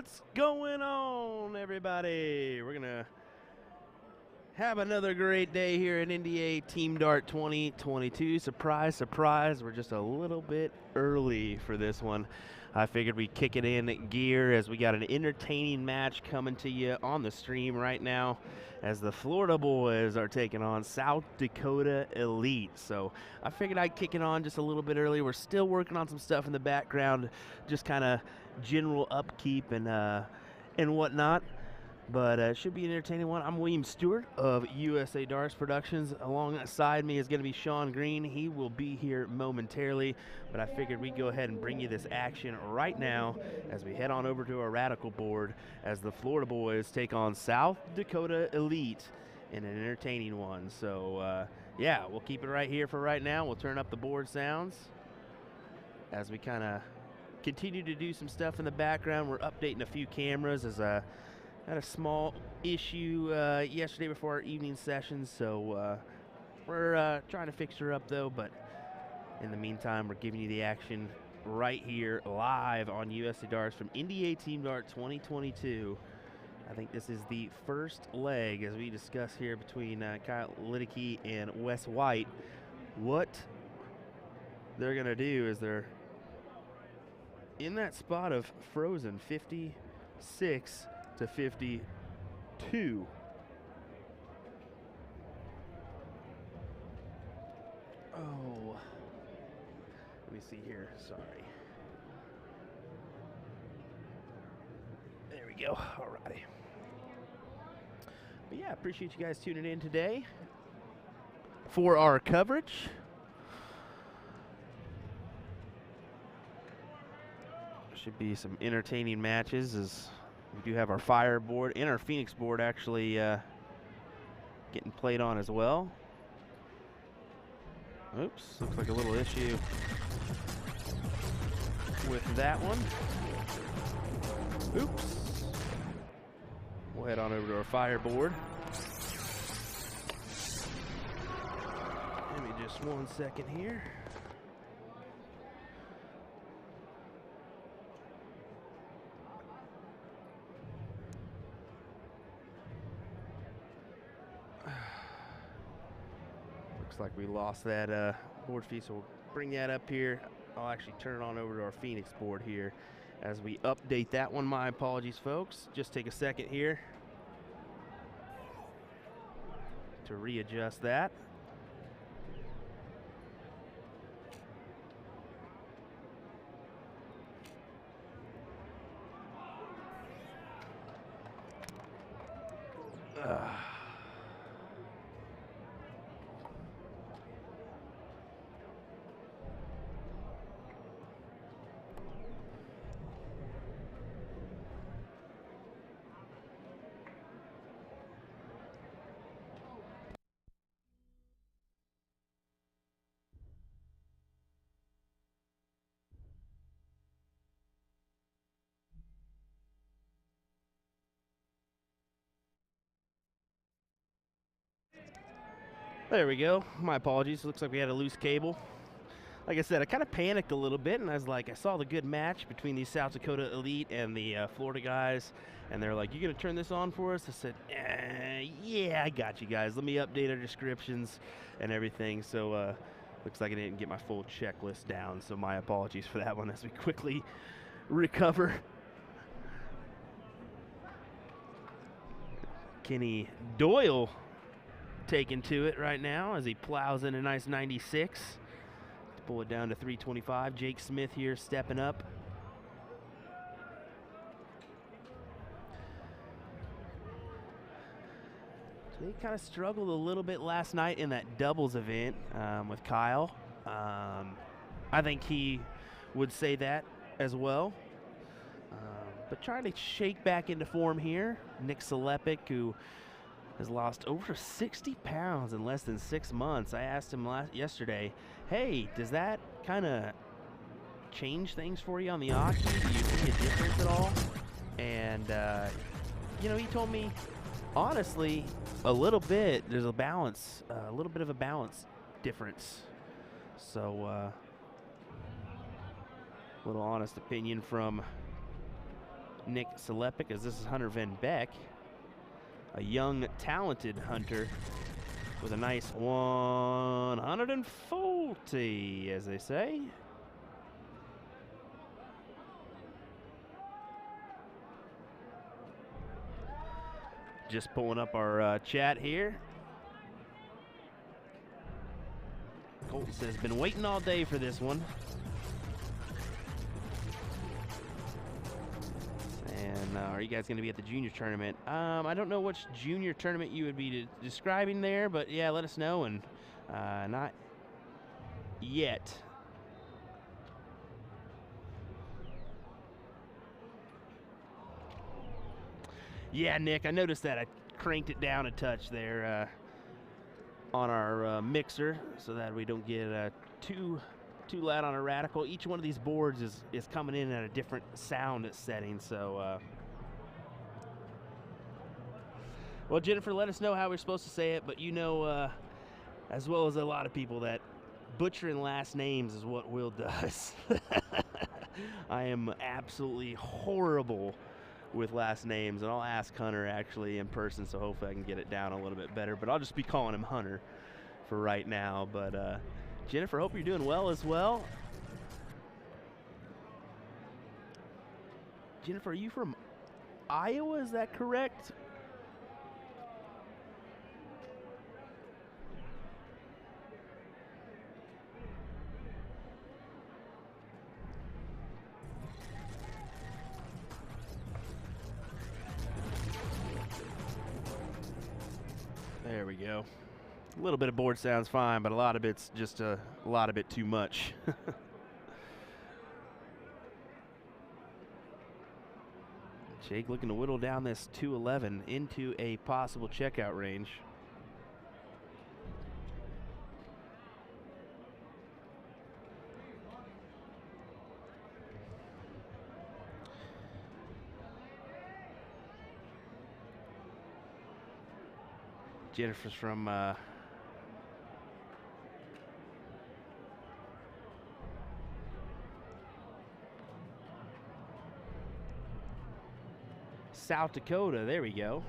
What's going on, everybody? We're gonna have another great day here at NDA Team Dart 2022. Surprise, surprise, we're just a little bit early for this one. I figured we'd kick it in gear as we got an entertaining match coming to you on the stream right now as the Florida boys are taking on South Dakota Elite. So I figured I'd kick it on just a little bit early. We're still working on some stuff in the background, just kind of general upkeep and whatnot. But it should be an entertaining one. I'm William Stuart of USA Darts Productions. Alongside me is going to be Sean Green. He will be here momentarily, but I figured we'd go ahead and bring you this action right now as we head on over to our Radikal board as the Florida boys take on South Dakota Elite in an entertaining one. So, yeah, we'll keep it right here for right now. We'll turn up the board sounds as we kind of continue to do some stuff in the background. We're updating a few cameras as had a small issue yesterday before our evening session, so we're trying to fix her up though, but in the meantime, we're giving you the action right here live on USA Darts from NDA Team Dart 2022. I think this is the first leg, as we discuss here, between Kyle Liddicky and Wes White. What they're going to do is they're in that spot of frozen 56 to 52. Oh, let me see here. Sorry. There we go. Alrighty. But yeah, appreciate you guys tuning in today for our coverage. Should be some entertaining matches as we do have our Fire board and our Phoenix board actually getting played on as well. Oops, looks like a little issue with that one. Oops. We'll head on over to our Fire board. Give me just 1 second here. Looks like we lost that board feed, so we'll bring that up here. I'll actually turn it on over to our Phoenix board here as we update that one. My apologies, folks. Just take a second here to readjust that. There we go. My apologies. Looks like we had a loose cable. Like I said, I kind of panicked a little bit, and I was like, I saw the good match between the South Dakota Elite and the Florida guys, and they're like, "You gonna turn this on for us?" I said, "Yeah, I got you guys. Let me update our descriptions and everything." So looks like I didn't get my full checklist down, so my apologies for that one as we quickly recover. Kenny Doyle taking to it right now as he plows in a nice 96. Pull it down to 325. Jake Smith here stepping up. So he kind of struggled a little bit last night in that doubles event with Kyle. I think he would say that as well. But trying to shake back into form here. Nick Salepik, who has lost over 60 pounds in less than 6 months. I asked him yesterday, hey, does that kind of change things for you on the Oki? Do you see a difference at all? And, you know, he told me, honestly, a little bit. There's a balance, a little bit of a balance difference. So, little honest opinion from Nick Selepik, as this is Hunter Van Beck, a young, talented hunter with a nice 140, as they say. Just pulling up our chat here. Colton says, been waiting all day for this one. And are you guys going to be at the junior tournament? I don't know which junior tournament you would be describing there, but yeah, let us know. And not yet. Yeah, Nick, I noticed that. I cranked it down a touch there on our mixer so that we don't get too loud on a Radikal. Each one of these boards is coming in at a different sound setting, so well, Jennifer, let us know how we're supposed to say it, but you know as well as a lot of people that butchering last names is what Will does. I am absolutely horrible with last names, and I'll ask Hunter actually in person, so hopefully I can get it down a little bit better, but I'll just be calling him Hunter for right now. But Jennifer, hope you're doing well as well. Jennifer, are you from Iowa? Is that correct? There we go. A little bit of board sounds fine, but a lot of it's just a lot of it too much. Jake looking to whittle down this 211 into a possible checkout range. Jennifer's from South Dakota. There we go.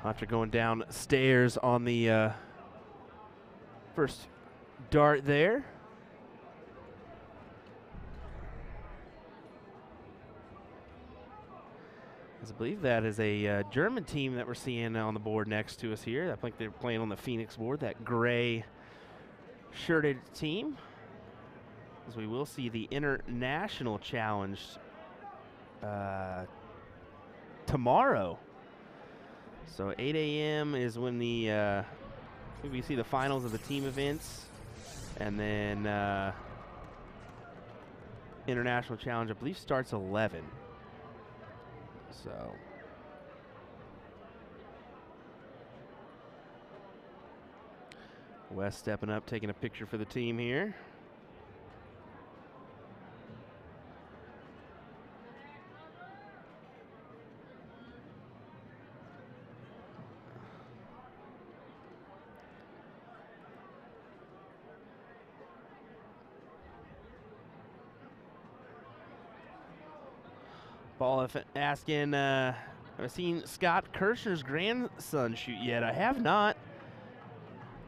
After going downstairs on the first dart there. I believe that is a German team that we're seeing on the board next to us here. I think they're playing on the Phoenix board, that gray shirted team. As we will see the International Challenge tomorrow. So 8 a.m. is when the we see the finals of the team events, and then International Challenge, I believe, starts 11. So Wes stepping up, taking a picture for the team here. Ball asking, have I seen Scott Kirshner's grandson shoot yet? I have not.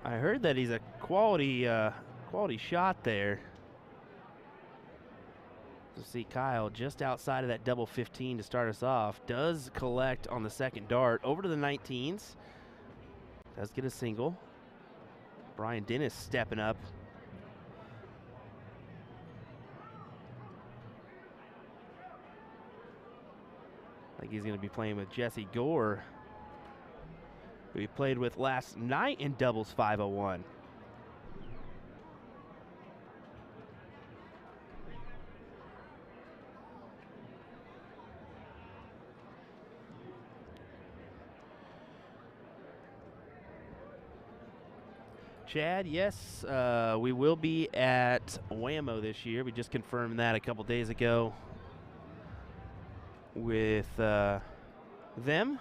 I heard that he's a quality shot there. So see Kyle just outside of that double 15 to start us off. Does collect on the second dart over to the 19s. Does get a single. Brian Dennis stepping up. I think he's going to be playing with Jesse Gore, who he played with last night in doubles 501. Chad, yes, we will be at Whammo this year. We just confirmed that a couple days ago with them.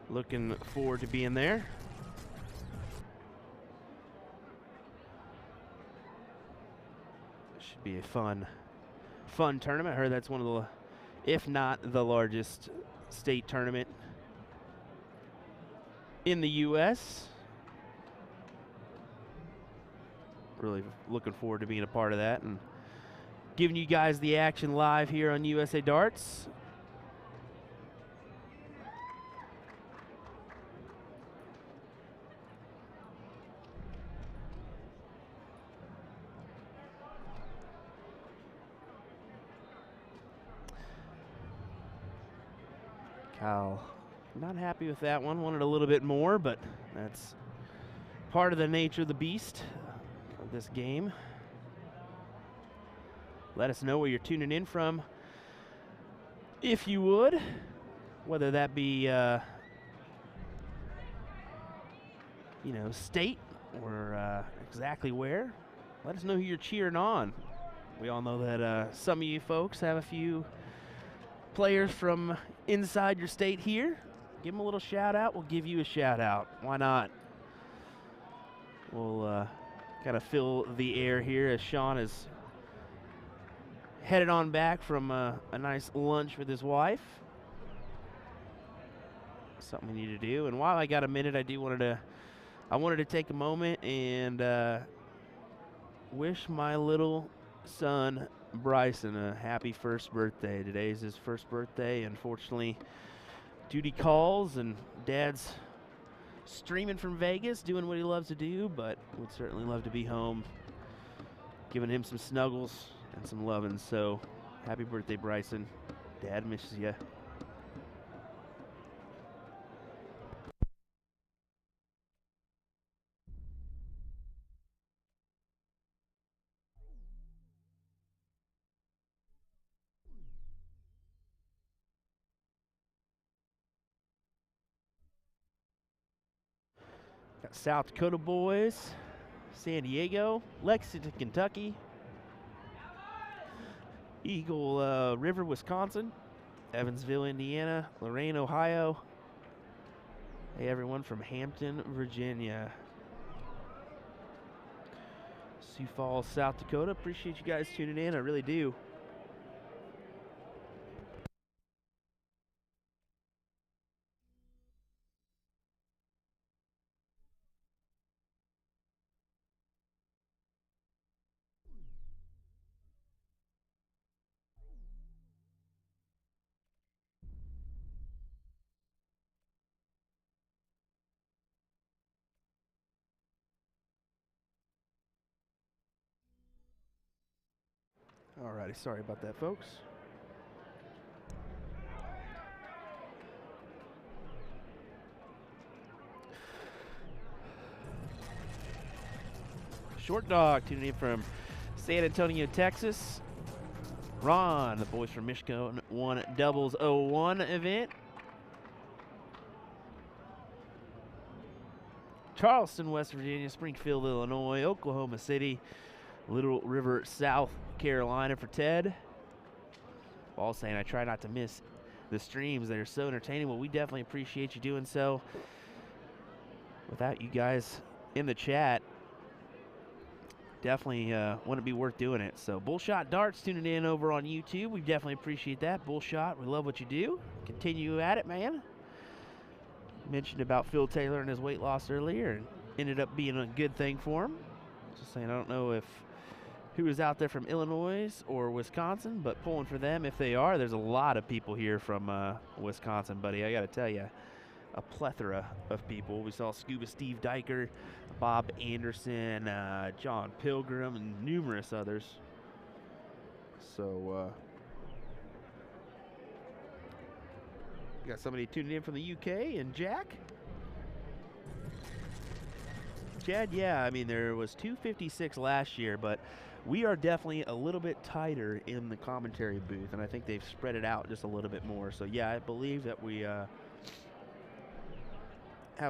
Looking forward to being there. Should be a fun tournament. I heard that's one of the, if not the largest state tournament in the U.S. Really looking forward to being a part of that and giving you guys the action live here on USA Darts. Kyle, not happy with that one. Wanted a little bit more, but that's part of the nature of the beast of this game. Let us know where you're tuning in from, if you would, whether that be, you know, state or exactly where. Let us know who you're cheering on. We all know that some of you folks have a few players from inside your state here. Give them a little shout out. We'll give you a shout out. Why not? We'll kind of fill the air here as Sean is headed on back from a nice lunch with his wife. Something we need to do. And while I got a minute, I wanted to take a moment and wish my little son Bryson a happy first birthday. Today's his first birthday. Unfortunately, duty calls and Dad's streaming from Vegas, doing what he loves to do, but would certainly love to be home, giving him some snuggles and some loving. So happy birthday, Bryson. Dad misses you. Got South Dakota boys, San Diego, Lexington, Kentucky, Eagle River, Wisconsin, Evansville, Indiana, Lorain, Ohio. Hey, everyone from Hampton, Virginia. Sioux Falls, South Dakota. Appreciate you guys tuning in. I really do. Alrighty, sorry about that, folks. Short Dog tuning in from San Antonio, Texas. Ron, the boys from Michigan, won doubles 01 event. Charleston, West Virginia, Springfield, Illinois, Oklahoma City, Little River, South Carolina for Ted. All saying I try not to miss the streams. They're so entertaining. Well, we definitely appreciate you doing so. Without you guys in the chat, definitely wouldn't be worth doing it. So Bullshot Darts tuning in over on YouTube. We definitely appreciate that. Bullshot, we love what you do. Continue at it, man. Mentioned about Phil Taylor and his weight loss earlier, and ended up being a good thing for him. Just saying, I don't know if who is out there from Illinois or Wisconsin, but pulling for them if they are. There's a lot of people here from Wisconsin, buddy. I got to tell you, a plethora of people. We saw Scuba Steve Diker, Bob Anderson, John Pilgrim, and numerous others. So, got somebody tuning in from the UK, and Jack. Chad, yeah, I mean, there was 256 last year, but we are definitely a little bit tighter in the commentary booth, and I think they've spread it out just a little bit more. So, yeah, I believe that we have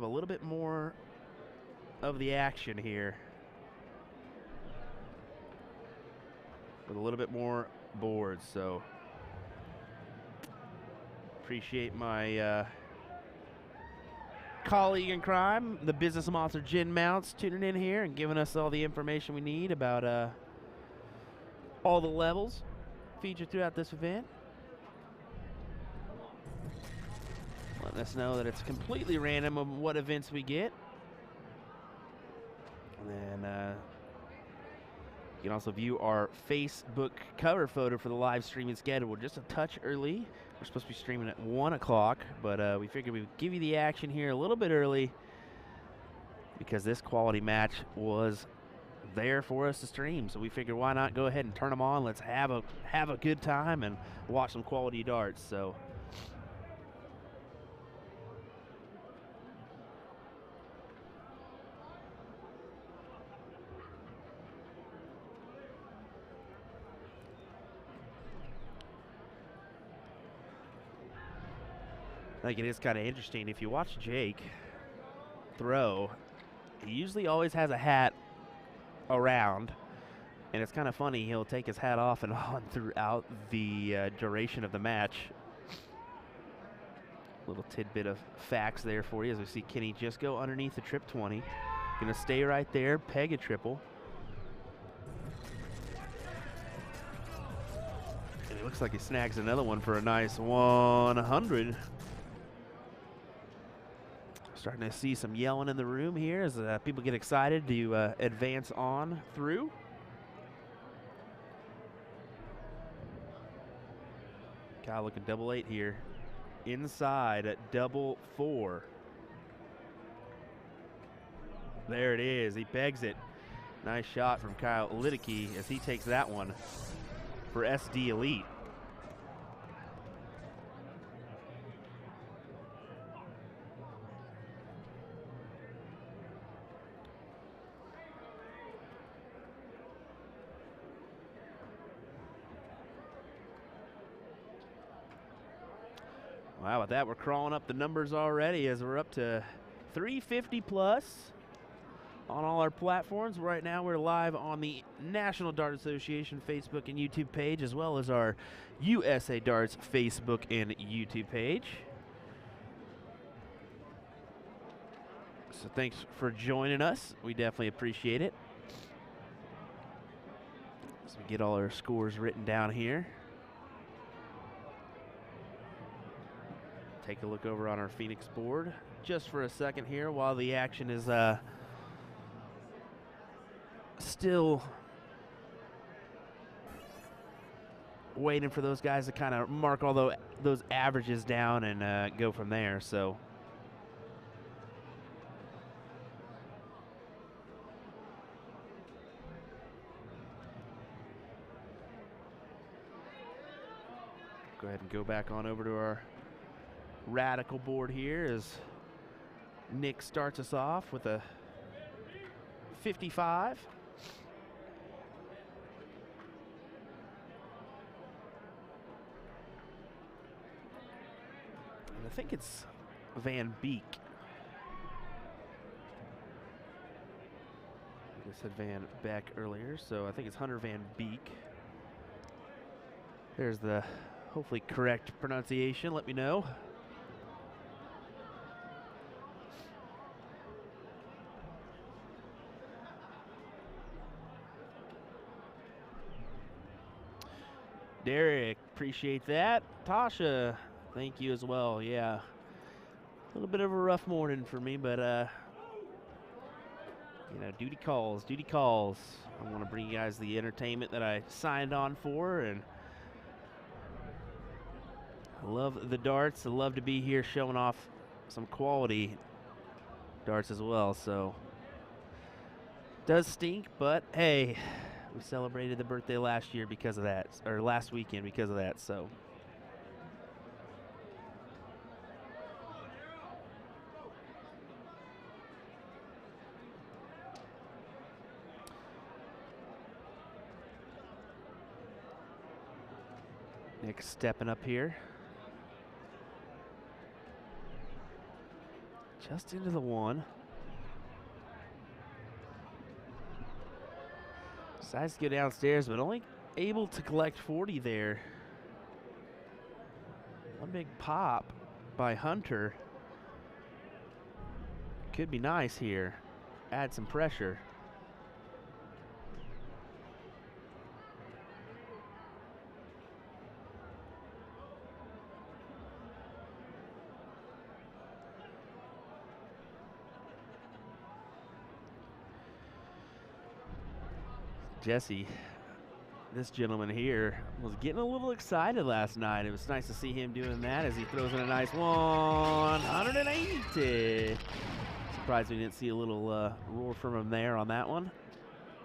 a little bit more of the action here with a little bit more boards. So appreciate my colleague in crime, the business monster Jen Mounts, tuning in here and giving us all the information we need about all the levels featured throughout this event. Letting us know that it's completely random of what events we get. And then you can also view our Facebook cover photo for the live streaming schedule. Just a touch early. We're supposed to be streaming at 1 o'clock, but we figured we'd give you the action here a little bit early because this quality match was there for us to stream. So we figured why not go ahead and turn them on. Let's have a good time and watch some quality darts. So I think it is kind of interesting. If you watch Jake throw, he usually always has a hat around, and it's kind of funny. He'll take his hat off and on throughout the duration of the match. Little tidbit of facts there for you as we see Kenny just go underneath the trip 20. Gonna stay right there, peg a triple. And it looks like he snags another one for a nice 100. Starting to see some yelling in the room here as people get excited to advance on through. Kyle looking double 8 here. Inside at double 4. There it is. He pegs it. Nice shot from Kyle Lidicke as he takes that one for SD Elite. Wow, with that, we're crawling up the numbers already as we're up to 350 plus on all our platforms. Right now, we're live on the National Dart Association Facebook and YouTube page, as well as our USA Darts Facebook and YouTube page. So thanks for joining us. We definitely appreciate it. So we get all our scores written down here. Take a look over on our Phoenix board just for a second here while the action is still waiting for those guys to kind of mark all those averages down and go from there. So go ahead and go back on over to our Radikal board here as Nick starts us off with a 55. And I think it's Van Beek. I said Van Beck earlier, so I think it's Hunter Van Beek. There's the hopefully correct pronunciation. Let me know. Derek, appreciate that. Tasha, thank you as well. Yeah, a little bit of a rough morning for me, but you know, duty calls, duty calls. I want to bring you guys the entertainment that I signed on for, and I love the darts. I love to be here showing off some quality darts as well. So does stink, but hey, we celebrated the birthday last year because of that, or last weekend because of that. So Nick stepping up here. Just into the one. Decides to go downstairs, but only able to collect 40 there. One big pop by Hunter. Could be nice here. Add some pressure. Jesse, this gentleman here, was getting a little excited last night. It was nice to see him doing that as he throws in a nice 180. Surprised we didn't see a little roar from him there on that one.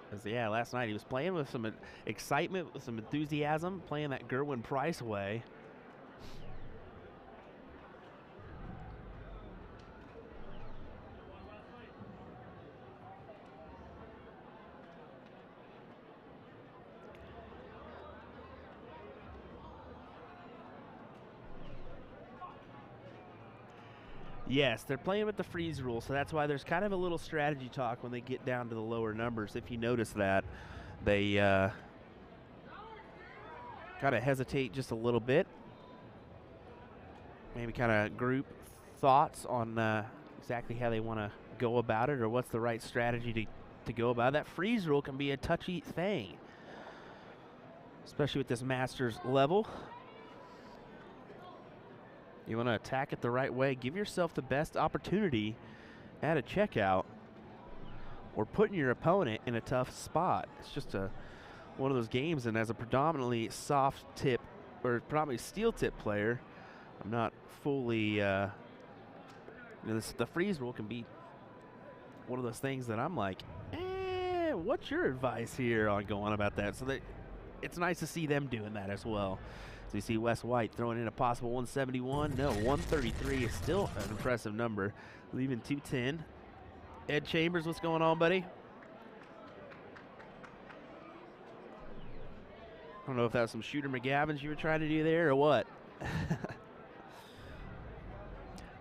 Because, yeah, last night he was playing with some excitement, with some enthusiasm, playing that Gerwin Price way. Yes, they're playing with the freeze rule, so that's why there's kind of a little strategy talk when they get down to the lower numbers. If you notice that, they kind of hesitate just a little bit. Maybe kind of group thoughts on exactly how they want to go about it or what's the right strategy to go about it. That freeze rule can be a touchy thing, especially with this Masters level. You want to attack it the right way. Give yourself the best opportunity at a checkout or putting your opponent in a tough spot. It's just one of those games, and as a predominantly soft tip or probably steel tip player, I'm not fully, the freeze rule can be one of those things that I'm like, what's your advice here on going about that? So that it's nice to see them doing that as well. So you see Wes White throwing in a possible 171. No, 133 is still an impressive number, leaving 210. Ed Chambers, what's going on, buddy? I don't know if that was some Shooter McGavins you were trying to do there or what.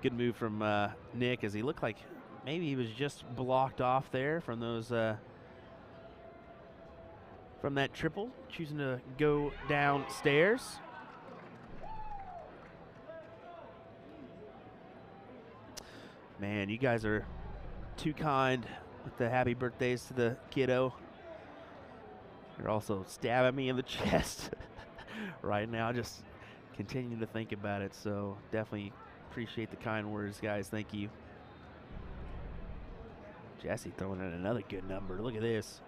Good move from Nick, as he looked like maybe he was just blocked off there from those from that triple, choosing to go downstairs. Man, you guys are too kind with the happy birthdays to the kiddo. You're also stabbing me in the chest right now. Just continuing to think about it. So definitely appreciate the kind words, guys. Thank you. Jesse throwing in another good number. Look at this.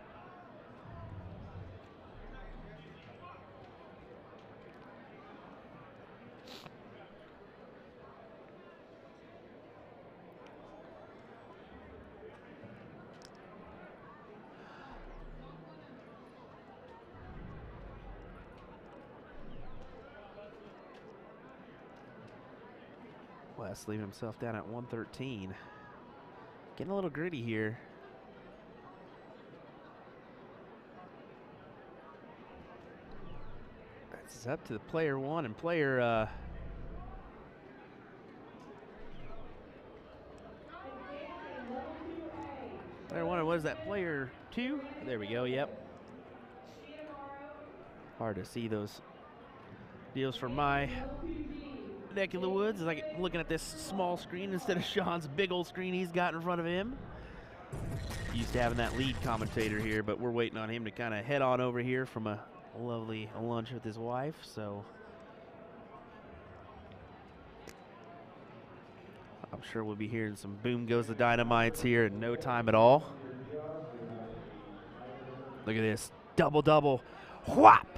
West leaving himself down at 113. Getting a little gritty here. It's up to the player one and player player one. What is that? Player two? There we go. Yep. Hard to see those deals from my neck of the woods as I'm looking at this small screen instead of Sean's big old screen he's got in front of him. Used to having that lead commentator here, but we're waiting on him to kind of head on over here from a lovely lunch with his wife. So I'm sure we'll be hearing some boom goes the dynamites here in no time at all. Look at this double. Whop!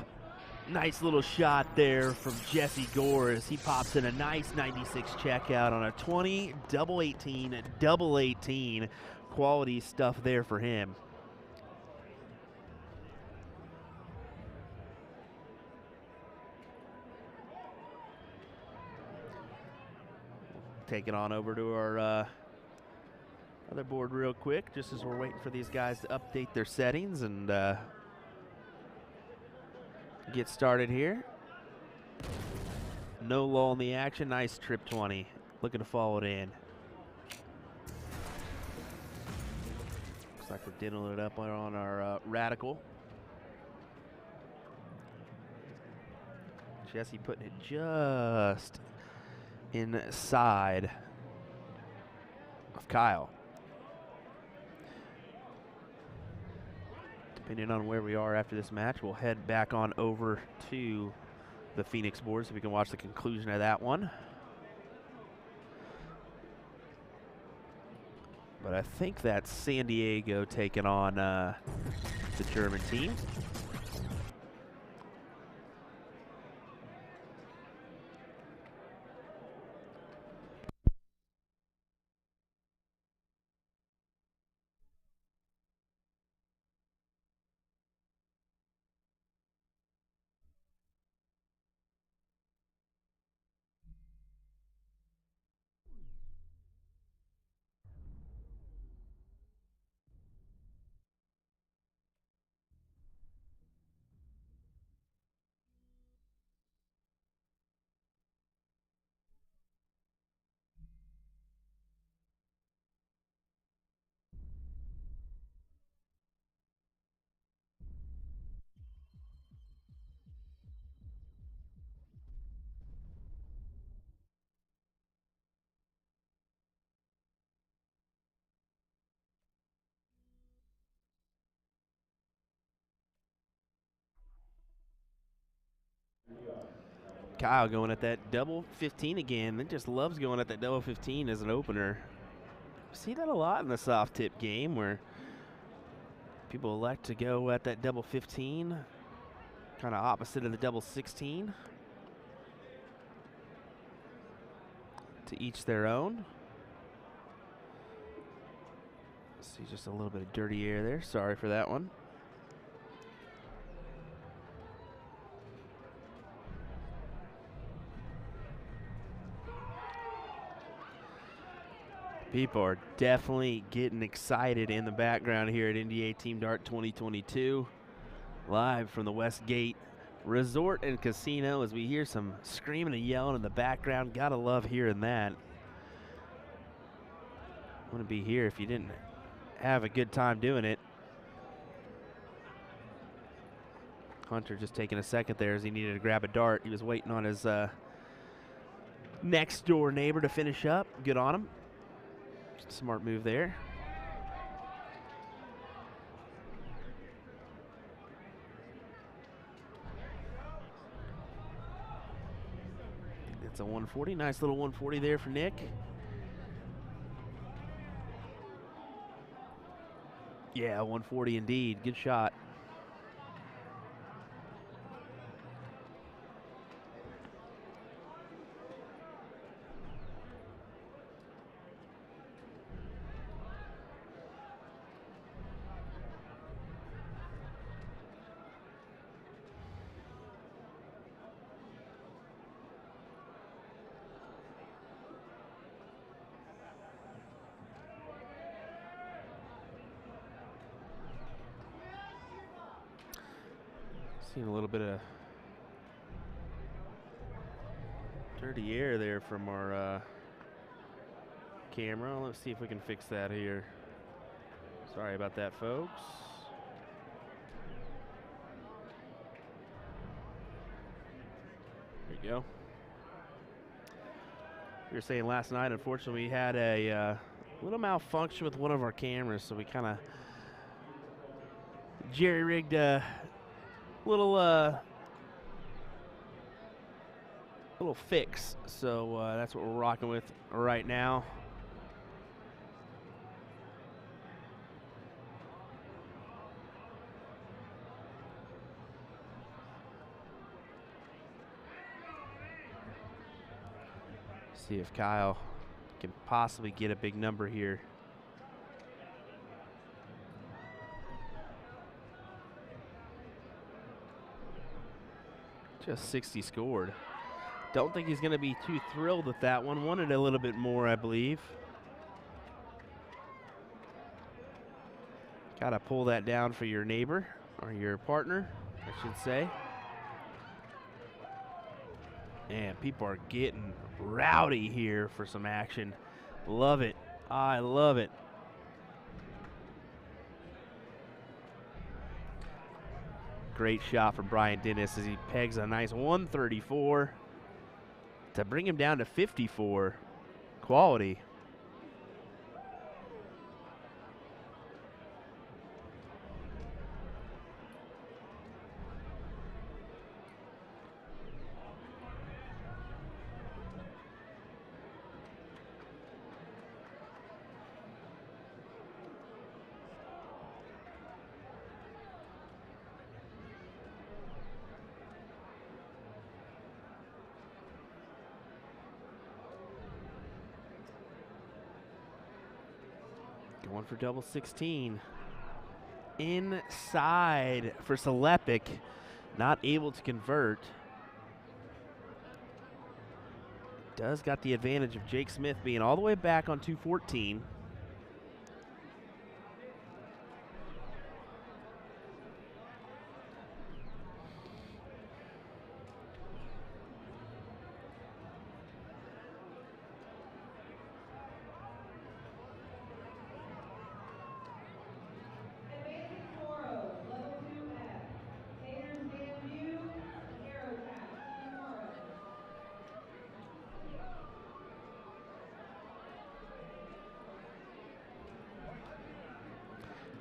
Nice little shot there from Jesse Gore as he pops in a nice 96 checkout on a 20, double 18. Quality stuff there for him. Take it on over to our other board real quick, just as we're waiting for these guys to update their settings and get started here. No lull in the action. Nice trip 20. Looking to follow it in. Looks like we're diddling it up on our Radikal. Jesse putting it just inside of Kyle. Depending on where we are after this match, we'll head back on over to the Phoenix board so we can watch the conclusion of that one. But I think that's San Diego taking on the German team. Kyle going at that double 15 again. It just loves going at that double 15 as an opener. See that a lot in the soft tip game where people elect to go at that double 15, kind of opposite of the double 16. To each their own. See just a little bit of dirty air there. Sorry for that one. People are definitely getting excited in the background here at NDA Team Dart 2022. Live from the Westgate Resort and Casino as we hear some screaming and yelling in the background. Gotta love hearing that. Wouldn't be here if you didn't have a good time doing it. Hunter just taking a second there as he needed to grab a dart. He was waiting on his next door neighbor to finish up. Good on him. Smart move there. It's a 140. Nice little 140 there for Nick. Yeah, 140 indeed. Good shot. Seeing a little bit of dirty air there from our camera. Let's see if we can fix that here. Sorry about that, folks. There you go. We were saying last night, unfortunately, we had a little malfunction with one of our cameras, so we kind of jerry-rigged a little fix. So that's what we're rocking with right now. See if Kyle can possibly get a big number here. Just 60 scored. Don't think he's going to be too thrilled with that one. Wanted a little bit more, I believe. Got to pull that down for your neighbor, or your partner, I should say. And people are getting rowdy here for some action. Love it. I love it. Great shot from Brian Dennis as he pegs a nice 134 to bring him down to 54. Quality. Going for double 16. Inside for Selepic. Not able to convert. Does got the advantage of Jake Smith being all the way back on 214.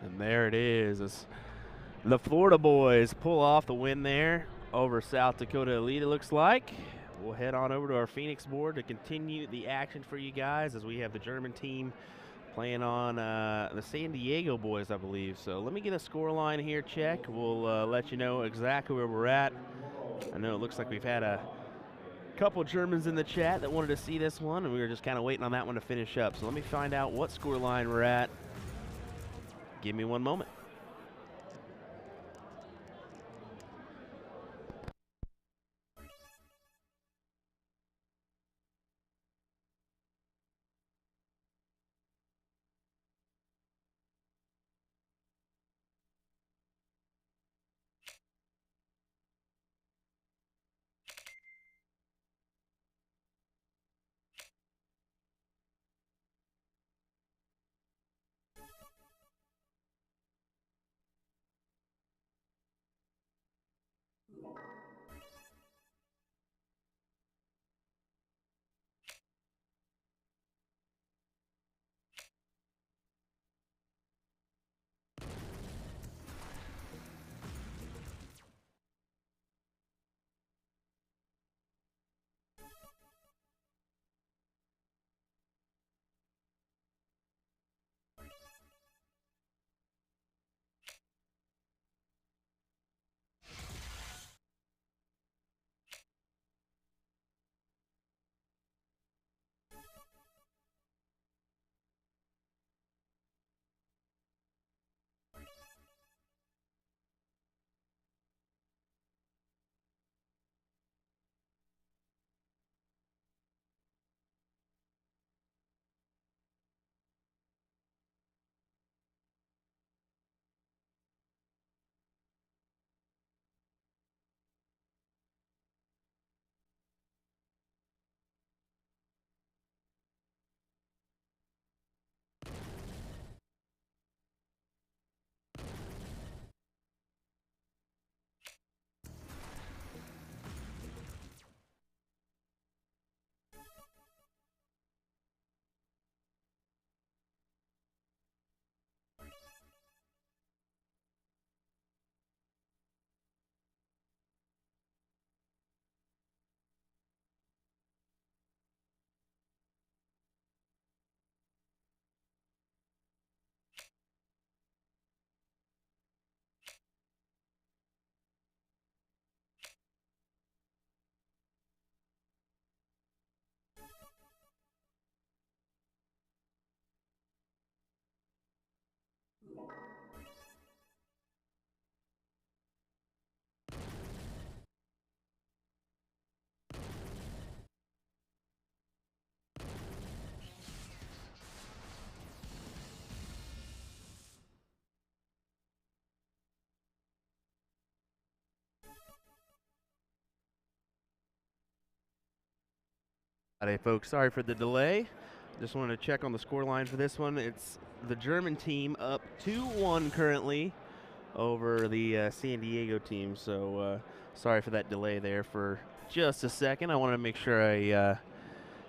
And there it is. As the Florida boys pull off the win there over South Dakota Elite, it looks like. We'll head on over to our Phoenix board to continue the action for you guys as we have the German team playing on the San Diego boys, I believe. So let me get a score line here check. We'll let you know exactly where we're at. I know it looks like we've had a couple Germans in the chat that wanted to see this one, and we were just kind of waiting on that one to finish up. So let me find out what score line we're at. Give me one moment. Hey folks, sorry for the delay. Just wanted to check on the score line for this one. It's the German team up 2-1 currently over the San Diego team. So sorry for that delay there for just a second. I wanted to make sure I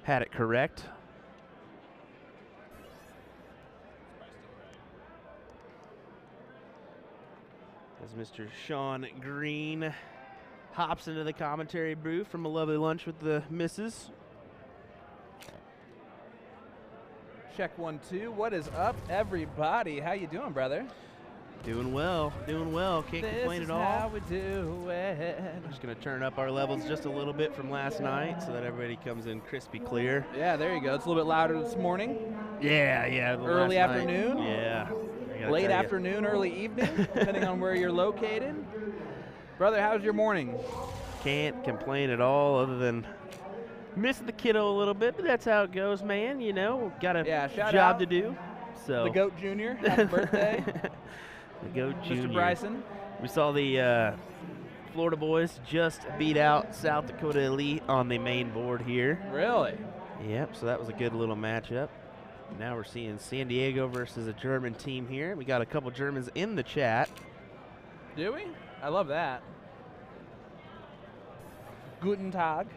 had it correct. As Mr. Sean Green hops into the commentary booth from a lovely lunch with the missus. Check 1, 2. What is up, everybody? How you doing, brother? Doing well, doing well. Can't complain at all. This is how we do it. I'm just going to turn up our levels just a little bit from last night so that everybody comes in crispy clear. Yeah, there you go. It's a little bit louder this morning. Yeah. Early afternoon. Yeah. Late afternoon, early evening, depending on where you're located. Brother, how's your morning? Can't complain at all other than missing the kiddo a little bit, but that's how it goes, man. You know, got a job to do. So the GOAT Jr., happy birthday. The GOAT Jr. Mr. Bryson. We saw the Florida boys just beat out South Dakota Elite on the main board here. Really? Yep, so that was a good little matchup. Now we're seeing San Diego versus a German team here. We got a couple Germans in the chat. Do we? I love that. Guten Tag.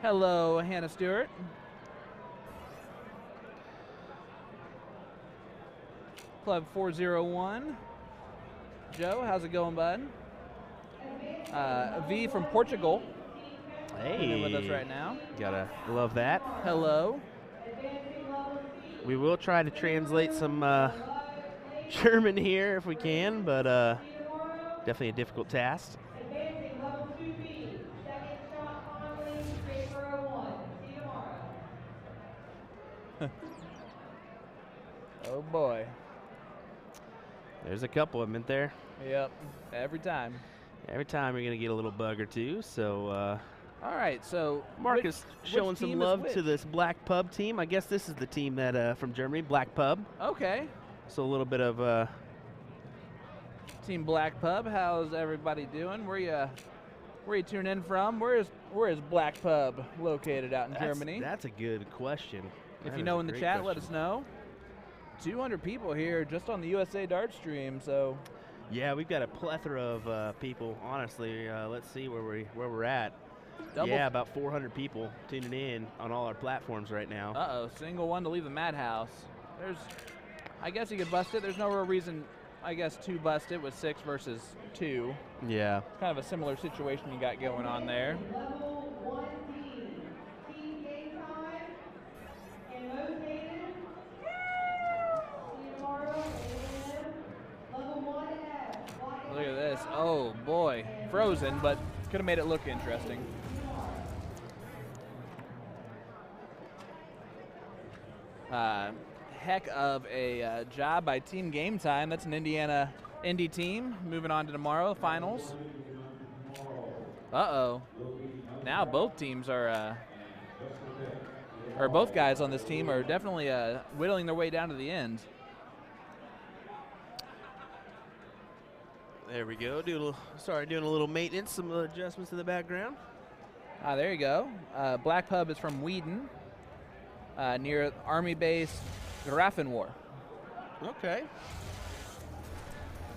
Hello, Hannah Stuart. Club 401. Joe, how's it going, bud? V from Portugal. Hey. With us right now. Gotta love that. Hello. We will try to translate some German here if we can, but definitely a difficult task. Oh boy. There's a couple of them in there. Yep, every time. Every time you're going to get a little bug or two, so all right, so Mark is showing some love to this Black Pub team. I guess this is the team that from Germany, Black Pub. Okay. So a little bit of Team Black Pub. How's everybody doing? Where you tuning in from? Where is Black Pub located out in Germany? That's a good question. If you know in the chat, let us know. 200 people here just on the USA Dart stream, so. Yeah, we've got a plethora of people. Honestly, let's see where we're at. Yeah, about 400 people tuning in on all our platforms right now. Uh-oh, single one to leave the madhouse. I guess you could bust it. There's no real reason, I guess, to bust it with 6 versus 2. Yeah. Kind of a similar situation you got going on there. Look at this. Oh, boy. Frozen, but could have made it look interesting. Heck of a job by Team Game Time. That's an Indiana Indy team. Moving on to tomorrow, finals. Uh-oh. Now both teams are, or both guys on this team are definitely whittling their way down to the end. There we go. Doing a little maintenance, some adjustments in the background. There you go. Black Pub is from Whedon, near Army Base Grafenwar. Okay.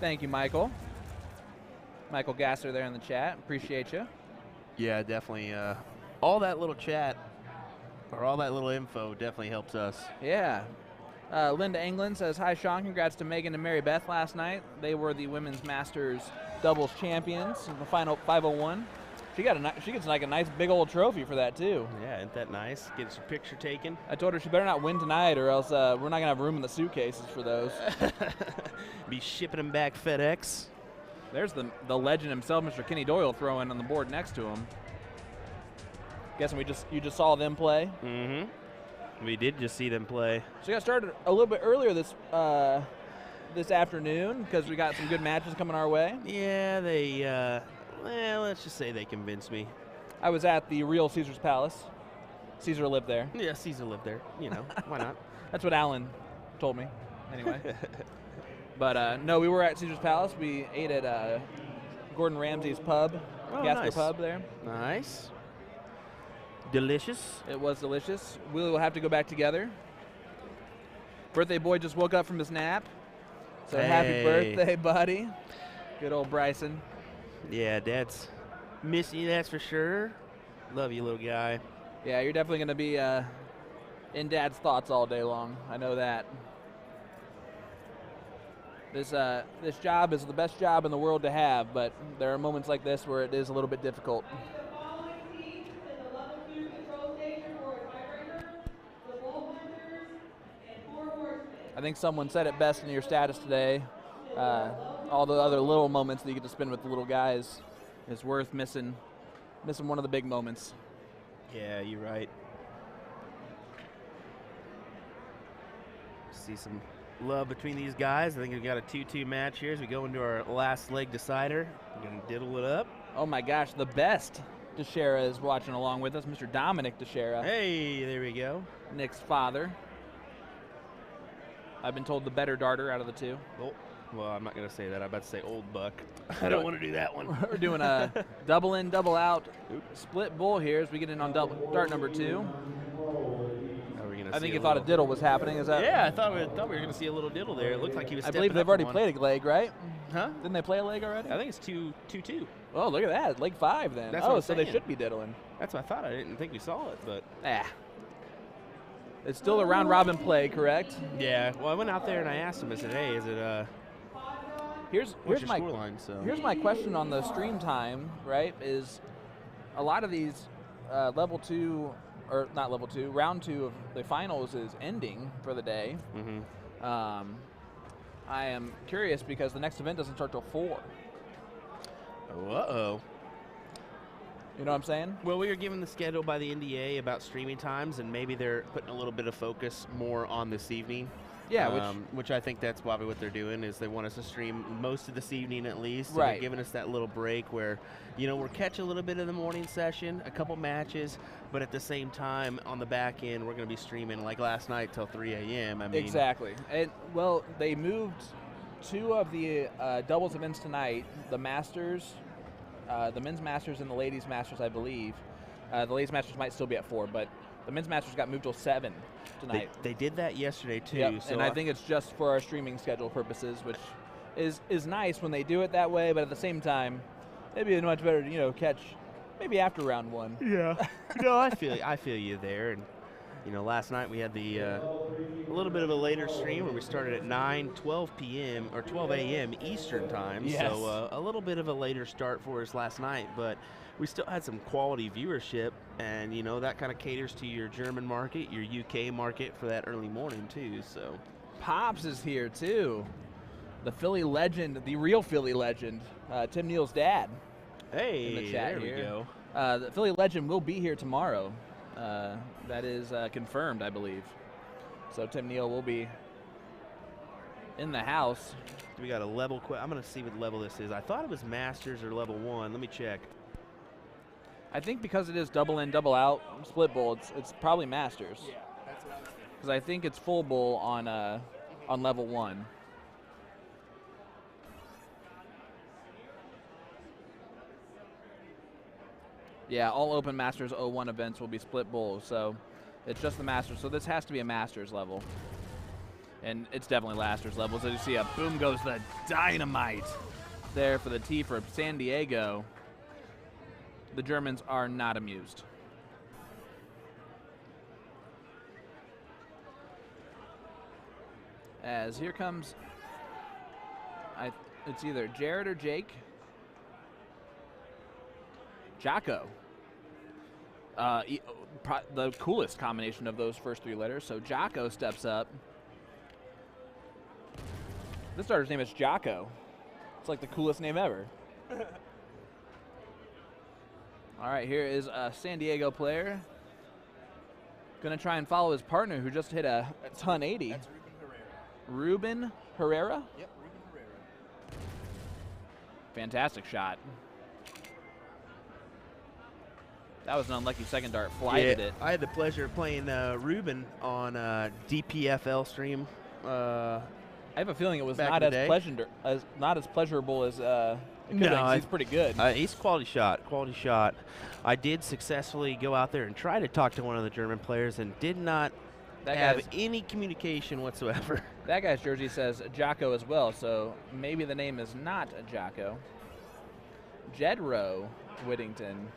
Thank you, Michael. Michael Gasser there in the chat. Appreciate you. Yeah, definitely. All that little chat, or all that little info definitely helps us. Yeah. Linda England says, hi, Sean. Congrats to Megan and Mary Beth last night. They were the Women's Masters doubles champions in the final 501. She gets like a nice big old trophy for that, too. Yeah, isn't that nice? Gets your picture taken. I told her she better not win tonight or else we're not going to have room in the suitcases for those. Be shipping them back FedEx. There's the legend himself, Mr. Kenny Doyle, throwing on the board next to him. Guessing you just saw them play? Mm-hmm. We did just see them play. So we got started a little bit earlier this afternoon because we got some good matches coming our way. Yeah, they, well, let's just say they convinced me. I was at the real Caesar's Palace. Caesar lived there. Yeah, Caesar lived there. You know, why not? That's what Alan told me, anyway. But no, we were at Caesar's Palace. We ate at Gordon Ramsay's pub, Gasper nice. Pub there. Nice. Delicious. It was delicious. We will have to go back together. Birthday boy just woke up from his nap. So happy birthday, buddy. Good old Bryson. Yeah, Dad's missing you, that's for sure. Love you, little guy. Yeah, you're definitely going to be in Dad's thoughts all day long. I know that. This job is the best job in the world to have, but there are moments like this where it is a little bit difficult. I think someone said it best in your status today. All the other little moments that you get to spend with the little guys is worth missing one of the big moments. Yeah, you're right. See some love between these guys. I think we've got a 2-2 match here as we go into our last leg decider. We're going to diddle it up. Oh my gosh, the best Teixeira is watching along with us, Mr. Dominic Teixeira. Hey, there we go. Nick's father. I've been told the better darter out of the two. Oh, well, I'm not going to say that. I'm about to say old buck. I don't want to do that one. We're doing a double in, double out split bull here as we get in on dart number 2. I think you thought a diddle was happening. Is that? Yeah, I thought we were going to see a little diddle there. It looked like he was. I believe they've already played a leg, right? Huh? Didn't they play a leg already? I think it's 2-2. Oh, look at that, leg 5 then. That's what I'm so saying. they should be diddling. That's what I thought. I didn't think we saw it, but. It's still a round robin play, correct? Yeah. Well, I went out there and I asked him. I said, "Hey, is it Here's my scoreline?" So here's my question on the stream time. Right, is a lot of these level 2. Or not level 2, round 2 of the finals is ending for the day. Mm-hmm. I am curious because the next event doesn't start till 4. Uh-oh. You know what I'm saying? Well, we were given the schedule by the NDA about streaming times, and maybe they're putting a little bit of focus more on this evening. Yeah, which I think that's probably what they're doing is they want us to stream most of this evening at least. Right. They're giving us that little break where, we're catching a little bit of the morning session, a couple matches, but at the same time on the back end we're going to be streaming like last night till 3 a.m. I mean, exactly. And well, they moved 2 of the doubles events tonight. The Masters, the men's Masters and the ladies' Masters, I believe. The ladies' Masters might still be at 4, but the men's Masters got moved till 7 tonight. They did that yesterday too. Yep. So and I think it's just for our streaming schedule purposes, which is nice when they do it that way. But at the same time, it'd be much better to catch maybe after round 1. Yeah. No, I feel you there. And last night we had the a little bit of a later stream where we started at 9:12 p.m. or 12 a.m. Eastern time. Yes. So a little bit of a later start for us last night, but we still had some quality viewership, and that kind of caters to your German market, your UK market for that early morning too. So Pops is here too, the Philly legend, the real Philly legend, Tim Neal's dad. Hey, in the chat there here. We go. The Philly legend will be here tomorrow. That is confirmed, I believe. So Tim Neal will be in the house. We got a level. I'm going to see what level this is. I thought it was Masters or level 1. Let me check. I think because it is double in, double out, split bowl, it's probably Masters. Yeah, that's what I was thinking. Because I think it's full bowl on level 1. Yeah, all Open Masters 01 events will be split bowl, so it's just the Masters. So this has to be a Masters level. And it's definitely Masters level. So you see a boom goes the dynamite there for the tee for San Diego. The Germans are not amused. As here comes, it's either Jared or Jake. Jocko. The coolest combination of those first 3 letters. So Jocko steps up. This starter's name is Jocko. It's like the coolest name ever. All right, here is a San Diego player. Going to try and follow his partner who just hit a ton 80. That's Ruben Herrera? Yep, Ruben Herrera. Fantastic shot. That was an unlucky second dart. Flighted it. I had the pleasure of playing Ruben on DPFL stream. I have a feeling it was back not in the as pleasurable as it could No, have been. He's pretty good. He's quality shot. I did successfully go out there and try to talk to one of the German players and did not have any communication whatsoever. That guy's jersey says Jocko as well, so maybe the name is not Jocko. Jedro Whittington.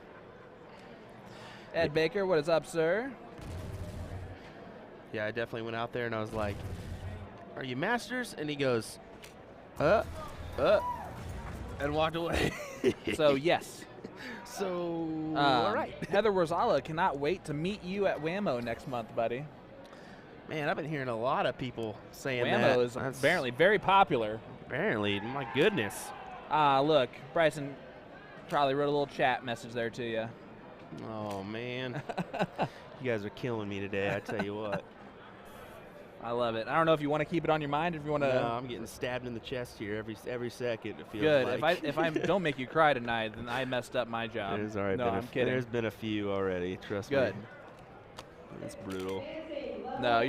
Ed Baker, what is up, sir? Yeah, I definitely went out there and I was like, "Are you Masters?" And he goes, and walked away. So, yes. So, all right. Heather Rosala cannot wait to meet you at Whammo next month, buddy. Man, I've been hearing a lot of people saying Whammo is apparently very popular. Apparently, my goodness. Look, Bryson probably wrote a little chat message there to you. Oh, man. You guys are killing me today, I tell you what. I love it. I don't know if you want to keep it on your mind, if you want to. No, I'm getting stabbed in the chest here every second. It feels good. like. If I don't make you cry tonight, then I messed up my job. It is all right. No, I'm kidding. There's been a few already. Trust me. Good. It's brutal. No,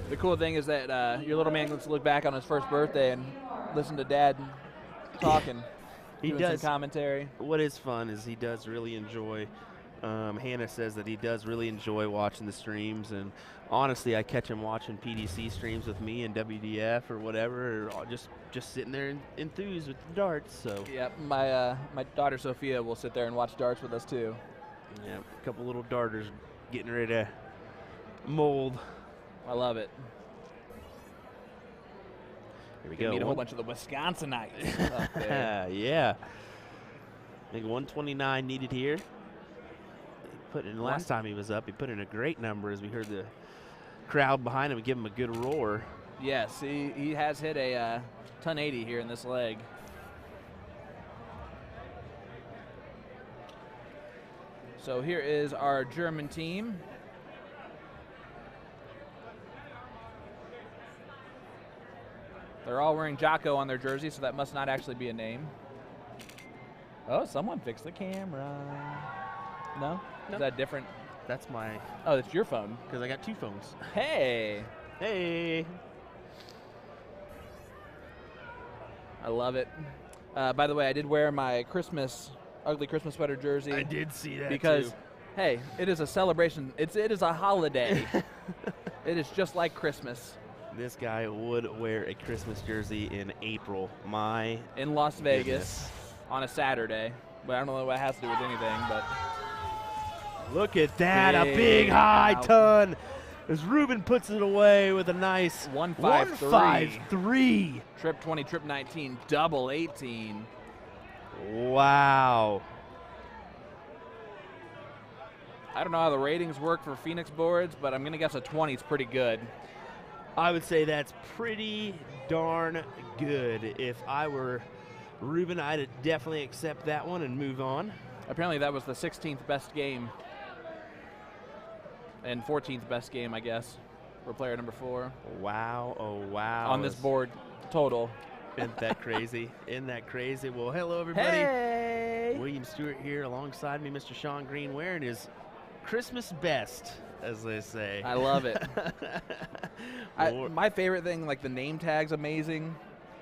the cool thing is that your little man gets to look back on his first birthday and listen to Dad talking. He doing does some commentary. What is fun is he does really enjoy. Hannah says that he does really enjoy watching the streams, and honestly, I catch him watching PDC streams with me and WDF or whatever, or just sitting there enthused with the darts. So yep, my daughter Sophia will sit there and watch darts with us too. Yeah, a couple little darters getting ready to mold. I love it. Here we go. Meet a whole bunch of the Wisconsinites up there. Yeah. I think 129 needed here. Put in last time he was up, he put in a great number as we heard the crowd behind him give him a good roar. Yes, he has hit a 1080 here in this leg. So here is our German team. They're all wearing Jocko on their jersey, so that must not actually be a name. Oh, someone fixed the camera. No? No. Is that different? That's my. Oh, that's your phone. Because I got two phones. Hey. Hey. I love it. By the way, I did wear my ugly Christmas sweater jersey. I did see that because, too. Hey, it is a celebration. It is a holiday. It is just like Christmas. This guy would wear a Christmas jersey in April. In Las Vegas on a Saturday. But I don't know what it has to do with anything, but. Look at that, a big high ton. As Ruben puts it away with a nice 153. Trip 20, trip 19, double 18. Wow. I don't know how the ratings work for Phoenix boards, but I'm going to guess a 20 is pretty good. I would say that's pretty darn good. If I were Ruben, I'd definitely accept that one and move on. Apparently that was the 16th best game. And 14th best game, I guess, for player number 4. Wow, oh wow. On this board, total. Isn't that crazy? Isn't that crazy? Well, hello, everybody. Hey! William Stuart here alongside me, Mr. Sean Green, wearing his Christmas best, as they say. I love it. My favorite thing, like the name tag's amazing.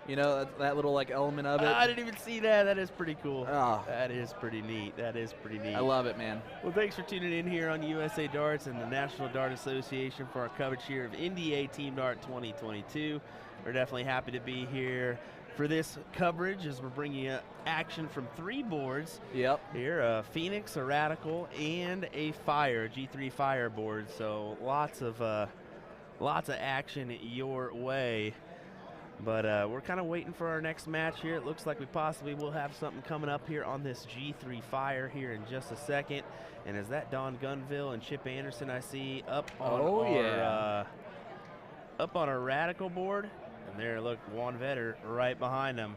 You know, that little like element of it. I didn't even see that. That is pretty cool. Oh. That is pretty neat. That is pretty neat. I love it, man. Well, thanks for tuning in here on USA Darts and the National Dart Association for our coverage here of NDA Team Dart 2022. We're definitely happy to be here for this coverage as we're bringing you action from 3 boards. Yep. Here, a Phoenix, a Radikal, and a Fire, G3 Fire board. So lots of action your way. But we're kind of waiting for our next match here. It looks like we possibly will have something coming up here on this G3 Fire here in just a second. And is that Don Gunville and Chip Anderson I see up on up on our Radikal board? And there, look, Juan Vetter right behind him.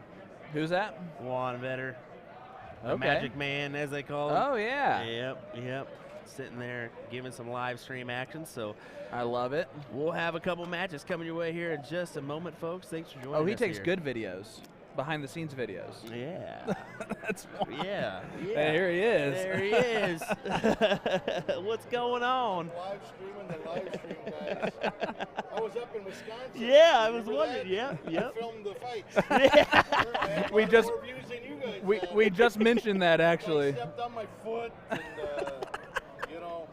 Who's that? Juan Vetter. The Okay. Magic Man, as they call him. Oh, yeah. Yep. Sitting there giving some live stream action. So I love it. we'll have a couple matches coming your way here in just a moment, folks. Thanks for joining us. Oh, he takes here. good videos. Behind the scenes videos. Yeah. That's Yeah. And here he is. There he is. What's going on? Live streaming the live stream, guys. I was up in Wisconsin. Yeah, I was Remember wondering. that? Yep. I filmed the fights. We We just- more views than you guys We had. just mentioned that, I actually. stepped on my foot, and you know,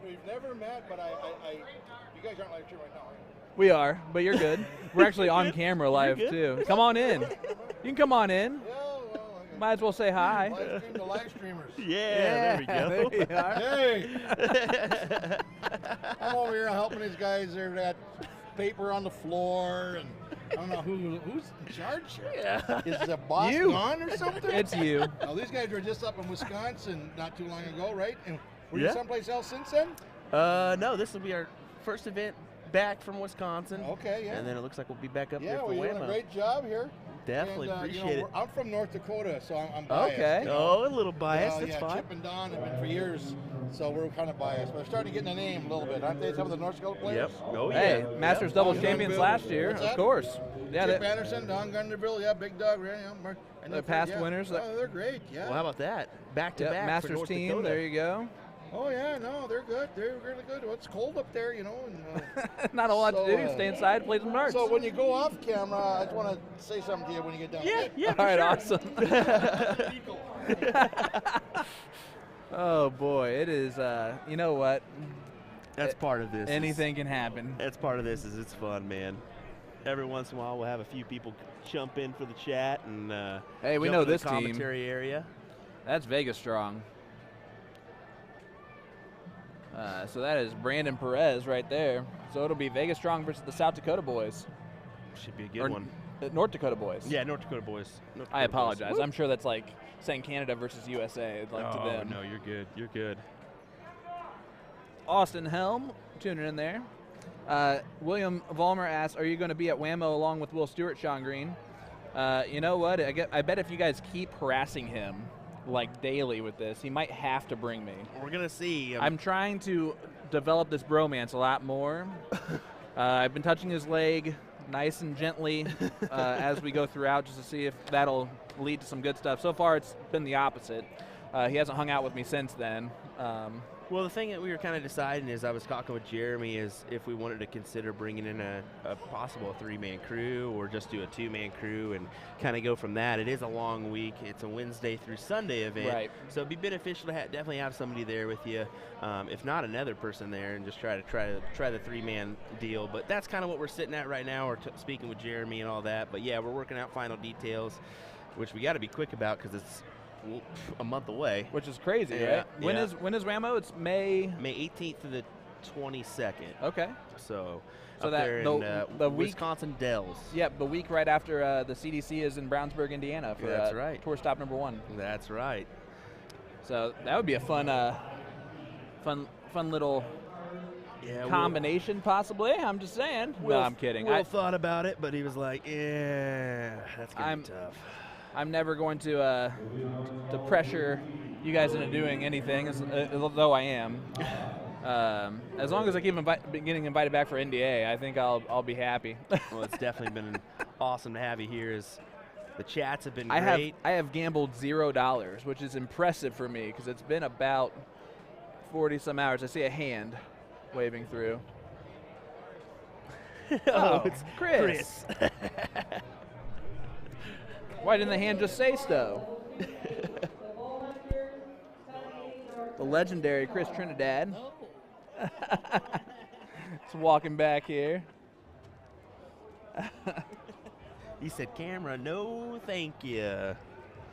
we've never met, but I guys aren't live stream right now, are you? We are, but you're good. We're actually on camera live good. too. Come on in. You can come on in. Yeah, well, okay. Might as well say hi. Live stream to live streamers. Yeah, there we go. There you are. Hey! I'm over here helping these guys. They've got paper on the floor, and I don't know who's in charge here. Yeah. Is the boss You. gone or something? It's you. Now, these guys were just up in Wisconsin not too long ago, right? And were you Yeah. someplace else since then? No, this will be our first event back from Wisconsin. Okay, yeah. And then it looks like we'll be back up Yeah, there for well, you're doing a Whammo. great job here. Definitely And, appreciate it. I'm from North Dakota, so I'm biased. Okay. you know. Oh, a little biased. Well, That's yeah, fine. Chip and Don have been for years, so we're kind of biased. But we're starting to get in the name a little bit. Aren't they some of the North Dakota players? Yep. Oh, yeah. Hey, Masters Yep. doubles Don champions Gunderbill. last year, What's of that? course. Yeah, Chip they, Anderson, Don Gunderbill, yeah, Big Dog, and They're past winners. Oh, they're great, yeah. Well, how about that? Back to yep, back for Masters North team. Dakota. There you go. Oh, yeah, no, they're good. They're really good. Well, it's cold up there, you know. And, Not a lot So, to do. Stay inside, play some darts. so when you go off camera, I just want to say something to you when you get done. Yeah, okay? yeah. All for right, sure. awesome. Oh boy, it is. You know what? That's part of this. Anything can happen. That's part of this. Is it's fun, man. Every once in a while, we'll have a few people jump in for the chat and Hey, we jump know into this the team. commentary area. That's Vegas strong. So that is Brandon Perez right there. So it'll be Vegas strong versus the South Dakota boys. Should be a good Or one. North Dakota boys. Yeah, North Dakota boys. North I Dakota boys. apologize. Woo. I'm sure that's like saying Canada versus USA, like to Oh, them. no, you're good. You're good. Austin Helm tuning in there. William Vollmer asks, "Are you going to be at Whammo along with Will Stewart, Sean Green?" You know what? I bet if you guys keep harassing him like daily with this, he might have to bring me. We're gonna see. I'm trying to develop this bromance a lot more. I've been touching his leg nice and gently as we go throughout just to see if that'll lead to some good stuff. So far, it's been the opposite. He hasn't hung out with me since then. Well, the thing that we were kind of deciding is I was talking with Jeremy is if we wanted to consider bringing in a possible three-man crew or just do a two-man crew and kind of go from that. It is a long week. It's a Wednesday through Sunday event. Right. So it'd be beneficial to definitely have somebody there with you, if not another person there, and just try the three-man deal. But that's kind of what we're sitting at right now. We're speaking with Jeremy and all that. But, yeah, we're working out final details, which we got to be quick about because it's a month away. Which is crazy, Yeah, right? When yeah. is Whammo? It's May. May 18th to the 22nd. Okay. So So up that there the in week- Wisconsin Dells. Yep, the week right after the CDC is in Brownsburg, Indiana for That's right. tour stop number 1. That's right. So that would be a fun little Yeah, combination, possibly. I'm just saying. Will, No, I'm kidding. Will thought about it, but he was like, "Yeah, that's gonna I'm- be tough." I'm never going to pressure you guys into doing anything, although I am. As long as I keep getting invited back for NDA, I think I'll be happy. Well, it's definitely been awesome to have you here. The chats have been I great. have gambled $0, which is impressive for me because it's been about 40 some hours. I see a hand waving through. Oh, it's Chris. Why didn't the hand just say so? The legendary Chris Trinidad. Just walking back here. He said, "Camera, no, thank you."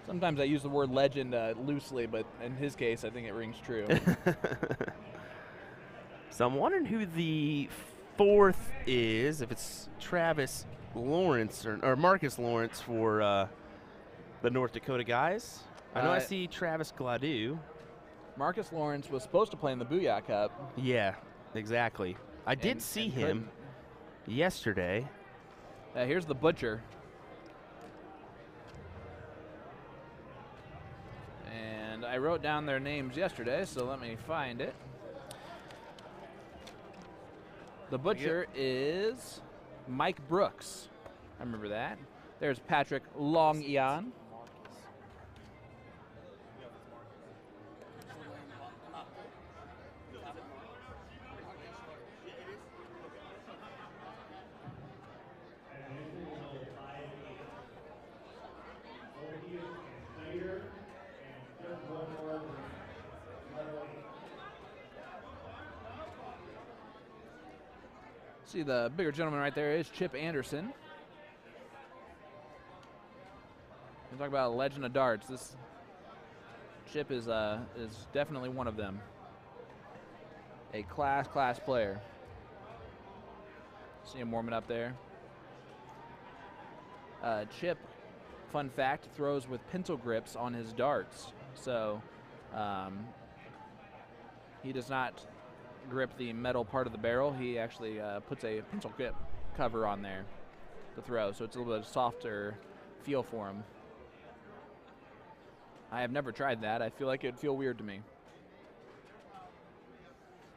Sometimes I use the word legend loosely, but in his case, I think it rings true. So I'm wondering who the fourth is, if it's Travis Lawrence or Marcus Lawrence for the North Dakota guys. I know I see Travis Gladue. Marcus Lawrence was supposed to play in the Booyah Cup. Yeah, exactly. I did see him yesterday. Here's the Butcher. And I wrote down their names yesterday, so let me find it. The Butcher is Mike Brooks. I remember that. There's Patrick Long-Eon. See, the bigger gentleman right there is Chip Anderson. We talk about a legend of darts. This Chip is definitely one of them. A class player. See him warming up there. Chip, fun fact, throws with pencil grips on his darts. So he does not grip the metal part of the barrel. He actually puts a pencil grip cover on there to throw, so it's a little bit softer feel for him. I have never tried that. I feel like it'd feel weird to me.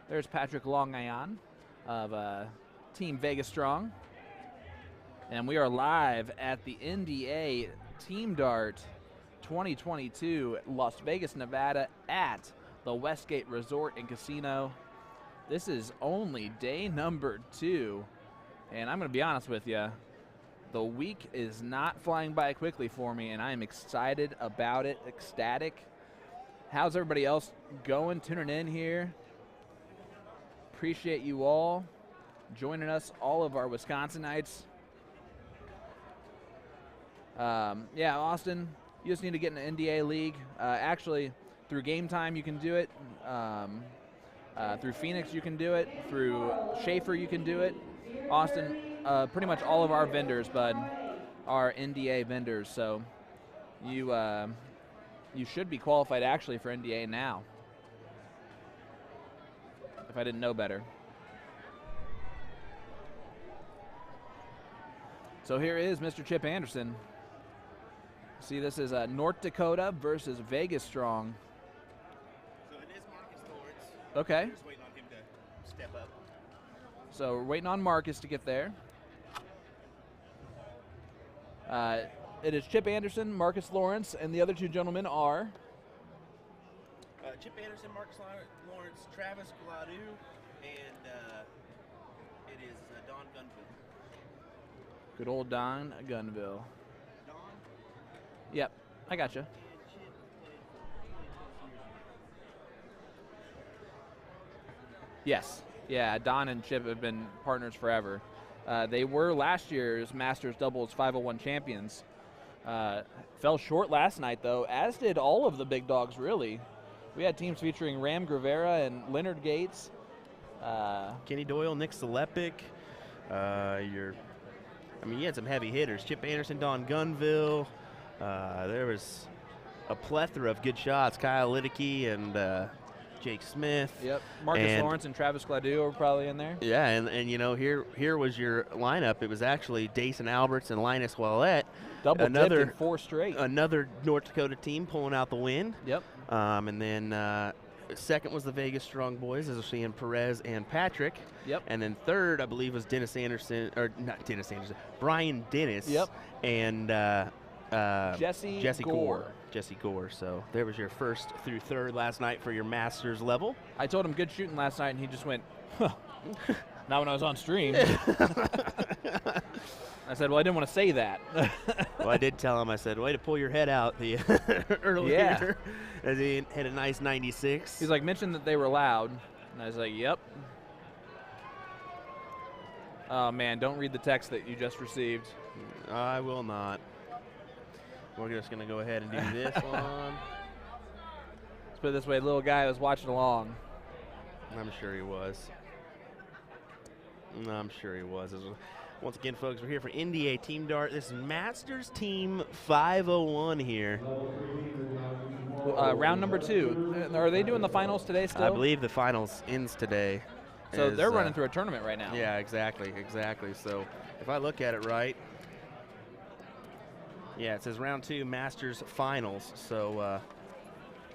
There's Patrick Longayon of Team Vegas Strong. And we are live at the NDA Team Dart 2022 Las Vegas, Nevada at the Westgate Resort and Casino. This is only day number 2. And I'm going to be honest with you, the week is not flying by quickly for me, and I am excited about it, ecstatic. How's everybody else going, tuning in here? Appreciate you all joining us, all of our Wisconsinites. Yeah, Austin, you just need to get in the NDA league. Actually, through Game Time, you can do it. Through Phoenix, you can do it. Through Schaefer, you can do it. Austin, pretty much all of our vendors, bud, are NDA vendors. So you should be qualified actually for NDA now, if I didn't know better. So here is Mr. Chip Anderson. See, this is North Dakota versus Vegas Strong. So it is Marcus Lawrence. Okay. We're just waiting on him to step up. So we're waiting on Marcus to get there. It is Chip Anderson, Marcus Lawrence, and the other two gentlemen are Chip Anderson, Marcus Lawrence, Travis Gladu, and it is Don Gunville. good old Don Gunville. Don? Yep, I gotcha. Yes. Yeah, Don and Chip have been partners forever. They were last year's Masters Doubles 501 champions. Fell short last night, though, as did all of the big dogs, really. We had teams featuring Ram Gravera and Leonard Gates. Kenny Doyle, Nick Selepic. You had some heavy hitters. Chip Anderson, Don Gunville. There was a plethora of good shots. Kyle Liddicky and Jake Smith. Yep. Marcus Lawrence and Travis Gladu were probably in there. Yeah, and you know, here was your lineup. It was actually Dason Alberts and Linus Wallette. Double dipped in 4 straight. Another North Dakota team pulling out the win. Yep. And then second was the Vegas Strong Boys, as we're seeing Perez and Patrick. Yep. And then third, I believe, was Dennis Anderson, or not Dennis Anderson, Brian Dennis. Yep. And Jesse Gore. Jesse Gore. So there was your first through third last night for your Masters level. I told him good shooting last night, and he just went, huh. Not when I was on stream. I said, well, I didn't want to say that. Well, I did tell him, I said, way to pull your head out the earlier. Yeah. As he hit a nice 96. He's like, mentioned that they were loud. And I was like, yep. Oh, man, don't read the text that you just received. I will not. We're just going to go ahead and do this one. Let's put it this way, the little guy was watching along. I'm sure he was. I'm sure he was. Once again, folks, we're here for NDA Team Dart. This is Masters Team 501 here. Round number 2. Are they doing the finals today still? I believe the finals ends today. So they're running through a tournament right now. Yeah, exactly. So if I look at it right, yeah, it says round 2 Masters Finals. So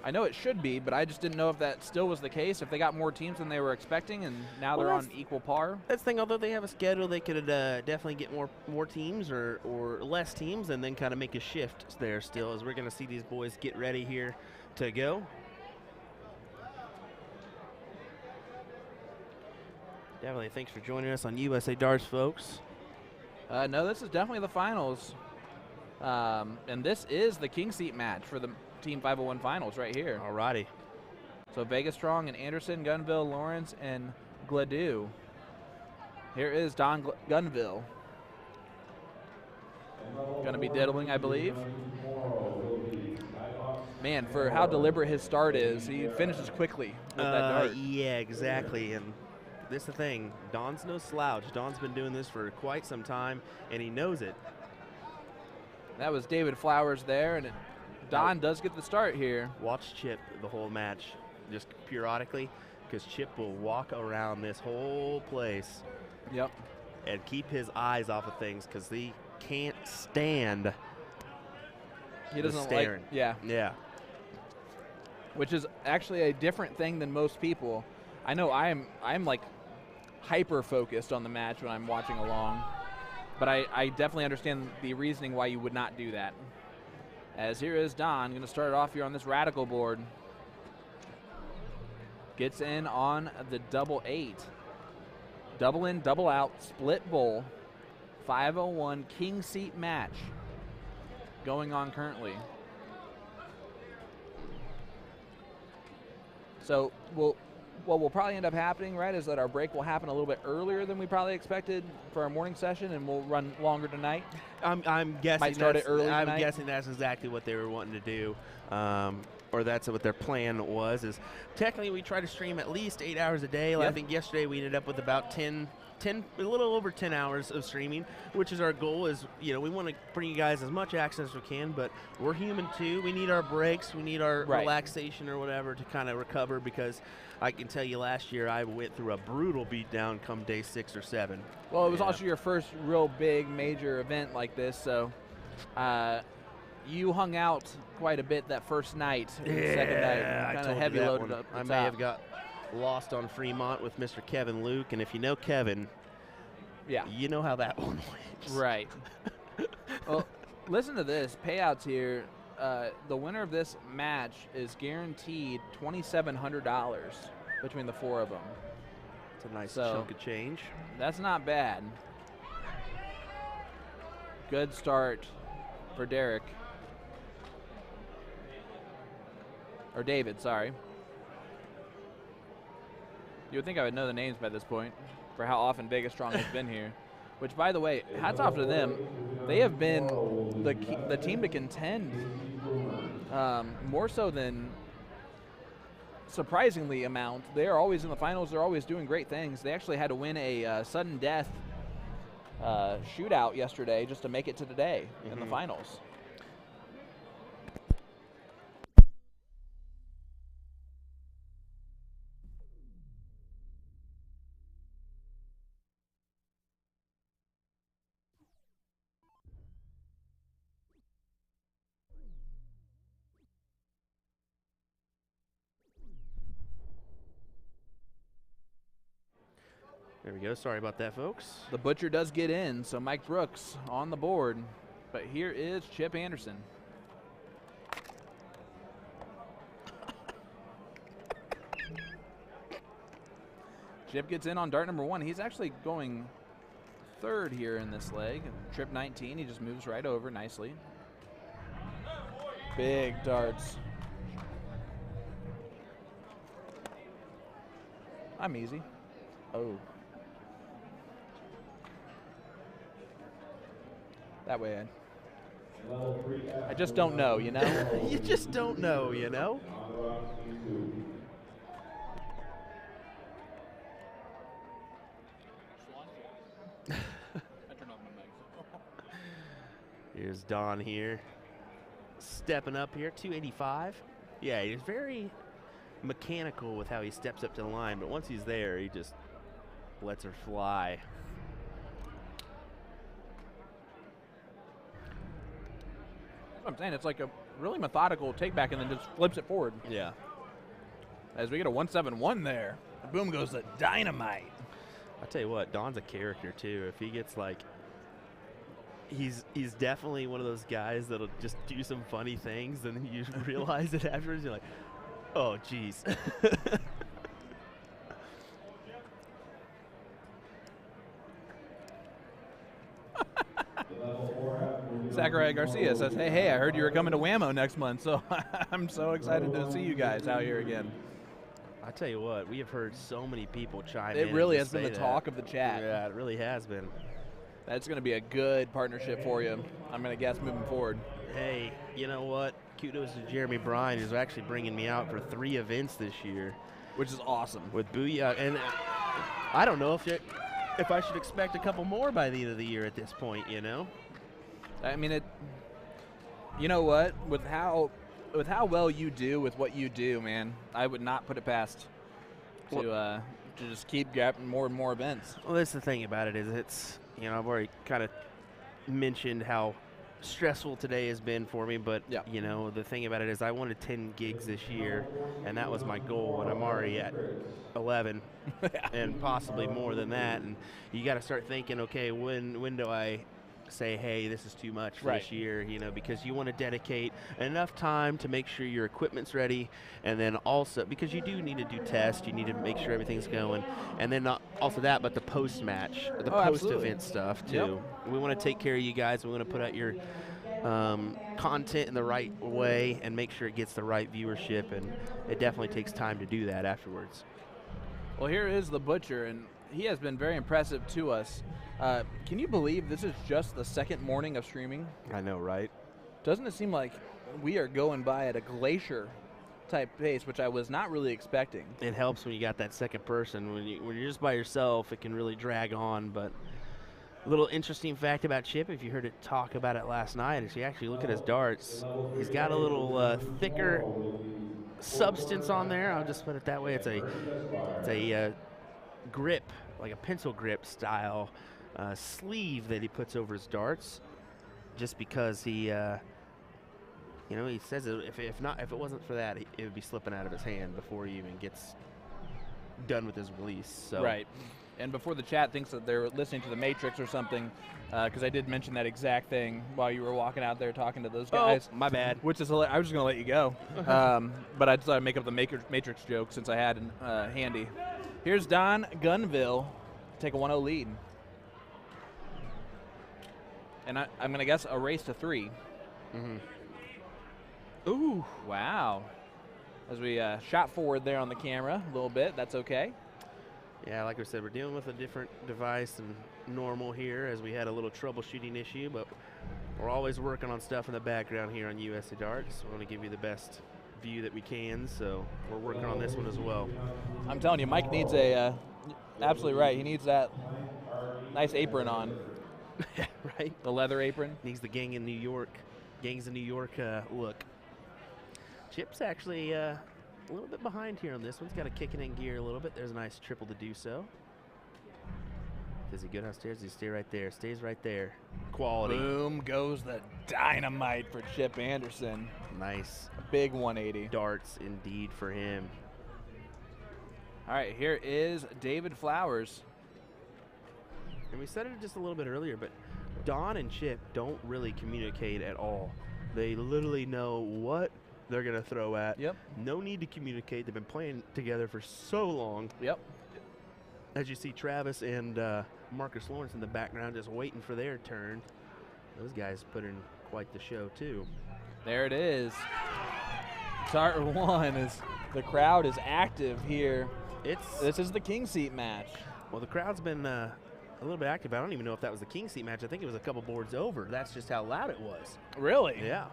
I know it should be, but I just didn't know if that still was the case, if they got more teams than they were expecting, and now they're on equal par. That's the thing. Although they have a schedule, they could definitely get more teams or less teams and then kind of make a shift there still, as we're going to see these boys get ready here to go. Definitely thanks for joining us on USA Darts, folks. No, this is definitely the finals. And this is the king seat match for the Team 501 finals right here. Alrighty. So Vegas Strong and Anderson, Gunville, Lawrence, and Gladu. Here is Don Gunville. Going to be diddling, I believe. Man, for how deliberate his start is, he finishes quickly with that dart. Yeah, exactly. And this is the thing. Don's no slouch. Don's been doing this for quite some time, and he knows it. That was David Flowers there, and Don does get the start here. Watch Chip the whole match, just periodically, because Chip will walk around this whole place. Yep. And keep his eyes off of things, because he can't stand. He doesn't staring. like. Yeah. Yeah. Which is actually a different thing than most people. I know I'm like hyper focused on the match when I'm watching along, but I definitely understand the reasoning why you would not do that. As here is Don, going to start it off here on this Radikal board. Gets in on the double 8. Double in, double out, split bowl. 501 king seat match going on currently. So what will probably end up happening, right, is that our break will happen a little bit earlier than we probably expected for our morning session, and we'll run longer tonight. I'm guessing Might start it early I'm tonight. guessing that's exactly what they were wanting to do, or that's what their plan was. Is technically we try to stream at least 8 hours a day. Like Yep. I think yesterday we ended up with about 10, a little over 10 hours of streaming, which is our goal. Is we want to bring you guys as much access as we can, but we're human too. We need our breaks, we need our relaxation or whatever to kind of recover, because I can tell you last year I went through a brutal beatdown come day 6 or 7. Well, it was also your first real big major event like this, so you hung out quite a bit that first night, the second night, kind of heavy loaded up. I may have got lost on Fremont with Mr. Kevin Luke, and if you know Kevin, you know how that one went. Right. Well, listen to this. Payouts here. The winner of this match is guaranteed $2,700 between the 4 of them. It's a nice chunk of change. That's not bad. Good start for Derek. Or David, sorry. You would think I would know the names by this point for how often Vegas Strong has been here. Which, by the way, hats off to them. They have been the team to contend more so than surprisingly amount. They are always in the finals. They're always doing great things. They actually had to win a sudden death shootout yesterday just to make it to today in the finals. There we go. Sorry about that, folks. The Butcher does get in, so Mike Brooks on the board. But here is Chip Anderson. Chip gets in on dart number 1. He's actually going 3rd here in this leg. Trip 19, he just moves right over nicely. Big darts. I'm easy. Oh. That way I just don't know, you know? You just don't know, you know? Here's Don here. Stepping up here, 285. Yeah, he's very mechanical with how he steps up to the line, but once he's there, he just lets her fly. I'm saying it's like a really methodical take back and then just flips it forward. Yeah. As we get a 171 there. Boom goes the dynamite. I tell you what, Don's a character too. If he gets like, he's definitely one of those guys that'll just do some funny things and then you realize it afterwards. You're like, oh, geez. Zachariah Garcia says, hey, I heard you were coming to Whammo next month, so I'm so excited to see you guys out here again. I tell you what, we have heard so many people chime in. It really and has been the say talk of the chat. Yeah, it really has been. That's going to be a good partnership for you, I'm going to guess, moving forward. Hey, you know what? Kudos to Jeremy Bryan, who's actually bringing me out for 3 events this year. Which is awesome. With Booyah. And I don't know if I should expect a couple more by the end of the year at this point, you know? I mean, you know what? With how well you do with what you do, man, I would not put it past to just keep grabbing more and more events. Well, that's the thing about it is I've already kind of mentioned how stressful today has been for me, but the thing about it is I wanted 10 gigs this year, and that was my goal, and I'm already at 11 and possibly more than that. And you got to start thinking, okay, when do I say, hey, this is too much for this year, because you want to dedicate enough time to make sure your equipment's ready, and then also because you do need to do tests, you need to make sure everything's going, and then not also that, but the post-match, the post-event stuff too. We want to take care of you guys. We want to put out your content in the right way and make sure it gets the right viewership, and it definitely takes time to do that afterwards. Well, here is the Butcher, and he has been very impressive to us. Can you believe this is just the second morning of streaming? I know, right? Doesn't it seem like we are going by at a glacier type pace, which I was not really expecting? It helps when you got that second person. When you're just by yourself, it can really drag on. But a little interesting fact about Chip, if you heard it talk about it last night, is you actually look at his darts. He's got a little thicker substance on there. I'll just put it that way. It's a grip, like a pencil grip style sleeve that he puts over his darts, just because he he says if it wasn't for that, it would be slipping out of his hand before he even gets done with his release. So. Right. And before the chat thinks that they're listening to the Matrix or something, because I did mention that exact thing while you were walking out there talking to those guys. Oh, my bad. Which is hilarious. I was just going to let you go. But I decided to make up the Matrix joke since I had it handy. Here's Don Gunville, take a 1-0 lead. And I'm going to guess a race to 3. Mm-hmm. Ooh. Wow. As we shot forward there on the camera a little bit, that's okay. Yeah, like I said, we're dealing with a different device than normal here, as we had a little troubleshooting issue, but we're always working on stuff in the background here on USA Darts. We want to give you the best view that we can, so we're working on this one as well. I'm telling you, Mike needs absolutely right, he needs that nice apron on. Right? The leather apron. Needs the Gangs in New York look. Chip's actually a little bit behind here on this one's got to kick it in gear a little bit. There's a nice triple to do so. Does he go downstairs? Does he stay right there? Stays right there. Quality. Boom goes the dynamite for Chip Anderson. Nice. A big 180. Darts indeed for him. All right, here is David Flowers. And we said it just a little bit earlier, but Don and Chip don't really communicate at all. They literally know what they're going to throw at. Yep. No need to communicate. They've been playing together for so long. Yep. As you see Travis and Marcus Lawrence in the background just waiting for their turn. Those guys put in quite the show, too. There it is. Dart 1 is the crowd is active here. This is the King Seat match. Well, the crowd's been a little bit active. I don't even know if that was the King Seat match. I think it was a couple boards over. That's just how loud it was. Really? Yeah.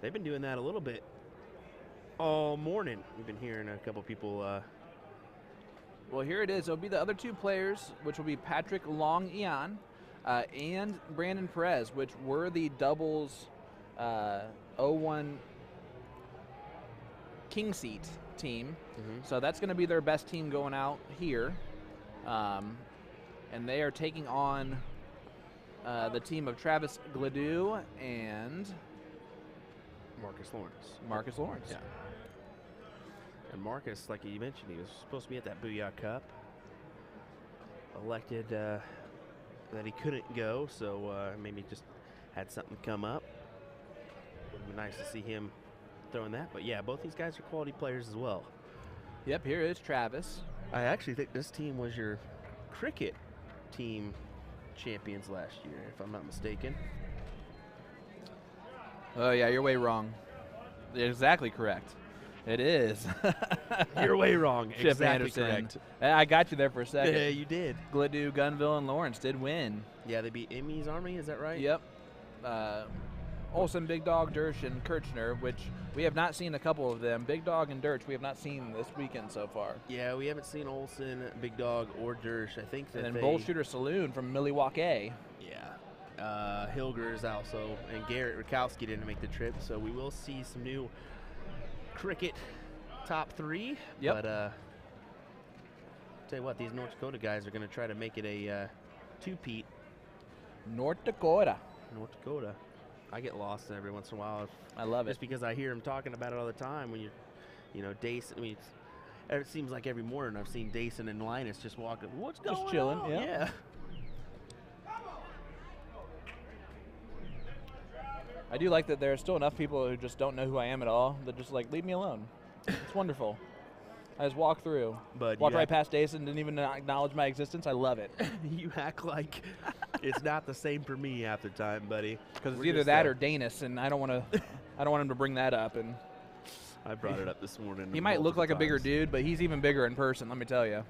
They've been doing that a little bit all morning. We've been hearing a couple people. Well, here it is. It'll be the other two players, which will be Patrick Long-Ian and Brandon Perez, which were the doubles 0-1 King Seat team. Mm-hmm. So that's going to be their best team going out here. And they are taking on the team of Travis Gladue and Marcus Lawrence. Yeah. And Marcus, like you mentioned, he was supposed to be at that Booyah Cup. Elected that he couldn't go, so maybe just had something come up. Would be nice to see him throwing that. But yeah, both these guys are quality players as well. Yep, here is Travis. I actually think this team was your cricket team champions last year, if I'm not mistaken. Oh, yeah, you're way wrong. You're exactly correct. It is. You're way wrong. Chip Exactly Anderson. correct. I got you there for a second. Yeah, you did. Gladu, Gunville, and Lawrence did win. Yeah, they beat Emmy's Army. Is that right? Yep. Olsen, Big Dog, Dersh, and Kirchner, which we have not seen a couple of them. Big Dog and Dersh we have not seen this weekend so far. Yeah, we haven't seen Olsen, Big Dog, or Dersh. I think that And then Bullshooter Saloon from Milwaukee. Yeah. Hilger's also, and Garrett Rakowski didn't make the trip, so we will see some new cricket top 3. Yep. But tell you what, these North Dakota guys are going to try to make it a two-peat. North Dakota. North Dakota. I get lost every once in a while. I love it. Just because I hear them talking about it all the time. When you know, Dason. I mean, it seems like every morning I've seen Dason and Linus just walking. What's going on? Just chilling. Yeah. I do like that there are still enough people who just don't know who I am at all. They're just like, leave me alone. It's wonderful. I just walk through. But walked right past Dason, didn't even acknowledge my existence. I love it. You act like it's not the same for me half the time, buddy. Because it's either that or Danis, and I don't want to. I don't want him to bring that up. And I brought it up this morning. he might look like a bigger dude, but he's even bigger in person. Let me tell you.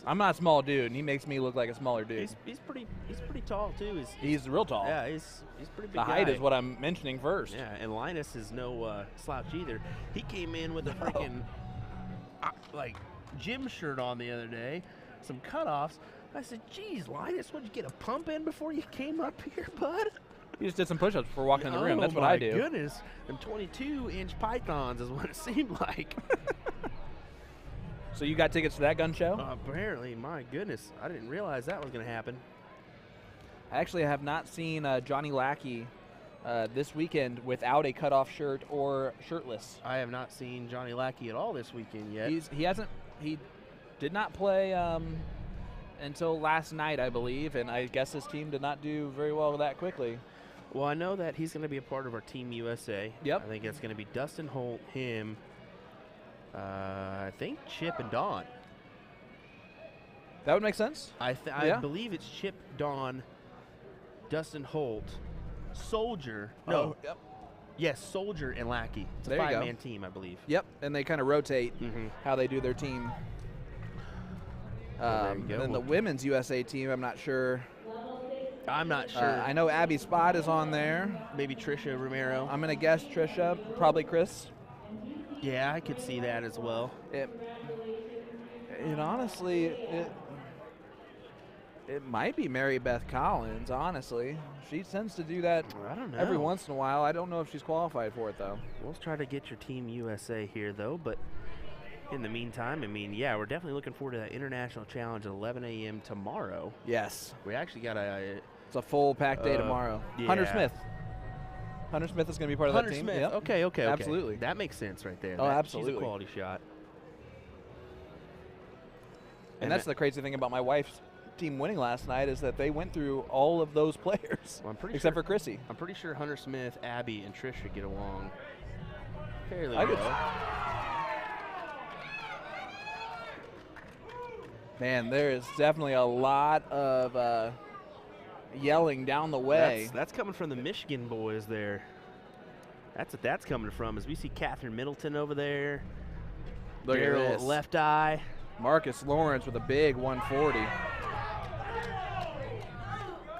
I'm not a small dude, and he makes me look like a smaller dude. He's pretty tall too. He's real tall. Yeah, he's pretty big. The height is what I'm mentioning first. Yeah, and Linus is no slouch either. He came in with a freaking like gym shirt on the other day, some cutoffs. I said, "Geez, Linus, would you get a pump in before you came up here, bud?" He just did some push-ups before walking in the room. That's what I do. Oh my goodness, and 22-inch pythons is what it seemed like. So you got tickets to that gun show? Apparently, my goodness, I didn't realize that was going to happen. I actually have not seen Johnny Lackey this weekend without a cutoff shirt or shirtless. I have not seen Johnny Lackey at all this weekend yet. He did not play until last night, I believe, and I guess his team did not do very well that quickly. Well, I know that he's going to be a part of our Team USA. Yep. I think it's going to be Dustin Holt, him, I think Chip and Don. That would make sense. I believe it's Chip, Don, Dustin Holt, Soldier. No. Yep. Yes, Soldier and Lackey. It's a five-man team, I believe. Yep, and they kind of rotate how they do their team. There you go. And then the women's USA team, I'm not sure. I'm not sure. I know Abby Spot is on there. Maybe Trisha Romero. I'm going to guess Trisha, probably Chris. Yeah, I could see that as well. It honestly, it might be Mary Beth Collins, honestly. She tends to do that I don't know. every once in a while. I don't know if she's qualified for it, though. We'll try to get your Team USA here, though. But in the meantime, I mean, yeah, we're definitely looking forward to that International Challenge at 11 a.m. tomorrow. Yes. We actually got It's a full packed day tomorrow. Yeah. Hunter Smith. Hunter Smith is going to be part of that team. Smith. Yep. Okay. Absolutely. That makes sense right there. Oh, absolutely. She's a quality shot. And that's the crazy thing about my wife's team winning last night is that they went through all of those players, well, except for Chrissy. I'm pretty sure Hunter Smith, Abby, and Trisha get along fairly well. Man, there is definitely a lot of yelling down the way. That's coming from the Michigan boys there. That's what that's coming from. As we see Catherine Middleton over there. Look at this. Left eye. Marcus Lawrence with a big 140.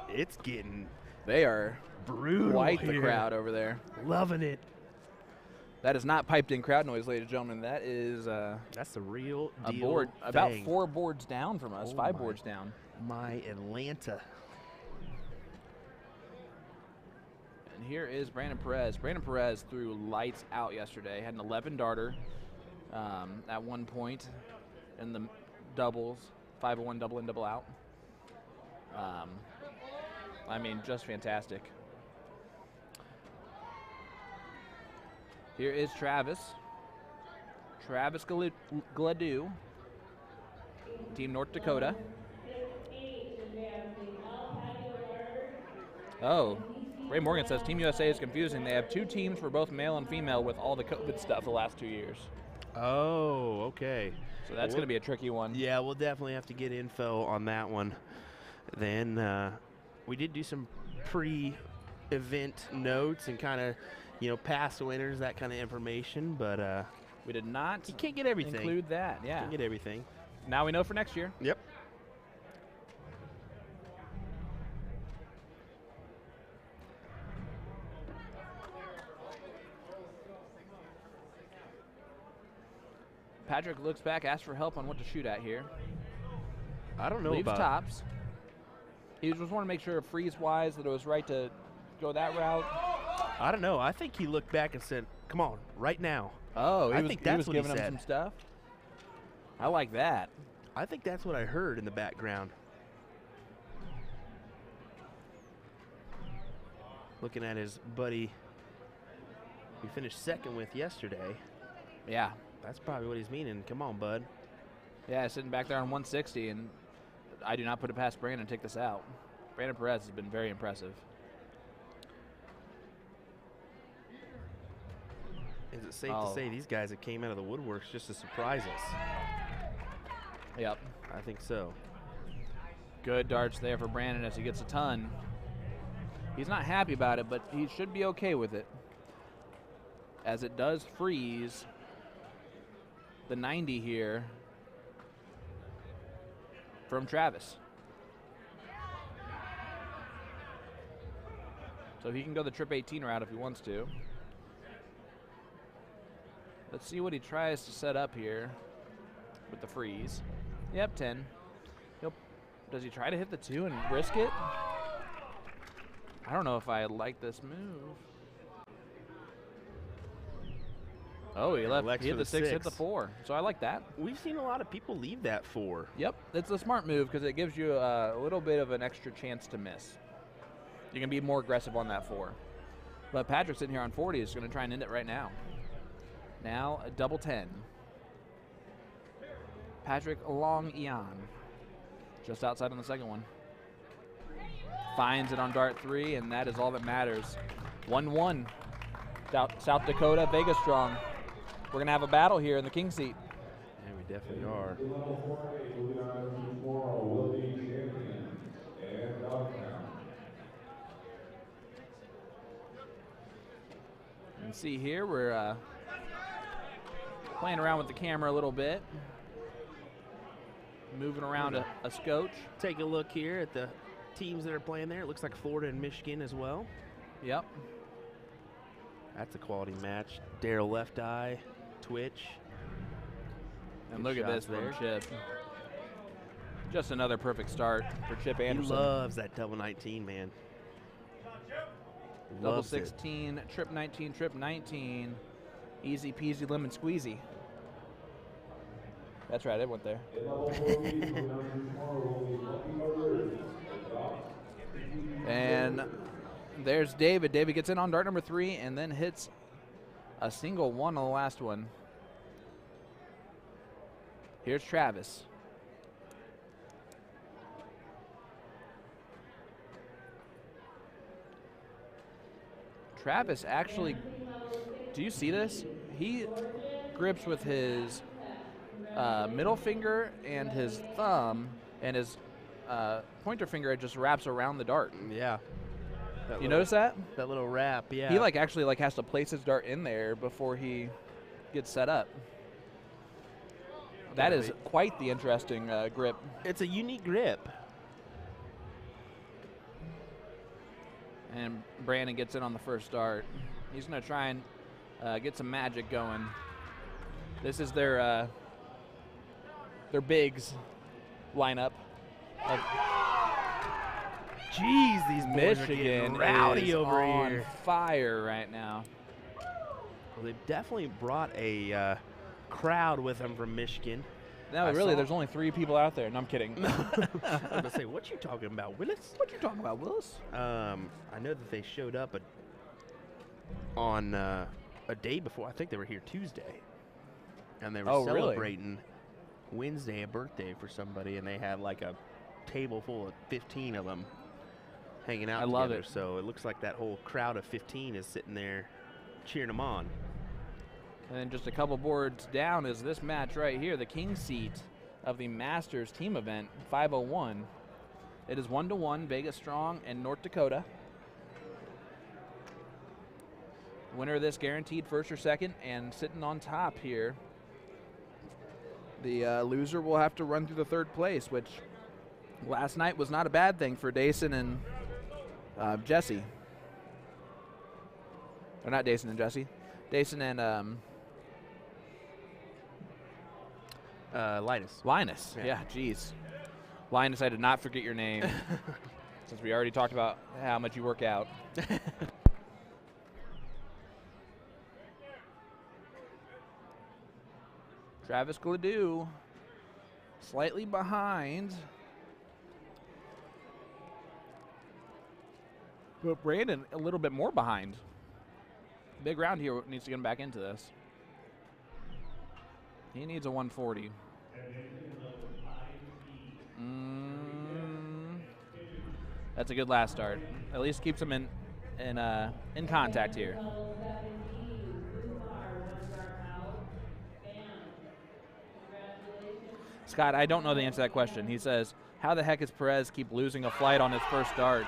It's getting They are brutal. quite here. the crowd over there. Loving it. That is not piped in crowd noise, ladies and gentlemen. That is That's the real a deal board, thing. about 4 boards down from us, Oh 5 my. boards down. My Atlanta. And here is Brandon Perez. Brandon Perez threw lights out yesterday. Had an 11 darter at one point in the doubles, 501 double in, double out. I mean, just fantastic. Here is Travis. Travis Gladu, Team North Dakota. Oh, Ray Morgan says Team USA is confusing. They have 2 teams for both male and female with all the COVID stuff the last 2 years. Oh, okay. So that's going to be a tricky one. Yeah, we'll definitely have to get info on that one. Then we did do some pre-event notes and kind of, past winners, that kind of information. But We did not You can't get everything. include that. Yeah. Can't get everything. Now we know for next year. Yep. Patrick looks back, asks for help on what to shoot at here. I don't know Leaves about tops. He just wanted to make sure freeze-wise that it was right to go that route. I don't know. I think he looked back and said, "Come on, right now." Oh, I think that's he was what he giving him said. some stuff. I like that. I think that's what I heard in the background. Looking at his buddy he finished second with yesterday. Yeah. That's probably what he's meaning. Come on, bud. Yeah, sitting back there on 160, and I do not put it past Brandon to take this out. Brandon Perez has been very impressive. Is it safe to say these guys that came out of the woodworks just to surprise us? Yep. I think so. Good darts there for Brandon as he gets a ton. He's not happy about it, but he should be okay with it, as it does freeze the 90 here from Travis. So he can go the trip 18 route if he wants to. Let's see what he tries to set up here with the freeze. Yep, 10. Does he try to hit the 2 and risk it? I don't know if I like this move. Oh, he hit the 6, hit the 4. So I like that. We've seen a lot of people leave that 4. Yep, it's a smart move because it gives you a little bit of an extra chance to miss. You can be more aggressive on that 4. But Patrick sitting here on 40 is going to try and end it right now. Now a double 10. Patrick Long Eon, just outside on the second one. Finds it on dart 3, and that is all that matters. 1-1. South Dakota, Vegas strong. We're going to have a battle here in the king seat. Yeah, we definitely are. You can see here we're playing around with the camera a little bit. Moving around a scotch. Take a look here at the teams that are playing there. It looks like Florida and Michigan as well. Yep. That's a quality match. Daryl Left Eye, Twitch. And Good look at this shots there. from Chip. Just another perfect start for Chip He Anderson. loves that double 19, man. Double Loves it. 16, trip 19, trip 19. Easy peasy lemon squeezy. That's right, it went there. And there's David. David gets in on dart number 3 and then hits a single 1 on the last one. Here's Travis. Travis actually, do you see this? He grips with his middle finger and his thumb, and his pointer finger, it just wraps around the dart. Yeah. You notice that? That little wrap, yeah. He actually has to place his dart in there before he gets set up. That is quite the interesting grip. It's a unique grip. And Brandon gets in on the first dart. He's going to try and get some magic going. This is their bigs lineup. Jeez, these boys are getting Michigan rowdy is over on here. fire right now. Well, they've definitely brought a crowd with them from Michigan. No, really, there's only 3 people out there. No, I'm kidding. I was going to say, what you talking about, Willis? What you talking about, Willis? I know that they showed up on a day before. I think they were here Tuesday. And they were Oh, really? celebrating Wednesday a birthday for somebody, and they had like a table full of 15 of them hanging out I love together. it. So it looks like that whole crowd of 15 is sitting there cheering them on. And then just a couple boards down is this match right here, the king seat of the Masters team event, 501. It is 1-1, Vegas Strong and North Dakota. Winner of this guaranteed first or second, and sitting on top here. The loser will have to run through the third place, which last night was not a bad thing for Dayson and Jesse. Or not Dayson and Jesse. Dayson and Linus. Linus. Yeah, geez. Linus, I did not forget your name since we already talked about how much you work out. Travis Gladue slightly behind. But Brandon a little bit more behind. Big round here needs to get him back into this. He needs a 140. That's a good last start. At least keeps him in contact here. Scott, I don't know the answer to that question. He says, how the heck is Perez keep losing a flight on his first start?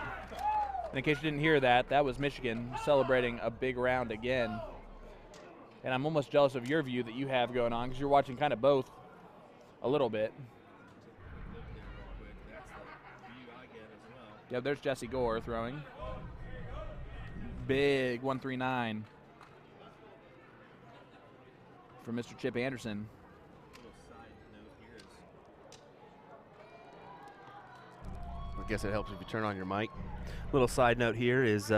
And in case you didn't hear that, that was Michigan celebrating a big round again. And I'm almost jealous of your view that you have going on because you're watching kind of both a little bit. Yeah, there's Jesse Gore throwing. Big 139 for Mr. Chip Anderson. I guess it helps if you turn on your mic. Little side note here is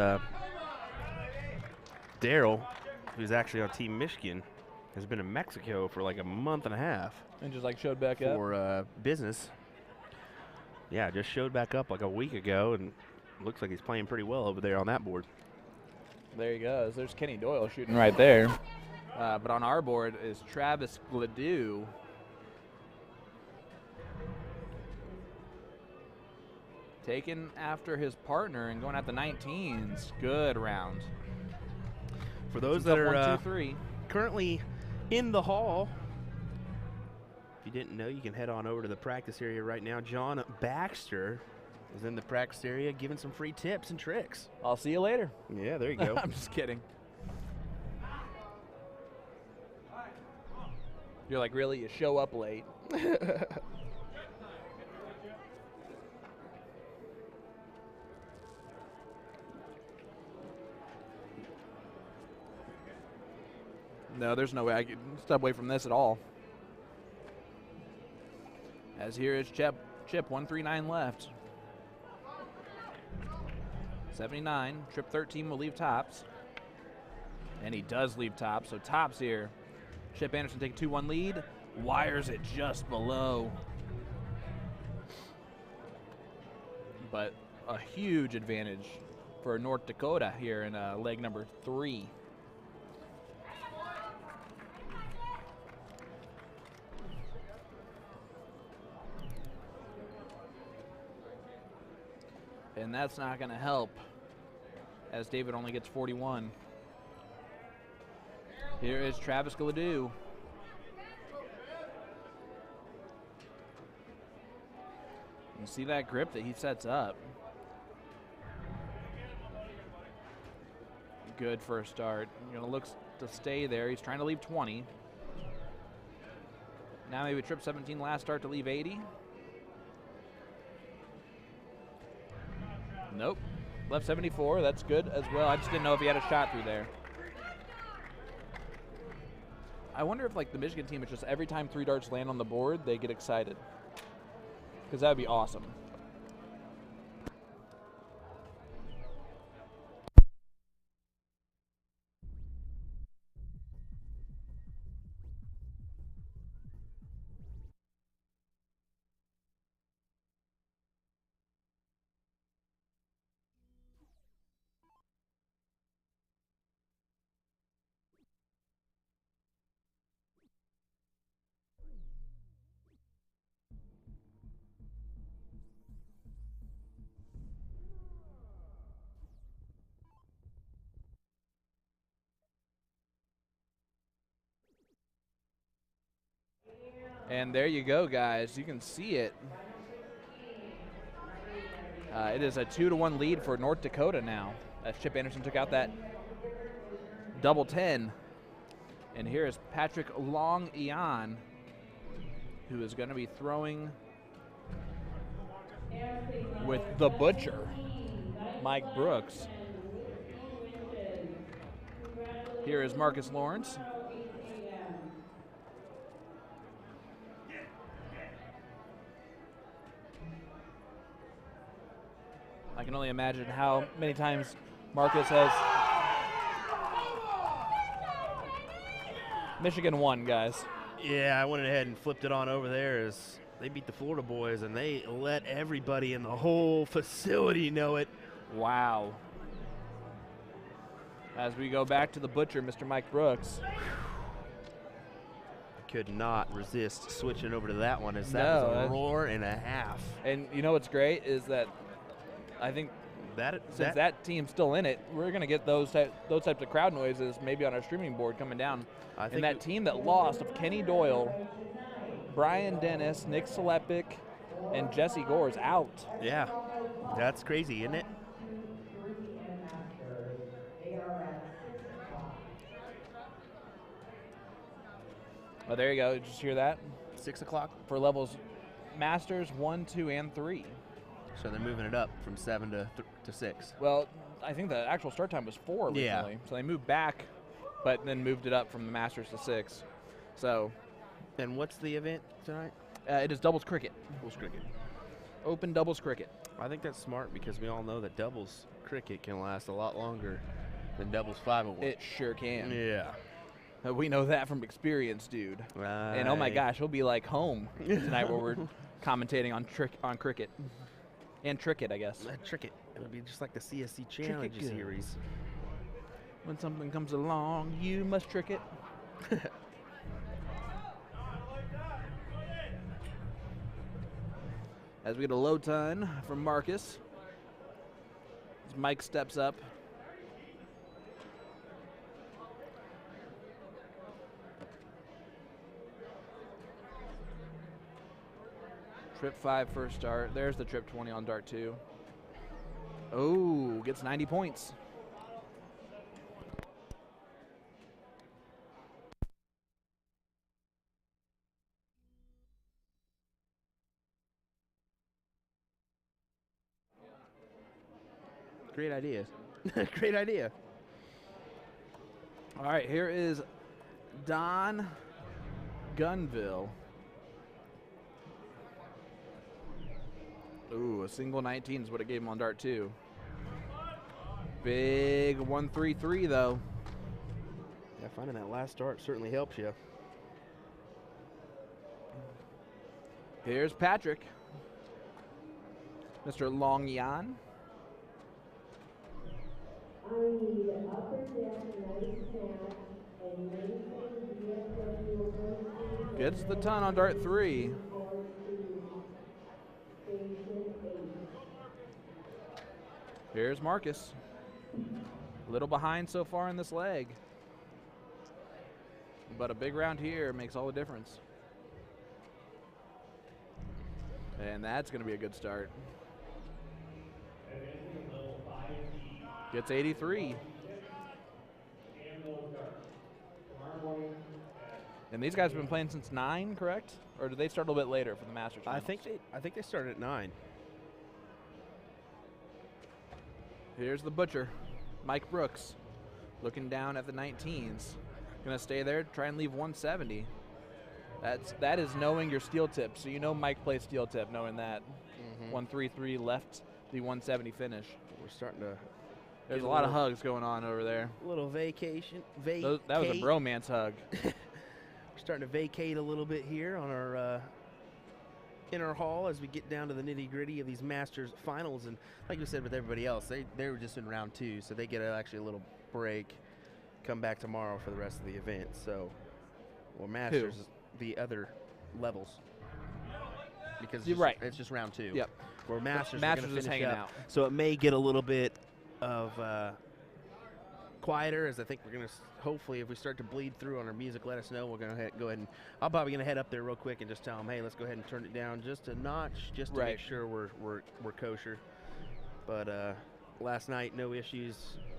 Daryl, who's actually on Team Michigan, has been in Mexico for like a month and a half. And just like showed back up? For business. Yeah, just showed back up like a week ago, and looks like he's playing pretty well over there on that board. There he goes. There's Kenny Doyle shooting right there. But on our board is Travis Gladue. Taking after his partner and going at the 19s. Good round. For those that are 1, 2, 3. Currently in the hall, if you didn't know, you can head on over to the practice area right now. John Baxter is in the practice area giving some free tips and tricks. I'll see you later. Yeah, there you go. I'm just kidding. You're like, really? You show up late. No, there's no way I could step away from this at all. As here is Chip 139 left. 79, trip 13 will leave tops. And he does leave tops, so tops here. Chip Anderson take a 2-1 lead, wires it just below. But a huge advantage for North Dakota here in leg number 3. And that's not going to help as David only gets 41. Here is Travis Gladue. You see that grip that he sets up. Good first start. Going to look to stay there. He's trying to leave 20. Now maybe trip 17 last start to leave 80. Nope. Left 74. That's good as well. I just didn't know if he had a shot through there. I wonder if like the Michigan team is just every time 3 darts land on the board, they get excited. Because that would be awesome. And there you go, guys. You can see it. It is a 2-1 lead for North Dakota now, as Chip Anderson took out that double 10. And here is Patrick Long-Ian, who is going to be throwing with the butcher, Mike Brooks. Here is Marcus Lawrence. I can only imagine how many times Marcus has. Michigan won, guys. Yeah, I went ahead and flipped it on over there as they beat the Florida boys, and they let everybody in the whole facility know it. Wow. As we go back to the butcher, Mr. Mike Brooks. Could not resist switching over to that one, as that No, was a roar and a half. And you know what's great is that I think since that team's still in it, we're going to get those types of crowd noises maybe on our streaming board coming down. And that team that lost of Kenny Doyle, Brian Dennis, Nick Selepic, and Jesse Gore is out. Yeah, that's crazy, isn't it? Oh, there you go. Did you just hear that? 6 o'clock. For levels Masters 1, 2, and 3. So they're moving it up from 7 to 6. Well, I think the actual start time was 4 originally. Yeah. So they moved back, but then moved it up from the Masters to 6. So. And what's the event tonight? It is doubles cricket. Doubles cricket. Open doubles cricket. I think that's smart because we all know that doubles cricket can last a lot longer than doubles 5-1. It sure can. Yeah. We know that from experience, dude. Right. And oh my gosh, he'll be like home tonight where we're commentating on cricket. And Tricket, I guess. Tricket. It'll be just like the CSC Challenge Tricket. series. When something comes along, you must trick it. As we get a low ton from Marcus. As Mike steps up. Trip 5 first start. There's the trip 20 on dart 2. Oh, gets 90 points. Great idea. Great idea. All right, here is Don Gunville. Ooh, a single 19 is what it gave him on dart 2. Big 1-3-3 though. Yeah, finding that last dart certainly helps you. Here's Patrick. Mr. Long-Yan. Gets the ton on dart 3. Here's Marcus. A little behind so far in this leg. But a big round here makes all the difference. And that's going to be a good start. Gets 83. And these guys have been playing since 9, correct? Or did they start a little bit later for the Masters? I think they started at 9. Here's the butcher, Mike Brooks, looking down at the 19s. Gonna stay there, try and leave 170. That is knowing your steel tip. So you know Mike plays steel tip, knowing that. 133 left the 170 finish. We're starting to. There's a lot of hugs going on over there. Little vacation. That was a bromance hug. We're starting to vacate a little bit here on our inner hall as we get down to the nitty-gritty of these Masters finals. And like we said with everybody else, they were just in round 2, so they get actually a little break. Come back tomorrow for the rest of the event. So, well, Masters, the other levels. Because it's just round 2. Yep. Where Masters are finish hanging up. out. So it may get a little bit of quieter, as I think we're going to, hopefully, if we start to bleed through on our music, let us know. We're going to go ahead and, I'm probably going to head up there real quick and just tell them, hey, let's go ahead and turn it down just a notch, just to make sure we're kosher. But last night. No issues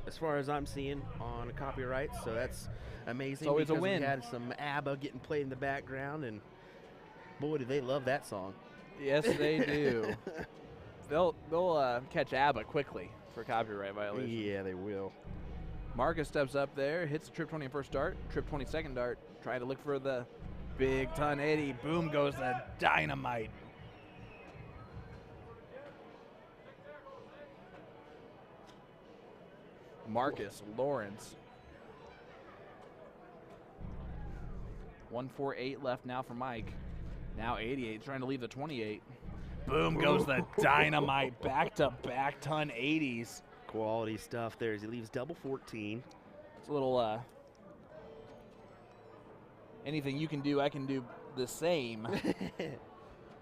as far as I'm seeing on copyright, so that's amazing. It's always a because win. We had some ABBA getting played in the background, and boy, do they love that song. Yes, they do. They'll catch ABBA quickly for copyright violation. Yeah, they will. Marcus steps up there, hits the trip 20 first dart, trip 20 second dart, trying to look for the big ton 80. Boom goes the dynamite. Marcus Lawrence. 148 left now for Mike. Now 88, trying to leave the 28. Boom goes the dynamite. Back-to-back ton 80s. Quality stuff there as he leaves double 14. It's a little, anything you can do, I can do the same.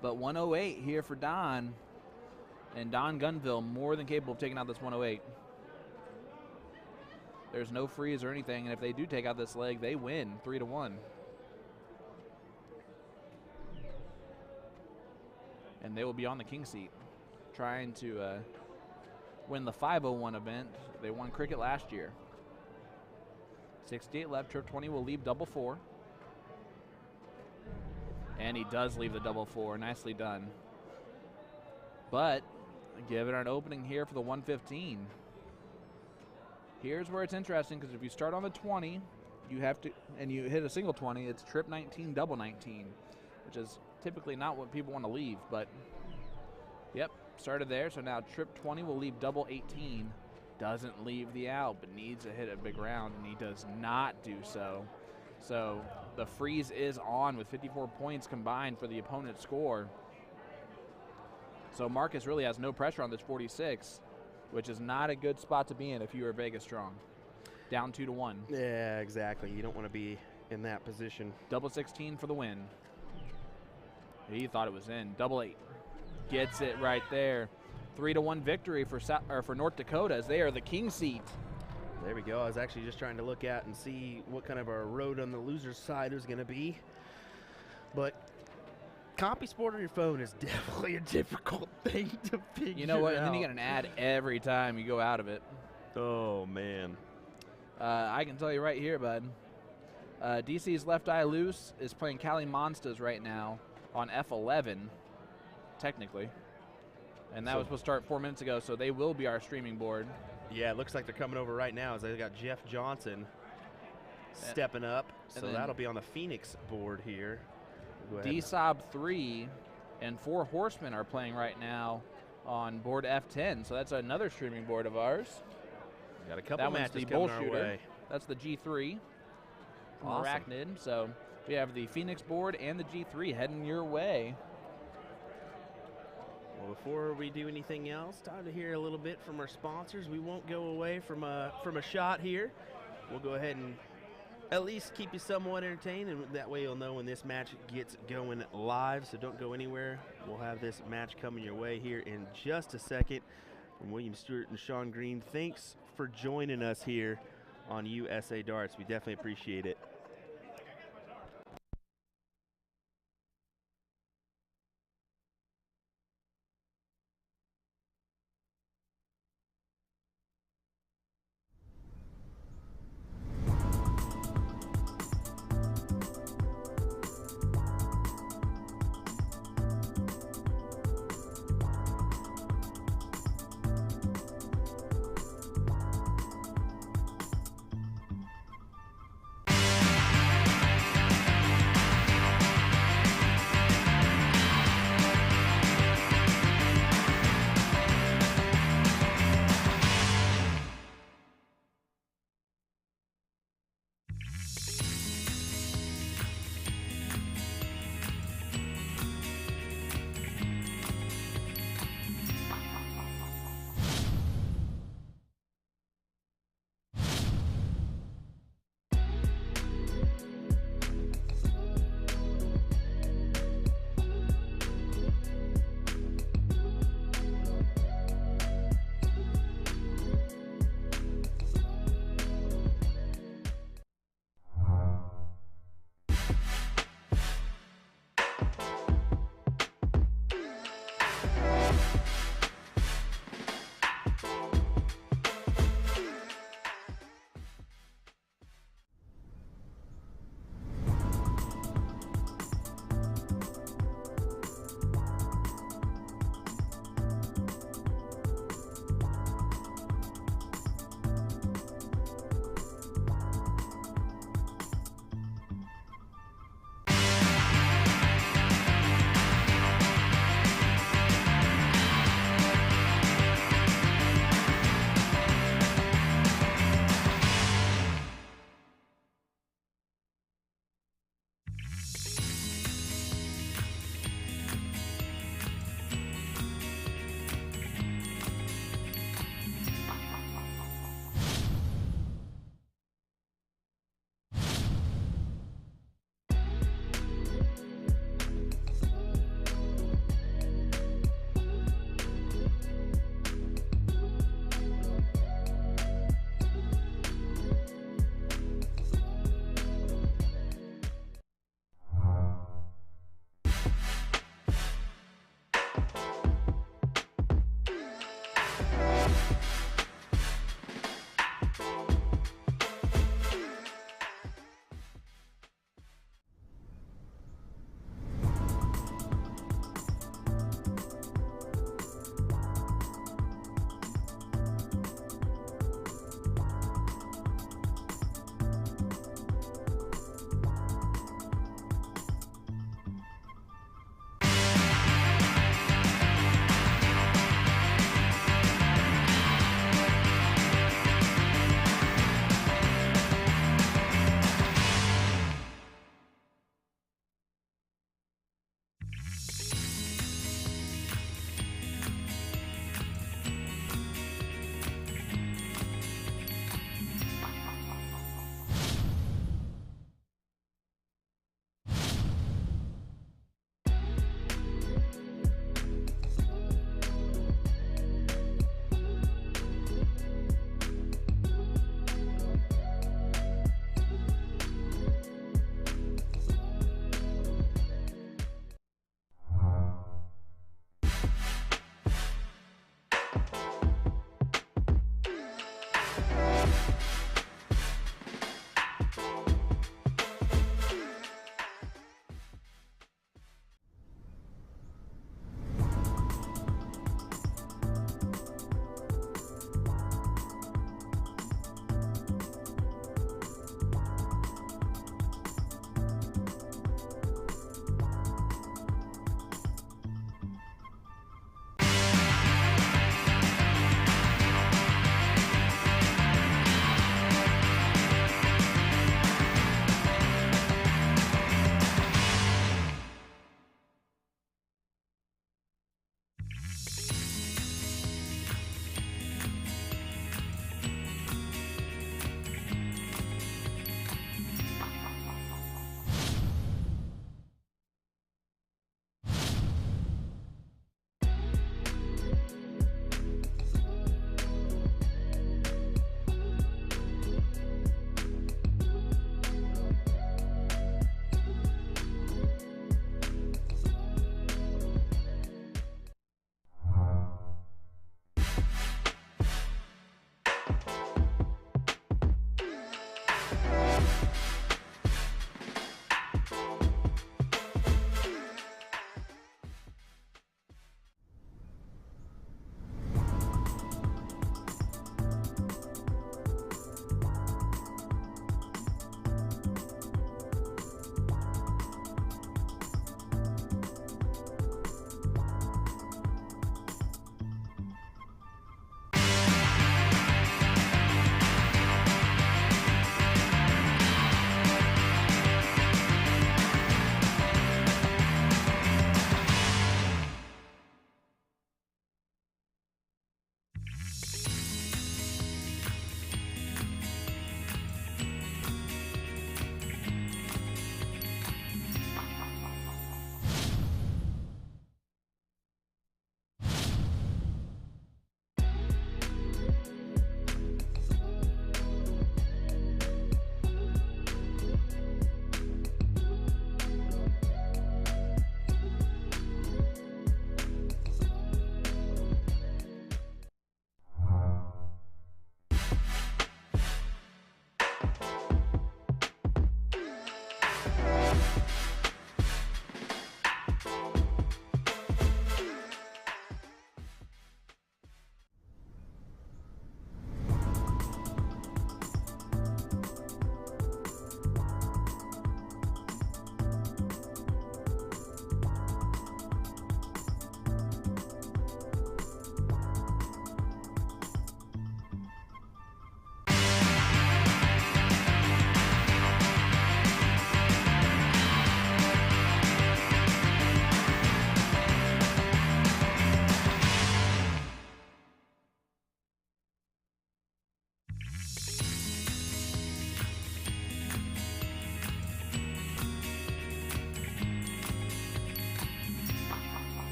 But 108 here for Don. And Don Gunville more than capable of taking out this 108. There's no freeze or anything, and if they do take out this leg, they win 3-1. And they will be on the king seat, trying to win the 501 event. They won cricket last year. 68 left, trip 20 will leave double 4. And he does leave the double 4, nicely done. But give it an opening here for the 115. Here's where it's interesting, because if you start on the 20, you have to, and you hit a single 20, it's trip 19, double 19, which is typically not what people want to leave, but yep, started there. So now trip 20 will leave double 18. Doesn't leave the out, but needs to hit a big round, and he does not do so. So the freeze is on with 54 points combined for the opponent's score. So Marcus really has no pressure on this 46, which is not a good spot to be in if you are Vegas strong. Down 2-1. Yeah, exactly. You don't want to be in that position. Double 16 for the win. He thought it was in. Double 8. Gets it right there. 3-1 victory for North Dakota as they are the king seat. There we go. I was actually just trying to look at and see what kind of a road on the loser's side was going to be. But CompuSport on your phone is definitely a difficult thing to figure out. You know what? And then you get an ad every time you go out of it. Oh, man. I can tell you right here, bud. DC's Left Eye Loose is playing Cali Monstas right now on F11, technically. And that was supposed to start 4 minutes ago, so they will be our streaming board. Yeah, it looks like they're coming over right now as they got Jeff Johnson stepping up. So that'll be on the Phoenix board here. DSOB 3 and 4 Horsemen are playing right now on board F10, so that's another streaming board of ours. Got a couple matches the coming bull our shooter. way. That's the G3 from Awesome. Arachnid. So we have the Phoenix board and the G3 heading your way. Well, before we do anything else, time to hear a little bit from our sponsors. We won't go away from a shot here. We'll go ahead and at least keep you somewhat entertained, and that way you'll know when this match gets going live, so don't go anywhere. We'll have this match coming your way here in just a second. From William Stuart and Sean Green, thanks for joining us here on USA Darts. We definitely appreciate it.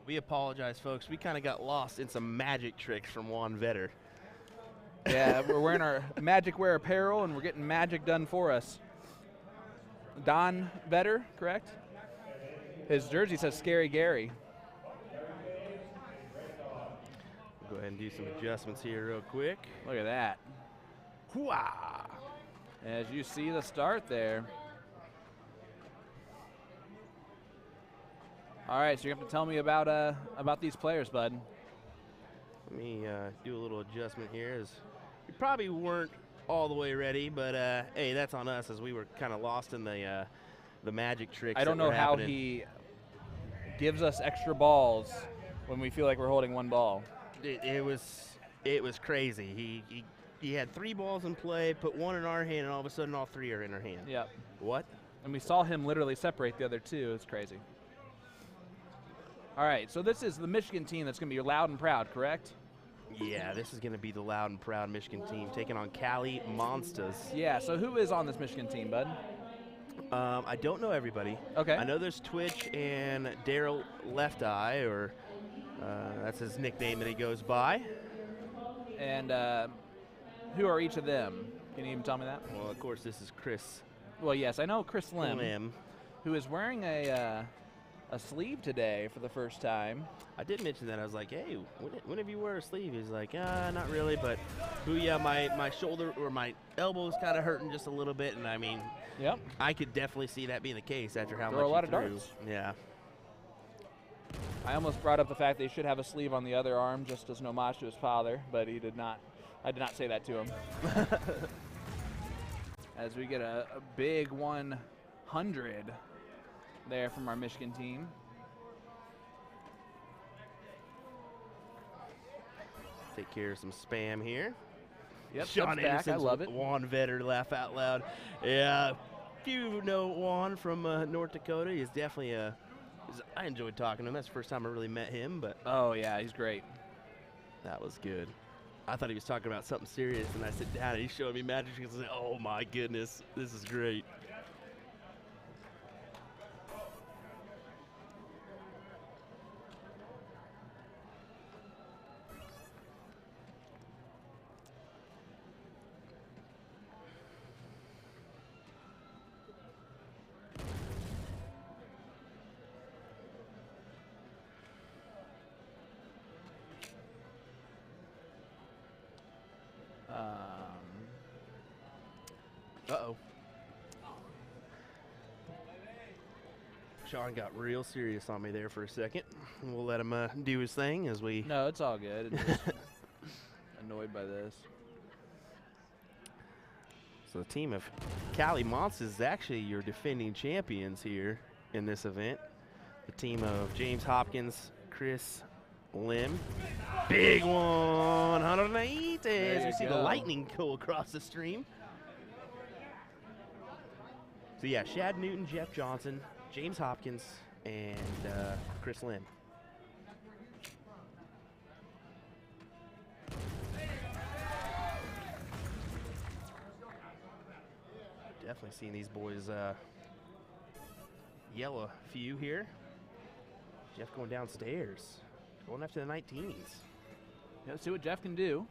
We apologize, folks. We kind of got lost in some magic tricks from Juan Vetter. Yeah, we're wearing our magic wear apparel, and we're getting magic done for us. Don Vetter, correct? His jersey says Scary Gary. Go ahead and do some adjustments here real quick. Look at that. Hoo-ah! As you see the start there. All right, so you're going to tell me about these players, bud. Let me do a little adjustment here. As we probably weren't all the way ready, but hey, that's on us as we were kind of lost in the magic tricks. I don't know how he gives us extra balls when we feel like we're holding one ball. It was crazy. He had 3 balls in play, put 1 in our hand, and all of a sudden all 3 are in our hand. Yep. What? And we saw him literally separate the other 2. It's crazy. All right, so this is the Michigan team that's going to be loud and proud, correct? Yeah, this is going to be the loud and proud Michigan team taking on Cali Monsters. Yeah, so who is on this Michigan team, bud? I don't know everybody. Okay. I know there's Twitch and Daryl Left Eye, or that's his nickname that he goes by. And who are each of them? Can you even tell me that? Well, of course, this is Chris. Well, yes, I know Chris Lim, who is wearing a sleeve today for the first time. I did mention that. I was like, hey, when have you wear a sleeve? He's like, not really, but yeah, my shoulder or my elbow's kind of hurting just a little bit, and I mean, yep, I could definitely see that being the case after how Throw much a lot he of threw. darts. Yeah. I almost brought up the fact that he should have a sleeve on the other arm just as an homage to his father, but he did not. I did not say that to him. As we get a big 100 there from our Michigan team. Take care of some spam here. Yep, Sean back. Anderson's I love it. Juan Vetter, laugh out loud. Yeah, if you know Juan from North Dakota, he's definitely I enjoyed talking to him. That's the first time I really met him, but Oh yeah, he's great. that was good. I thought he was talking about something serious, and I sit down and he's showing me magic tricks. I said, oh my goodness, this is great. Uh-oh. Sean got real serious on me there for a second. We'll let him do his thing as we... No, it's all good. It's just annoyed by this. So the team of Cali Monsters is actually your defending champions here in this event. The team of James Hopkins, Chris Lim. Big 180 as you see the lightning go across the stream. So yeah, Shad Newton, Jeff Johnson, James Hopkins, and Chris Lim. Definitely seeing these boys yell a few here. Jeff going downstairs, going after the 19s. Yeah, let's see what Jeff can do.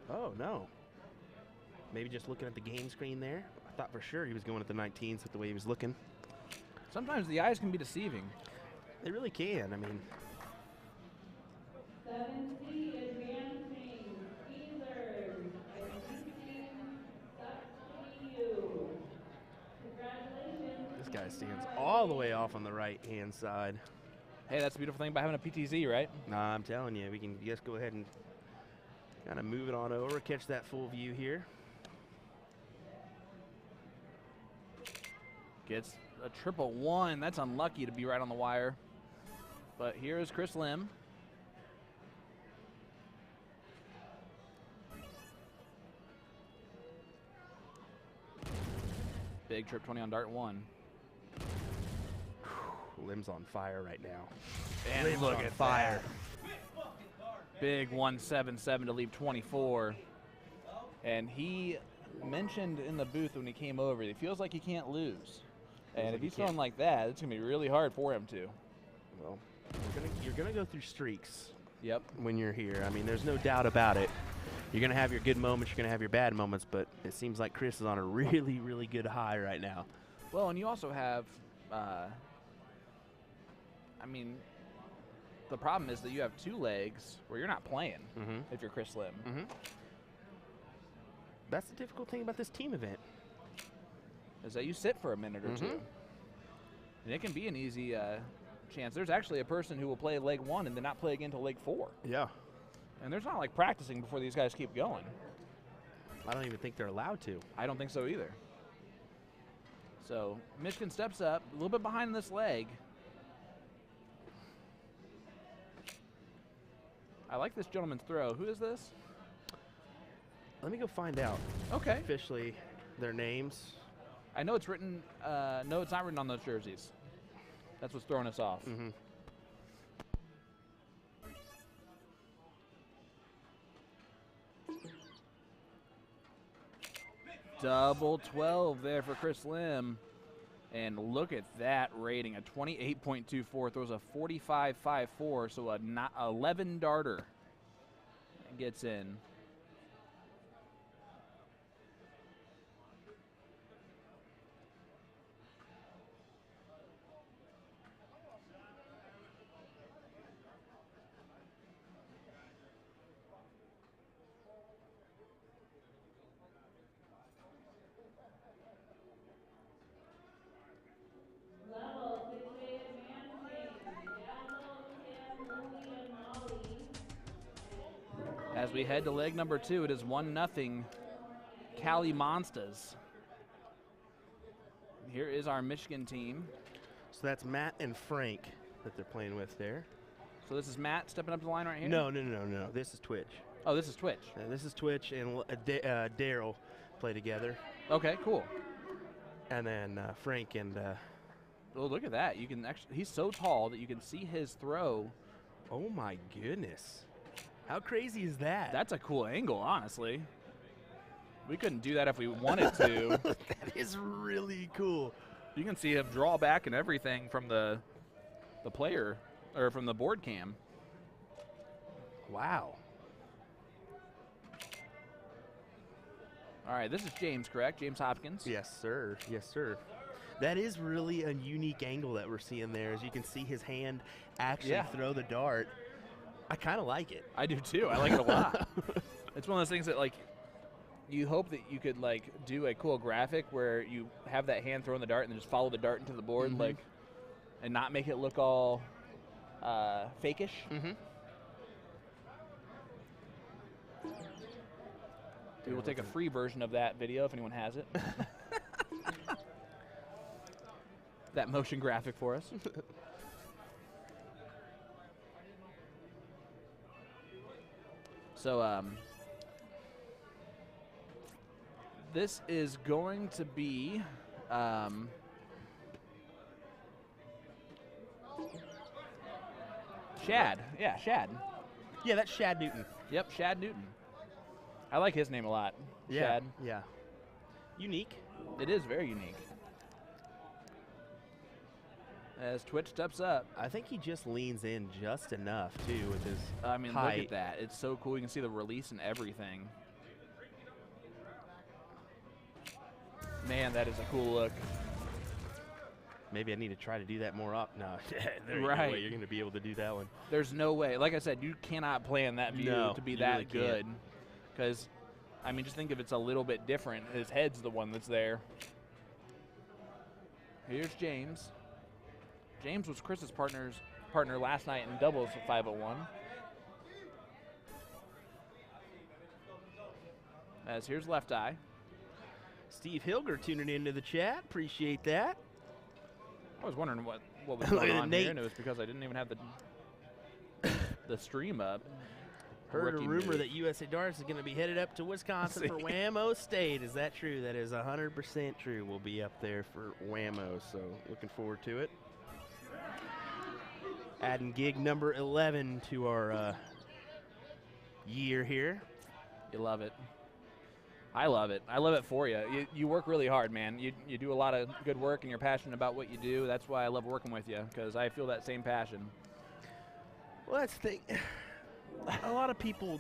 Oh, no. Maybe just looking at the game screen there. I thought for sure he was going at the 19s with the way he was looking. Sometimes the eyes can be deceiving. They really can. I mean, 70 advancing Caesars. Congratulations. this guy stands all the way off on the right-hand side. Hey, that's the beautiful thing about having a PTZ, right? Nah, I'm telling you, we can just go ahead and kind of move it on over, catch that full view here. Gets a 111. That's unlucky to be right on the wire. But here is Chris Lim. Big trip 20 on dart 1. Lim's on fire right now. And Lim's look on at fire. Big 177 to leave 24. And he mentioned in the booth when he came over, he feels like he can't lose. And like if he he's throwing can't. like that, it's going to be really hard for him to. Well, you're gonna go through streaks Yep. when you're here. I mean, there's no doubt about it. You're gonna have your good moments, you're gonna have your bad moments, but it seems like Chris is on a really, really good high right now. Well, and you also have, I mean, the problem is that you have 2 legs where you're not playing if you're Chris Slim. That's the difficult thing about this team event. Is that you sit for a minute or two. And it can be an easy chance. There's actually a person who will play leg 1 and then not play again until leg 4. Yeah. And there's not like practicing before these guys keep going. I don't even think they're allowed to. I don't think so either. So Michigan steps up, a little bit behind this leg. I like this gentleman's throw. Who is this? Let me go find out Okay. officially their names. I know it's written, no, it's not written on those jerseys. That's what's throwing us off. Double 12 there for Chris Lim. And look at that rating, a 28.24, throws a 45.54, so a 11 darter gets in. Level 6A advancing. Dazzle, Kim, Lily, and Molly. As we head to leg number 2, it is 1-0 Cali Monsters. Here is our Michigan team. So that's Matt and Frank that they're playing with there. So this is Matt stepping up to the line right here? No. This is Twitch. Oh, this is Twitch. This is Twitch and Daryl play together. Okay, cool. And then Frank and Oh, look at that. You can actually, he's so tall that you can see his throw. oh my goodness. How crazy is that? That's a cool angle, honestly. We couldn't do that if we wanted to. That is really cool. You can see him draw back and everything from the player, or from the board cam. Wow. All right, this is James, correct? James Hopkins? Yes, sir. Yes, sir. That is really a unique angle that we're seeing there. As you can see his hand actually throw the dart. I kind of like it. I do too. I like it a lot. It's one of those things that, like, you hope that you could, like, do a cool graphic where you have that hand throwing the dart and then just follow the dart into the board, like, and not make it look all fake-ish. We will take a free version of that video if anyone has it. That motion graphic for us. So, this is going to be Shad. Yeah, Shad. Yeah, that's Shad Newton. Yep, Shad Newton. I like his name a lot. Yeah. Shad. Yeah. Unique. It is very unique. As Twitch steps up. I think he just leans in just enough, too, with his I mean, height. look at that. It's so cool. You can see the release and everything. Man, that is a cool look. Maybe I need to try to do that more up. No, there's no Right. way you're going to be able to do that one. There's no way. Like I said, you cannot plan that view No, to be you that really good. can't. Because, I mean, just think if it's a little bit different. His head's the one that's there. Here's James. James was Chris's partner last night in doubles at 501. As here's Left Eye. Steve Hilger tuning into the chat. Appreciate that. I was wondering what was Look going at on Nate. here, and it was because I didn't even have the stream up. Heard a rookie rumor move. that USA Darts is going to be headed up to Wisconsin for Whammo State. Is that true? That is 100% true. We'll be up there for Whammo, so looking forward to it. Adding gig number 11 to our year here. You love it. I love it. I love it for you. You work really hard, man. You do a lot of good work, and you're passionate about what you do. That's why I love working with you, because I feel that same passion. Well, that's the thing. A lot of people,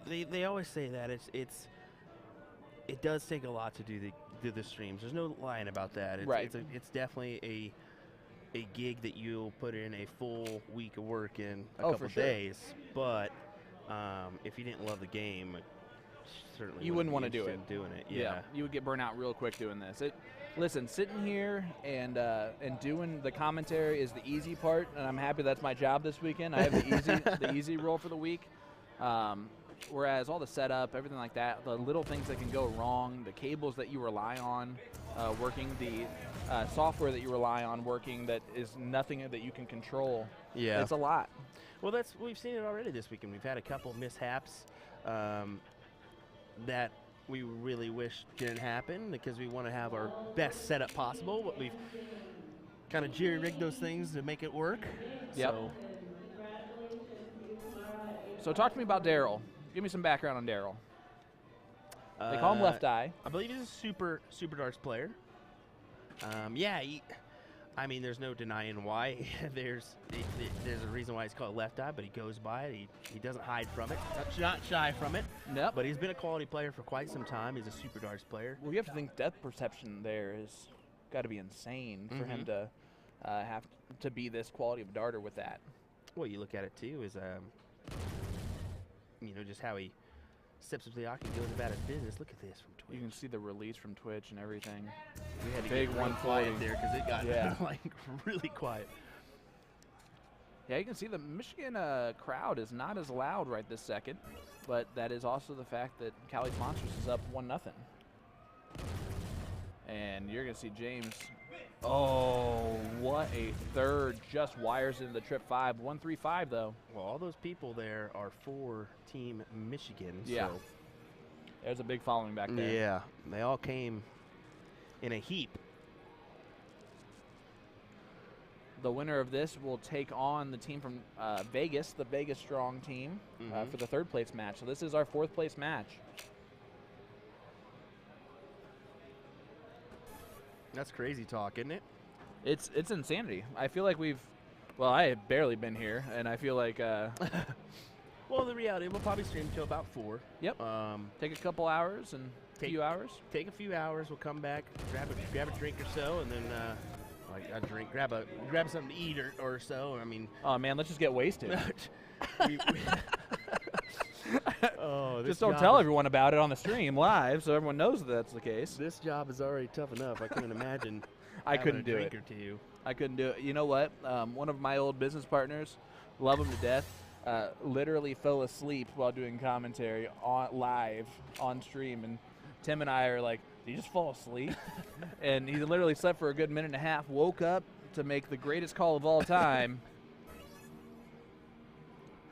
they always say that it does take a lot to do the streams. There's no lying about that. Right. It's definitely a gig that you'll put in a full week of work in a Oh, couple for sure. days. But if you didn't love the game, certainly You wouldn't want wanna to do it. Doing it, yeah. You would get burnt out real quick doing this. Listen, sitting here and doing the commentary is the easy part, and I'm happy that's my job this weekend. I have the easy role for the week. Whereas all the setup, everything like that, the little things that can go wrong, the cables that you rely on working, the software that you rely on working, that is nothing that you can control. Yeah. It's a lot. Well, we've seen it already this weekend. We've had a couple mishaps that we really wish didn't happen because we want to have our best setup possible, but we've kind of jerry-rigged those things to make it work. Yep. So talk to me about Daryl. Give me some background on Daryl. They call him Left Eye. I believe he's a super darts player. Yeah, I mean, there's no denying why. there's a reason why he's called Left Eye, but he goes by it. He doesn't hide from it. Not shy from it. Nope. But he's been a quality player for quite some time. He's a super darts player. Well, you have to think depth perception there has got to be insane for him to have to be this quality of a darter with that. Well, you look at it too is just how he steps up to the octagon, goes about his business. Look at this from Twitch. You can see the release from Twitch and everything. We had to Big get real quiet 140 there because it got Yeah. like really quiet. Yeah, you can see the Michigan crowd is not as loud right this second, but that is also the fact that Cali's Monsters is up 1-0. And you're going to see James. Oh, what a third. Just wires into the trip 5. 1-3-5, though. Well, all those people there are for Team Michigan. Yeah. So There's a big following back there. yeah, they all came in a heap. The winner of this will take on the team from Vegas, the Vegas Strong team, for the third place match. So this is our fourth place match. That's crazy talk, isn't it? It's insanity. I feel like I have barely been here, and I feel like Well, the reality, we'll probably stream till about 4. Yep. Take a couple hours and a few hours. Take a few hours. We'll come back, grab a drink or so, and then grab something to eat or so. I mean, Oh man, let's just get wasted. Just don't tell everyone about it on the stream live, so everyone knows that that's the case. This job is already tough enough. I couldn't imagine. I having couldn't a do drink it. or two. I couldn't do it. You know what? One of my old business partners, love him to death, literally fell asleep while doing commentary live on stream, and Tim and I are like, "Did you just fall asleep?" And he literally slept for a good minute and a half. Woke up to make the greatest call of all time.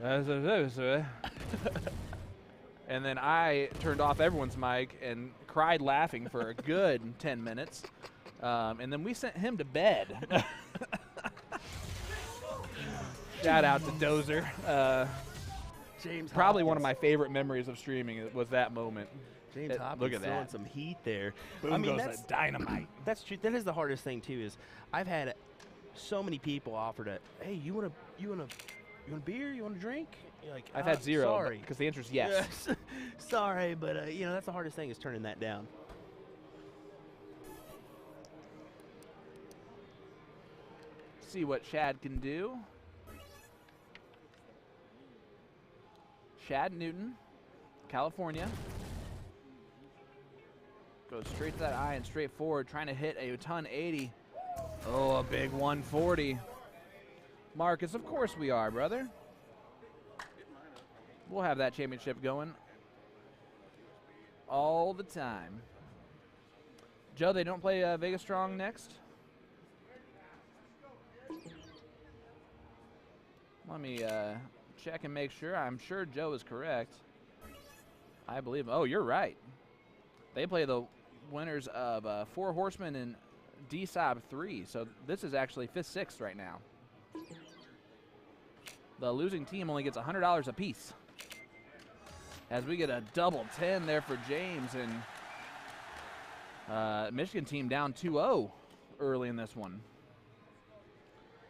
And then I turned off everyone's mic and cried laughing for a good 10 minutes. And then we sent him to bed. Shout out to Dozer. James Probably Hopkins. one of my favorite memories of streaming was that moment. James Hopkins look at throwing that. some heat there. Boom I mean, goes that's the dynamite. That's true. That is the hardest thing too. Is I've had so many people offer to, hey, you want a beer? You want a drink? You're like, I've had zero Sorry, because the answer is yes. Sorry, but that's the hardest thing is turning that down. See what Shad can do. Shad Newton, California. Goes straight to that eye and straight forward, trying to hit a ton 80. Oh, a big 140. Marcus, of course we are, brother. We'll have that championship going all the time. Joe, they don't play Vegas Strong next? Let me check and make sure. I'm sure Joe is correct. I believe. Oh, you're right. They play the winners of 4 Horsemen and D-Sob 3. So this is actually 5th, 6th right now. The losing team only gets $100 apiece. As we get a double 10 there for James, and Michigan team down 2-0 early in this one.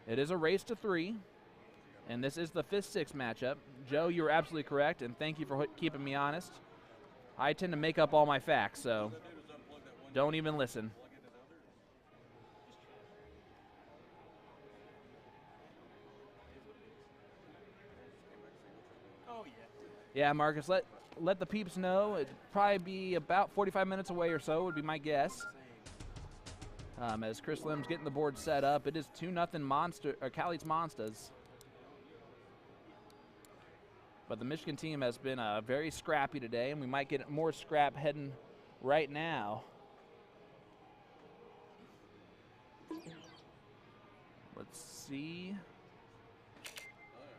It is a race to 3, and this is the 5th, 6th matchup. Joe, you were absolutely correct, and thank you for keeping me honest. I tend to make up all my facts, so don't even listen. Yeah, Marcus, let the peeps know. It'd probably be about 45 minutes away or so would be my guess. As Chris Lim's getting the board set up, it is 2-0 Monster or Cali's Monsters. But the Michigan team has been very scrappy today, and we might get more scrap heading right now. Let's see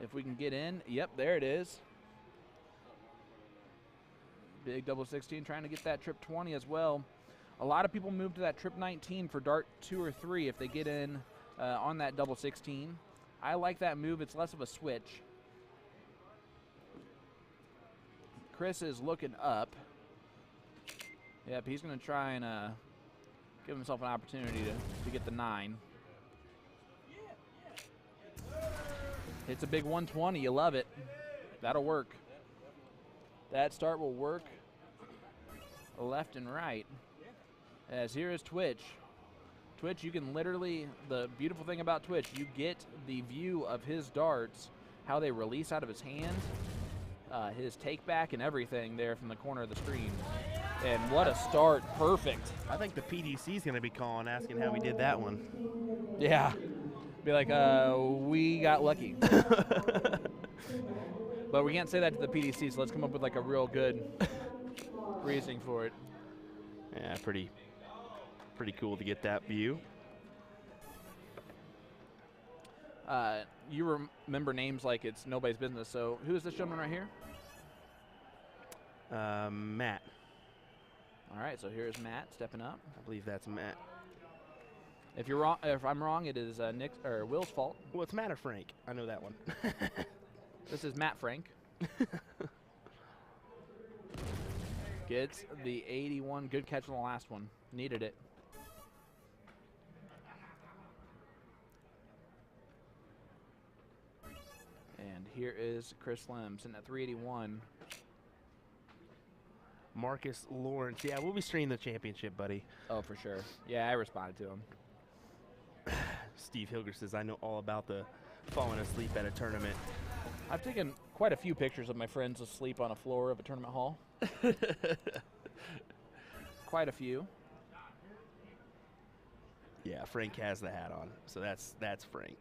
if we can get in. Yep, there it is. Big double 16 trying to get that trip 20 as well. A lot of people move to that trip 19 for dart 2 or 3 if they get in on that double 16. I like that move. It's less of a switch. Chris is looking up. Yep, he's going to try and give himself an opportunity to get the 9. It's a big 120. You love it. That'll work. That start will work left and right. As here is Twitch. Twitch, you can literally, the beautiful thing about Twitch, you get the view of his darts, how they release out of his hand, his take back and everything there from the corner of the screen. And what a start, perfect. I think the PDC is going to be calling, asking how we did that one. Yeah, be like, we got lucky. But we can't say that to the PDC, so let's come up with like a real good reasoning for it. Yeah, pretty cool to get that view. You remember names like it's nobody's business, so who is this gentleman right here? Matt. All right, so here's Matt stepping up. I believe that's Matt. If you're wrong, if I'm wrong, it is Nick's or Will's fault. Well, it's Matt or Frank. I know that one. This is Matt Frank. Gets the 81. Good catch on the last one. Needed it. And here is Chris Lim sitting at 381. Marcus Lawrence. Yeah, we'll be streaming the championship, buddy. Oh, for sure. Yeah, I responded to him. Steve Hilger says, I know all about the falling asleep at a tournament. I've taken quite a few pictures of my friends asleep on a floor of a tournament hall. Quite a few. Yeah, Frank has the hat on, so that's Frank.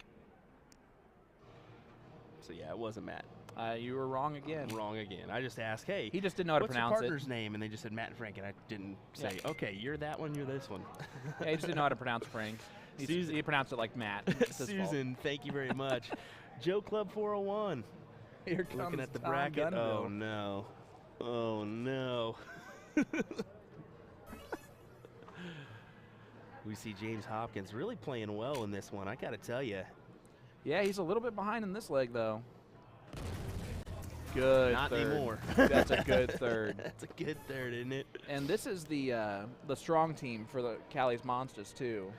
So yeah, it wasn't Matt. You were wrong again. Wrong again. I just asked, hey, he just didn't know how to pronounce it. What's your partner's name? And they just said Matt and Frank, and I didn't say, okay, you're that one, you're this one. Yeah, he just didn't know how to pronounce Frank. He pronounced it like Matt. Susan, thank you very much. Joe Club 401. Here comes looking at the Tom bracket. Gunville. Oh no. Oh no. We see James Hopkins really playing well in this one, I gotta tell you. Yeah, he's a little bit behind in this leg though. Good Not third. anymore. That's a good third. That's a good third, isn't it? And this is the strong team for the Cali's Monsters too.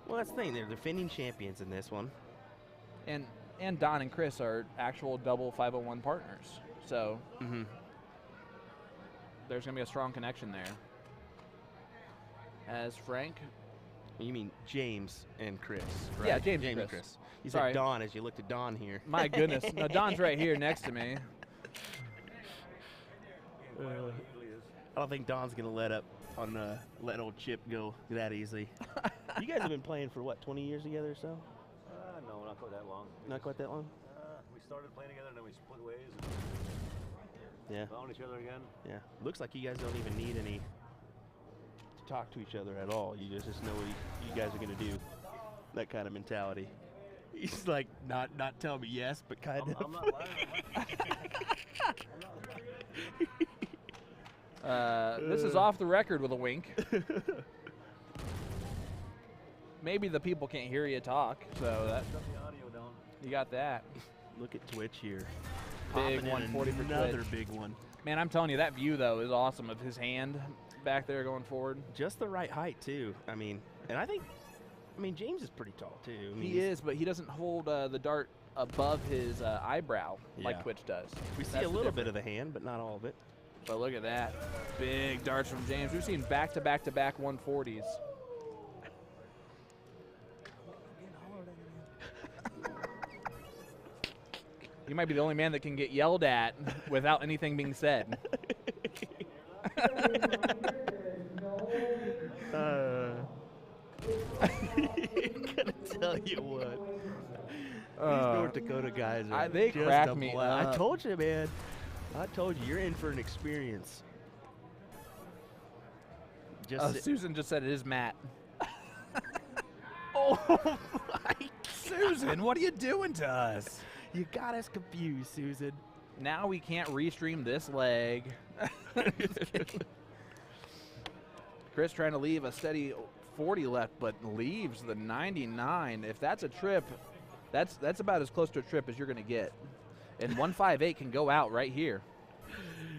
Well, that's the thing. They're defending champions in this one. And Don and Chris are actual double 501 partners. So there's going to be a strong connection there. As Frank. You mean James and Chris, right? Yeah, James and Chris. Chris. You Sorry. said Don as you looked at Don here. My goodness. No, Don's right here next to me. I don't think Don's going to let up on letting old Chip go that easily. You guys have been playing for, what, 20 years together or so? No, not quite that long. Not quite that long? We started playing together and then we split ways and Yeah. found each other again. Yeah. Looks like you guys don't even need any to talk to each other at all. You just know what you guys are going to do. That kind of mentality. He's like, not telling me yes, but kind of. I'm not lying. This is off the record with a wink. Maybe the people can't hear you talk, so that Shut the audio down. you got that. Look at Twitch here. Big Popping in 140 for another Twitch. big one. Man, I'm telling you, that view though is awesome of his hand back there going forward. Just the right height too. I mean, and I think, James is pretty tall too. I mean, He is, but he doesn't hold the dart above his eyebrow like Yeah. Twitch does. We see That's a the little bit difference. of the hand, but not all of it. But look at that. Big darts from James. We've seen back-to-back-to-back 140s. You might be the only man that can get yelled at without anything being said. Gonna tell you what. These North Dakota guys are they just crack a me blast. I up. told you, man. I told you, you're in for an experience. Just Susan just said it is Matt. oh my! Susan, what are you doing to us? You got us confused, Susan. Now we can't restream this leg. Chris trying to leave a steady 40 left, but leaves the 99. If that's a trip, that's about as close to a trip as you're going to get. And 158 can go out right here.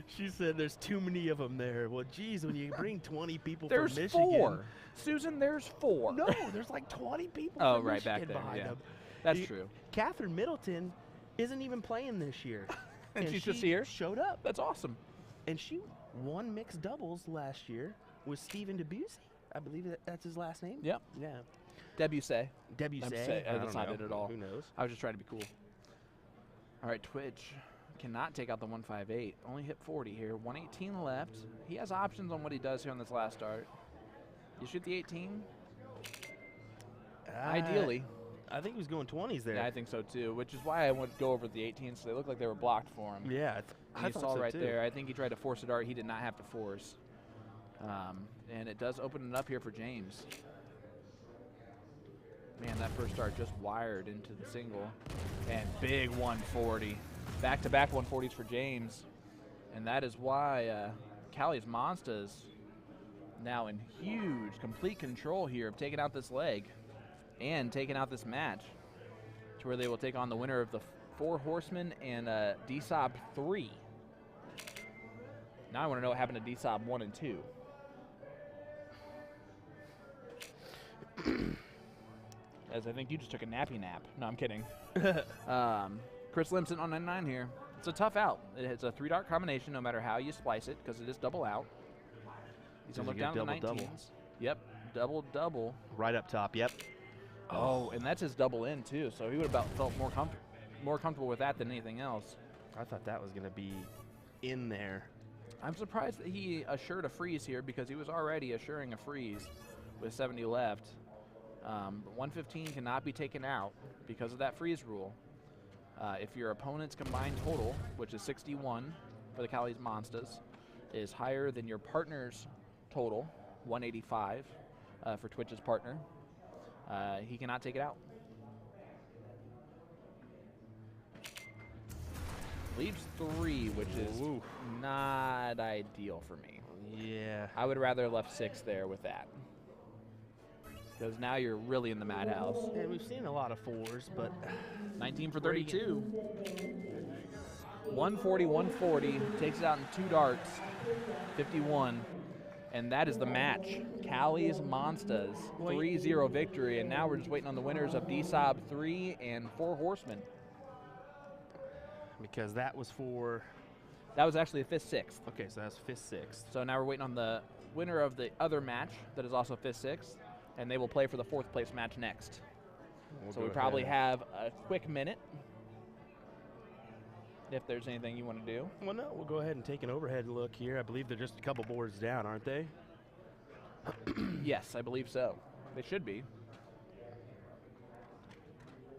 She said there's too many of them there. Well, geez, when you bring 20 people There's from Michigan. 4. Susan, there's 4. No, there's like 20 people Oh, from right Michigan back there, behind yeah. them. That's You- true. Catherine Middleton isn't even playing this year. And she's she just here? Showed up. That's awesome. And she won mixed doubles last year with Stephen Debussy. I believe that's his last name. Yep. Yeah. Debussy. Debussy. Debussy. I That's don't not know. it at all. Who knows? I was just trying to be cool. All right, Twitch cannot take out the 158. Only hit 40 here. 118 left. He has options on what he does here on this last start. You shoot the 18? Ideally. I think he was going 20s there. Yeah, I think so too, which is why I went go over the 18s, so they look like they were blocked for him. Yeah, And I you thought saw so right too. there. I think he tried to force a dart. He did not have to force. And it does open it up here for James. Man, that first dart just wired into the single. And big 140. Back-to-back 140s for James. And that is why Callie's Monsters now in huge, complete control here of taking out this leg and taking out this match to where they will take on the winner of the 4 Horsemen and DSOB 3. Now I want to know what happened to DSOB 1 and 2. As I think you just took a nappy nap. No, I'm kidding. Chris Limson on 99 here. It's a tough out. It's a 3-dart combination no matter how you splice it because it is double out. He's going to look down at the 19s. Double. Yep, double. Right up top, yep. Oh, and that's his double in too, so he would have about felt more comfortable with that than anything else. I thought that was going to be in there. I'm surprised that he assured a freeze here because he was already assuring a freeze with 70 left. 115 cannot be taken out because of that freeze rule. If your opponent's combined total, which is 61 for the Callie's Monsters, is higher than your partner's total, 185 for Twitch's partner, he cannot take it out. Leaves 3, which is Ooh. not ideal for me. Yeah. I would rather have left 6 there with that. Because now you're really in the madhouse. And we've seen a lot of 4s, but 19 for 32. 140, 140. Takes it out in 2 darts. 51. And that is the match. Callie's Monsters. 3-0 victory. And now we're just waiting on the winners of DSOB 3 and 4 Horsemen. because that was for. That was actually the 5th, 6th. Okay, so that's 5th, 6th. So now we're waiting on the winner of the other match that is also 5th, 6th. And they will play for the 4th place match next. We'll So go we probably ahead. have a quick minute. If there's anything you want to do. Well, no, we'll go ahead and take an overhead look here. I believe they're just a couple boards down, aren't they? Yes, I believe so. They should be.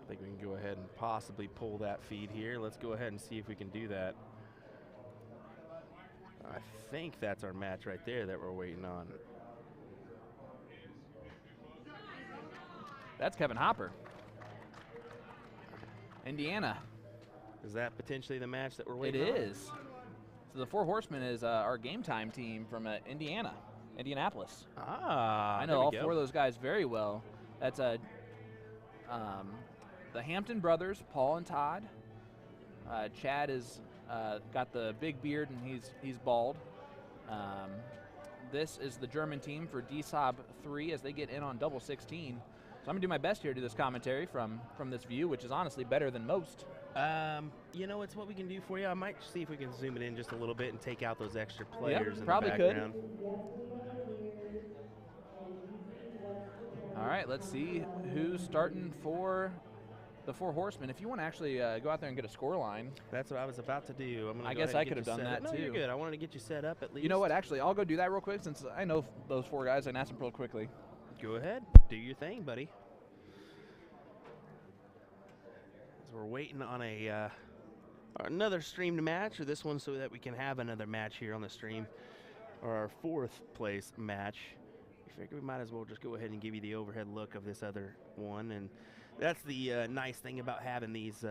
I think we can go ahead and possibly pull that feed here. Let's go ahead and see if we can do that. I think that's our match right there that we're waiting on. That's Kevin Hopper. Indiana. Is that potentially the match that we're waiting It on? is. So the Four Horsemen is our game time team from Indianapolis. Ah, I there know we all go. 4 of those guys very well. That's the Hampton brothers, Paul and Todd. Chad is got the big beard and he's bald. This is the German team for DSOB 3 as they get in on double 16. So I'm gonna do my best here to do this commentary from this view, which is honestly better than most. You know, it's what we can do for you. I might see if we can zoom it in just a little bit and take out those extra players in probably the could. background. All right, let's see who's starting for the Four Horsemen. If you want to actually go out there and get a score line. That's what I was about to do. I'm gonna I go guess ahead I and could get have you done set that up. No, you're too. good. I wanted to get you set up at least. You know what? Actually, I'll go do that real quick since I know those 4 guys. I can ask them real quickly. Go ahead. Do your thing, buddy. So we're waiting on another streamed match, or this one so that we can have another match here on the stream, or our 4th place match. I figure we might as well just go ahead and give you the overhead look of this other one, and that's the nice thing about having these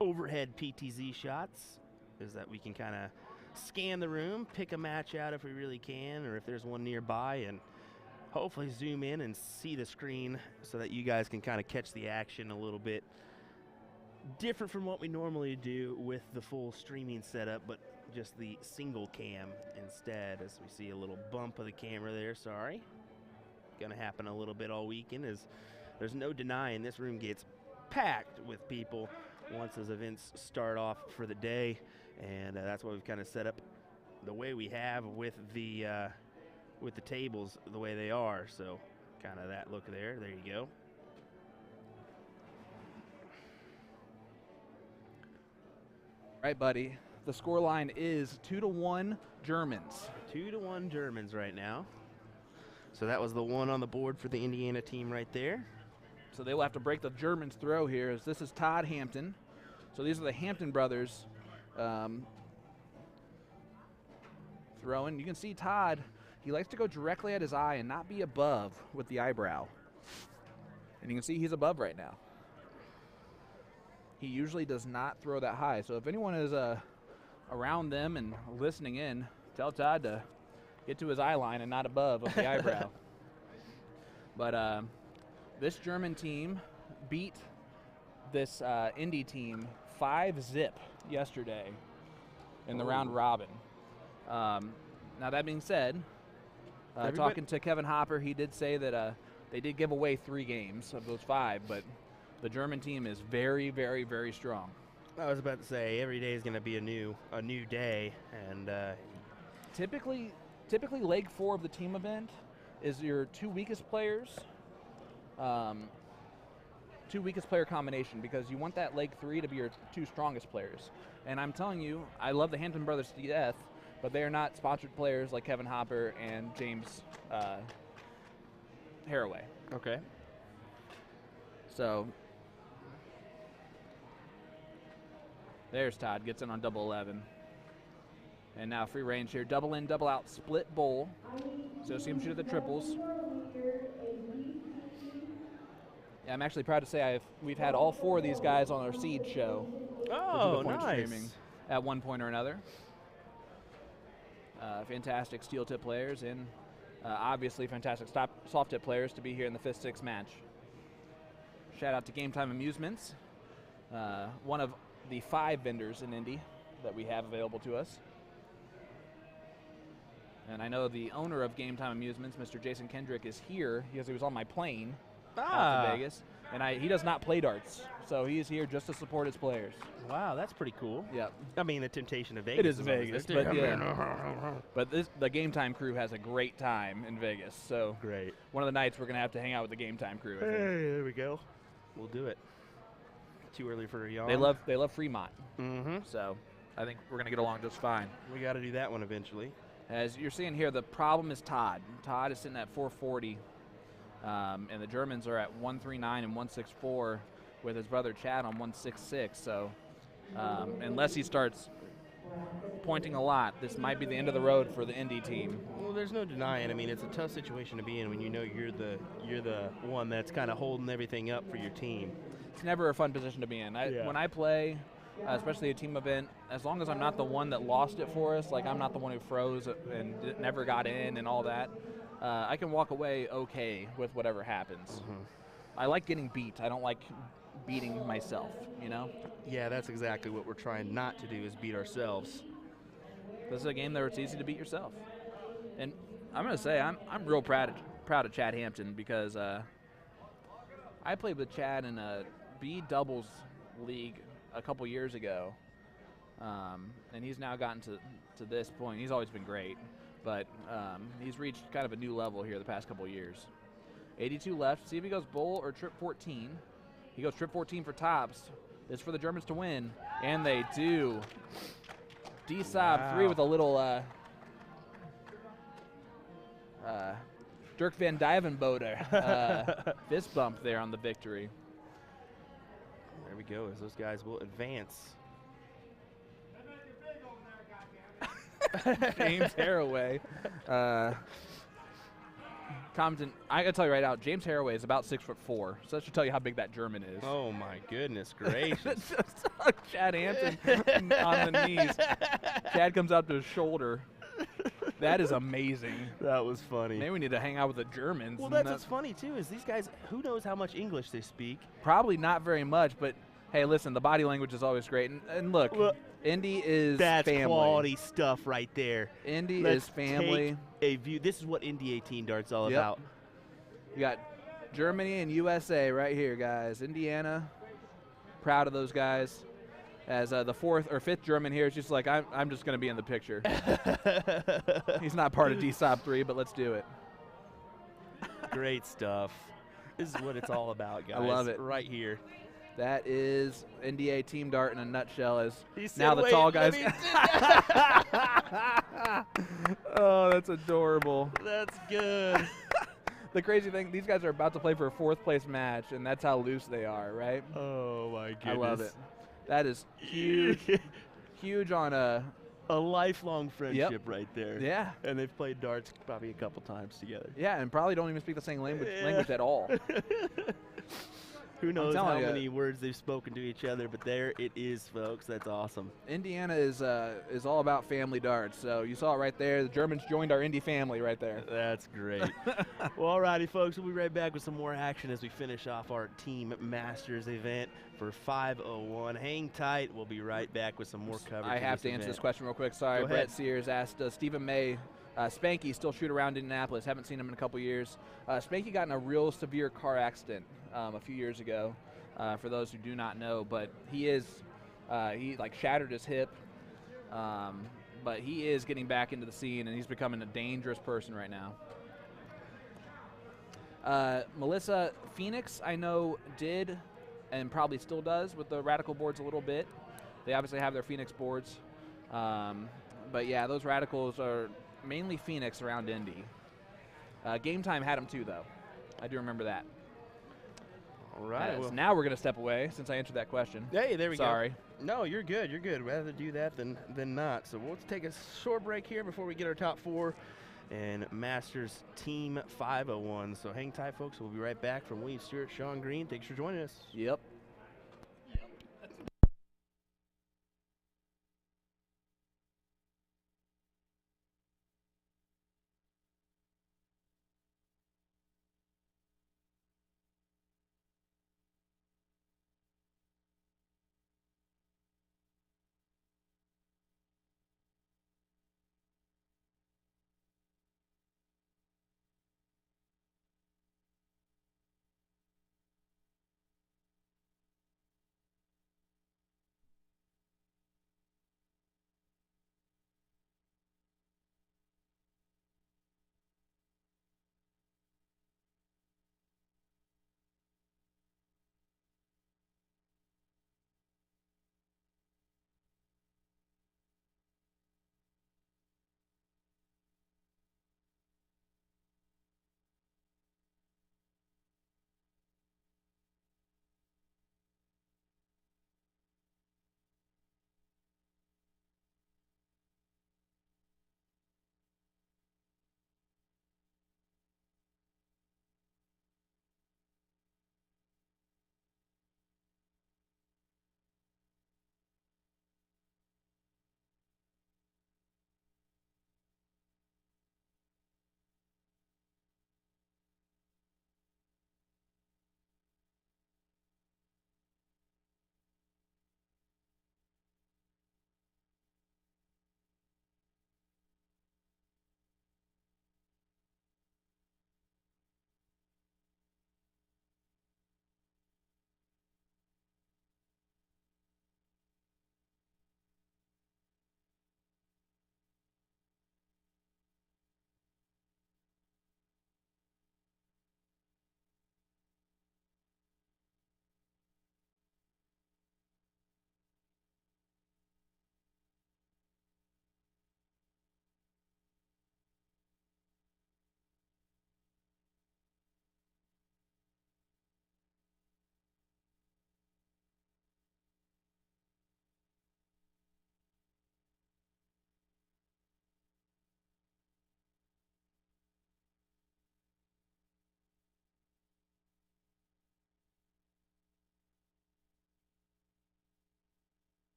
overhead PTZ shots, is that we can kind of scan the room, pick a match out if we really can, or if there's one nearby, and hopefully zoom in and see the screen so that you guys can kind of catch the action a little bit different from what we normally do with the full streaming setup, but just the single cam instead, as we see a little bump of the camera there. Sorry. Gonna happen a little bit all weekend, as there's no denying this room gets packed with people once those events start off for the day, and that's why we've kind of set up the way we have with the tables the way they are. So kind of that look there. There you go. Right, buddy. The score line is 2-1 Germans. 2-1 Germans right now. So that was the one on the board for the Indiana team right there. So they will have to break the Germans' throw here, as this is Todd Hampton. So these are the Hampton brothers throwing. You can see Todd, he likes to go directly at his eye and not be above with the eyebrow. And you can see he's above right now. He usually does not throw that high. So if anyone is around them and listening in, tell Todd to get to his eye line and not above of the eyebrow. But this German team beat this Indy team 5-0 yesterday in the round robin. Now that being said, talking to Kevin Hopper, he did say that they did give away 3 games of those 5, but the German team is very, very, very strong. I was about to say every day is going to be a new day, and Typically, leg 4 of the team event is your 2 weakest players, 2 weakest player combination, because you want that leg 3 to be your 2 strongest players. And I'm telling you, I love the Hampton brothers to death, but they are not sponsored players like Kevin Hopper and James Haraway. okay. So there's Todd, gets in on double 11. And now free range here, double in, double out, split bowl. So see him shoot at the triples. Yeah, I'm actually proud to say we've had all 4 of these guys on our seed show. Oh, Point nice. Streaming at one point or another. Fantastic steel tip players, and obviously fantastic soft tip players to be here in the 5th-6 match. Shout out to Game Time Amusements, one of the 5 vendors in Indy that we have available to us. And I know the owner of Game Time Amusements, Mr. Jason Kendrick, is here because he was on my plane out to Vegas. And he does not play darts, so he is here just to support his players. Wow, that's pretty cool. Yep. I mean, the temptation of Vegas. It is always Vegas, there. but yeah. But the Game Time crew has a great time in Vegas. So Great. one of the nights we're going to have to hang out with the Game Time crew, I think. Hey, there we go. We'll do it. Too early for a yawn. They love Fremont. Mm-hmm. So I think we're going to get along just fine. We got to do that one eventually. As you're seeing here, the problem is Todd. Todd is sitting at 440, and the Germans are at 139 and 164 with his brother Chad on 166. So unless he starts pointing a lot, this might be the end of the road for the Indy team. Well, there's no denying. I mean, it's a tough situation to be in when you know you're the one that's kind of holding everything up for your team. it's never a fun position to be in. Yeah. When I play, especially a team event, as long as I'm not the one that lost it for us, like I'm not the one who froze and never got in and all that, I can walk away okay with whatever happens. I like getting beat. I don't like beating myself, you know? Yeah, that's exactly what we're trying not to do, is beat ourselves. This is a game where it's easy to beat yourself. And I'm going to say, I'm real proud of Chad Hampton, because I played with Chad in a B doubles league a couple years ago, and he's now gotten to this point. He's always been great, but he's reached kind of a new level here the past couple years. 82 left. See if he goes bull or trip 14. He goes trip 14 for tops. This is for the Germans to win, and they do. D-Sob 3 with a little Dirk van Dijvenbode fist bump there on the victory. There we go, as those guys will advance. James Haraway. Compton, I gotta tell you right now, James Haraway is about 6'4", so that should tell you how big that German is. Oh my goodness gracious. Chad Hampton on the knees. Chad comes out to his shoulder. That is amazing. That was funny. Maybe we need to hang out with the Germans. Well, that's what's funny too, is these guys, who knows how much English they speak? Probably not very much, but hey, listen, the body language is always great. And look, Indy is that's family. Quality stuff right there. Indy Let's is family. Take a view. This is what NDA Team Dart's all about. You got Germany and USA right here, guys. Indiana, proud of those guys. As the fourth or fifth German here is just like, I'm just going to be in the picture. He's not part of DSOP 3, but let's do it. Great stuff. This is what it's all about, guys. I love it. Right here. That is NDA Team Dart in a nutshell. As Said, now the tall guys. Oh, that's adorable. That's good. The crazy thing, these guys are about to play for a fourth place match, and that's how loose they are, right? Oh my goodness. I love it. That is huge. Huge on a lifelong friendship right there. Yeah. And they've played darts probably a couple times together. Yeah, and probably don't even speak the same language at all. Who knows how many words they've spoken to each other, but there it is, folks. That's awesome. Indiana is all about family darts. So you saw it right there. The Germans joined our Indy family right there. That's great. Well, alrighty, folks. We'll be right back with some more action as we finish off our Team Masters event for 501. Hang tight. We'll be right back with some more coverage. I have to answer this question real quick. Sorry, Brett Sears asked, Stephen May, Spanky still shoot around Indianapolis. Haven't seen him in a couple years. Spanky got in a real severe car accident a few years ago, for those who do not know, but he like shattered his hip, but he is getting back into the scene, and he's becoming a dangerous person right now. Melissa Phoenix, I know, did and probably still does with the Radikal boards a little bit. They obviously have their Phoenix boards, but yeah, those Radikals are mainly Phoenix around Indy. Game Time had them too, though. I do remember that. All right. Well, now we're going to step away since I answered that question. Hey, there we go. Sorry. No, you're good. You're good. Rather do that than not. So we'll take a short break here before we get our top four and Masters Team 501. So hang tight, folks. We'll be right back from William Stuart, Sean Green. Thanks for joining us. Yep.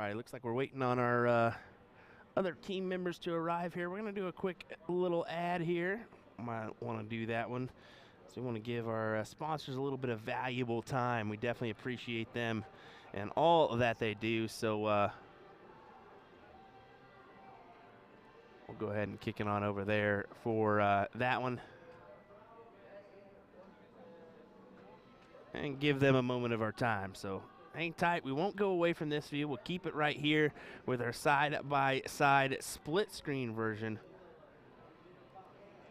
All right, looks like we're waiting on our other team members to arrive here. We're going to do a quick little ad here. Might want to do that one. So we want to give our sponsors a little bit of valuable time. We definitely appreciate them and all that they do. So we'll go ahead and kick it on over there for that one. And give them a moment of our time. So hang tight. We won't go away from this view. We'll keep it right here with our side-by-side split screen version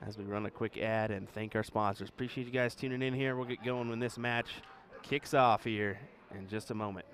as we run a quick ad and thank our sponsors. Appreciate you guys tuning in here. We'll get going when this match kicks off here in just a moment.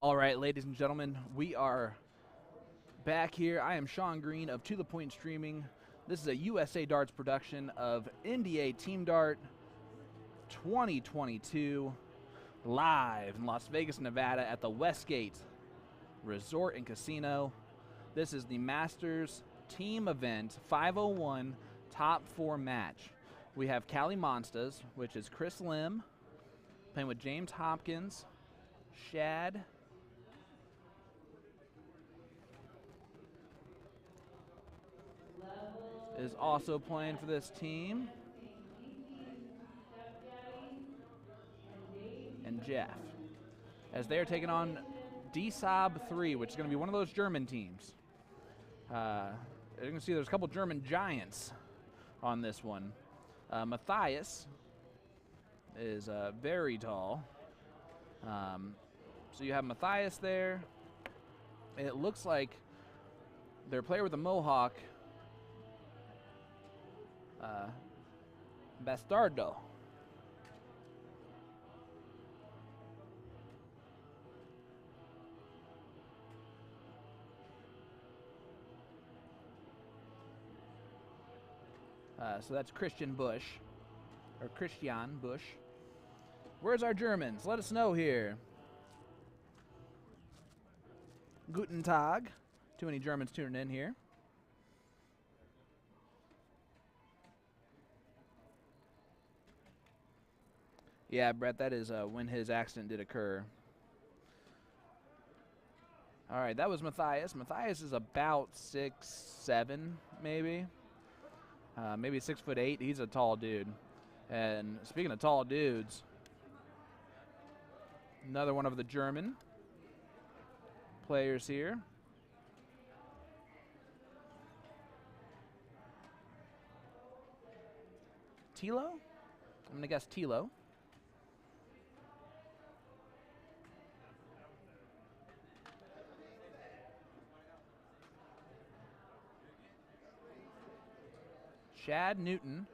All right, ladies and gentlemen, we are back here. I am Sean Green of To The Point Streaming. This is a USA Darts production of NDA Team Dart 2022 live in Las Vegas, Nevada at the Westgate Resort and Casino. This is the Masters Team Event 501 Top 4 match. We have Cali Monstas, which is Chris Lim, playing with James Hopkins, Shad, is also playing for this team, and Jeff, as they are taking on DSAB 3, which is going to be one of those German teams. You can see there's a couple German giants on this one. Matthias is very tall. So you have Matthias there. It looks like their player with the mohawk, Bastardo. So that's Christian Busch, or Christian Busch. Where's our Germans? Let us know here. Guten Tag. Too many Germans tuning in here. Yeah, Brett, that is when his accident did occur. All right, that was Matthias. Matthias is about 6'7", maybe. Maybe 6'8". He's a tall dude. And speaking of tall dudes, another one of the German players here. Tilo? I'm going to guess Tilo. Chad Newton,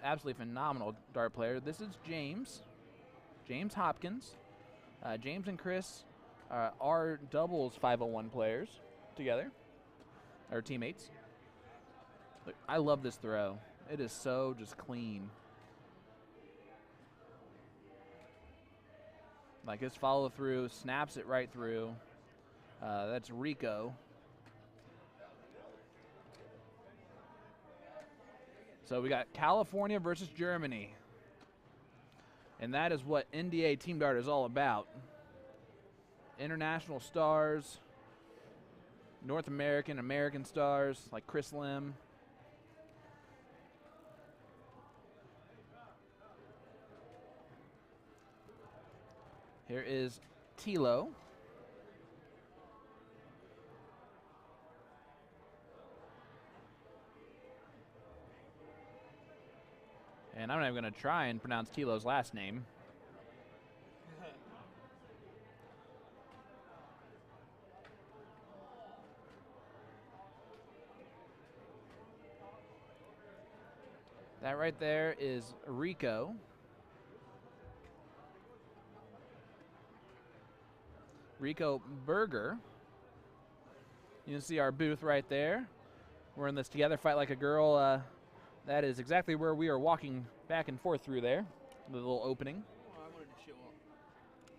absolutely phenomenal dart player. This is James Hopkins. James and Chris are doubles 501 players together, or teammates. Look, I love this throw. It is so just clean. Like his follow through, snaps it right through. That's Rico. So we got California versus Germany. And that is what NDA Team Dart is all about. International stars, North American, American stars like Chris Lim. Here is Tilo. And I'm not even going to try and pronounce Tilo's last name. That right there is Rico. Rico Berger. You can see our booth right there. We're in this together, fight like a girl. That is exactly where we are walking back and forth through there, the little opening. Well,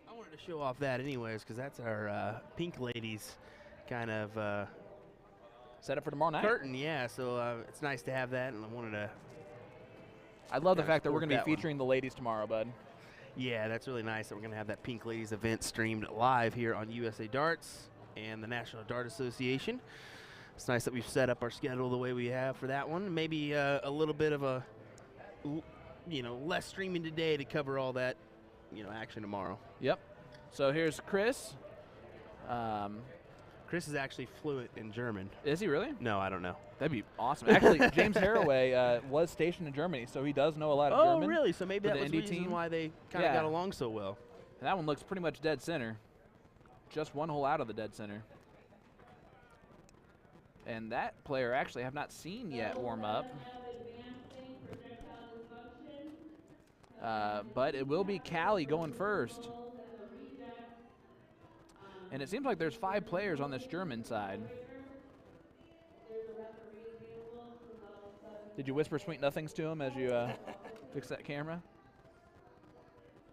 I wanted to show off that anyways, because that's our Pink Ladies kind of Set up for tomorrow night. curtain. Yeah, so it's nice to have that, and I wanted to. I love the Yeah, fact that we're going to be that one. featuring the ladies tomorrow, bud. Yeah, that's really nice that we're going to have that Pink Ladies event streamed live here on USA Darts and the National Dart Association. It's nice that we've set up our schedule the way we have for that one. Maybe a little bit of a, less streaming today to cover all that, action tomorrow. Yep. So here's Chris. Chris is actually fluent in German. Is he really? No, I don't know. That'd be awesome. Actually, James Haraway was stationed in Germany, so he does know a lot of German. Oh, really? So maybe for that the was the ND reason team. why they kind of got along so well. And that one looks pretty much dead center. Just one hole out of the dead center. And that player actually have not seen yet warm up. But it will be Callie going first. And it seems like there's 5 players on this German side. Did you whisper sweet nothings to him as you fix that camera?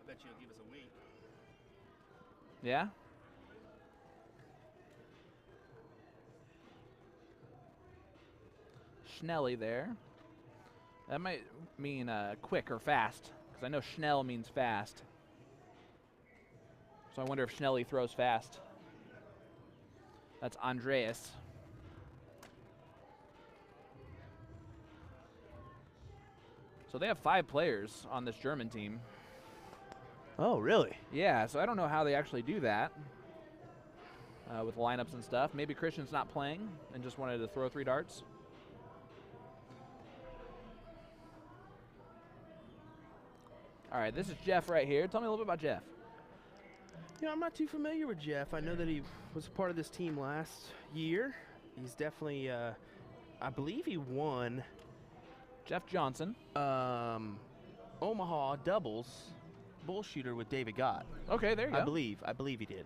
I bet you'll give us a wink. Yeah? Schnelly there. That might mean quick or fast, because I know Schnell means fast. So I wonder if Schnelly throws fast. That's Andreas. So they have 5 players on this German team. Oh, really? Yeah, so I don't know how they actually do that. with lineups and stuff. Maybe Christian's not playing and just wanted to throw 3 darts. All right, this is Jeff right here. Tell me a little bit about Jeff. You know, I'm not too familiar with Jeff. I know that he was part of this team last year. He's definitely, I believe he won Jeff Johnson. Omaha doubles bull shooter with David Gott. Okay, there you go. I believe he did.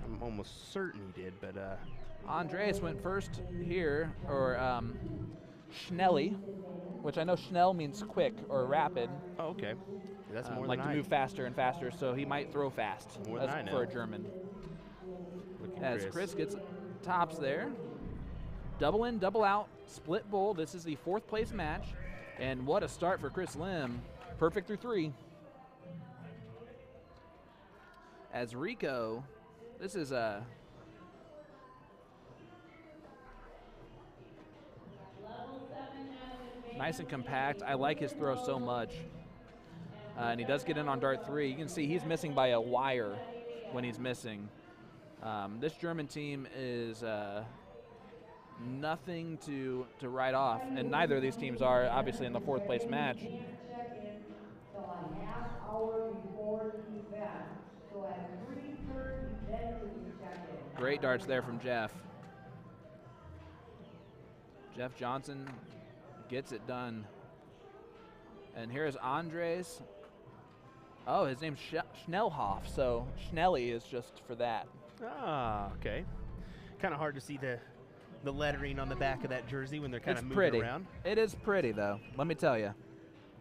I'm almost certain he did, but Andreas went first here, or Schnelly, which I know Schnell means quick or rapid. oh, okay. That's more Like than to move faster and faster, so he might throw fast. More than That's I know. for a German. Look at As Chris gets tops there. Double in, double out, split bull. This is the 4th place match. And what a start for Chris Lim. Perfect through 3. As Rico, this is a nice and compact. I like his throw so much. And he does get in on dart 3. You can see he's missing by a wire when he's missing. This German team is nothing to write off, and neither of these teams are, obviously, in the 4th place match. Great darts there from Jeff. Jeff Johnson gets it done. And here's Andres. Oh, his name's Schnellhoff, so Schnelly is just for that. Ah, okay. Kind of hard to see the lettering on the back of that jersey when they're kind of moving pretty. around. It is pretty, though. Let me tell you.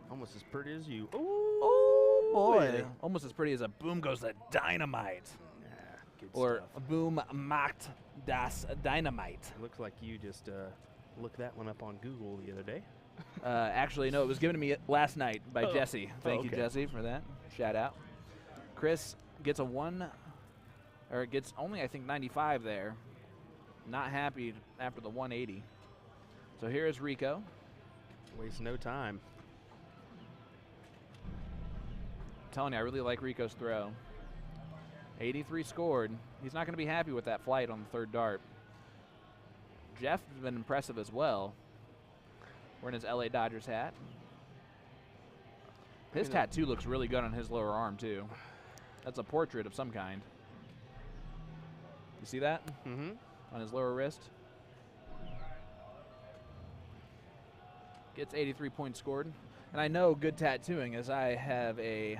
Almost as pretty as you. Oh, boy. boy. Almost as pretty as a boom goes the dynamite. Yeah, good Or stuff. boom macht das Dynamite. It looks like you just looked that one up on Google the other day. Actually, no, it was given to me last night by Oh. Jesse. Thank you, okay. Jesse, for that. Shout out. Chris gets gets only, I think, 95 there. Not happy after the 180. So here is Rico. Waste no time. I'm telling you, I really like Rico's throw. 83 scored. He's not going to be happy with that flight on the 3rd dart. Jeff has been impressive as well. Wearing his LA Dodgers hat. His tattoo looks really good on his lower arm, too. That's a portrait of some kind. You see that? Mm-hmm. On his lower wrist. Gets 83 points scored. And I know good tattooing, as I have a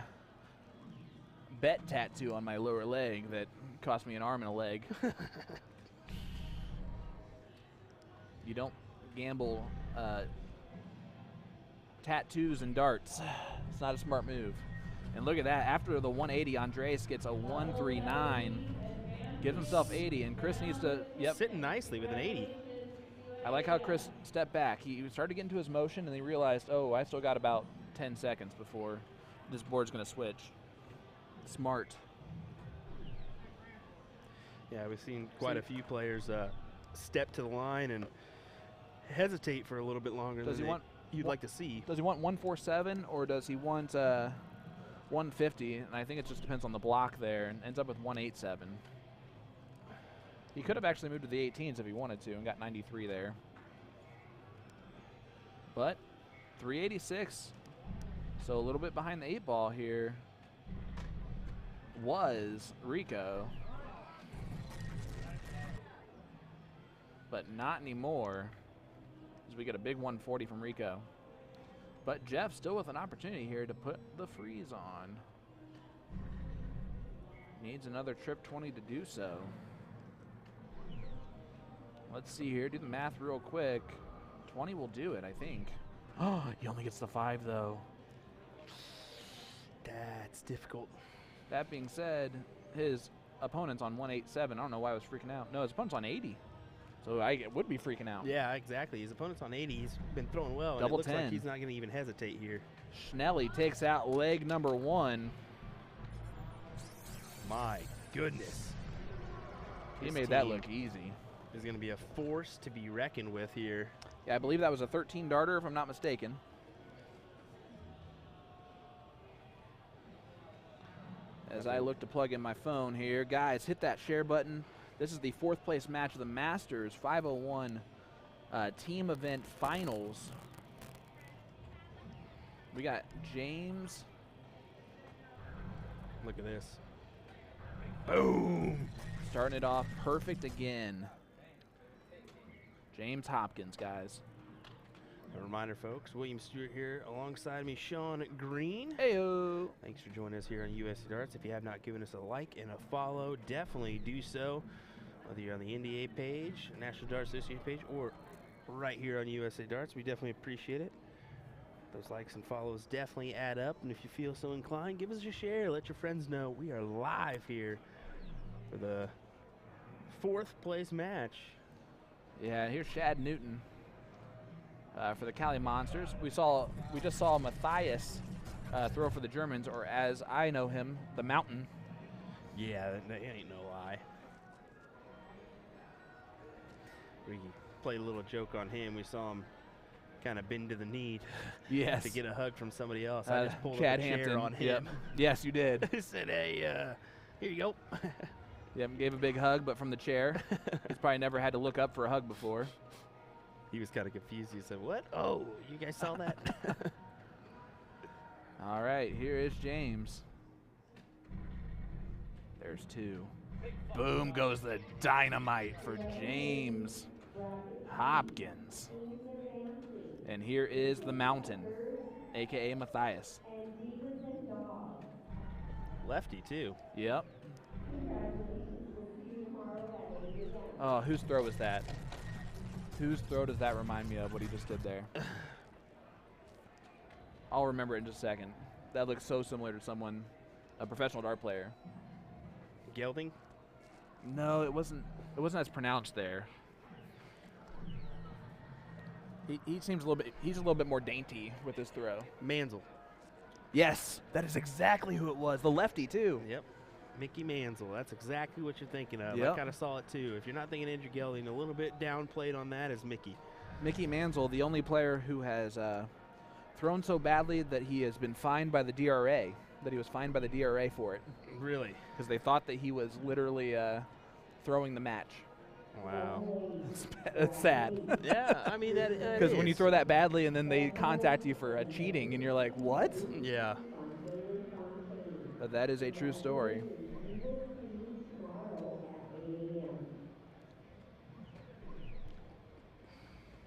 bet tattoo on my lower leg that cost me an arm and a leg. You don't gamble tattoos and darts. It's not a smart move. And look at that. After the 180, Andres gets a 139. Gives himself 80, and Chris needs to, Sitting nicely with an 80. I like how Chris stepped back. He started to get into his motion, and he realized, oh, I still got about 10 seconds before this board's going to switch. Smart. Yeah, we've seen quite a few players step to the line and hesitate for a little bit longer Does than he want you'd like to see. Does he want 147 or does he want 150? And I think it just depends on the block there, and ends up with 187. He could have actually moved to the 18s if he wanted to and got 93 there. But 386, so a little bit behind the 8 ball here, was Rico. But not anymore, as we get a big 140 from Rico. But Jeff still with an opportunity here to put the freeze on. Needs another trip 20 to do so. Let's see here, do the math real quick. 20 will do it, I think. Oh, he only gets the 5 though. That's difficult. That being said, his opponent's on 187. I don't know why I was freaking out. No, his opponent's on 80. So I would be freaking out. Yeah, exactly. His opponent's on 80. He's been throwing well, and it Double looks 10. like he's not going to even hesitate here. Schnelly takes out leg number 1. My goodness. He This made that team look easy. is going to be a force to be reckoned with here. Yeah, I believe that was a 13 darter if I'm not mistaken. As I look to plug in my phone here, guys, hit that share button. This is the 4th place match of the Masters 501 team event finals. We got James. Look at this. Boom. Starting it off perfect again. James Hopkins, guys. A reminder, folks, William Stuart here alongside me, Sean Green. Heyo. Thanks for joining us here on USA Darts. If you have not given us a like and a follow, definitely do so. Whether you're on the NDA page, National Darts Association page, or right here on USA Darts, we definitely appreciate it. Those likes and follows definitely add up, and if you feel so inclined, give us a share. Let your friends know we are live here for the 4th place match. Yeah, here's Shad Newton for the Cali Monsters. We just saw Matthias throw for the Germans, or as I know him, the Mountain. Yeah, that ain't no lie. We played a little joke on him. We saw him kind of bend to the knee Yes. to get a hug from somebody else. I just pulled Chad up a chair Hampton on Yep. him. Yes, you did. I said, hey, here you go. Yep, gave a big hug, but from the chair. He's probably never had to look up for a hug before. He was kind of confused. He said, what? Oh, you guys saw that? All right, here is James. There's 2. Boom goes the dynamite for James Hopkins. And here is the Mountain, a.k.a. Matthias. Lefty, too. Yep. Oh, whose throw was that? Whose throw does that remind me of, what he just did there? I'll remember it in just a second. That looks so similar to someone, a professional dart player. Gelding? No, it wasn't as pronounced there. He seems he's a little bit more dainty with his throw. Mansell. Yes, that is exactly who it was. The lefty, too. Yep. Mickey Mansell. That's exactly what you're thinking of. Yep. I kind of saw it, too. If you're not thinking Andrew Gelding, a little bit downplayed on that is Mickey. Mickey Mansell, the only player who has thrown so badly that he has been fined by the DRA, that he was fined by the DRA for it. Really? Because they thought that he was literally throwing the match. Wow. It's sad. Yeah, I mean, that Because when you throw that badly and then they contact you for cheating and you're like, what? Yeah. But that is a true story.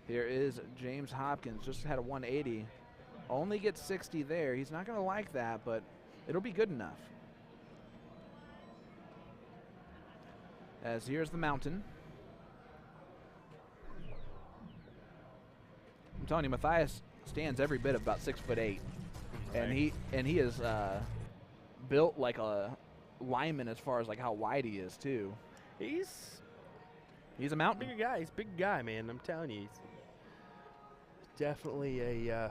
Here is James Hopkins, just had a 180. Only gets 60 there. He's not going to like that, but it'll be good enough. As here's the Mountain. I'm telling you, Matthias stands every bit of about 6'8", and he is built like a lineman as far as like how wide he is too. He's a mountain. bigger guy. He's a big guy, man. I'm telling you, he's definitely a.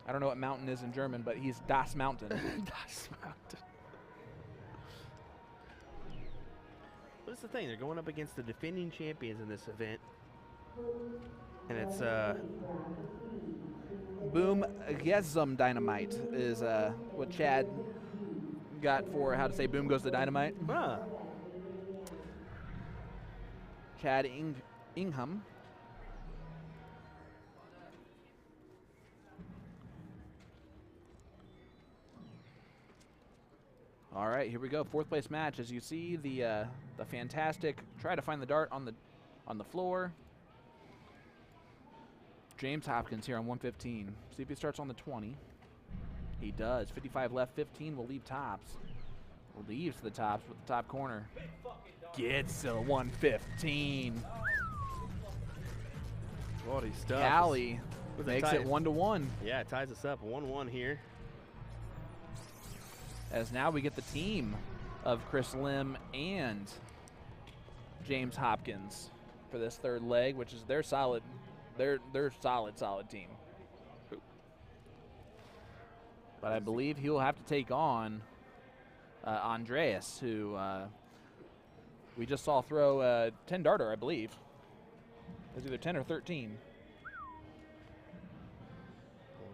I don't know what mountain is in German, but he's Das Mountain. Das Mountain. What's the thing? They're going up against the defending champions in this event, and it's Boom Gesum Dynamite is what Chad got for how to say boom goes the dynamite. Huh. Chad Ingham. All right, here we go. 4th place match. As you see, the fantastic try to find the dart on the floor. James Hopkins here on 115. See if he starts on the 20. He does. 55 left, 15 will leave tops. Leaves the tops with the top corner. Gets to 115. Quality stuff. Cali Was it makes tied? it 1-1. Yeah, it ties us up 1-1 here. As now we get the team of Chris Lim and James Hopkins for this 3rd leg, which is their solid team. But I believe he'll have to take on Andreas, who we just saw throw 10 darter, I believe. It was either 10 or 13.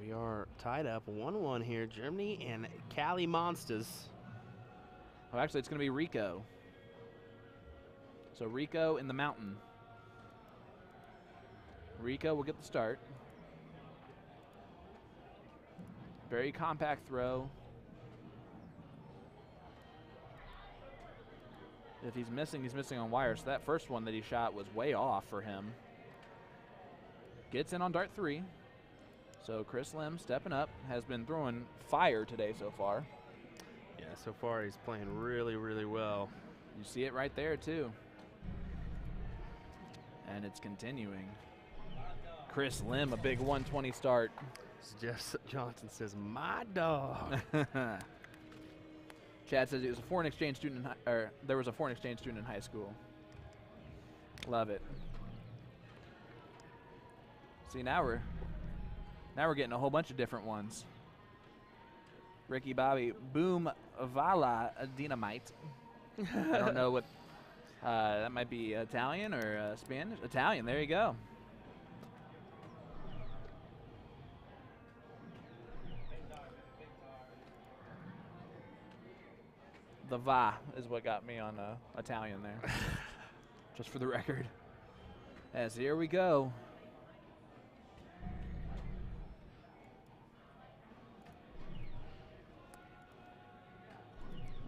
We are tied up 1-1 here. Germany and Cali Monsters. Oh, actually, it's going to be Rico. So Rico in the mountain. Rico will get the start. Very compact throw. If he's missing on wire. So that first one that he shot was way off for him. Gets in on dart 3. So Chris Lim stepping up, has been throwing fire today so far. Yeah, so far he's playing really, really well. You see it right there too. And it's continuing. Chris Lim, a big 120 start. Jeff Johnson says, my dog. Chad says he was a foreign exchange student, there was a foreign exchange student in high school. Love it. See, now we're getting a whole bunch of different ones. Ricky Bobby, boom, vala, dynamite. I don't know what that might be Italian or Spanish. Italian. There you go. The va is what got me on Italian there. Just for the record. As here we go.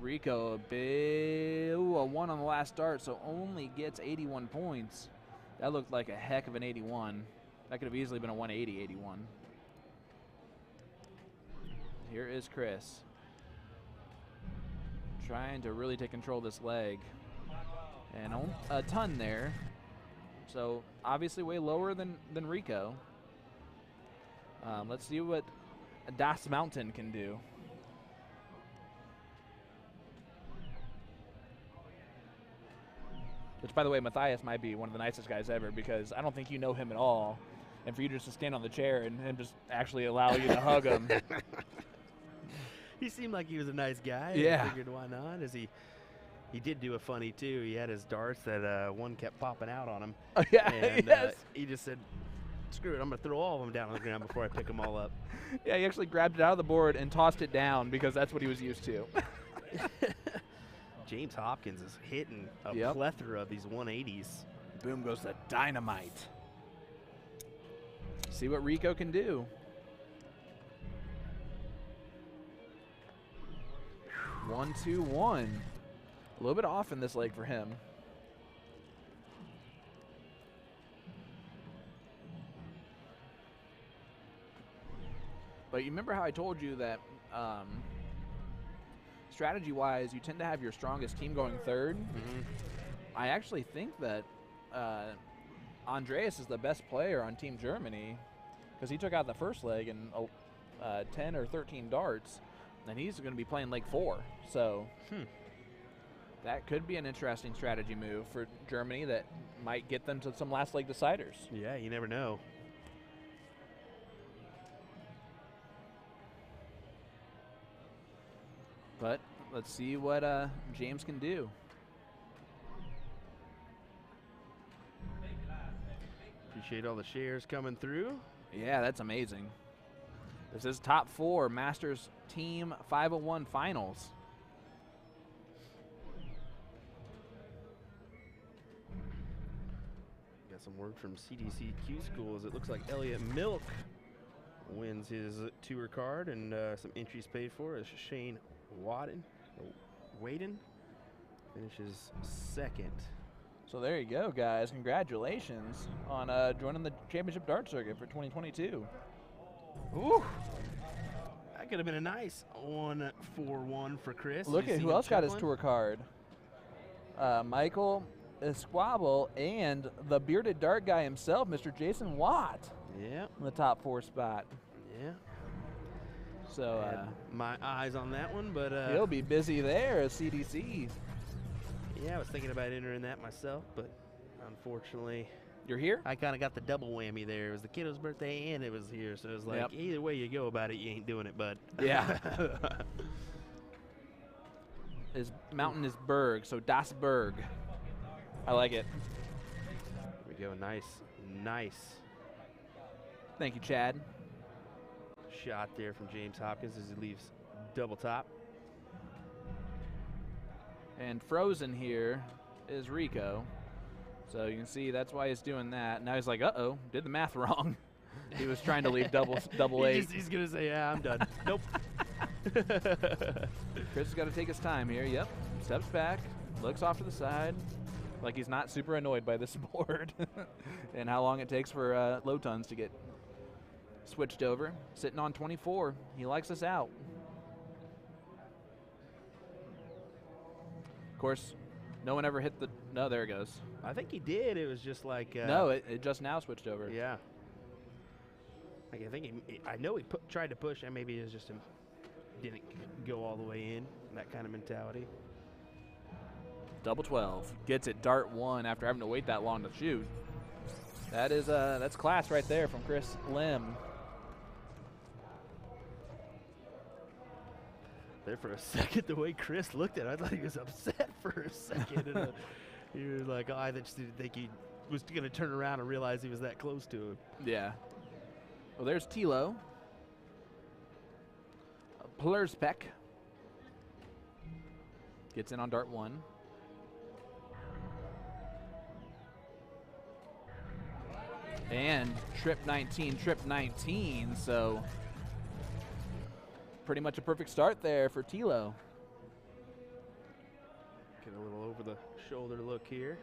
Rico, a big, a 1 on the last start, so only gets 81 points. That looked like a heck of an 81. That could have easily been a 180, 81. Here is Chris. Trying to really take control of this leg. And a ton there. So obviously way lower than Rico. Let's see what Das Mountain can do. Which, by the way, Matthias might be one of the nicest guys ever because I don't think you know him at all. And for you just to stand on the chair and just actually allow you to hug him. He seemed like he was a nice guy. Yeah. I figured why not? As he did do a funny too. He had his darts that one kept popping out on him. Oh, yeah. And yes. He just said, screw it, I'm going to throw all of them down on the ground before I pick them all up. Yeah, he actually grabbed it out of the board and tossed it down because that's what he was used to. James Hopkins is hitting a Yep. plethora of these 180s. Boom goes the dynamite. See what Rico can do. One, 2, 1. A little bit off in this leg for him. But you remember how I told you that strategy-wise, you tend to have your strongest team going third? Mm-hmm. I actually think that Andreas is the best player on Team Germany because he took out the first leg in 10 or 13 darts, and he's going to be playing leg 4. So that could be an interesting strategy move for Germany that might get them to some last leg deciders. Yeah, you never know. But let's see what James can do. Appreciate all the shares coming through. Yeah, that's amazing. This is top 4 Masters Team 501 Finals. Got some word from CDCQ schools. It looks like Elliot Milk wins his tour card and some entries paid for as Shane Waden finishes second. So there you go, guys. Congratulations on joining the championship dart circuit for 2022. Ooh, that could have been a nice 1-4-1 for Chris. Look You at see who him else got his chuckling? tour card. Michael Esquabel and the bearded dart guy himself, Mr. Jason Watt, Yeah, in the top 4 spot. yeah. So Had my eyes on that one, but he'll be busy there as CDC. yeah, I was thinking about entering that myself, but unfortunately, You're here? I kind of got the double whammy there. It was the kiddo's birthday and it was here, so it was like, Yep. either way you go about it, you ain't doing it, bud. Yeah. His mountain is Berg, so Das Berg. I like it. Here we go, nice, nice. Thank you, Chad. shot there from James Hopkins as he leaves double top. And frozen here is Rico. So you can see that's why he's doing that. Now he's like, uh-oh, did the math wrong. He was trying to leave double eight. He's going to say, yeah, I'm done. Nope. Chris has got to take his time here. Yep. Steps back, looks off to the side, like he's not super annoyed by this board and how long it takes for low tons to get switched over. Sitting on 24. He likes us out. Of course, no one ever hit the. No, there it goes. I think he did. It was just like. No, it just now switched over. Yeah. Like, I think I know he tried to push, and maybe it was just him didn't go all the way in. That kind of mentality. Double 12 gets it dart 1 after having to wait that long to shoot. That is that's class right there from Chris Lim. There for a second, the way Chris looked at it, I thought he was upset for a second. And, he was like, oh, I just didn't think he was going to turn around and realize he was that close to him. Yeah. Well, there's Tilo. Plurspec gets in on dart 1. And trip 19, so pretty much a perfect start there for Tilo. Get a little over the shoulder look here.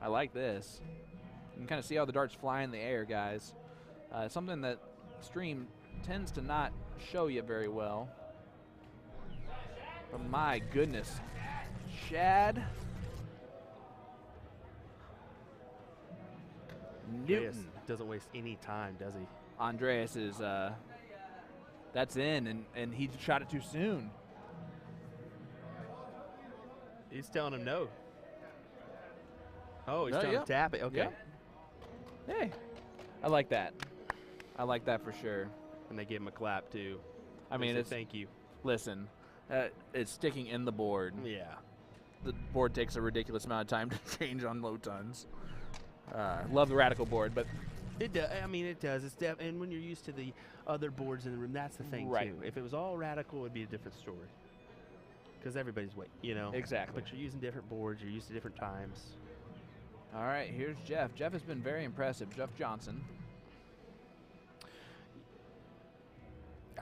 I like this. You can kind of see how the darts fly in the air, guys. Something that stream tends to not show you very well. But my goodness, Shad Newton doesn't waste any time, does he? Andreas is that's in, and he shot it too soon. He's telling him no. Oh, he's telling him tap it. Okay. Yep. Hey, I like that. I like that for sure. And they give him a clap too. I mean, it's thank you. Listen, it's sticking in the board. Yeah. The board takes a ridiculous amount of time to change on low tons. Love the Radikal board, but it does. I mean, it does. It's and when you're used to the other boards in the room, that's the thing right. too. If it was all Radikal, it would be a different story. Because everybody's you know. Exactly. But you're using different boards. You're used to different times. All right, here's Jeff. Jeff has been very impressive. Jeff Johnson.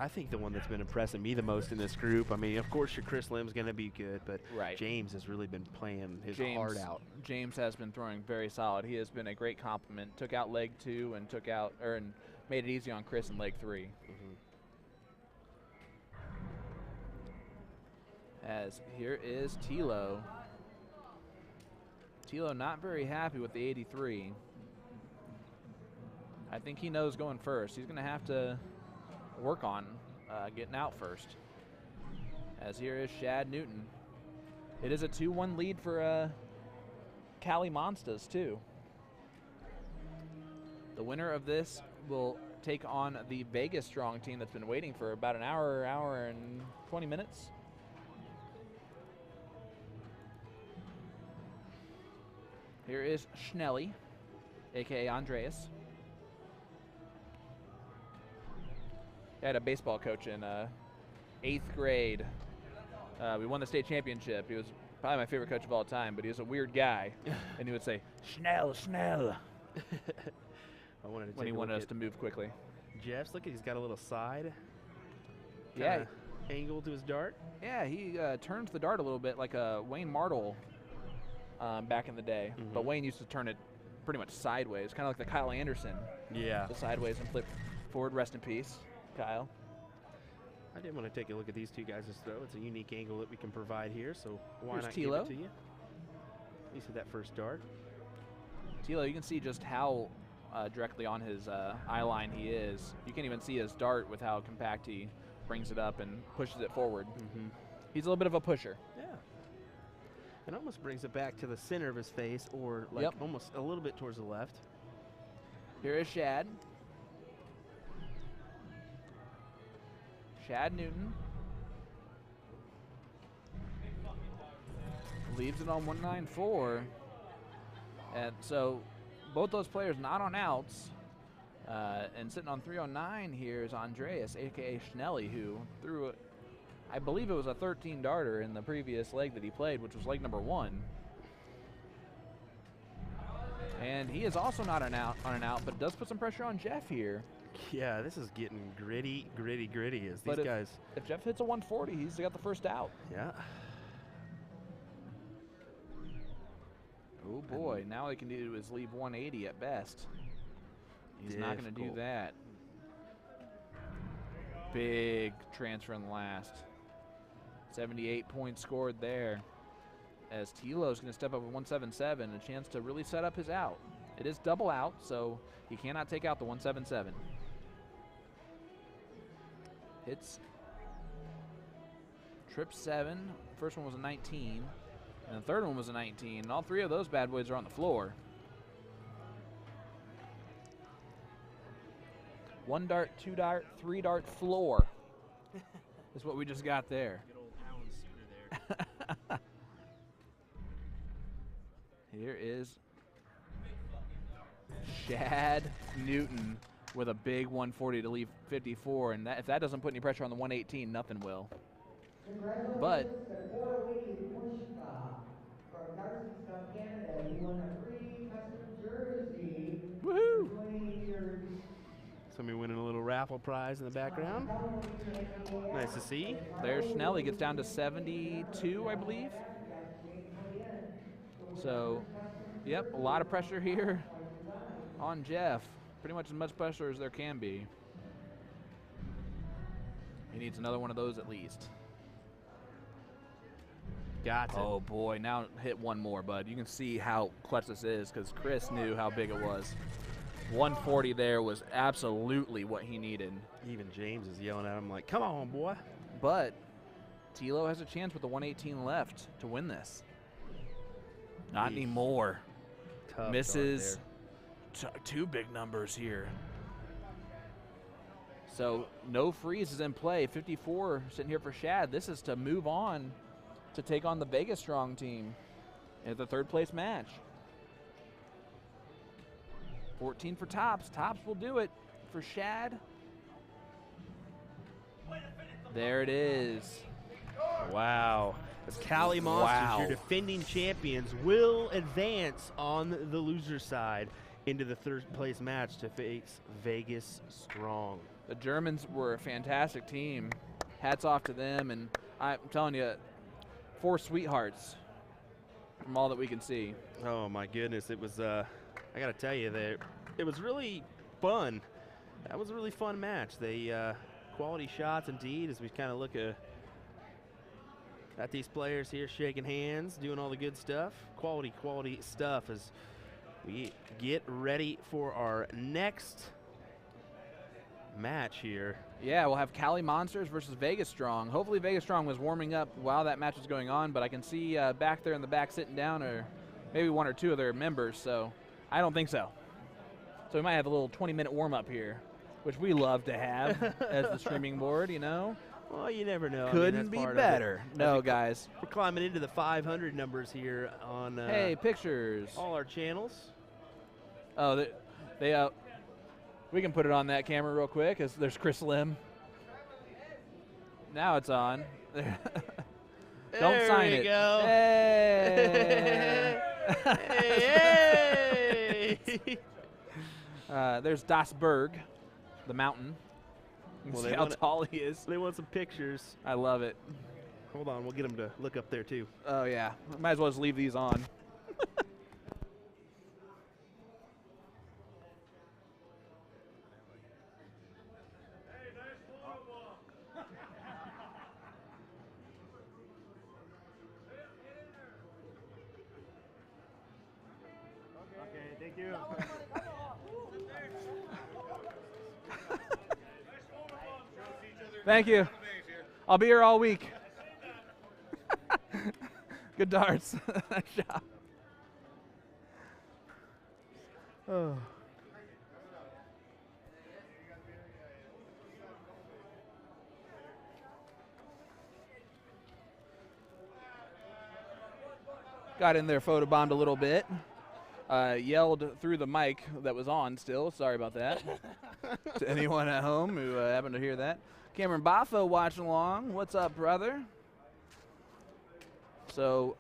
I think the one that's been impressing me the most in this group, I mean, of course, your Chris Lim's going to be good, but James has really been playing his heart out. James has been throwing very solid. He has been a great compliment. Took out leg 2 and and made it easy on Chris in leg 3. Mm-hmm. As here is Tilo. Tilo not very happy with the 83. I think he knows going first. He's going to have to work on getting out first. As here is Shad Newton. It is a 2-1 lead for Cali Monstas too. The winner of this will take on the Vegas strong team that's been waiting for about an hour and 20 minutes. Here is Schnelly, aka Andreas. I had a baseball coach in 8th grade. We won the state championship. He was probably my favorite coach of all time, but he was a weird guy. And he would say, Schnell, Schnell. When he wanted us to move quickly. Jeff's, look, he's got a little side. Yeah. Angle to his dart. Yeah, he turns the dart a little bit like a Wayne Martle back in the day. Mm-hmm. But Wayne used to turn it pretty much sideways, kind of like the Kyle Anderson. Yeah. The sideways and flip forward. Rest in peace, Kyle. I did want to take a look at these two guys' throw. It's a unique angle that we can provide here, so why Here's not Tilo. give it to you? You see that first dart? Tilo, you can see just how directly on his eye line he is. You can't even see his dart with how compact he brings it up and pushes it forward. Mm-hmm. He's a little bit of a pusher. Yeah. It almost brings it back to the center of his face, or like almost a little bit towards the left. Here is Shad. Shad Newton. Leaves it on 194. And so both those players not on outs. And sitting on 309 here is Andreas, a.k.a. Schnelly, who threw, I believe it was a 13 darter in the previous leg that he played, which was leg number 1. And he is also not on an out, but it does put some pressure on Jeff here. Yeah, this is getting gritty as But these guys. If Jeff hits a 140, he's got the first out. Yeah. Oh boy, now all he can do is leave 180 at best. He's not going to do that. Big transfer in the last. 78 points scored there. As Tilo's going to step up with 177, a chance to really set up his out. It is double out, so he cannot take out the 177. Hits trip 7. First one was a 19, and the third one was a 19. And all three of those bad boys are on the floor. 1 dart, 2 dart, 3 dart floor is what we just got there. Good old Alan Suter there. Here is Shad Newton with a big 140 to leave 54, and if that doesn't put any pressure on the 118, nothing will. But woohoo! Somebody winning a little raffle prize in the background. Nice to see. There's Schnelly, gets down to 72, I believe. So, yep, a lot of pressure here on Jeff. Pretty much as much pressure as there can be. He needs another one of those at least. Got it. Oh boy, now hit one more, bud. You can see how clutch this is because Chris knew how big it was. 140 there was absolutely what he needed. Even James is yelling at him like, come on, boy. But Tilo has a chance with the 118 left to win this. Not anymore. Tough Misses two big numbers here. So no freeze is in play. 54 sitting here for Shad. This is to move on to take on the Vegas Strong team in the third place match. 14 for Tops. Tops will do it for Shad. There it is. Wow. As Cali Monsters, your defending champions, will advance on the loser side into the third place match to face Vegas Strong. The Germans were a fantastic team. Hats off to them, and I'm telling you, 4 sweethearts from all that we can see. Oh my goodness, it was, I gotta tell you, that it was really fun. That was a really fun match. They, quality shots indeed, as we kind of look at these players here shaking hands, doing all the good stuff. Quality stuff as we get ready for our next match here. Yeah, we'll have Cali Monsters versus Vegas Strong. Hopefully Vegas Strong was warming up while that match was going on, but I can see back there in the back sitting down or maybe 1 or 2 of their members, so I don't think so. So we might have a little 20-minute warm-up here, which we love to have as the streaming board, you know. Well, you never know. Couldn't be better. No, guys. We're climbing into the 500 numbers here on hey, pictures. all our channels. Oh, we can put it on that camera real quick as there's Chris Lim. Now it's on. Don't sign it. Go. Hey. Hey. There's Das Berg, the mountain. You can see how tall he is. They want some pictures. I love it. Hold on, we'll get them to look up there too. Oh yeah, might as well just leave these on. Okay, thank you. Thank you. I'll be here all week. Good darts. Nice job. Oh. Got in there, photobombed a little bit. yelled through the mic that was on still. Sorry about that. To anyone at home who happened to hear that. Cameron Boffo watching along. What's up, brother? So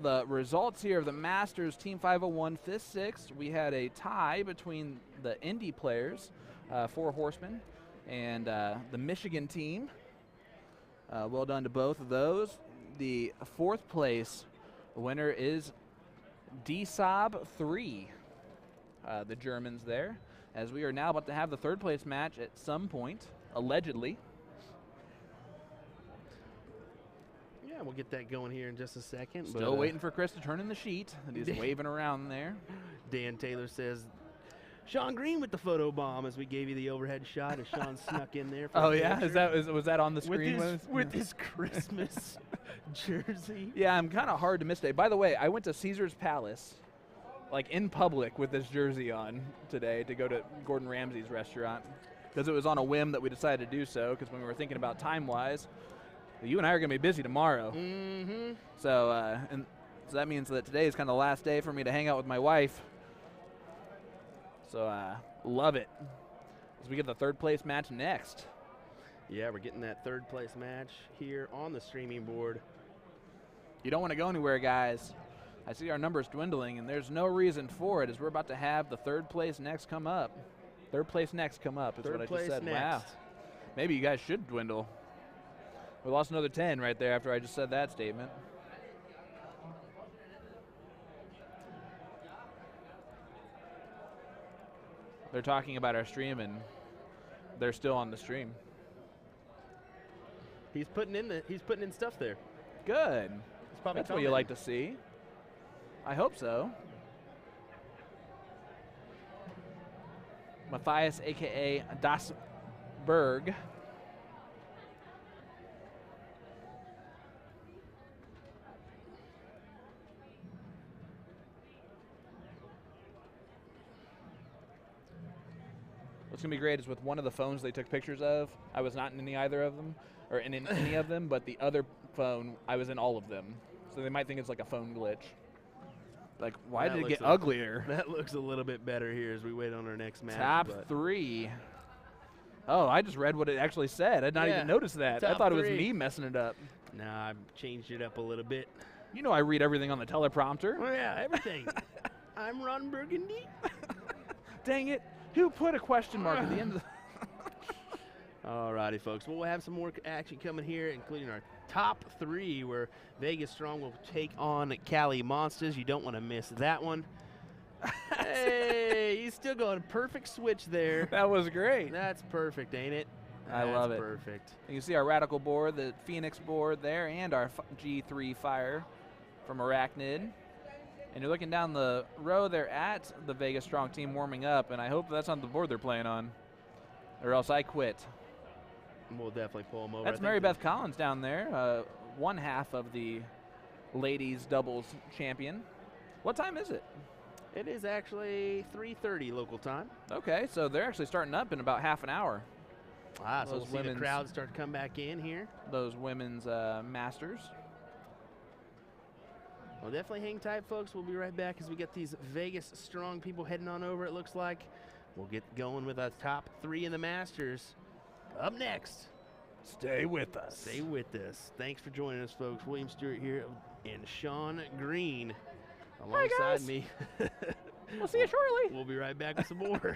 the results here of the Masters Team 501 5th, 6th. We had a tie between the Indy players, 4 horsemen, and the Michigan team. Well done to both of those. The 4th place winner is DSAB 3, the Germans there, as we are now about to have the 3rd place match at some point, allegedly. Yeah, we'll get that going here in just a second. Still waiting for Chris to turn in the sheet. He's waving around there. Dan Taylor says, Sean Green with the photo bomb as we gave you the overhead shot as Sean snuck in there. For Oh, yeah? Was that on the screen? With his Christmas jersey. Yeah, I'm kind of hard to mistake. By the way, I went to Caesar's Palace, like in public with this jersey on today to go to Gordon Ramsay's restaurant because it was on a whim that we decided to do so because when we were thinking about time-wise, you and I are going to be busy tomorrow. Mm-hmm. So, so that means that today is kind of the last day for me to hang out with my wife. So, love it. As we get the 3rd place match next. Yeah, we're getting that 3rd place match here on the streaming board. You don't want to go anywhere, guys. I see our numbers dwindling, and there's no reason for it as we're about to have the 3rd place next come up. 3rd place next come up is what I just said. Next. Wow. Maybe you guys should dwindle. We lost another 10 right there after I just said that statement. They're talking about our stream, and they're still on the stream. He's putting in stuff there. Good. He's probably That's what you like to see. I hope so. Matthias, a.k.a. Das Berg. What's going to be great is with one of the phones they took pictures of, I was not in either of them, or in any of them, but the other phone, I was in all of them. So they might think it's like a phone glitch. Like, why did it get uglier? That looks a little bit better here as we wait on our next match. Top 3. Oh, I just read what it actually said. I did not even notice that. I thought it was me messing it up. Nah, I've changed it up a little bit. You know I read everything on the teleprompter. Oh, yeah, everything. I'm Ron Burgundy. Dang it. Who put a question mark at the end of the All righty, folks. Well, we'll have some more action coming here, including our top 3, where Vegas Strong will take on Cali Monsters. You don't want to miss that one. Hey, he's still going. Perfect switch there. That was great. That's perfect, ain't it? I love it. Perfect. You can see our Radikal board, the Phoenix board there, and our G3 Fire from Arachnid. And you're looking down the row there at the Vegas Strong team warming up, and I hope that's on the board they're playing on, or else I quit. We'll definitely pull them over. That's Mary Beth Collins down there, one half of the ladies doubles champion. What time is it? It is actually 3:30 local time. Okay, so they're actually starting up in about half an hour. So we'll see the crowd start to come back in here. Those women's masters. Well, definitely hang tight, folks. We'll be right back as we get these Vegas Strong people heading on over, it looks like. We'll get going with our top 3 in the Masters. Up next. Stay with us. Stay with us. Thanks for joining us, folks. William Stuart here and Sean Green alongside me. We'll see you shortly. We'll be right back with some more.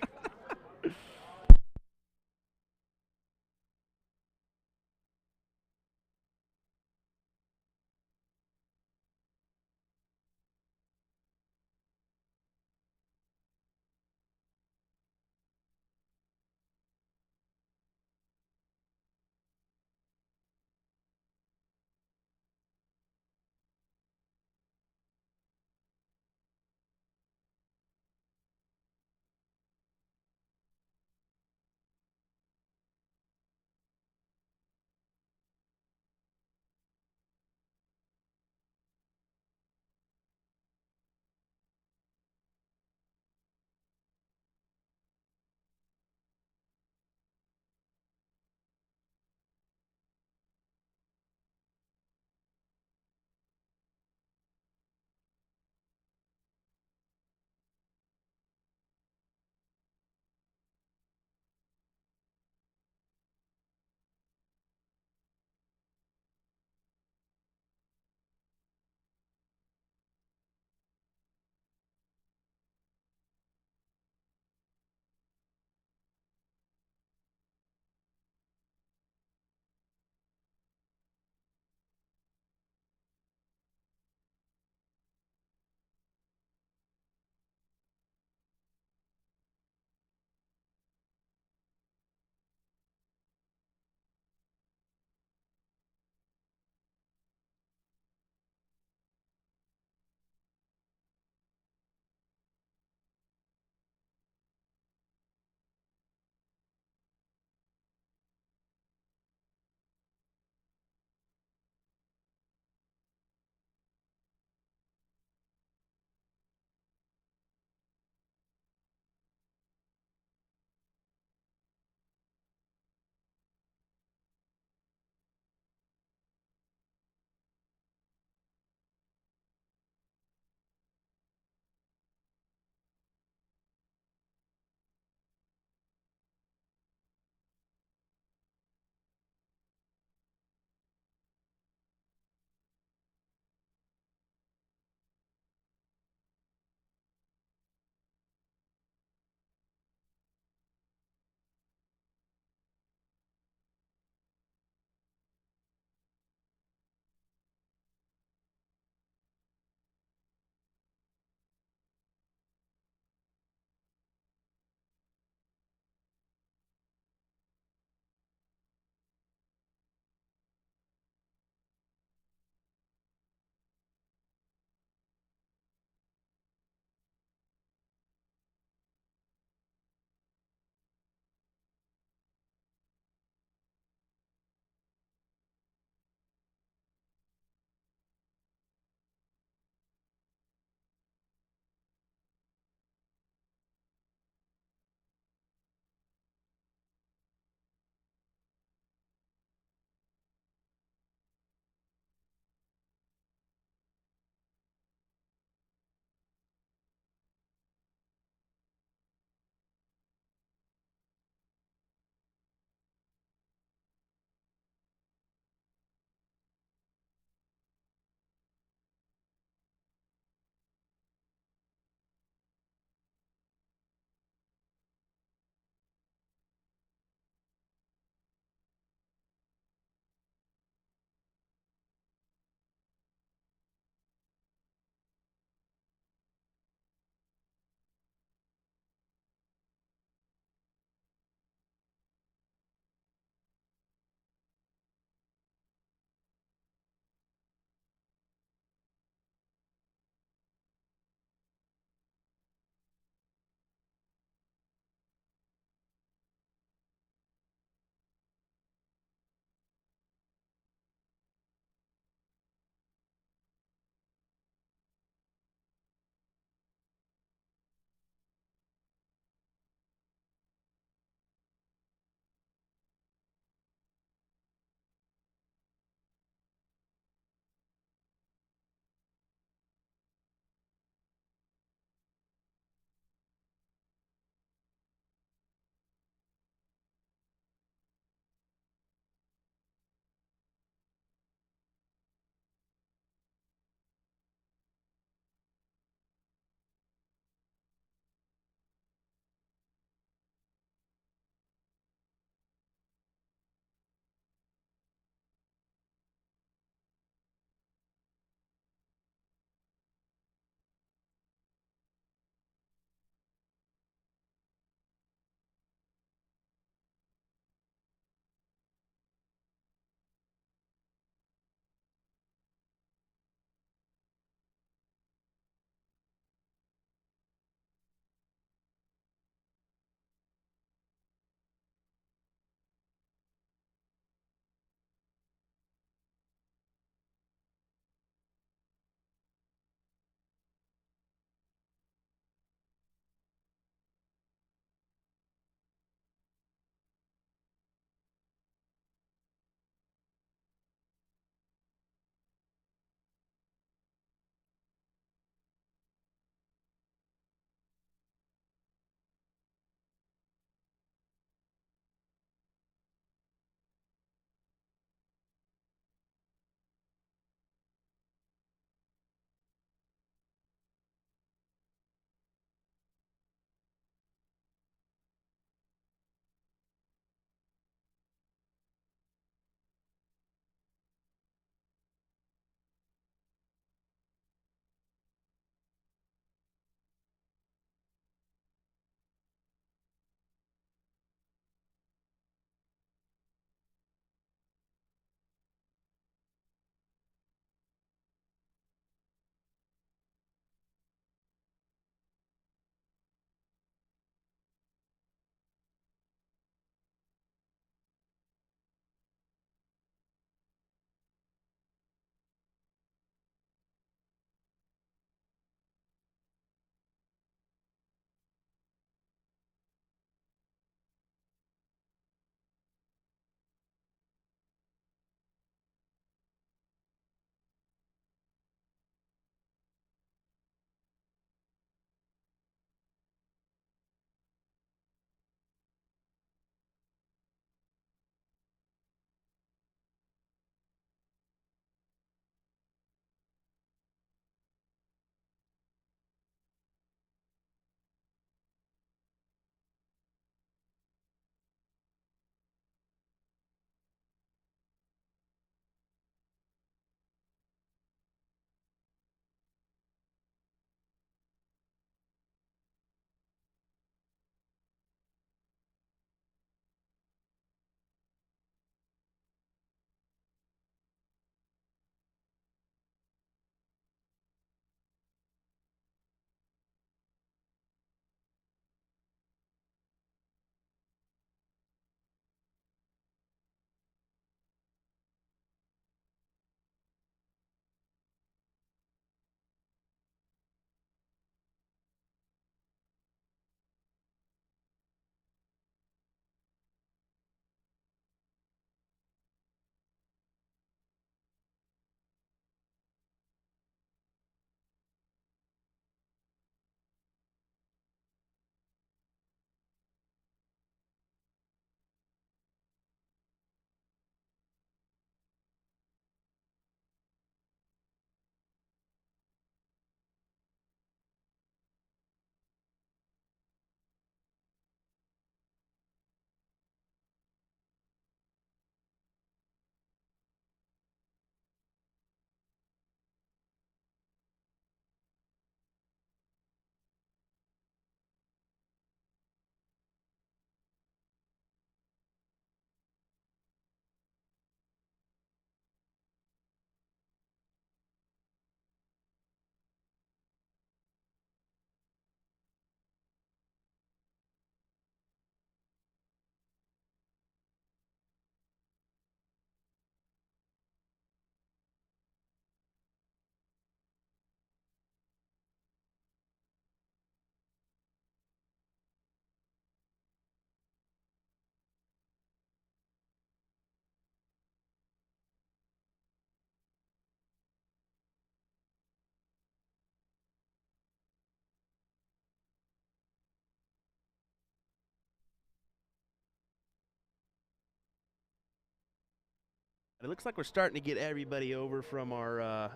It looks like we're starting to get everybody over from our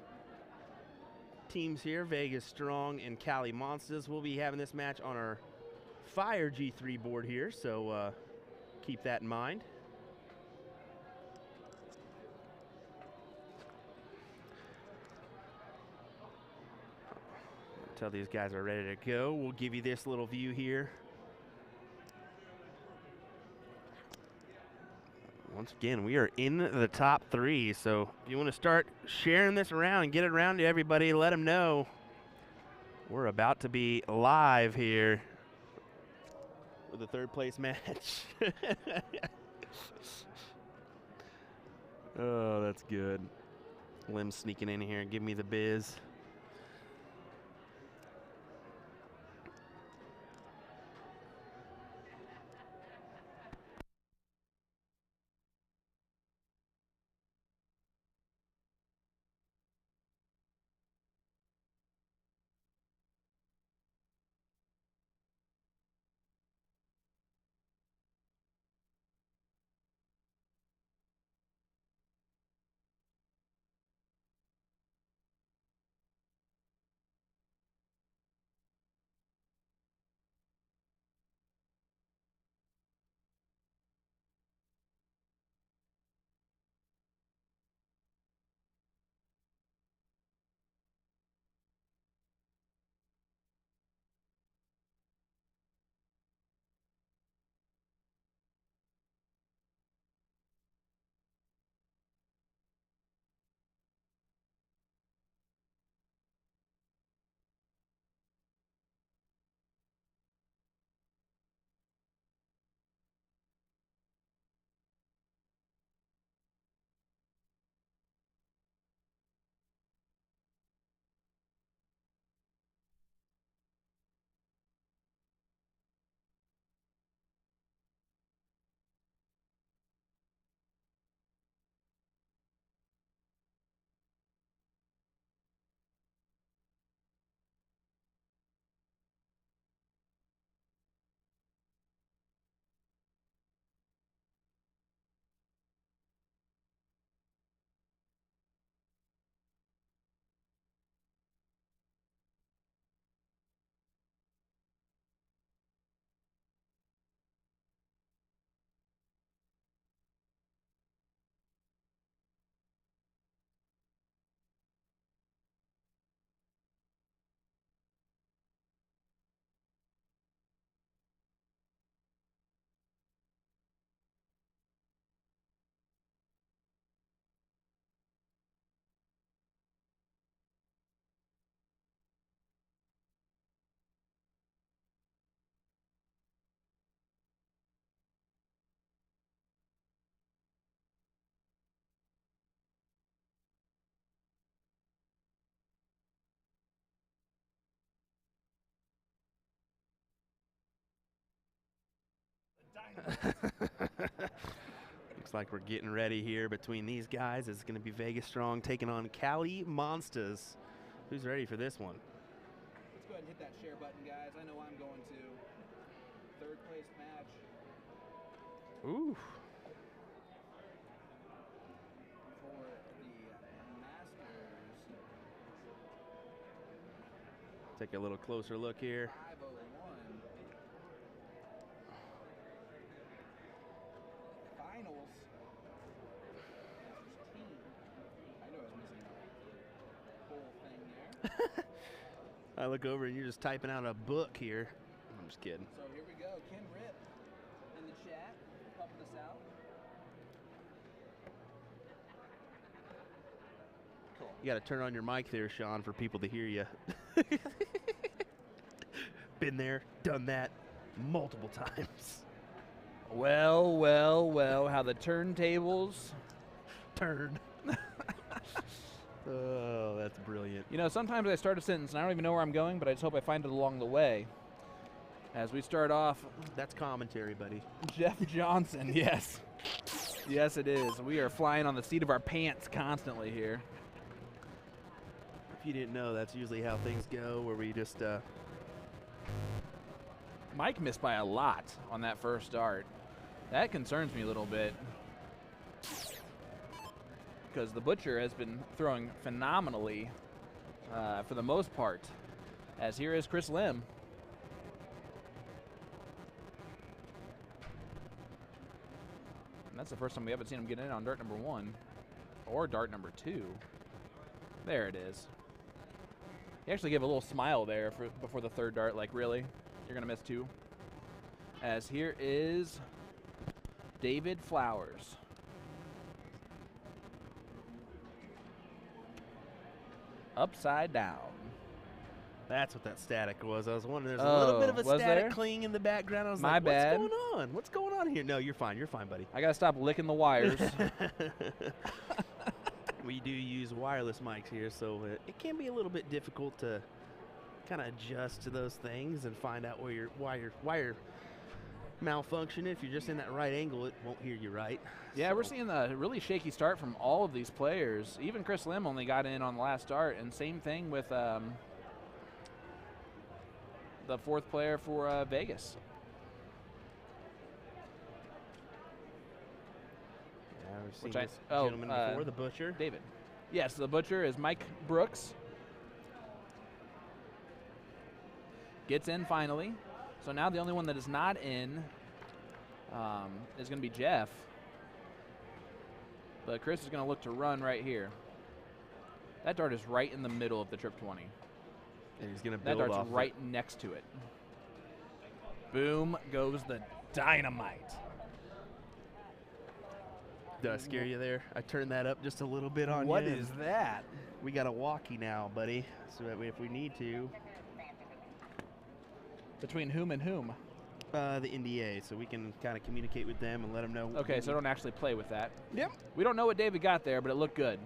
teams here. Vegas Strong and Cali Monsters. We'll be having this match on our Fire G3 board here, so keep that in mind. Until these guys are ready to go, we'll give you this little view here. Once again, we are in the top 3, so if you want to start sharing this around and get it around to everybody, let them know we're about to be live here with the 3rd place match. Oh, that's good. Lim sneaking in here and give me the biz. Looks like we're getting ready here between these guys. It's going to be Vegas Strong taking on Cali Monsters. Who's ready for this one? Let's go ahead and hit that share button, guys. I know I'm going to. 3rd place match. Ooh. For the Masters. Take a little closer look here. 501. Finals. Masters team. I know I was missing a whole thing there. I look over and you're just typing out a book here. I'm just kidding. So here we go. Kim Rip in the chat, helping us out. Cool. You got to turn on your mic there, Sean, for people to hear you. Been there, done that multiple times. Well, well, well, how the turntables Turn. Oh, that's brilliant. You know, sometimes I start a sentence and I don't even know where I'm going, but I just hope I find it along the way. As we start off, That's commentary, buddy. Jeff Johnson, yes. Yes, it is. We are flying on the seat of our pants constantly here. If you didn't know, that's usually how things go, where we just Mike missed by a lot on that first start. That concerns me a little bit. because the Butcher has been throwing phenomenally for the most part. As here is Chris Lim. And that's the first time we haven't seen him get in on dart number 1 or dart number 2. There it is. He actually gave a little smile there before the third dart, like, really? You're going to miss 2? As here is David Flowers. Upside down. That's what that static was. I was wondering. There's a little bit of a was static there? cling in the background. I was My like, bad. what's going on? What's going on here? No, you're fine. You're fine, buddy. I got to stop licking the wires. We do use wireless mics here, so it can be a little bit difficult to kind of adjust to those things and find out why you're malfunctioning. If you're just in that right angle, it won't hear you right. Yeah, So, we're seeing a really shaky start from all of these players. Even Chris Lim only got in on the last start, and same thing with the 4th player for Vegas. Yeah, we've seen Which I- this oh, gentleman before, the Butcher. David. Yes, the Butcher is Mike Brooks. Gets in finally. So now the only one that is not in is going to be Jeff. But Chris is going to look to run right here. That dart is right in the middle of the trip 20. And he's going to That build dart's off right next to it. Boom goes the dynamite. Did I scare you there? I turned that up just a little bit on What you. is that? We got a walkie now, buddy, so that way if we need to. Between whom and whom? The NDA, so we can kind of communicate with them and let them know. Okay, so don't actually play with that. Yep. We don't know what David got there, but it looked good.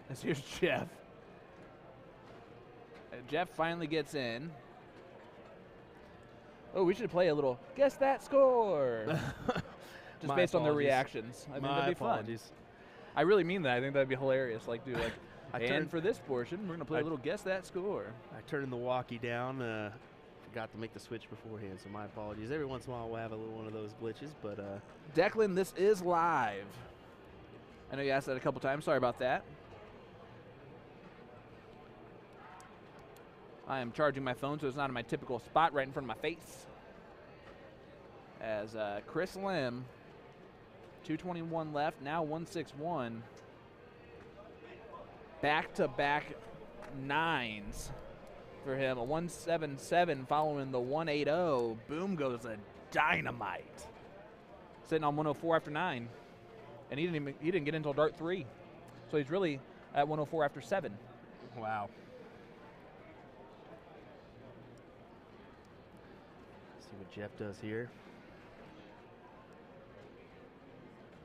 As here's Jeff. Jeff finally gets in. Oh, we should play a little guess that score. Just My based on their apologies. reactions. I think My that'd be apologies. fun. I really mean that. I think that'd be hilarious. Like, do like, I and turned- for this portion, we're gonna play I- a little guess that score. I turned the walkie down. Forgot to make the switch beforehand, so my apologies. Every once in a while, we'll have a little one of those glitches, but Declan, this is live. I know you asked that a couple times. Sorry about that. I am charging my phone, so it's not in my typical spot right in front of my face. As Chris Lim, 2:21 left, now 161. Back-to-back 9s for him. A 177 following the 180. Boom goes a dynamite. Sitting on 104 after 9. And he didn't get until dart 3. So he's really at 104 after 7. wow. See what Jeff does here.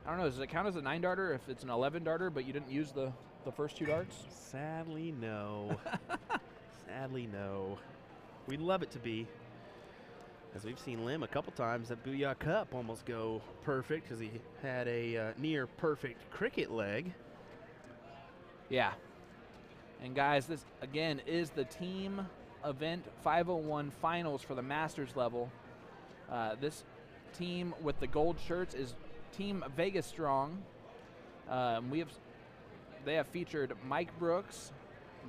I don't know, does it count as a 9 darter if it's an 11 darter but you didn't use the first 2 darts? Sadly, no. Sadly, no. We'd love it to be. As we've seen Lim a couple times at Booyah Cup almost go perfect because he had a near perfect cricket leg. Yeah. And guys, this again is the team event 501 finals for the Masters level. This team with the gold shirts is Team Vegas Strong. They have featured Mike Brooks,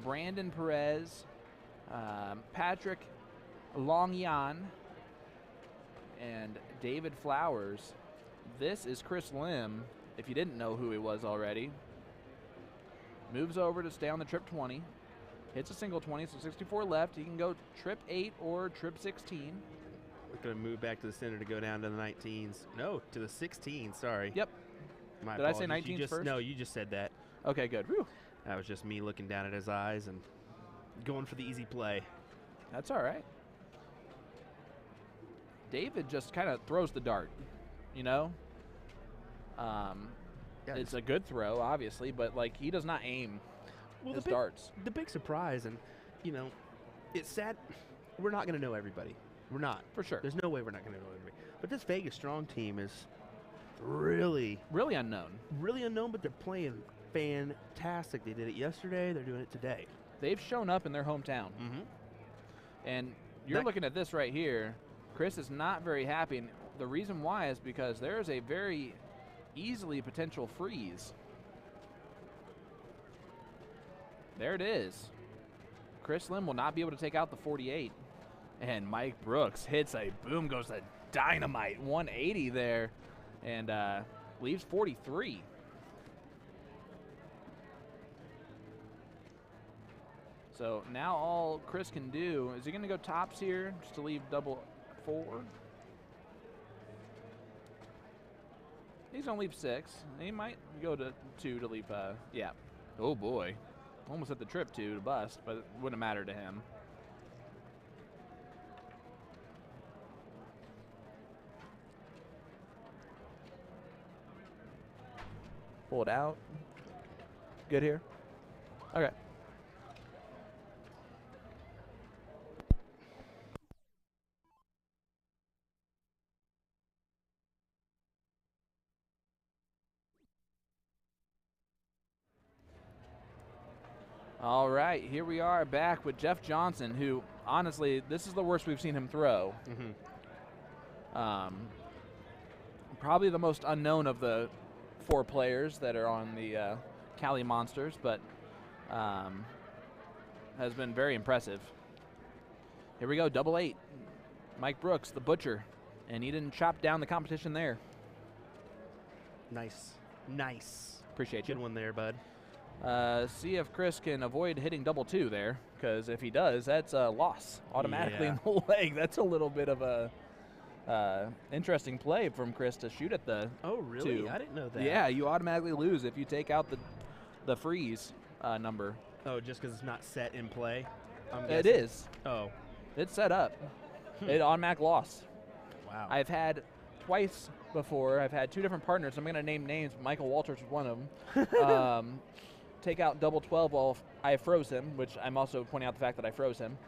Brandon Perez, Patrick Longyan, and David Flowers. This is Chris Lim, if you didn't know who he was already. Moves over to stay on the trip 20. Hits a single 20, so 64 left. He can go trip 8 or trip 16. We're going to move back to the center to go down to the 19s. No, to the 16s, sorry. Yep. My Did I say apologies. You 19s just- first? No, you just said that. Okay, good. Whew. That was just me looking down at his eyes and going for the easy play. That's all right. David just kind of throws the dart, you know? It's a good throw, obviously, but, like, he does not aim his darts. The big surprise, and, you know, it's sad. We're not going to know everybody. We're not. For sure. There's no way we're not going to know everybody. But this Vegas Strong team is really, Really unknown. really unknown, but they're playing fantastic. They did it yesterday. They're doing it today. They've shown up in their hometown. Mm-hmm. And you're That- looking at this right here. Chris is not very happy. And the reason why is because there is a very easily potential freeze There it is. Chris Lim will not be able to take out the 48. And Mike Brooks hits a boom, goes a dynamite 180 there, and leaves 43. So now all Chris can do, is he going to go tops here just to leave double 4? He's going to leave 6. He might go to 2 to leave, yeah. Oh boy. Almost hit the trip 2 to bust, but it wouldn't matter to him. Pull it out. Good here? Okay. All right, here we are back with Jeff Johnson, who, honestly, this is the worst we've seen him throw. Probably the most unknown of the 4 players that are on the Cali Monsters, but has been very impressive. Here we go, double 8. Mike Brooks, the butcher, and he didn't chop down the competition there. Nice. Nice. Appreciate Good you. one there, bud. See if Chris can avoid hitting double 2 there, because if he does, that's a loss automatically in the leg. That's a little bit of a interesting play from Chris to shoot at the Oh, really? 2. I didn't know that. Yeah, you automatically lose if you take out the freeze number. Oh, just because it's not set in play? It is. Oh. It's set up. It automatic loss. Wow. I've had twice before. I've had 2 different partners. I'm going to name names. Michael Walters was one of them. Take out double 12 while I froze him, which I'm also pointing out the fact that I froze him,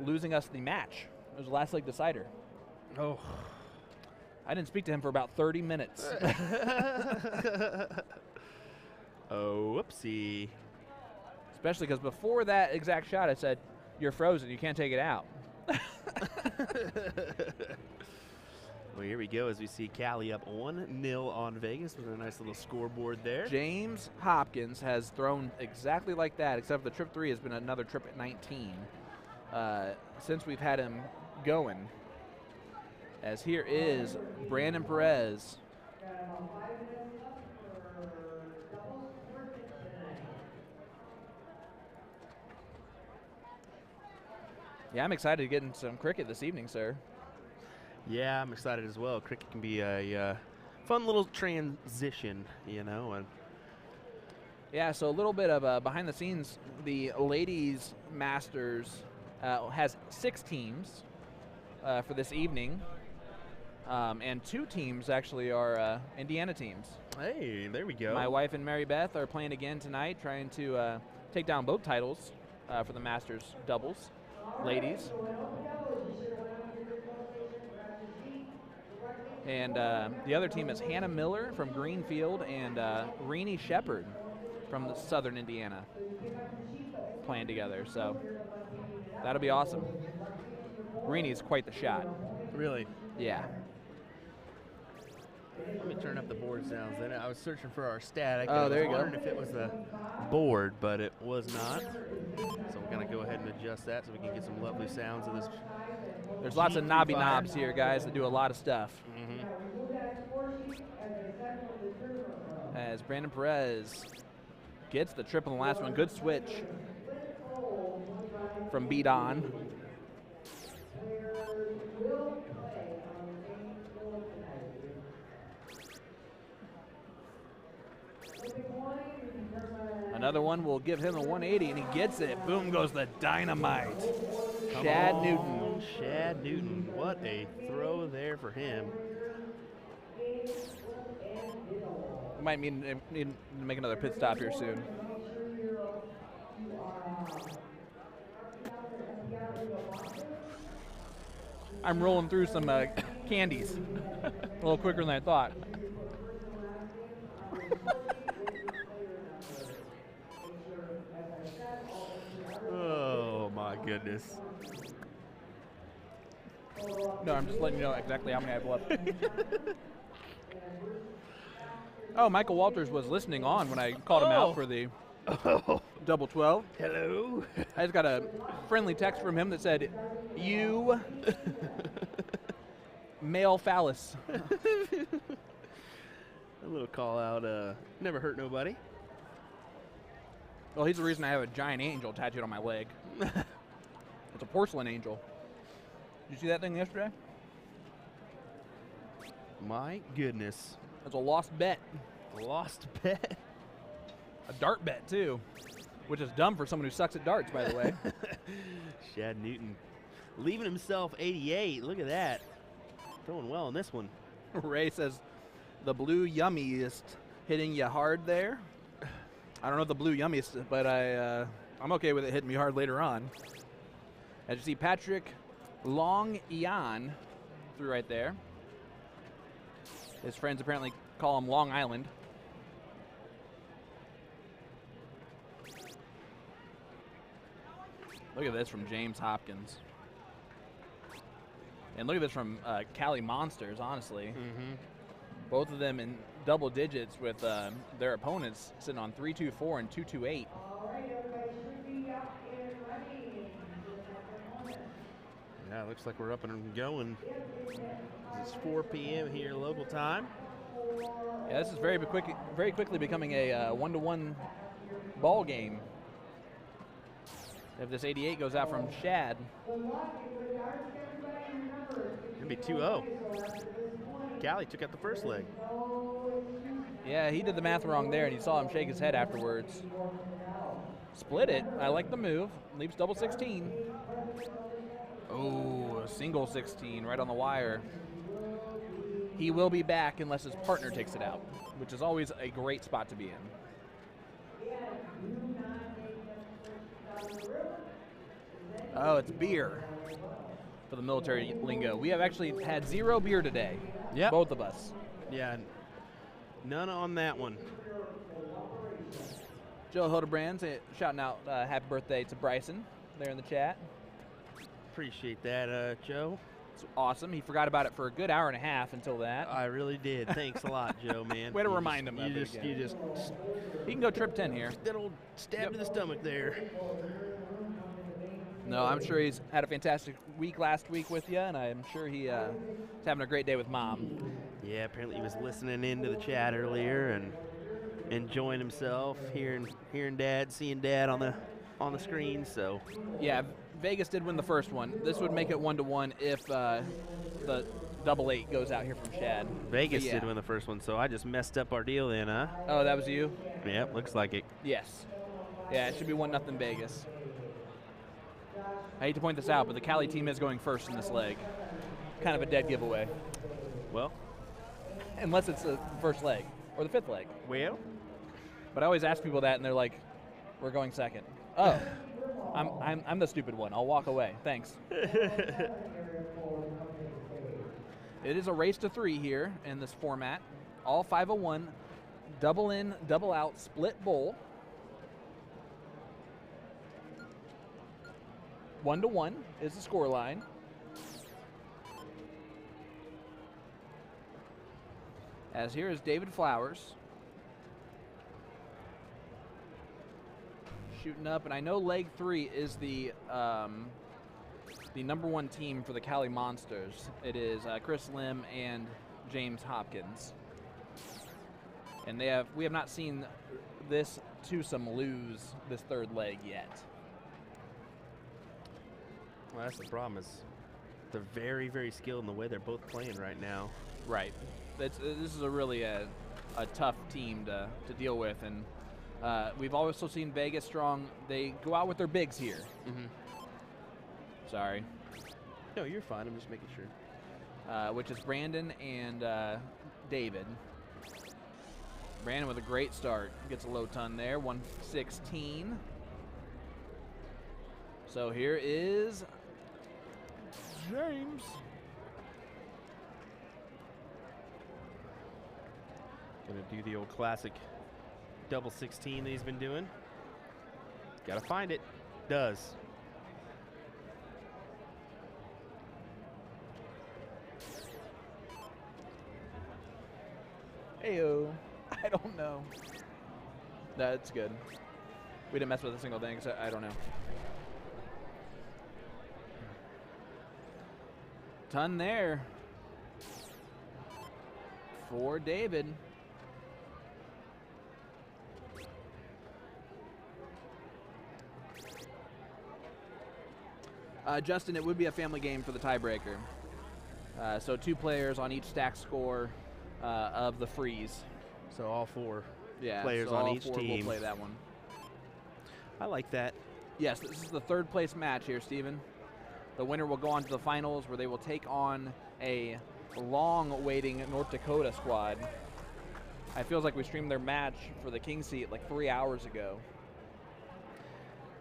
losing us the match. It was the last leg decider. Oh. I didn't speak to him for about 30 minutes. Oh, whoopsie. Especially because before that exact shot, I said, "You're frozen. You can't take it out." Well, here we go as we see Cali up 1-0 on Vegas with a nice little scoreboard there. James Hopkins has thrown exactly like that, except the trip 3 has been another trip at 19 since we've had him going. As here is Brandon Perez. Yeah, I'm excited to get in some cricket this evening, sir. Yeah, I'm excited as well. Cricket can be a fun little transition, you know. And yeah, so a little bit of behind the scenes. The ladies Masters has 6 teams for this evening, and 2 teams actually are Indiana teams. hey, there we go. My wife and Mary Beth are playing again tonight, trying to take down both titles for the Masters doubles, ladies. And the other team is Hannah Miller from Greenfield and Renee Shepard from the Southern Indiana playing together. So that'll be awesome. Renee's quite the shot. Really? Yeah. Let me turn up the board sounds then. I was searching for our static. Oh, I there you was go. wondering if it was the board, but it was not. So we're going to go ahead and adjust that so we can get some lovely sounds of this. There's lots of knobby knobs here, guys, that do a lot of stuff. As Brandon Perez gets the triple in the last one. Good switch from B-Don. Another one will give him a 180, and he gets it. Boom goes the dynamite. Shad Newton. Shad Newton. What a throw there for him. Might need to make another pit stop here soon. I'm rolling through some candies a little quicker than I thought. Oh my goodness. No, I'm just letting you know exactly how many I have left. Oh, Michael Walters was listening on when I called him out for the Oh, double 12. hello. I just got a friendly text from him that said, "You male phallus." A little call out. Never hurt nobody. Well, he's the reason I have a giant angel tattooed on my leg. It's a porcelain angel. Did you see that thing yesterday? My goodness. It's a lost bet. Lost bet. A dart bet, too. Which is dumb for someone who sucks at darts, by the way. Shad Newton leaving himself 88. Look at that. Throwing well on this one. Ray says, the blue yummiest hitting you hard there. I don't know the blue yummiest, but I'm okay with it hitting me hard later on. As you see, Patrick Long Ian through right there. His friends apparently call him Long Island. Look at this from James Hopkins. And look at this from Cali Monsters, honestly. Mm-hmm. Both of them in double digits with their opponents sitting on 3-2-4 and 2-2-8. Yeah, it looks like we're up and going. It's 4 p.m. here local time. Yeah, this is very quickly becoming a one-to-one ball game. If this 88 goes out from Shad. It'll be 2-0. Callie took out the first leg. Yeah, he did the math wrong there, and you saw him shake his head afterwards. Split it. I like the move. Leaves double 16. Oh, a single 16 right on the wire. He will be back unless his partner takes it out, which is always a great spot to be in. Oh, it's beer for the military lingo. We have actually had 0 beer today. Yep. Both of us. Yeah, none on that one. Joe Hildebrand shouting out happy birthday to Bryson there in the chat. Appreciate that, Joe. It's awesome. He forgot about it for a good hour and a half until that. I really did. Thanks a lot, Joe, man. Way to remind him of You it just, again. you just, He can go trip 10 here. that old stab to the stomach there. No, I'm sure he's had a fantastic week last week with you, and I'm sure he's having a great day with Mom. Yeah, apparently he was listening into the chat earlier and enjoying himself, hearing Dad, seeing Dad on the screen. So Yeah, Vegas did win the first one. This would make it 1-1 if the double 8 goes out here from Shad. Vegas Yeah. did win the first one, so I just messed up our deal then, huh? Oh, that was you? Yep, looks like it. Yes. Yeah, it should be 1-0 Vegas. I hate to point this out, but the Cali team is going first in this leg. Kind of a dead giveaway. Well, Unless it's the first leg or the 5th leg. well, But I always ask people that, and they're like, "We're going second." Oh, I'm the stupid one. I'll walk away. Thanks. It is a race to 3 here in this format. All 501, double in, double out, split bowl. 1-1 is the score line. As here is David Flowers. Shooting up, and I know leg 3 is the number 1 team for the Cali Monsters. It is Chris Lim and James Hopkins. And we have not seen this twosome lose this 3rd leg yet. well, that's the problem is they're very, very skilled in the way they're both playing right now. Right. This is a really a tough team to deal with, and we've also seen Vegas strong. They go out with their bigs here. Mm-hmm. Sorry. No, you're fine. I'm just making sure. Which is Brandon and David. Brandon with a great start. Gets a low ton there, 116. So here is James. Gonna do the old classic double 16 that he's been doing. Gotta find it. Does. Heyo. I don't know. That's good. We didn't mess with a single thing, so I don't know. Ton there for David. Justin, it would be a family game for the tiebreaker. So 2 players on each stack score of the freeze. So all 4 Yeah, players so on all each 4 team. will play that one. I like that. Yes, this is the 3rd place match here, Steven. The winner will go on to the finals where they will take on a long-waiting North Dakota squad. It feels like we streamed their match for the King seat like 3 hours ago.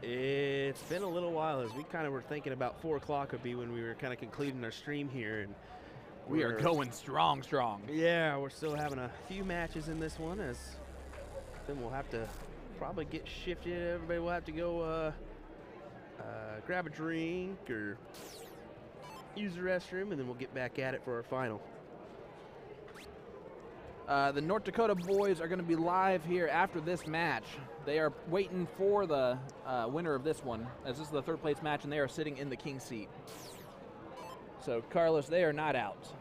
It's been a little while, as we kind of were thinking about 4 o'clock would be when we were kind of concluding our stream here, and We are going strong. Yeah, we're still having a few matches in this one, as then we'll have to probably get shifted. Everybody will have to go grab a drink or use the restroom, and then we'll get back at it for our final. The North Dakota boys are going to be live here after this match. They are waiting for the winner of this one, as this is the 3rd place match, and they are sitting in the King seat. So, Carlos, they are not out.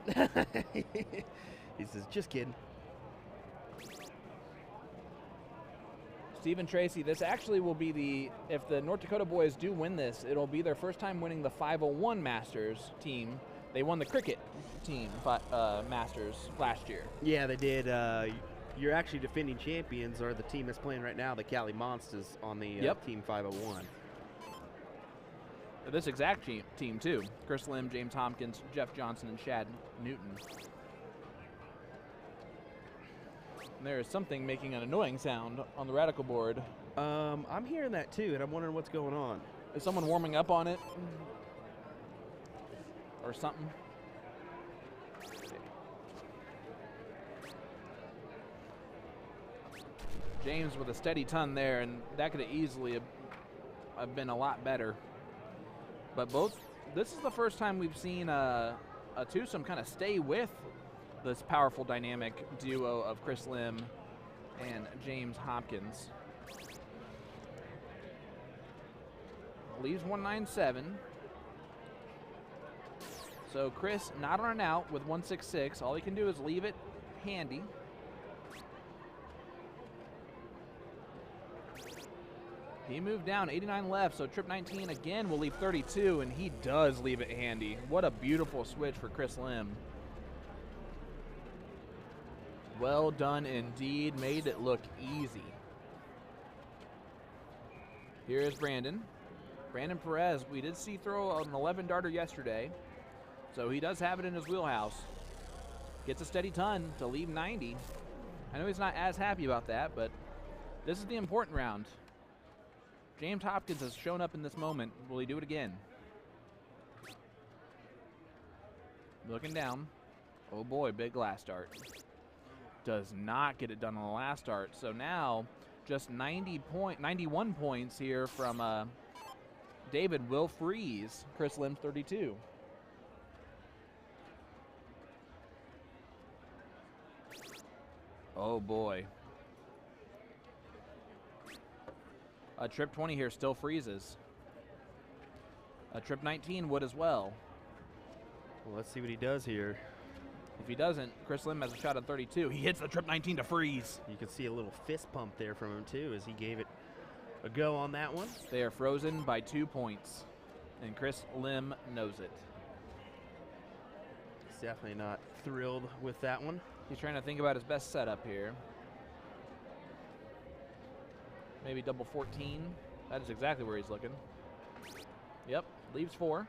He says, just kidding. Stephen Tracy, this actually will be if the North Dakota boys do win this, it'll be their first time winning the 501 Masters team. They won the cricket team Masters last year. Yeah, they did. You're actually defending champions are the team that's playing right now, the Cali Monsters, on the Team 501. This exact team, too. Chris Lim, James Hopkins, Jeff Johnson, and Shad Newton. And there is something making an annoying sound on the Radikal board. I'm hearing that too, and I'm wondering what's going on. Is someone warming up on it? Or something? James with a steady ton there, and that could have easily have been a lot better. But this is the first time we've seen a twosome kind of stay with this powerful dynamic duo of Chris Lim and James Hopkins. Leaves 197. So Chris not on an out with 166. All he can do is leave it handy. He moved down, 89 left, so trip 19 again will leave 32, and he does leave it handy. What a beautiful switch for Chris Lim. Well done indeed, made it look easy. Here is Brandon. Brandon Perez, we did see throw an 11 darter yesterday, so he does have it in his wheelhouse. Gets a steady ton to leave 90. I know he's not as happy about that, but this is the important round. James Hopkins has shown up in this moment. Will he do it again? Looking down. Oh boy, big last dart. Does not get it done on the last dart. So now just 91 points here from David will freeze Chris Lim's 32. Oh boy. Trip 20 here still freezes. Trip 19 would as well. Well, let's see what he does here. If he doesn't, Chris Lim has a shot at 32. He hits the trip 19 to freeze. You can see a little fist pump there from him too as he gave it a go on that one. They are frozen by 2 points, and Chris Lim knows it. He's definitely not thrilled with that one. He's trying to think about his best setup here. Maybe double 14. That is exactly where he's looking. Yep, leaves 4.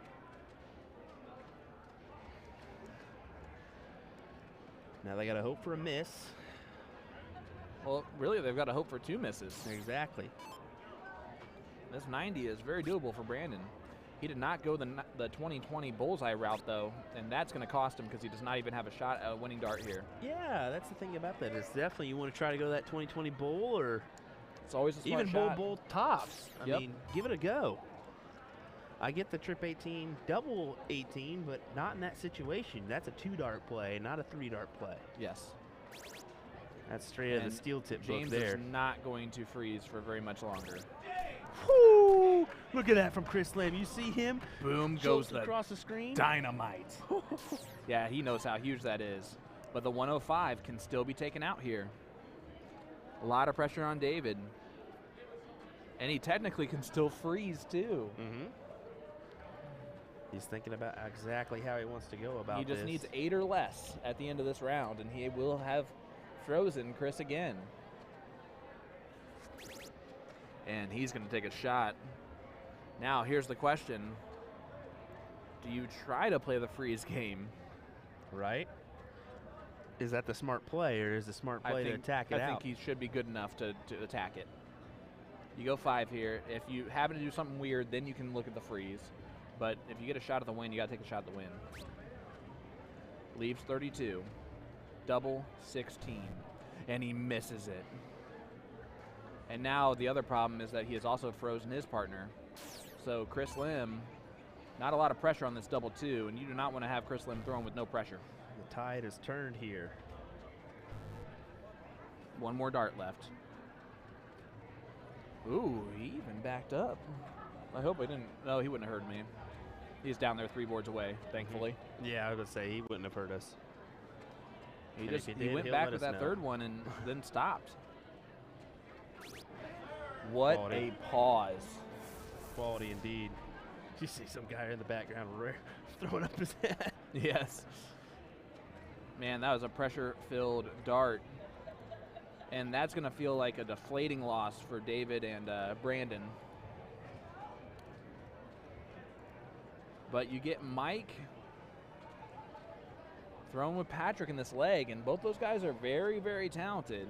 Now they got to hope for a miss. Well, really, they've got to hope for 2 misses. Exactly. This 90 is very doable for Brandon. He did not go the 2020 bullseye route, though, and that's going to cost him because he does not even have a shot at a winning dart here. Yeah, that's the thing about that. Is definitely you want to try to go that 2020 bowl or it's always a smart even shot. bowl tops. I Yep. mean, give it a go. I get the trip 18, double 18, but not in that situation. That's a 2 dart play, not a 3 dart play. Yes. That's straight out of And the steel tip book James there. is not going to freeze for very much longer. Whoo! Look at that from Chris Lamb. You see him? Boom goes Jolts the across the screen. dynamite. Yeah, he knows how huge that is. But the 105 can still be taken out here. A lot of pressure on David. And he technically can still freeze too. Mm-hmm. He's thinking about exactly how he wants to go about He just this. needs 8 or less at the end of this round, and he will have frozen Chris again. And he's going to take a shot. Now, here's the question. Do you try to play the freeze game? Right? Is that the smart play, or is the smart play to attack it I out? think he should be good enough to attack it. You go 5 here. If you happen to do something weird, then you can look at the freeze. But if you get a shot at the win, you got to take a shot at the win. Leaves 32. Double 16. And he misses it. And now the other problem is that he has also frozen his partner. So Chris Lim, not a lot of pressure on this double 2, and you do not want to have Chris Lim throwing with no pressure. The tide has turned here. One more dart left. Ooh, he even backed up. I hope I didn't. No, he wouldn't have heard me. He's down there 3 boards away, thankfully. Yeah, I was going to say, he wouldn't have hurt us. He And just if he he did, went he'll back let with us that know. 3rd one and then stopped. What Quality. a pause. Quality indeed. You see some guy in the background throwing up his head. Yes. Man, that was a pressure-filled dart. And that's going to feel like a deflating loss for David and Brandon. But you get Mike throwing with Patrick in this leg, and both those guys are very, very talented.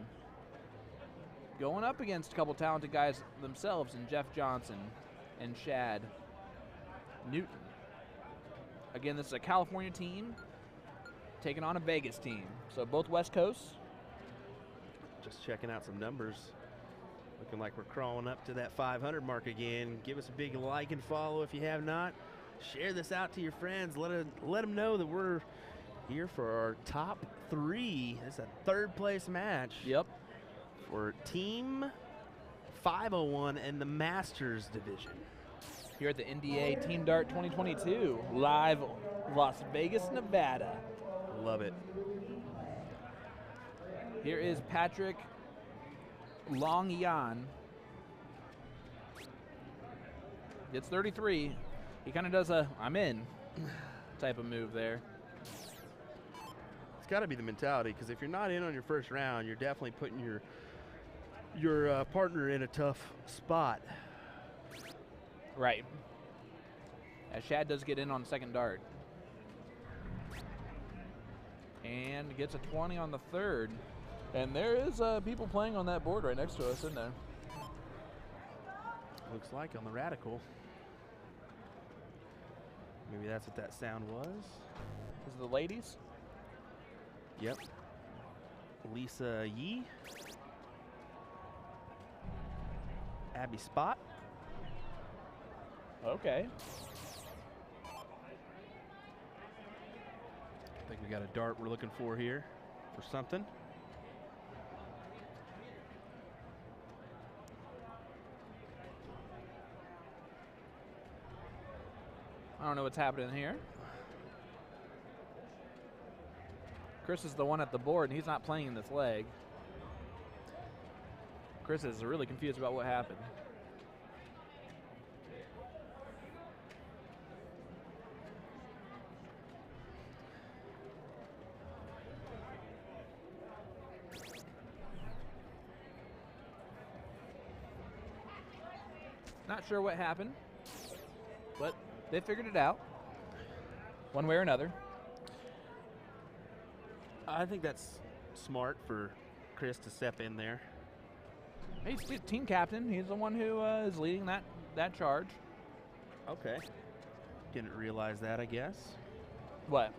Going up against a couple talented guys themselves in Jeff Johnson and Shad Newton. Again, this is a California team taking on a Vegas team. So both West Coast. Just checking out some numbers. Looking like we're crawling up to that 500 mark again. Give us a big like and follow if you have not. Share this out to your friends. Let them know that we're here for our top 3. It's a 3rd place match. Yep. For Team 501 and the Masters division. Here at the NDA Team Dart 2022, live Las Vegas, Nevada. Love it. Here is Patrick Longyan. Gets 33. He kind of does a I'm in type of move there. It's got to be the mentality, because if you're not in on your first round, you're definitely putting your partner in a tough spot. Right. As Shad does get in on the 2nd dart. And gets a 20 on the 3rd. And there is people playing on that board right next to us, isn't there? Looks like on the Radikal. Maybe that's what that sound was. This is the ladies. Yep. Lisa Yee. Abby Spot. Okay. I think we got a dart we're looking for here for something. I don't know what's happening here. Chris is the one at the board, and he's not playing in this leg. Chris is really confused about what happened. Not sure what happened, but they figured it out one way or another. I think that's smart for Chris to step in there. He's the team captain. He's the one who is leading that charge. Okay. Didn't realize that, I guess. What?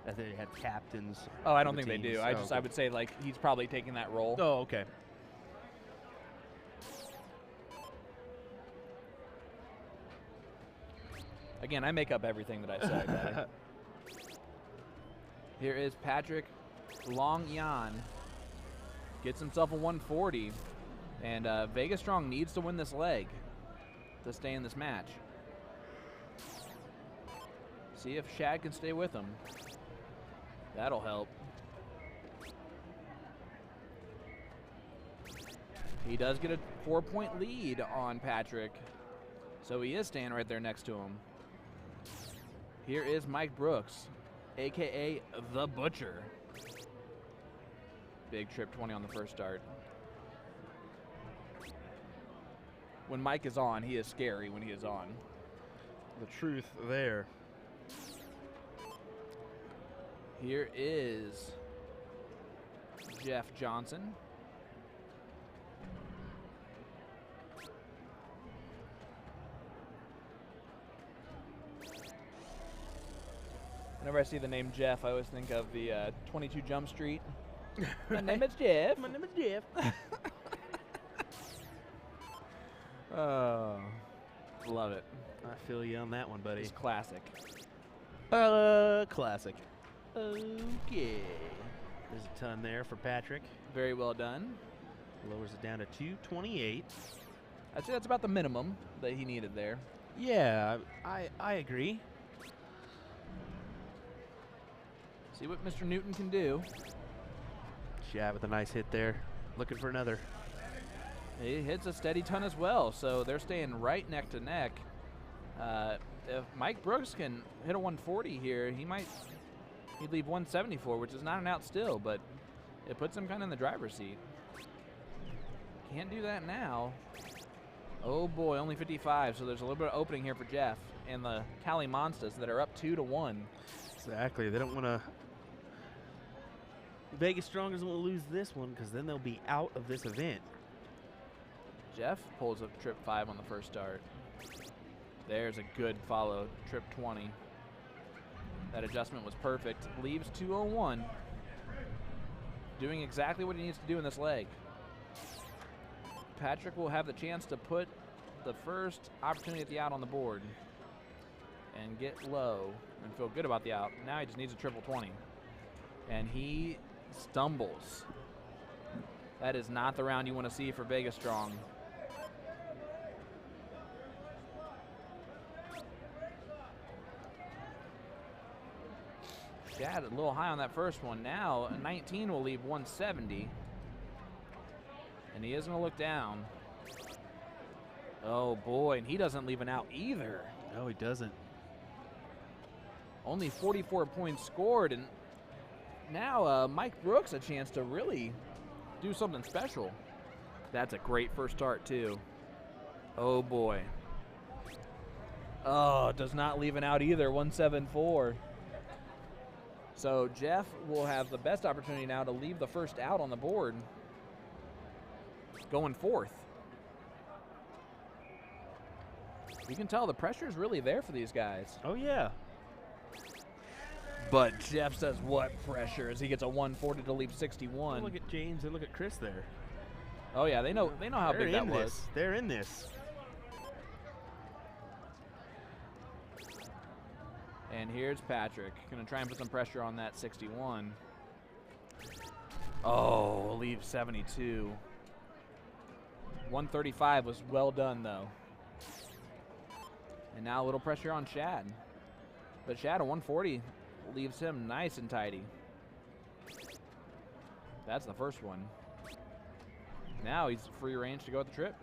That they had captains. Oh, I for don't the think they teams. do. I would say like he's probably taking that role. Oh, okay. Again, I make up everything that I say. Buddy. Here is Patrick Longyan Gets himself a 140. And Vegas Strong needs to win this leg to stay in this match. See if Shad can stay with him. That'll help. He does get a 4-point lead on Patrick. So he is staying right there next to him. Here is Mike Brooks, AKA The Butcher. Big trip 20 on the first start. When Mike is on, he is scary when he is on. The truth there. Here is Jeff Johnson. Whenever I see the name Jeff, I always think of the 22 Jump Street. My name is Jeff. My name is Jeff. Oh, love it. I feel you on that one, buddy. It's classic. Classic. Okay. There's a ton there for Patrick. Very well done. Lowers it down to 228. I'd say that's about the minimum that he needed there. Yeah, I agree. See what Mr. Newton can do. Shad with a nice hit there. Looking for another. He hits a steady ton as well, so they're staying right neck to neck. If Mike Brooks can hit a 140 here, he'd leave 174, which is not an out still, but it puts him kind of in the driver's seat. Can't do that now. Oh boy, only 55, so there's a little bit of opening here for Jeff and the Cali Monsters that are up 2-1. Exactly. They don't want to. Vegas Strong doesn't want to lose this one because then they'll be out of this event. Jeff pulls a trip 5 on the first start. There's a good follow, trip 20. That adjustment was perfect. Leaves 201. Doing exactly what he needs to do in this leg. Patrick will have the chance to put the first opportunity at the out on the board and get low and feel good about the out. Now he just needs a triple 20. And he stumbles. That is not the round you want to see for Vegas Strong. Shad a little high on that first one. Now a 19 will leave 170. And he is going to look down. Oh boy, and he doesn't leave an out either. No, he doesn't. Only 44 points scored, and now Mike Brooks a chance to really do something special. That's a great first start too. Oh boy. Oh, does not leave an out either, 174. So Jeff will have the best opportunity now to leave the first out on the board. Going fourth. You can tell the pressure is really there for these guys. Oh, yeah. But Jeff says what pressure as he gets a 140 to leave 61. Look at James and look at Chris there. Oh yeah, they know how big that was. They're in this. And here's Patrick. Gonna try and put some pressure on that 61. Oh, leave 72. 135 was well done though. And now a little pressure on Shad. But Shad, a 140 leaves him nice and tidy. That's the first one. Now he's free range to go at the trip.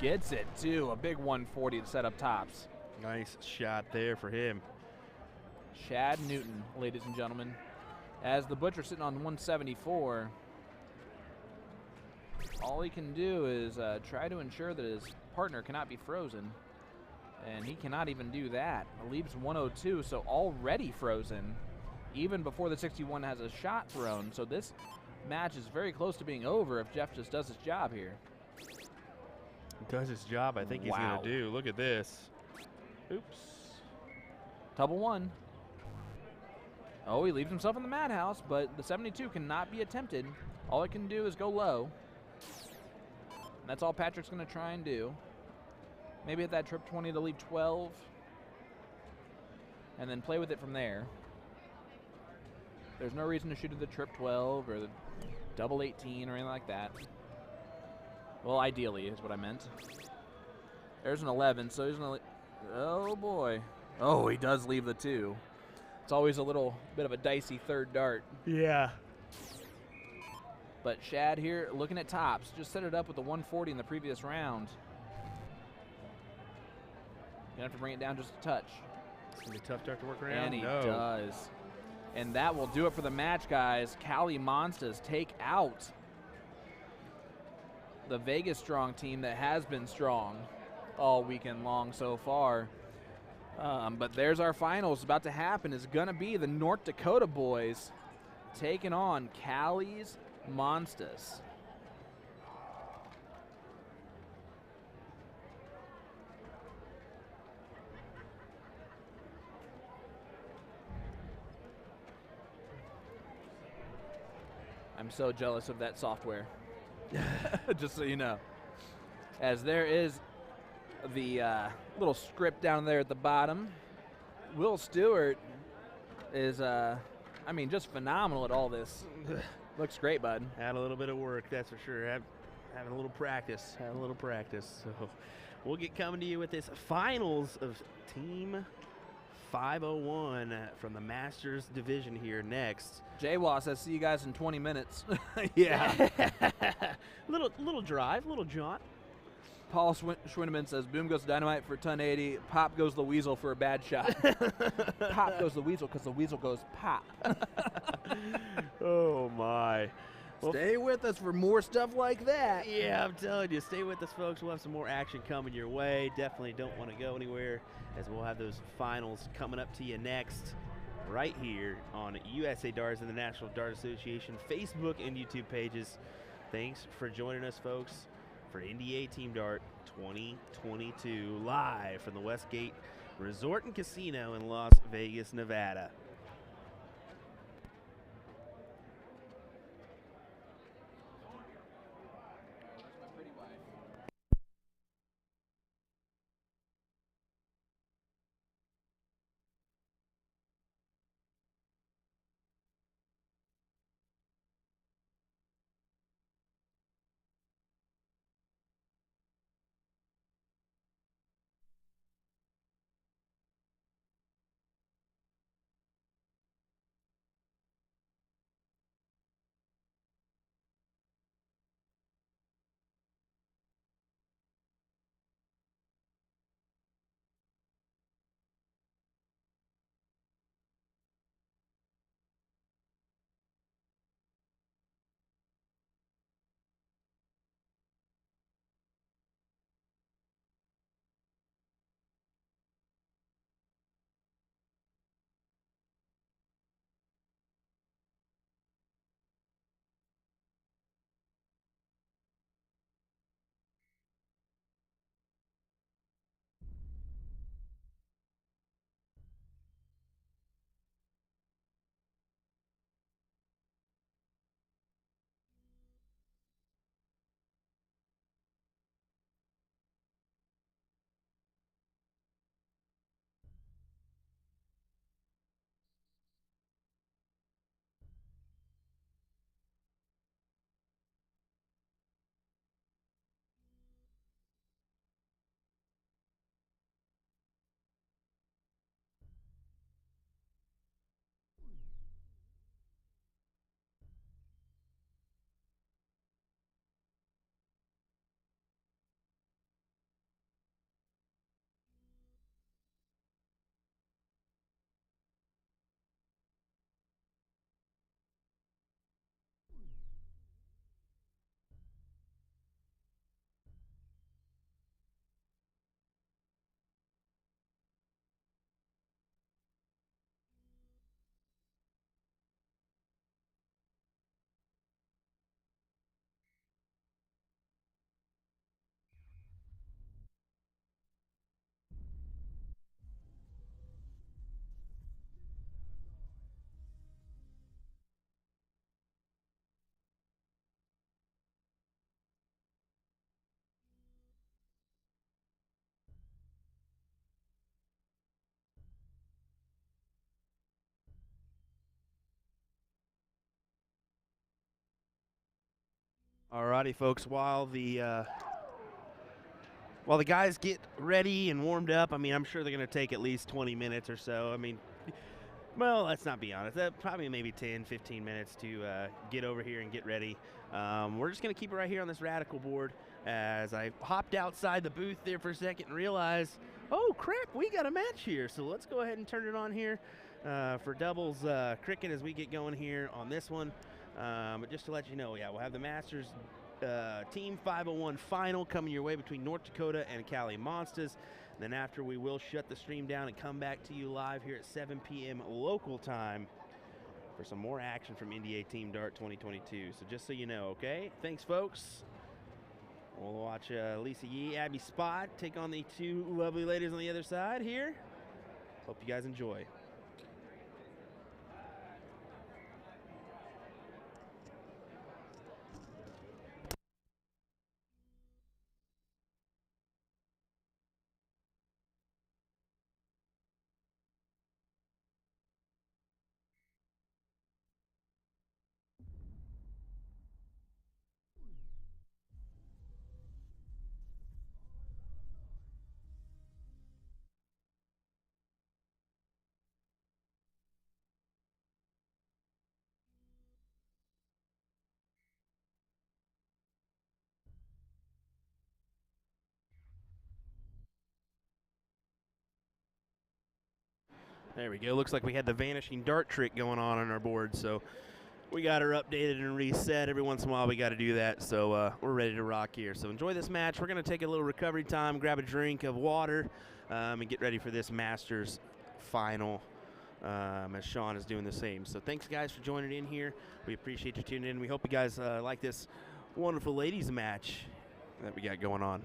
Gets it too, a big 140 to set up tops. Nice shot there for him. Shad Newton, ladies and gentlemen. As the Butcher sitting on 174, all he can do is try to ensure that his partner cannot be frozen. And he cannot even do that. It leaves 102, so already frozen, even before the 61 has a shot thrown. So this match is very close to being over if Jeff just does his job here. Does his job, I think he's going to do. Look at this. Oops. Double one. Oh, he leaves himself in the madhouse, but the 72 cannot be attempted. All it can do is go low. And that's all Patrick's going to try and do. Maybe hit that trip 20 to leave 12. And then play with it from there. There's no reason to shoot at the trip 12 or double 18 or anything like that. Well, ideally is what I meant. There's an 11, so he's gonna. Oh boy. Oh, he does leave the 2. It's always a little bit of a dicey third dart. Yeah. But Shad here looking at tops. Just set it up with the 140 in the previous round. You have to bring it down just a touch. It's going to be a tough dart to work around. And he does. And that will do it for the match, guys. Cali Monsters take out the Vegas strong team that has been strong all weekend long so far. But there's our finals about to happen. It's going to be the North Dakota boys taking on Cali's Monsters. I'm so jealous of that software. Just so you know. As there is the little script down there at the bottom. Will Stewart is, I mean, just phenomenal at all this. Looks great, bud. Had a little bit of work, that's for sure. Having a little practice. Having a little practice. So we'll get coming to you with this finals of Team 501 from the Masters division here next. J-Wa says, see you guys in 20 minutes. Yeah. little drive, little jaunt. Paul Schwindeman says, boom goes Dynamite for ton 80, pop goes the Weasel for a bad shot. Pop goes the Weasel because the Weasel goes pop. Oh, my. Well, stay with us for more stuff like that. Yeah, I'm telling you, stay with us, folks. We'll have some more action coming your way. Definitely don't want to go anywhere, as we'll have those finals coming up to you next, right here on USA Darts and the National Dart Association Facebook and YouTube pages. Thanks for joining us, folks, for NDA Team Dart 2022, live from the Westgate Resort and Casino in Las Vegas, Nevada. Alrighty, folks. While the guys get ready and warmed up, I mean, I'm sure they're going to take at least 20 minutes or so. I mean, well, let's not be honest. Probably maybe 10, 15 minutes to get over here and get ready. We're just going to keep it right here on this Radikal board. As I hopped outside the booth there for a second and realized, oh crap, we got a match here. So let's go ahead and turn it on here for doubles cricket as we get going here on this one. But just to let you know, yeah, we'll have the Masters Team 501 final coming your way between North Dakota and Cali Monsters. Then after, we will shut the stream down and come back to you live here at 7 p.m. local time for some more action from NDA Team Dart 2022. So just so you know, okay? Thanks, folks. We'll watch Lisa Yee, Abby Spot take on the two lovely ladies on the other side here. Hope you guys enjoy. There we go. Looks like we had the vanishing dart trick going on our board, so we got her updated and reset. Every once in a while we got to do that, so we're ready to rock here. So enjoy this match. We're going to take a little recovery time, grab a drink of water, and get ready for this Masters final as Sean is doing the same. So thanks, guys, for joining in here. We appreciate you tuning in. We hope you guys like this wonderful ladies match that we got going on.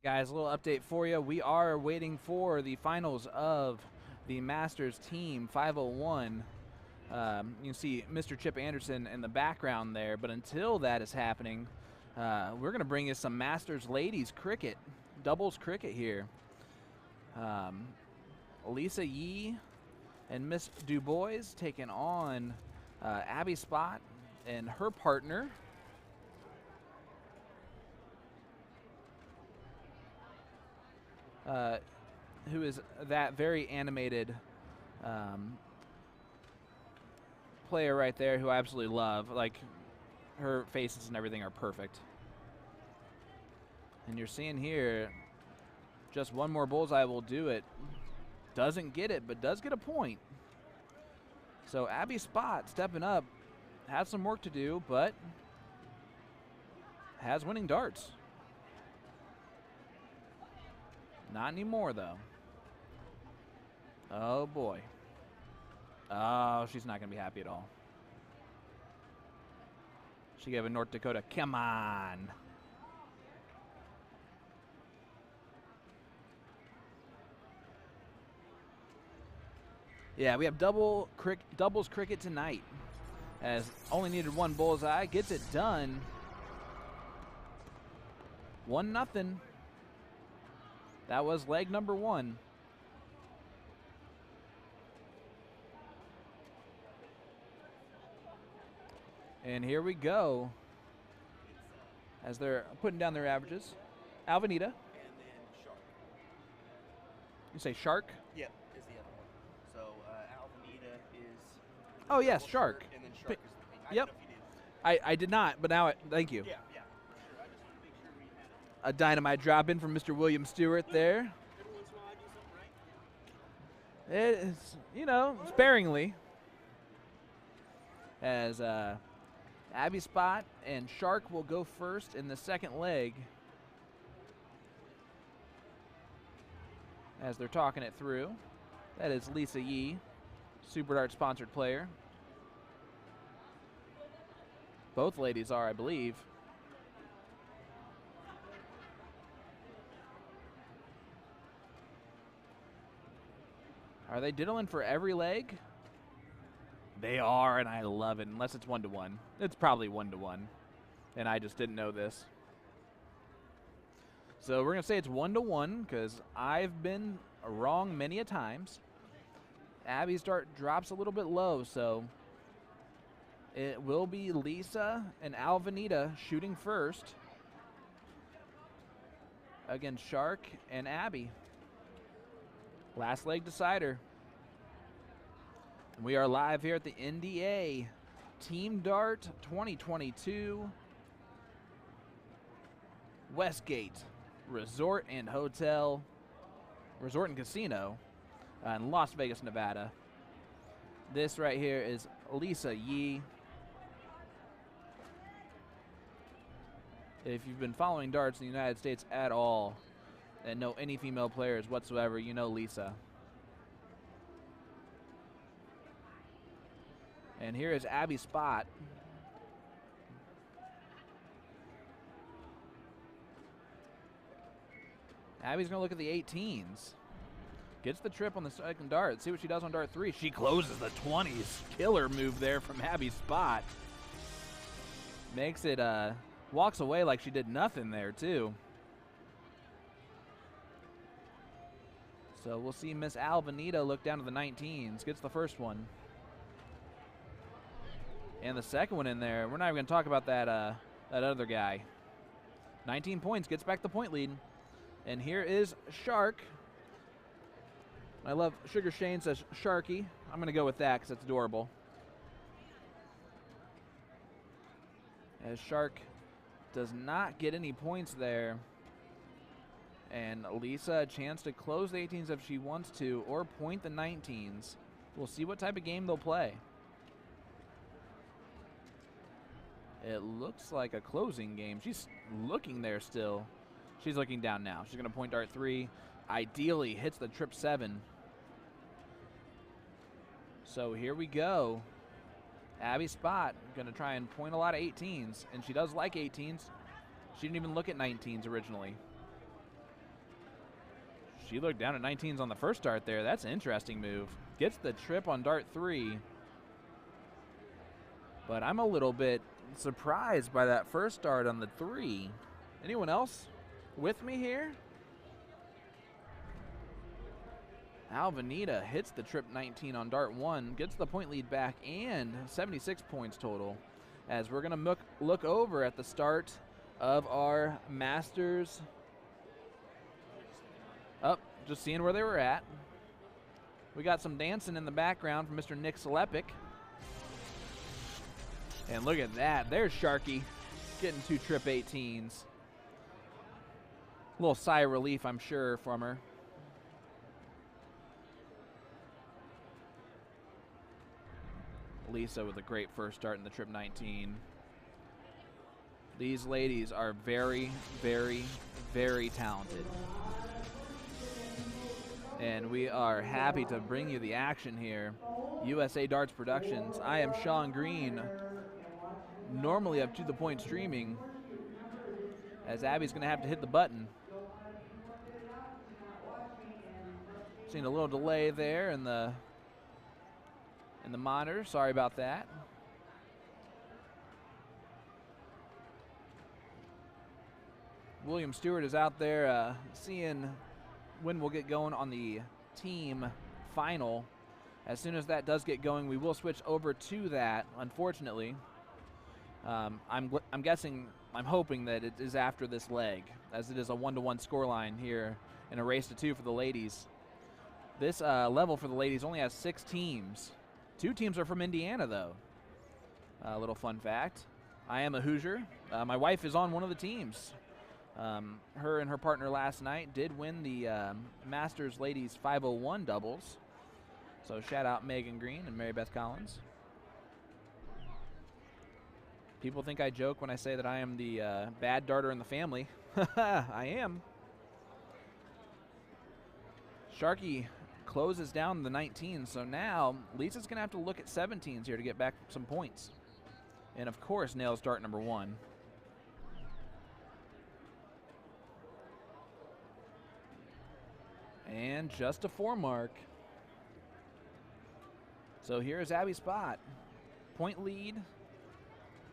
Guys, a little update for you. We are waiting for the finals of the Masters Team 501. You can see Mr. Chip Anderson in the background there, but until that is happening, we're going to bring you some Masters ladies cricket, doubles cricket here. Lisa Yee and Miss DuBois taking on Abby Spot and her partner. Who is that very animated player right there who I absolutely love. Like, her faces and everything are perfect. And you're seeing here, just one more bullseye will do it. Doesn't get it, but does get a point. So Abby Spot stepping up, has some work to do, but has winning darts. Not anymore, though. Oh, boy. Oh, she's not going to be happy at all. She gave a North Dakota, come on. Yeah, we have doubles cricket tonight. As only needed one bullseye, gets it done. 1-0. That was leg number 1. And here we go. As they're putting down their averages. Alvanita. And then Shark. You say Shark? Yep, is the other one. So Alvanita is. Oh, yes, double Shark. And then Shark is the pink. I Yep. don't know if you did. I did not, but now, thank you. Yeah, yeah. Sure. I just want to make sure we had it. A dynamite drop in from Mr. William Stuart there. Every once in a while I do something right. It's, you know, sparingly. As Abby Spot and Shark will go first in the second leg. As they're talking it through. That is Lisa Yee, Super Dart sponsored player. Both ladies are, I believe. Are they diddling for every leg? They are, and I love it, unless it's 1-1. It's probably 1-1, and I just didn't know this. So we're going to say it's 1-1, because I've been wrong many a times. Abby's dart drops a little bit low, so it will be Lisa and Alvanita shooting first against Shark and Abby. Last leg decider. We are live here at the NDA Team Dart 2022 Westgate Resort and Hotel, Resort and Casino in Las Vegas, Nevada. This right here is Lisa Yee. If you've been following darts in the United States at all and know any female players whatsoever, you know Lisa. And here is Abby Spot. Abby's going to look at the 18s. Gets the trip on the second dart. See what she does on dart 3. She closes the 20s. Killer move there from Abby Spot. Makes it, walks away like she did nothing there, too. So we'll see Miss Alvanita look down to the 19s. Gets the first one. And the second one in there, we're not even going to talk about that that other guy. 19 points, gets back the point lead. And here is Shark. I love Sugar Shane says Sharky. I'm going to go with that because it's adorable. As Shark does not get any points there. And Lisa a chance to close the 18s if she wants to, or point the 19s. We'll see what type of game they'll play. It looks like a closing game. She's looking there still. She's looking down now. She's going to point dart 3. Ideally hits the trip 7. So here we go. Abby Spot going to try and point a lot of 18s. And she does like 18s. She didn't even look at 19s originally. She looked down at 19s on the first dart there. That's an interesting move. Gets the trip on dart 3. But I'm a little bit surprised by that first dart on the 3. Anyone else with me here? Alvanita hits the trip 19 on dart 1, gets the point lead back, and 76 points total. As we're going to look over at the start of our Masters. Just seeing where they were at. We got some dancing in the background from Mr. Nick Selepic. And look at that. There's Sharky getting 2 trip 18s. A little sigh of relief, I'm sure, from her. Lisa with a great first start in the trip 19. These ladies are very, very, very talented. And we are happy to bring you the action here. USA Darts Productions. I am Sean Green, normally of To The Point Streaming, as Abby's going to have to hit the button. Seen a little delay there in the monitor. Sorry about that. William Stewart is out there seeing when we'll get going on the team final. As soon as that does get going, we will switch over to that, unfortunately. I'm hoping that it is after this leg, as it is a 1-to-1 scoreline here in a race to 2 for the ladies. This level for the ladies only has 6 teams. 2 teams are from Indiana, though. A little fun fact. I am a Hoosier. My wife is on one of the teams. Her and her partner last night did win the Masters Ladies 501 doubles. So shout out Megan Green and Mary Beth Collins. People think I joke when I say that I am the bad darter in the family. I am. Sharky closes down the 19, so now Lisa's going to have to look at 17s here to get back some points. And of course nails dart number 1. And just a 4 mark. So here's Abby's spot. Point lead.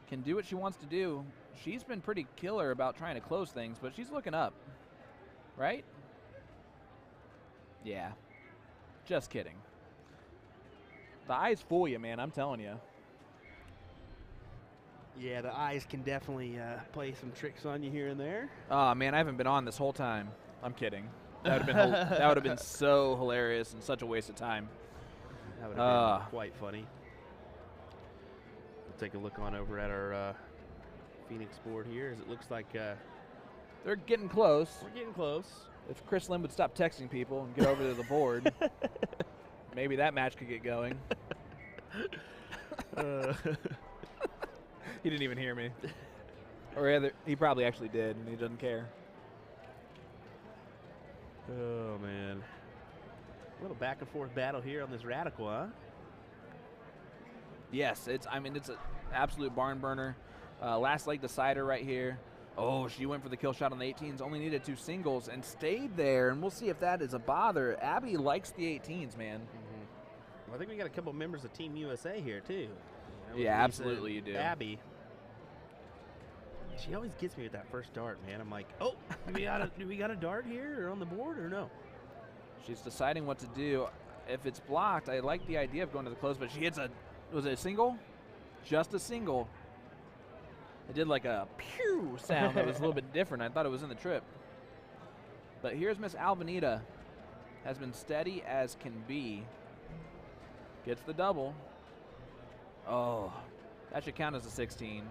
Can do what she wants to do. She's been pretty killer about trying to close things, but she's looking up. Right? Yeah. Just kidding. The eyes fool you, man. I'm telling you. Yeah, the eyes can definitely play some tricks on you here and there. Oh, man, I haven't been on this whole time. I'm kidding. That would have been so hilarious and such a waste of time. That would have been quite funny. We'll take a look on over at our Phoenix board here, as it looks like they're getting close. We're getting close. If Chris Lim would stop texting people and get over to the board, maybe that match could get going. He didn't even hear me. Or rather, he probably actually did, and he doesn't care. Oh, man. A little back and forth battle here on this Radikal, huh? Yes, it's an absolute barn burner. Last leg decider right here. Oh, she went for the kill shot on the 18s, only needed 2 singles and stayed there, and we'll see if that is a bother. Abby likes the 18s, man. Mm-hmm. Well, I think we got a couple members of Team USA here, too. Yeah, absolutely you do. Abby. She always gets me with that first dart, man. I'm like, oh, do we got a dart here or on the board or no? She's deciding what to do. If it's blocked, I like the idea of going to the close, but she hits was it a single? Just a single. It did like a pew sound that was a little bit different. I thought it was in the trip. But here's Miss Alvanita. Has been steady as can be. Gets the double. Oh, that should count as a 16.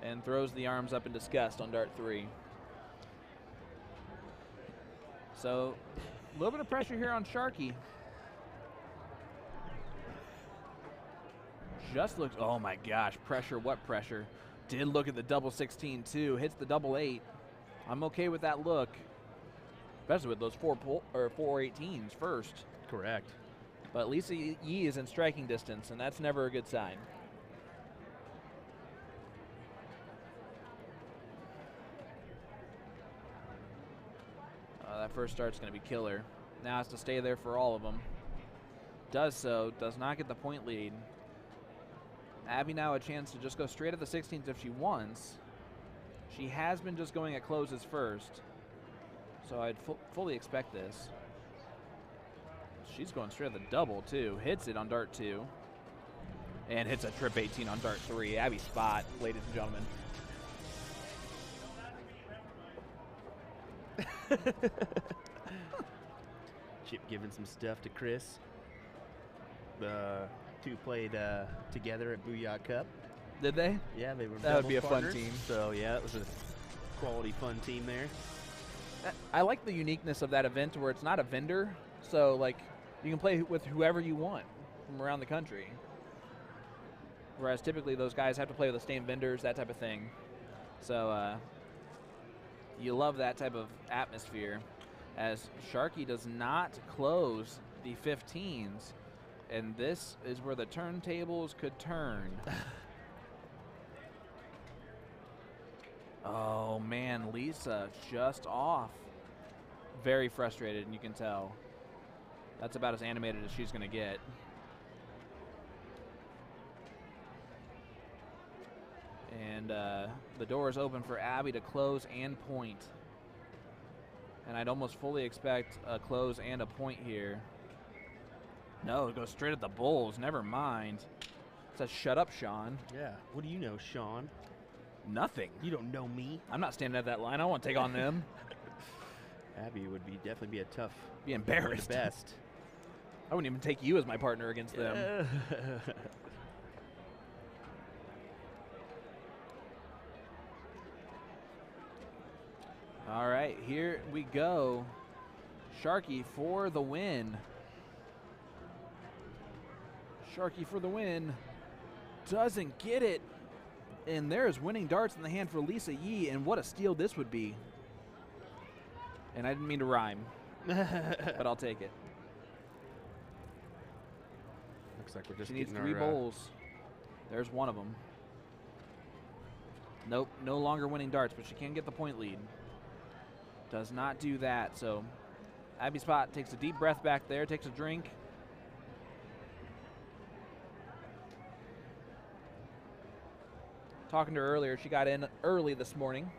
And throws the arms up in disgust on dart 3. So, a little bit of pressure here on Sharky. Just looks, oh my gosh, pressure, what pressure? Did look at the double 16 too, hits the double 8. I'm okay with that look, especially with those 4 18s first. Correct. But Lisa Yee is in striking distance, and that's never a good sign. That That first start's going to be killer. Now has to stay there for all of them. Does so, does not get the point lead. Abby now a chance to just go straight at the 16s if she wants. She has been just going at closes first, so I'd fully expect this. She's going straight at the double, too. Hits it on dart 2. And hits a trip 18 on dart 3. Abby spot, ladies and gentlemen. Chip giving some stuff to Chris. The two played together at Booyah Cup. Did they? Yeah, they were. That would be a doubles fun partners. team. So yeah, it was a quality fun team there. I like the uniqueness of that event where it's not a vendor, so like you can play with whoever you want from around the country. Whereas typically those guys have to play with the same vendors, that type of thing. So you love that type of atmosphere. As Sharky does not close the 15s, and this is where the turntables could turn. Oh man, Lisa just off. Very frustrated, and you can tell. That's about as animated as she's going to get. And the door is open for Abby to close and point. And I'd almost fully expect a close and a point here. No, it goes straight at the bulls. Never mind. It says, shut up, Sean. Yeah. What do you know, Sean? Nothing. You don't know me. I'm not standing at that line. I don't want to take on them. Abby would definitely be a tough. Be embarrassed. One of the best. I wouldn't even take you as my partner against them. All right, here we go. Sharky for the win. Sharky for the win. Doesn't get it. And there's winning darts in the hand for Lisa Yee, and what a steal this would be. And I didn't mean to rhyme, but I'll take it. Looks like we're just She needs getting 3 bowls. There's one of them. Nope, no longer winning darts, but she can get the point lead. Does not do that, so Abby Spot takes a deep breath back there, takes a drink. Talking to her earlier, she got in early this morning.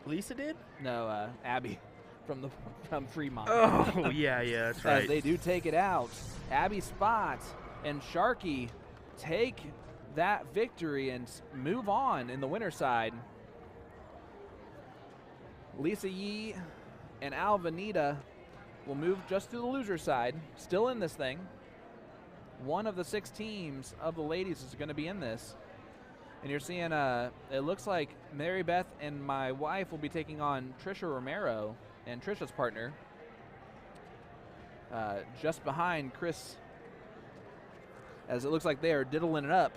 Lisa did? No, Abby from Fremont. Oh, yeah, that's right. As they do take it out. Abby Spot and Sharky take that victory and move on in the winner's side. Lisa Yee and Alvanita will move just to the loser side, still in this thing. One of the 6 teams of the ladies is going to be in this. And you're seeing, it looks like Mary Beth and my wife will be taking on Trisha Romero and Trisha's partner. Just behind Chris, as it looks like they are diddling it up.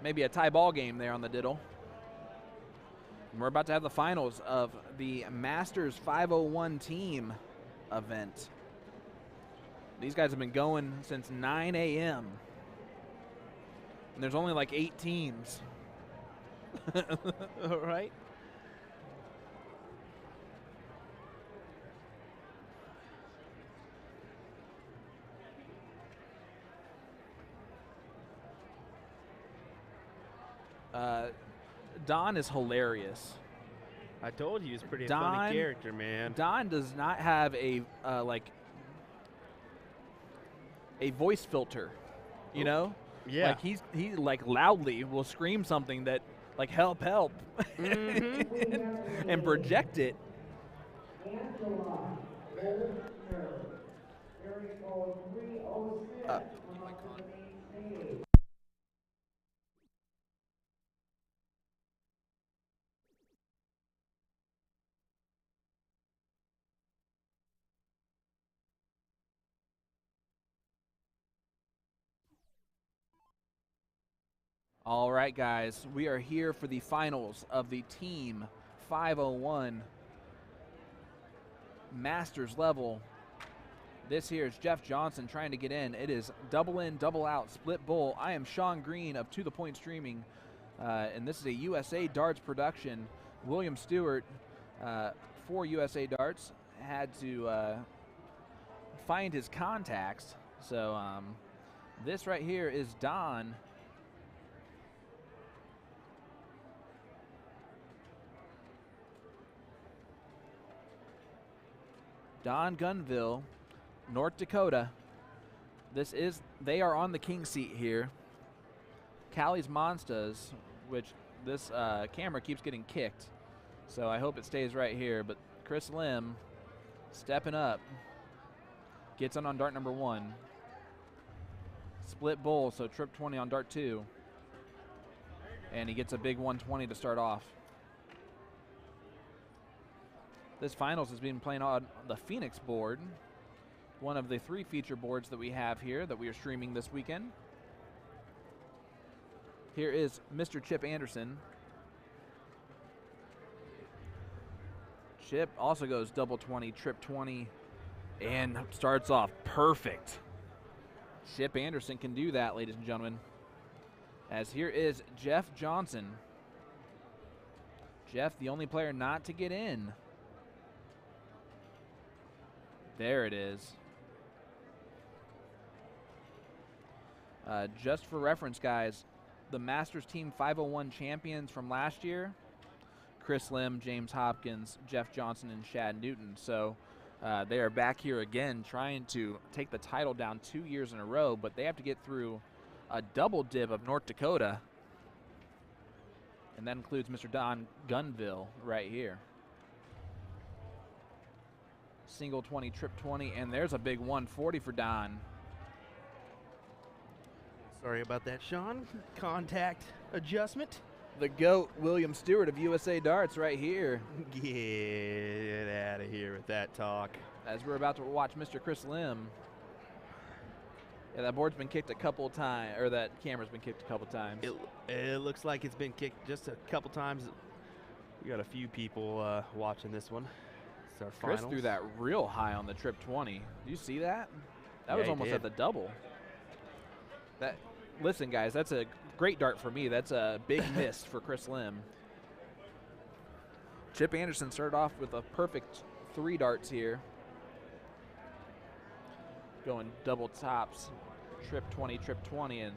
Maybe a tie ball game there on the diddle. And we're about to have the finals of the Masters 501 team event. These guys have been going since 9 a.m. And there's only like 8 teams. All right. Don is hilarious. I told you he was a pretty Don- funny character, man. Don does not have a like a voice filter, you know? Yeah. Like he like loudly will scream something that like help and project it. All right, guys, we are here for the finals of the Team 501 Masters level. This here is Jeff Johnson trying to get in. It is double in, double out, split bowl. I am Sean Green of To The Point Streaming, and this is a USA Darts production. William Stewart for USA Darts, had to find his contacts. So this right here is Don. Don Gunville, North Dakota. They are on the king seat here. Cali's Monsters, which this camera keeps getting kicked. So I hope it stays right here. But Chris Lim stepping up. Gets on dart number 1. Split bowl, so trip 20 on dart 2. And he gets a big 120 to start off. This finals is being played on the Phoenix board, one of the 3 feature boards that we have here that we are streaming this weekend. Here is Mr. Chip Anderson. Chip also goes double 20, trip 20, and starts off perfect. Chip Anderson can do that, ladies and gentlemen. As here is Jeff Johnson. Jeff, the only player not to get in. There it is. Just for reference, guys, the Masters Team 501 champions from last year, Chris Lim, James Hopkins, Jeff Johnson, and Shad Newton. So they are back here again trying to take the title down 2 years in a row, but they have to get through a double dip of North Dakota. And that includes Mr. Don Gunville right here. Single 20, trip 20, and there's a big 140 for Don. Sorry about that, Sean. Contact adjustment. The GOAT, William Stuart of USA Darts right here. Get out of here with that talk. As we're about to watch Mr. Chris Lim. Yeah, that board's been kicked a couple times, or that camera's been kicked a couple times. It looks like it's been kicked just a couple times. We got a few people watching this one. It's our Chris finals. threw that real high on the trip 20. Do you see that? That Yeah, was he almost did. at the double. Listen, guys, that's a great dart for me. That's a big miss for Chris Lim. Chip Anderson started off with a perfect 3 darts here. Going double tops, trip 20, and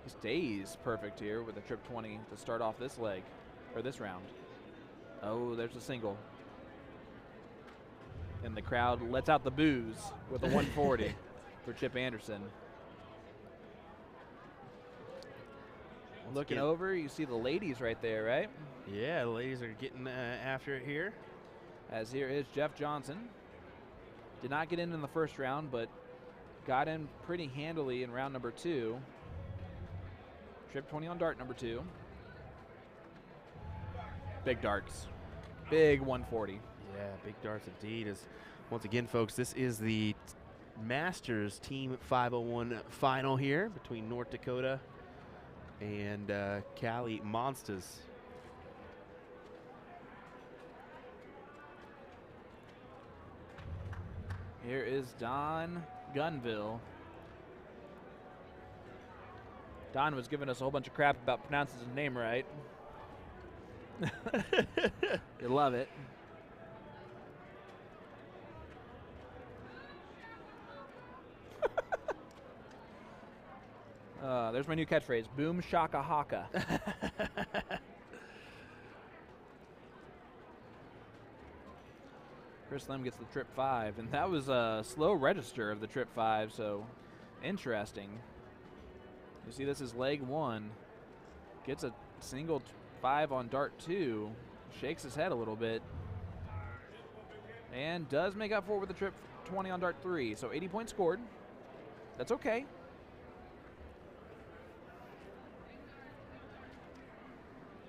he stays perfect here with a trip 20 to start off this leg, or this round. Oh, there's a single. And the crowd lets out the boos with a 140 for Chip Anderson. Looking over, you see the ladies right there, right? Yeah, the ladies are getting after it here. As here is Jeff Johnson. Did not get in the first round, but got in pretty handily in round number 2. Trip 20 on dart number 2. Big darts. Big 140. Yeah, big darts indeed. Once again, folks, this is the Masters Team 501 final here between North Dakota and Cali Monsters. Here is Don Gunville. Don was giving us a whole bunch of crap about pronouncing his name right. You love it. There's my new catchphrase, boom shaka haka. Chris Lim gets the trip 5, and that was a slow register of the trip 5, so interesting. You see this is leg 1. Gets a single 5 on dart 2, shakes his head a little bit, and does make up for it with the trip 20 on dart 3, so 80 points scored. That's okay.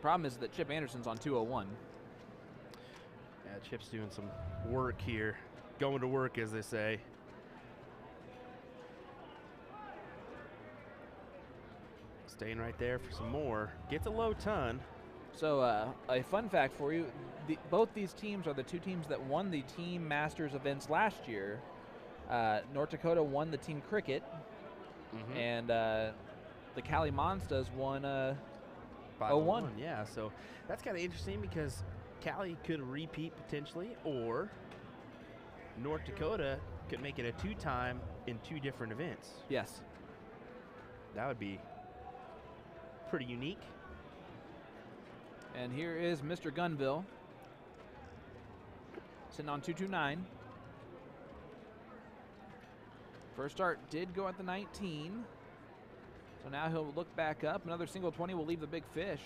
Problem is that Chip Anderson's on 201. Yeah, Chip's doing some work here. Going to work, as they say. Staying right there for some more. Gets a low ton. So a fun fact for you, both these teams are the 2 teams that won the Team Masters events last year. North Dakota won the Team Cricket, and the Cali Monsters won 01. Yeah, so that's kind of interesting because Cali could repeat potentially, or North Dakota could make it a 2-time in 2 different events. Yes. That would be pretty unique. And here is Mr. Gunville sitting on 229. First start did go at the 19. So now he'll look back up. Another single 20 will leave the big fish.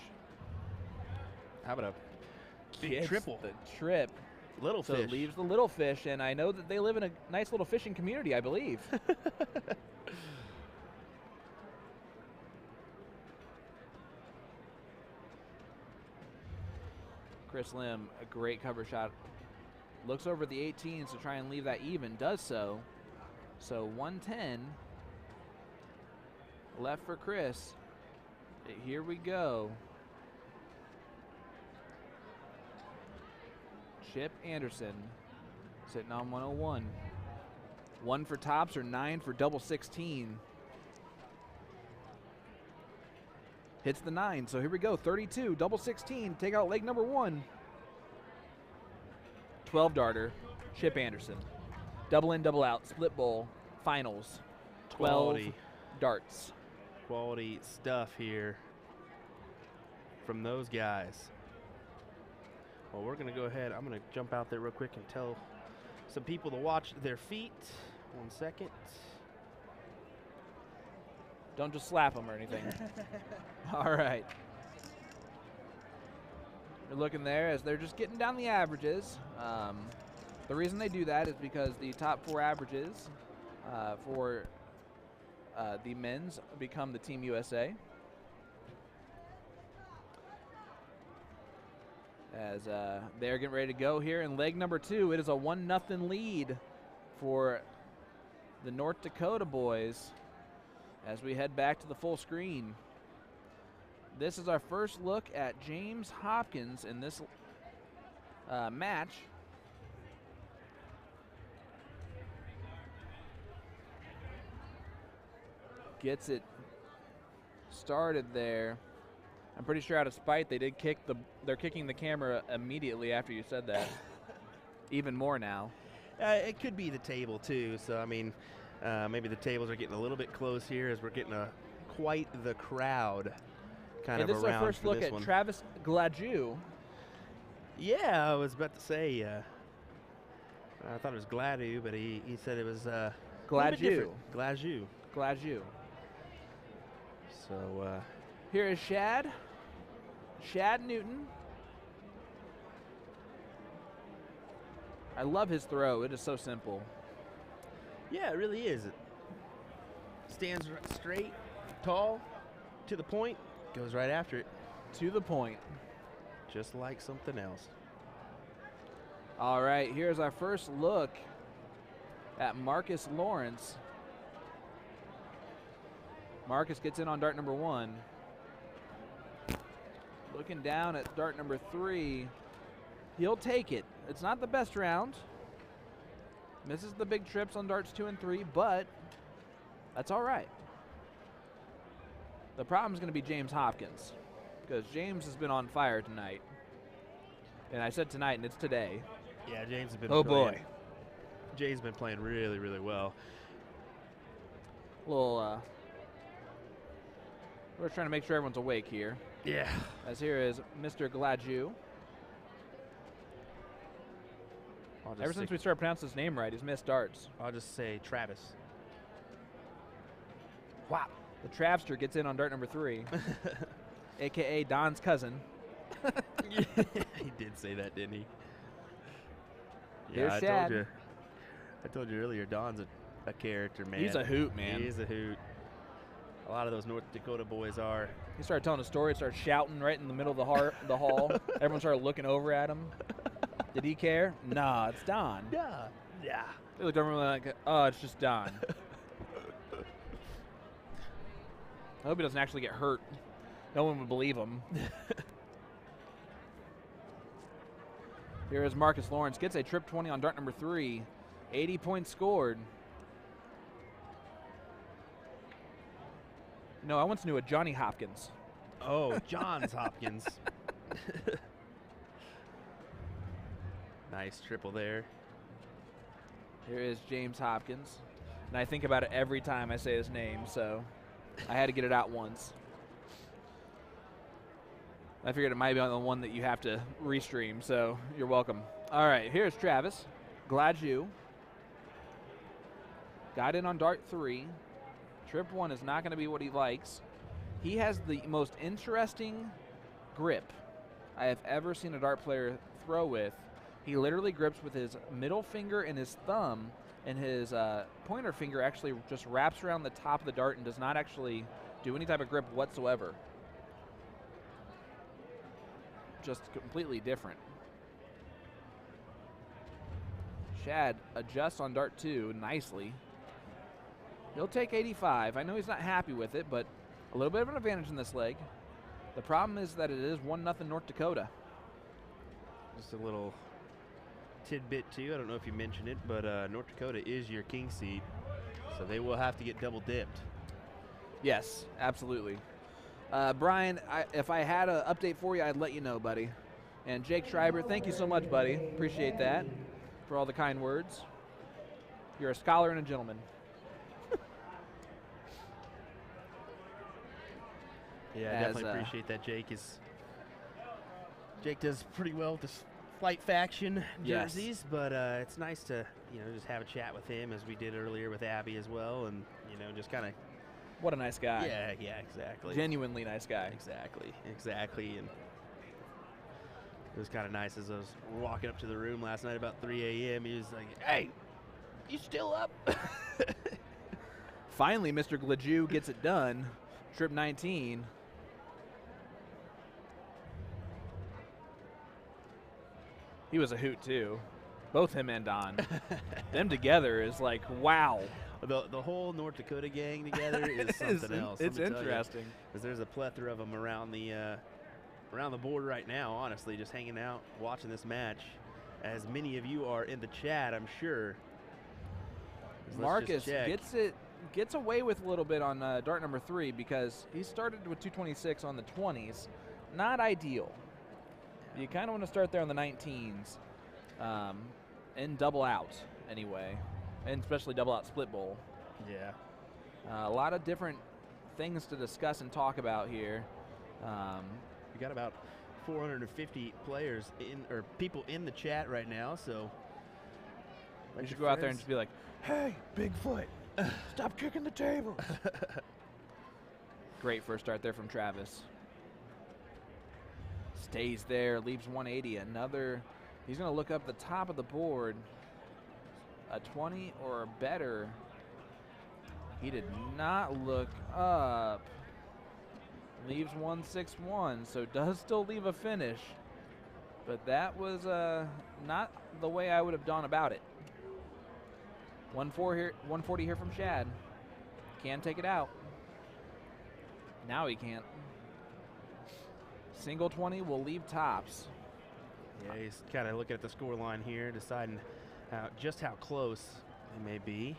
How about a big Gets triple? The trip. Little So fish. it leaves the little fish, and I know that they live in a nice little fishing community, I believe. Chris Lim, a great cover shot. Looks over the 18s to try and leave that even. Does so. So 110 left for Chris. Here we go. Chip Anderson sitting on 101. 1 for tops or 9 for double 16. Hits the 9, so here we go. 32, double 16, take out leg number 1. 12 darter, Chip Anderson. Double in, double out, split bowl, finals. 12 Quality. darts. Quality stuff here from those guys. Well, we're going to go ahead. I'm going to jump out there real quick and tell some people to watch their feet. 1 second. Don't just slap them or anything. All right. You're looking there as they're just getting down the averages. The reason they do that is because the top 4 averages for the men's become the Team USA. As they're getting ready to go here in leg number 2. It is a 1-0 lead for the North Dakota boys as we head back to the full screen. This is our first look at James Hopkins in this match. Gets it started there. I'm pretty sure out of spite they did kick they're kicking the camera immediately after you said that. Even more now. It could be the table too. So I mean, maybe the tables are getting a little bit close here as we're getting quite the crowd kind of This is around our first for look this at one. Travis Gladue. Yeah, I was about to say. I thought it was Gladue, but he said it was Gladue. Gladue. Gladue. So Here is Shad. Shad Newton. I love his throw. It is so simple. yeah, it really is. It stands straight, tall, to the point, goes right after it, To the point. just like something else. All right, here's our first look at Marcus Lawrence. Marcus gets in on dart number 1. Looking down at dart number 3. He'll take it. It's not the best round. Misses the big trips on darts 2 and 3, but that's all right. The problem is going to be James Hopkins, because James has been on fire tonight. And I said tonight, and it's today. Yeah, James has been Oh, playing. boy. James been playing really, really well. Little, we're trying to make sure everyone's awake here. Yeah. As here is Mr. Gladue. Ever since we started pronouncing his name right, he's missed darts. I'll just say Travis. Wow. The Travster gets in on dart number 3, a.k.a. Don's cousin. He did say that, didn't he? Here's I Shad. told you. I told you earlier, Don's a character, man. He's a hoot, man. He's a hoot. A lot of those North Dakota boys are. He started telling a story, started shouting right in the middle of the hall. Everyone started looking over at him. Did he care? Nah, it's Don. Yeah. Yeah. They looked over like, oh, it's just Don. I hope he doesn't actually get hurt. No one would believe him. Here is Marcus Lawrence. Gets a trip 20 on dart number 3. 80 points scored. No, I once knew a Johnny Hopkins. Oh, Johns Hopkins. Nice triple there. Here is James Hopkins. And I think about it every time I say his name, so I had to get it out once. I figured it might be on the one that you have to restream, so you're welcome. All right, here's Travis. Glad you got in on dart 3. Trip 1 is not going to be what he likes. He has the most interesting grip I have ever seen a dart player throw with. He literally grips with his middle finger and his thumb, and his pointer finger actually just wraps around the top of the dart and does not actually do any type of grip whatsoever. Just completely different. Shad adjusts on dart 2 nicely. He'll take 85. I know he's not happy with it, but a little bit of an advantage in this leg. The problem is that it is 1-0 North Dakota. Just a little tidbit too. I don't know if you mentioned it, but North Dakota is your king seed, so they will have to get double dipped. Yes, absolutely. Brian, if I had an update for you, I'd let you know, buddy. And Jake Schreiber, thank you so much, buddy. Appreciate that for all the kind words. You're a scholar and a gentleman. Yeah, I definitely appreciate that. Jake does pretty well with this Flight Faction jerseys, but it's nice to just have a chat with him as we did earlier with Abby as well, and just kind of. What a nice guy. Yeah, exactly. Genuinely nice guy. Exactly. And it was kind of nice as I was walking up to the room last night about 3 a.m. He was like, "Hey, you still up?" Finally, Mr. Glaju gets it done. Trip 19. He was a hoot, too. Both him and Don. Them together is like, wow. The whole North Dakota gang together is something else. It's interesting. Because there's a plethora of them around the board right now, honestly, just hanging out, watching this match. As many of you are in the chat, I'm sure. Marcus gets away with a little bit on dart number 3 because he started with 226 on the 20s. Not ideal. You kind of want to start there on the 19s and double out anyway, and especially double out split bowl. Yeah. A lot of different things to discuss and talk about here. We got about 450 players or people in the chat right now, so you should go out there and just be like, "Hey, Bigfoot, stop kicking the table." Great first start there from Travis. Stays there, leaves 180. He's going to look up the top of the board. A 20 or better. He did not look up. Leaves 161, so does still leave a finish. But that was not the way I would have gone about it. 140 here from Shad. Can take it out. Now he can't. Single 20 will leave tops. Yeah, he's kind of looking at the score line here, deciding just how close it may be.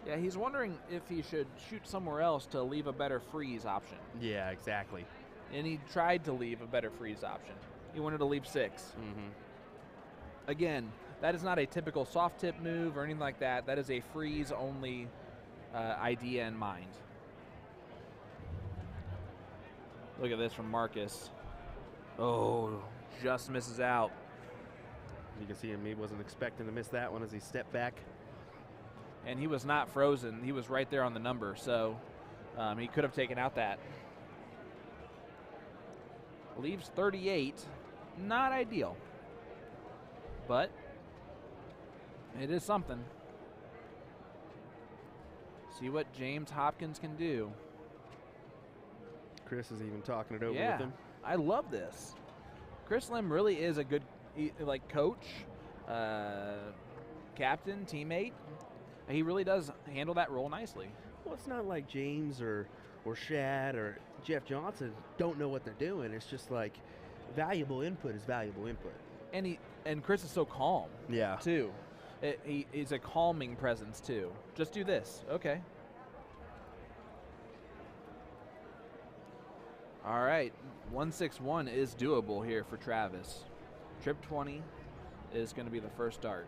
Yeah, he's wondering if he should shoot somewhere else to leave a better freeze option. Yeah, exactly. And he tried to leave a better freeze option. He wanted to leave 6. Mm-hmm. Again, that is not a typical soft tip move or anything like that. That is a freeze only idea in mind. Look at this from Marcus. Oh, just misses out. You can see him, he wasn't expecting to miss that one as he stepped back. And he was not frozen. He was right there on the number, so he could have taken out that. Leaves 38. Not ideal. But it is something. See what James Hopkins can do. Chris is even talking it over with him. I love this. Chris Lim really is a good coach, captain, teammate. He really does handle that role nicely. Well, it's not like James or Shad or Jeff Johnson don't know what they're doing. It's just like valuable input is valuable input. And Chris is so calm. Yeah. Too. He's a calming presence too. Just do this. Okay. All right. 161 is doable here for Travis. Trip 20 is going to be the first dart.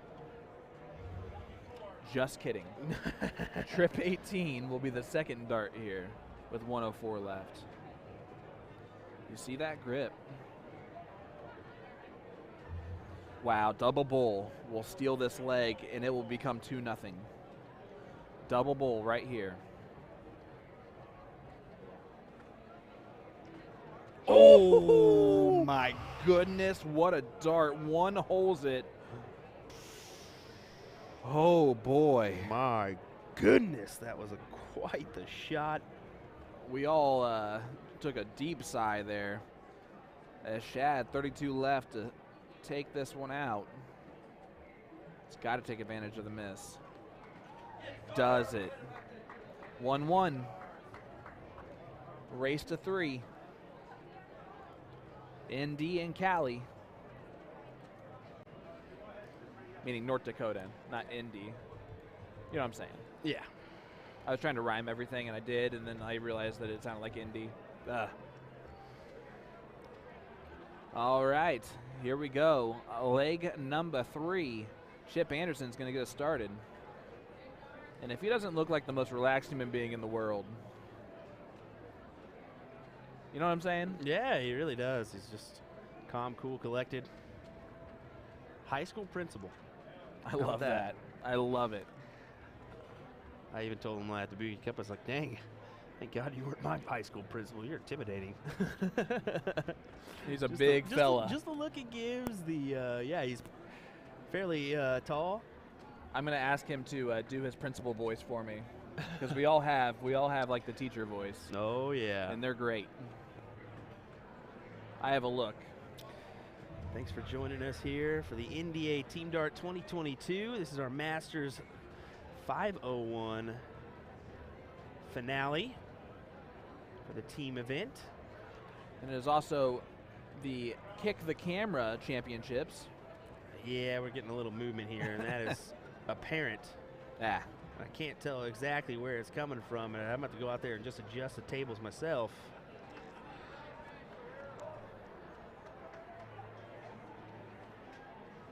Just kidding. Trip 18 will be the second dart here with 104 left. You see that grip? Wow, double bull will steal this leg and it will become 2-0. Double bull right here. Oh my goodness, what a dart. One holes it. Oh boy. My goodness, that was quite the shot. We all took a deep sigh there. As Shad, 32 left to take this one out. It's got to take advantage of the miss. Does it. 1-1. Race to 3. ND and Cali. Meaning North Dakota, not ND. You know what I'm saying? Yeah. I was trying to rhyme everything, and I did, and then I realized that it sounded like ND. All right, here we go. Leg number 3. Chip Anderson's going to get us started. And if he doesn't look like the most relaxed human being in the world, you know what I'm saying? Yeah, he really does. He's just calm, cool, collected. High school principal. I love that. I love it. I even told him at the boogie cup, I was like, dang, thank God you weren't my high school principal. You're intimidating. He's a big fella. Just the look he gives, yeah, he's fairly tall. I'm going to ask him to do his principal voice for me, because we all have like the teacher voice. Oh, yeah. And they're great. I have a look. Thanks for joining us here for the NDA Team Dart 2022. This is our Masters 501 finale for the team event. And it is also the Kick the Camera Championships. Yeah, we're getting a little movement here, and that is apparent. Ah. I can't tell exactly where it's coming from, and I'm about to go out there and just adjust the tables myself.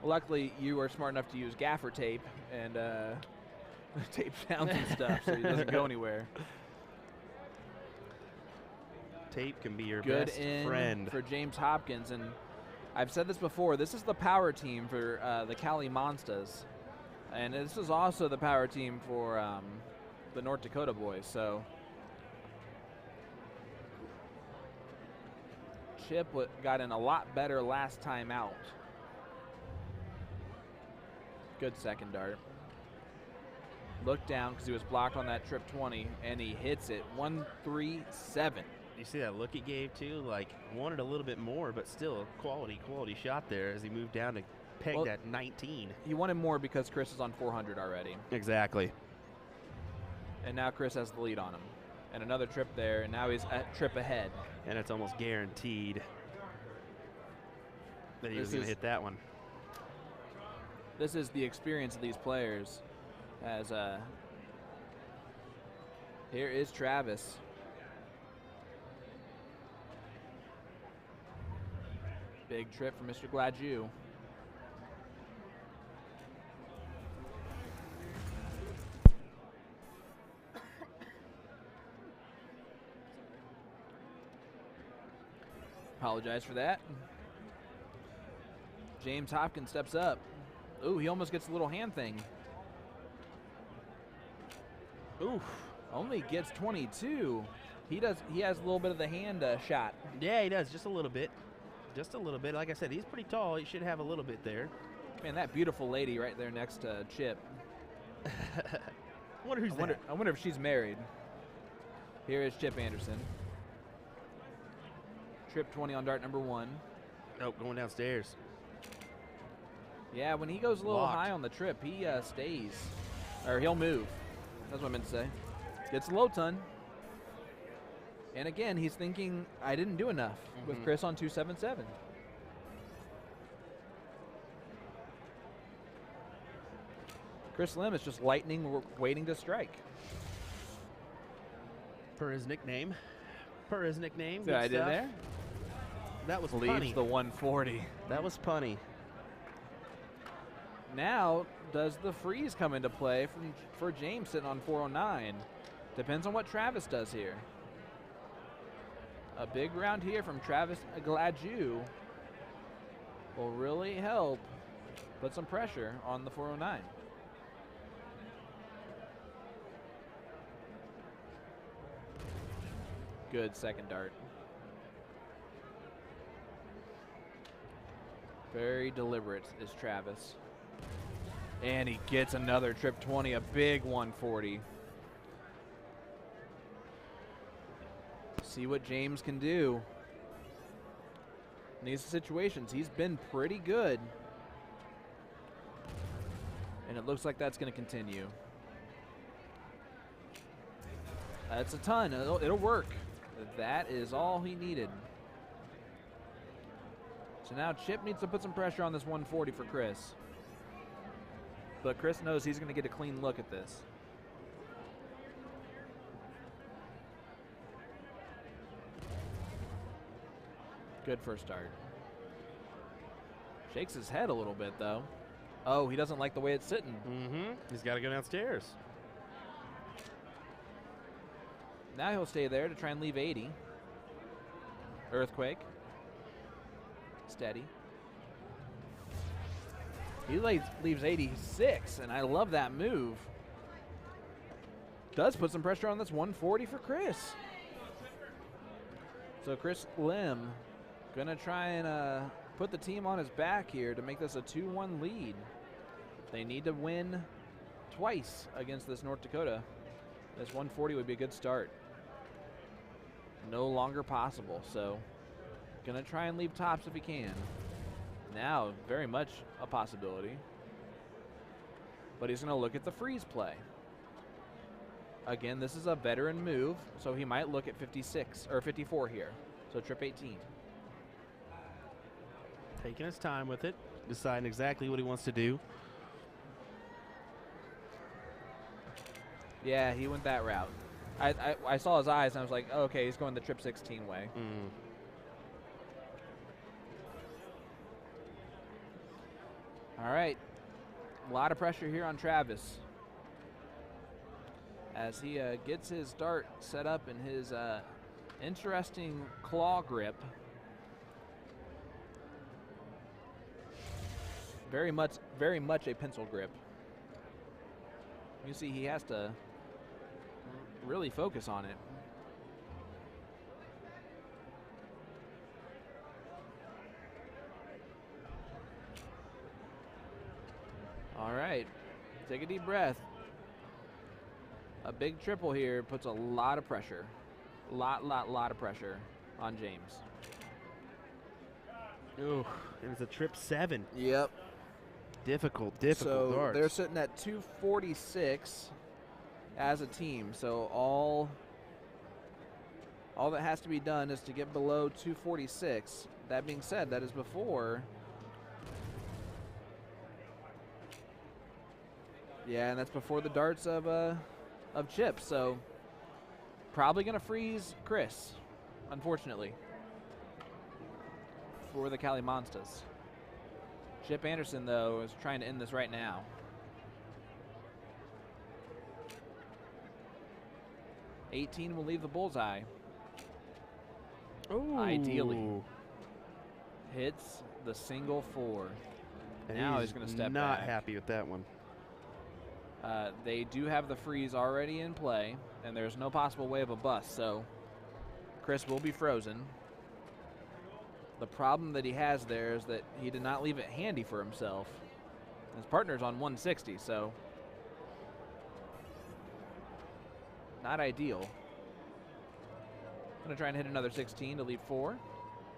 Luckily, you were smart enough to use gaffer tape and tape down some stuff so it doesn't go anywhere. Tape can be your Good best in friend. for James Hopkins, and I've said this before, this is the power team for the Cali Monsters, and this is also the power team for the North Dakota boys, so Chip got in a lot better last time out. Good second dart. Look down because he was blocked on that trip 20, and he hits it 137. You see that look he gave too? Like, wanted a little bit more, but still a quality shot there as he moved down to peg that 19. He wanted more because Chris is on 400 already. Exactly. And now Chris has the lead on him. And another trip there, and now he's a trip ahead. And it's almost guaranteed that he was going to hit that one. This is the experience of these players. As here is Travis. Big trip for Mr. Gladue. Apologize for that. James Hopkins steps up. Ooh, he almost gets a little hand thing. Oof, only gets 22. He has a little bit of the hand shot. Yeah, he does, just a little bit. Just a little bit. Like I said, he's pretty tall. He should have a little bit there. Man, that beautiful lady right there next to Chip. I wonder if she's married. Here is Chip Anderson. Trip 20 on dart number 1. Oh, going downstairs. Yeah, when he goes a little Locked. high on the trip, he stays. Or he'll move. That's what I meant to say. Gets a low ton. And again, he's thinking, I didn't do enough with Chris on 277. Chris Lim is just lightning waiting to strike. Per his nickname. See what I did there? That was Leaves punny. the 140. That was punny. now, does the freeze come into play for James sitting on 409? Depends on what Travis does here. A big round here from Travis Gladue will really help put some pressure on the 409. Good second dart. Very deliberate is Travis. And he gets another trip 20, a big 140. See what James can do. In these situations, he's been pretty good. And it looks like that's going to continue. That's a ton. It'll work. That is all he needed. So now Chip needs to put some pressure on this 140 for Chris. But Chris knows he's going to get a clean look at this. Good first start. Shakes his head a little bit, though. Oh, he doesn't like the way it's sitting. Mm-hmm. He's got to go downstairs. Now he'll stay there to try and leave 80. Earthquake. Steady. He leaves 86, and I love that move. Does put some pressure on this 140 for Chris. So Chris Lim gonna try and put the team on his back here to make this a 2-1 lead. They need to win twice against this North Dakota. This 140 would be a good start. No longer possible, so gonna try and leave tops if he can. Now, very much a possibility. But he's gonna look at the freeze play. Again, this is a veteran move, so he might look at 56 or 54 here. So trip 18. Taking his time with it, deciding exactly what he wants to do. Yeah, he went that route. I saw his eyes and I was like, oh, okay, he's going the trip 16 way. Mm. All right, a lot of pressure here on Travis as he gets his dart set up in his interesting claw grip. Very much a pencil grip. You see, he has to really focus on it. All right, take a deep breath. A big triple here puts a lot of pressure. Lot of pressure on James. Ooh, it was a trip 7. Yep. Difficult So darts. they're sitting at 246 as a team. So all that has to be done is to get below 246. That being said, that is before. Yeah, and that's before the darts of Chip. So probably gonna freeze Chris, unfortunately, for the Cali Monsters. Chip Anderson, though, is trying to end this right now. $18 will leave the bullseye. Ooh. Ideally. Hits the single 4. And Now he's going to step not back. happy with that one. They do have the freeze already in play, and there's no possible way of a bust, so Chris will be frozen. The problem that he has there is that he did not leave it handy for himself. His partner's on 160, so not ideal. Gonna try and hit another 16 to leave 4.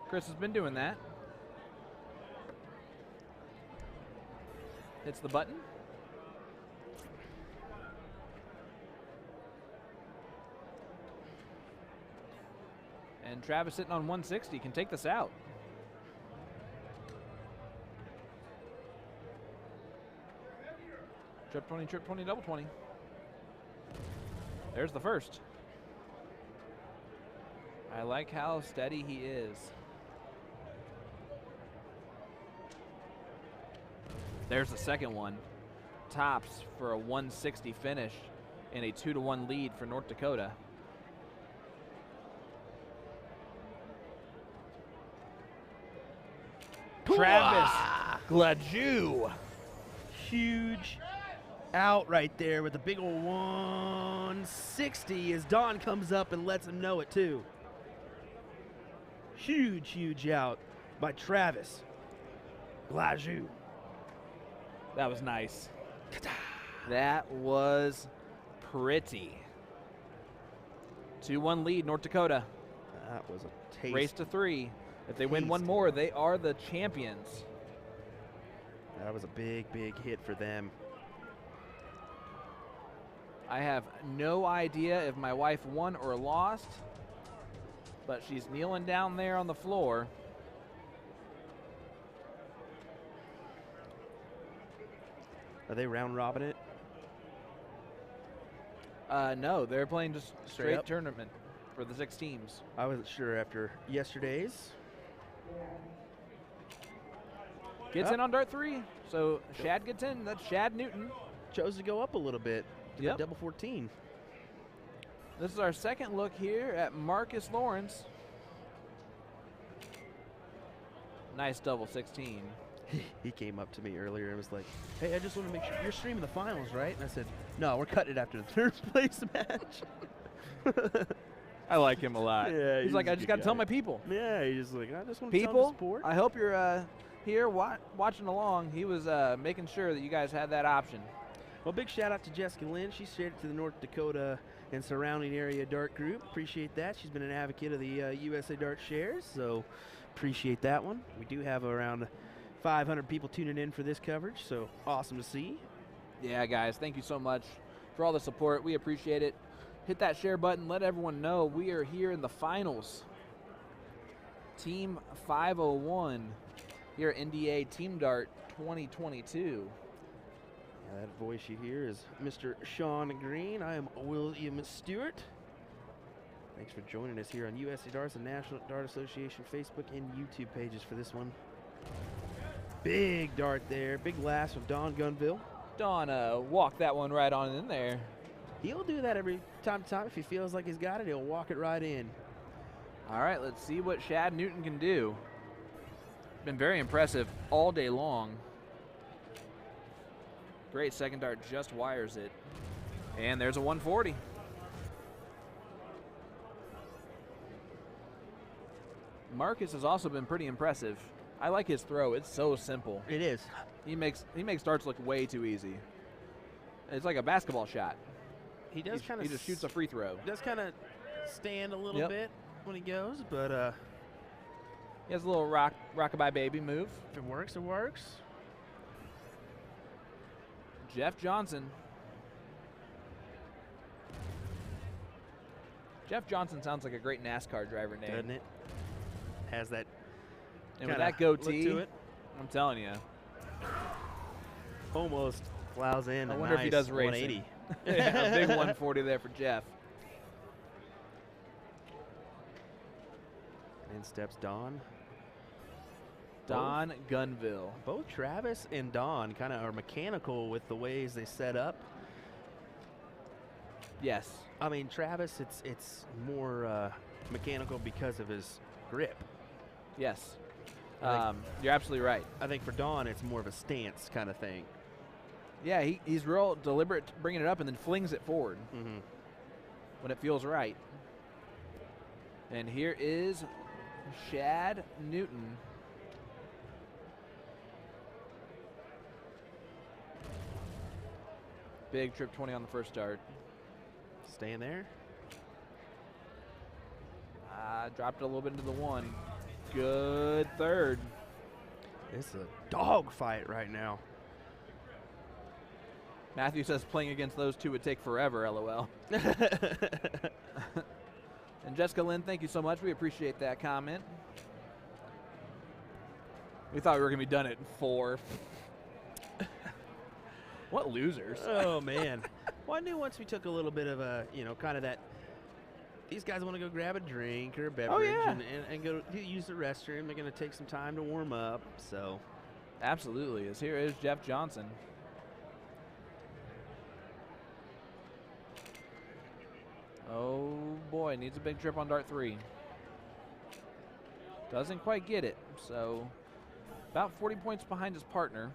Chris has been doing that. Hits the button. And Travis sitting on 160 can take this out. Trip 20, double 20. There's the first. I like how steady he is. There's the second one. Tops for a 160 finish and a 2-1 lead for North Dakota. Travis Glaju. Huge out right there with a big old 160 as Don comes up and lets him know it too. Huge out by Travis Glaju. That was nice. That was pretty. 2-1 lead, North Dakota. That was a taste. Race to 3. If they win one more, they are the champions. That was a big hit for them. I have no idea if my wife won or lost, but she's kneeling down there on the floor. Are they round robin it? No, they're playing just straight up? tournament for the 6 teams. I wasn't sure after yesterday's. Gets Oh. in on Dart 3, so Shad gets in. That's Shad Newton. Chose to go up a little bit. to Yep. that double 14. This is our second look here at Marcus Lawrence. Nice double 16. He came up to me earlier and was like, hey, I just want to make sure you're streaming the finals, right? And I said, no, we're cutting it after the third place match. I like him a lot. Yeah, he's like, a I just good got to tell guy. my people. Yeah, he's just like, I just want to tell them People, to support. I hope you're here watching along. He was making sure that you guys had that option. Well, big shout out to Jessica Lynn. She shared it to the North Dakota and surrounding area Dart group. Appreciate that. She's been an advocate of the USA Dart shares, so appreciate that one. We do have around 500 people tuning in for this coverage, so awesome to see. Yeah, guys, thank you so much for all the support. We appreciate it. Hit that share button. Let everyone know we are here in the finals. Team 501 here at NDA Team Dart 2022. That voice you hear is Mr. Sean Green. I am William Stuart. Thanks for joining us here on USA Darts and National Dart Association Facebook and YouTube pages for this one. Big dart there. Big last from Don Gunville. Don walked that one right on in there. He'll do that every time to time. If he feels like he's got it, he'll walk it right in. All right, let's see what Shad Newton can do. Been very impressive all day long. Great second dart, just wires it. And there's a 140. Marcus has also been pretty impressive. I like his throw. It's so simple. It is. He makes darts look way too easy. It's like a basketball shot. He does kind of. He just shoots a free throw. Does kind of stand a little Yep. bit when he goes, but He has a little rockabye baby move. if it works, it works. Jeff Johnson. Jeff Johnson sounds like a great NASCAR driver name. Doesn't it? Has that And with kinda that goatee, look to it. I'm telling you. Almost plows in. I a wonder if he nice does racing. 180. Yeah, a big 140 there for Jeff. In steps Don. Don Gunville. Both Travis and Don kind of are mechanical with the ways they set up. Yes. I mean, Travis, it's more mechanical because of his grip. Yes. I You're absolutely right. I think for Don, it's more of a stance kind of thing. Yeah, he's real deliberate bringing it up and then flings it forward Mm-hmm. when it feels right. And here is Shad Newton. Big trip 20 on the first dart. Staying there. Dropped it a little bit into the one. Good third. It's a dog fight right now. Matthew says playing against those two would take forever, LOL. And Jessica Lynn, thank you so much. We appreciate that comment. We thought we were going to be done at 4. What losers. Oh, man. Well, I knew once we took a little bit of a, kind of that, these guys want to go grab a drink or a beverage yeah. and go use the restroom. They're going to take some time to warm up. So Absolutely, as here is Jeff Johnson. Oh boy, needs a big trip on dart 3. Doesn't quite get it, so about 40 points behind his partner.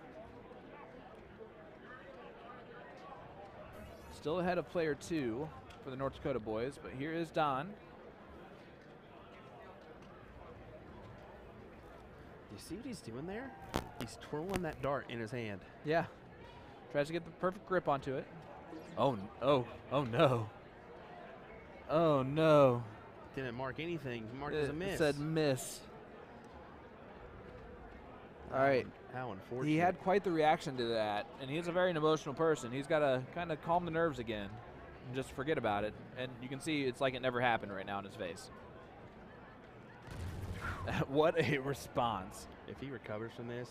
Still ahead of player 2 for the North Dakota boys, but here is Don. You see what he's doing there? He's twirling that dart in his hand. Yeah, tries to get the perfect grip onto it. Oh no. Oh no. Didn't mark anything. Marked as a miss. It said miss. All right. How unfortunate. He had quite the reaction to that, and he's a very emotional person. He's got to kind of calm the nerves again and just forget about it. And you can see it's like it never happened right now in his face. What a response. If he recovers from this.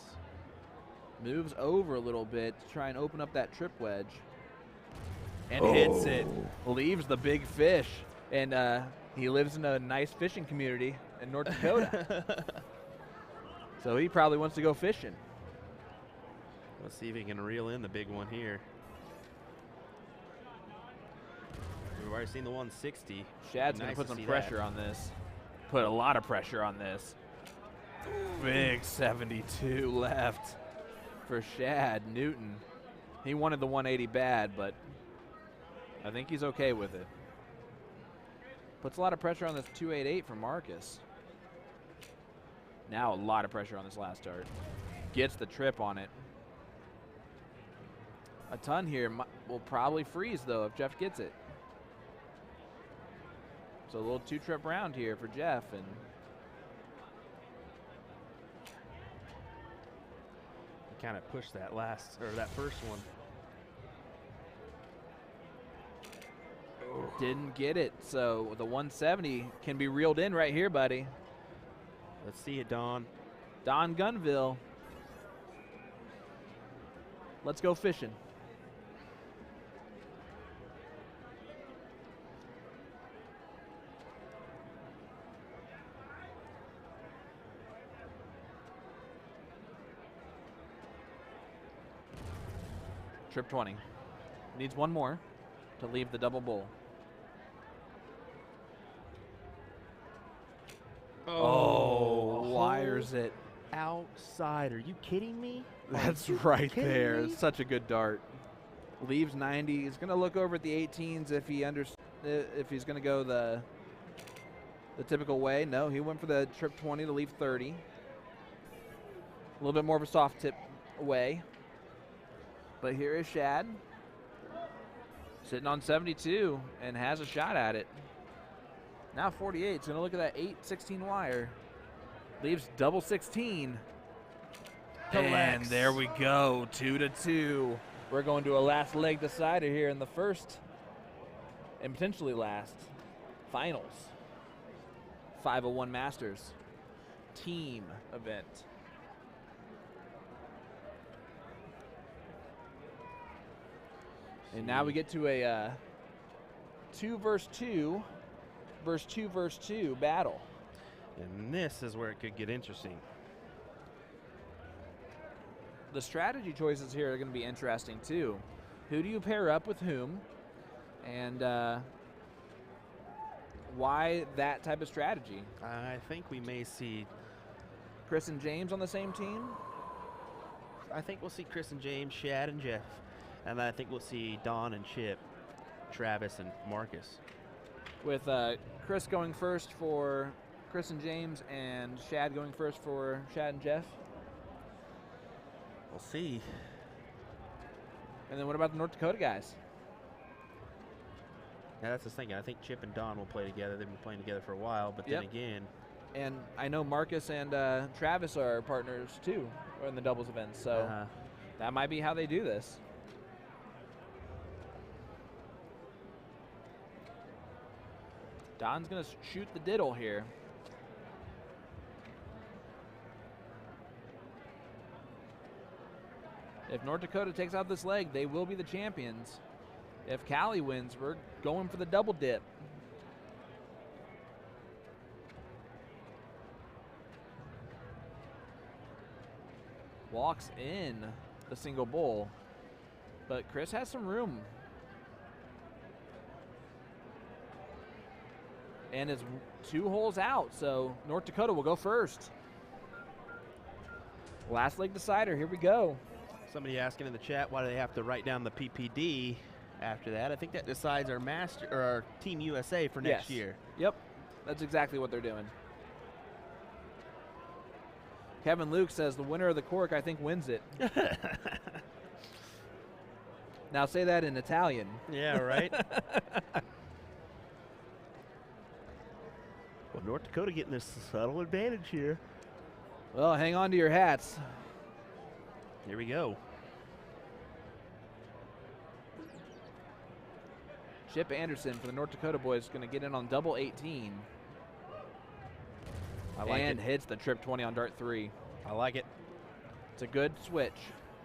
Moves over a little bit to try and open up that trip wedge. And hits it. Leaves the big fish. And he lives in a nice fishing community in North Dakota. So he probably wants to go fishing. Let's see if he can reel in the big one here. We've already seen the 160. Shad's going to put some pressure on this. Put a lot of pressure on this. Big 72 left for Shad Newton. He wanted the 180 bad, but I think he's okay with it. Puts a lot of pressure on this 288 for Marcus. Now a lot of pressure on this last dart. Gets the trip on it. A ton here will probably freeze, though, if Jeff gets it. So a little 2-trip round here for Jeff. And he kind of pushed that that first one. Didn't get it, so the 170 can be reeled in right here, buddy. Let's see it, Don. Don Gunville. Let's go fishing. Trip 20. Needs one more to leave the double bowl. Oh, wires it. Outside. Are you kidding me? That's right there. It's such a good dart. Leaves 90. He's going to look over at the 18s if he's going to go the typical way. No, he went for the trip 20 to leave 30. A little bit more of a soft tip way. But here is Shad. Sitting on 72 and has a shot at it. Now 48. He's going to look at that 8-16 wire. Leaves double 16. And there we go. 2-2. We're going to a last leg decider here in the first and potentially last finals. 501 Masters team event. And now we get to a 2 versus 2 versus 2 versus 2 battle. And this is where it could get interesting. The strategy choices here are going to be interesting too. Who do you pair up with whom? And why that type of strategy? I think we may see Chris and James on the same team? I think we'll see Chris and James, Shad and Jeff. And I think we'll see Don and Chip, Travis and Marcus. With Chris going first for Chris and James and Shad going first for Shad and Jeff. We'll see. And then what about the North Dakota guys? Yeah, that's the thing. I think Chip and Don will play together. They've been playing together for a while, but then again. And I know Marcus and Travis are partners too in the doubles events, so that might be how they do this. Don's going to shoot the diddle here. If North Dakota takes out this leg, they will be the champions. If Cali wins, we're going for the double dip. walks in the single bull, but Chris has some room. And is 2 holes out, so North Dakota will go first. Last leg decider, here we go. Somebody asking in the chat, why do they have to write down the PPD after that? I think that decides our master or our Team USA for next year. Yep, that's exactly what they're doing. Kevin Luke says the winner of the cork, I think, wins it. Now say that in Italian. Yeah, right. Well, North Dakota getting this subtle advantage here. Well, hang on to your hats. Here we go. Chip Anderson for the North Dakota boys is going to get in on double 18. I like and it. hits the trip 20 on dart 3. I like it. It's a good switch.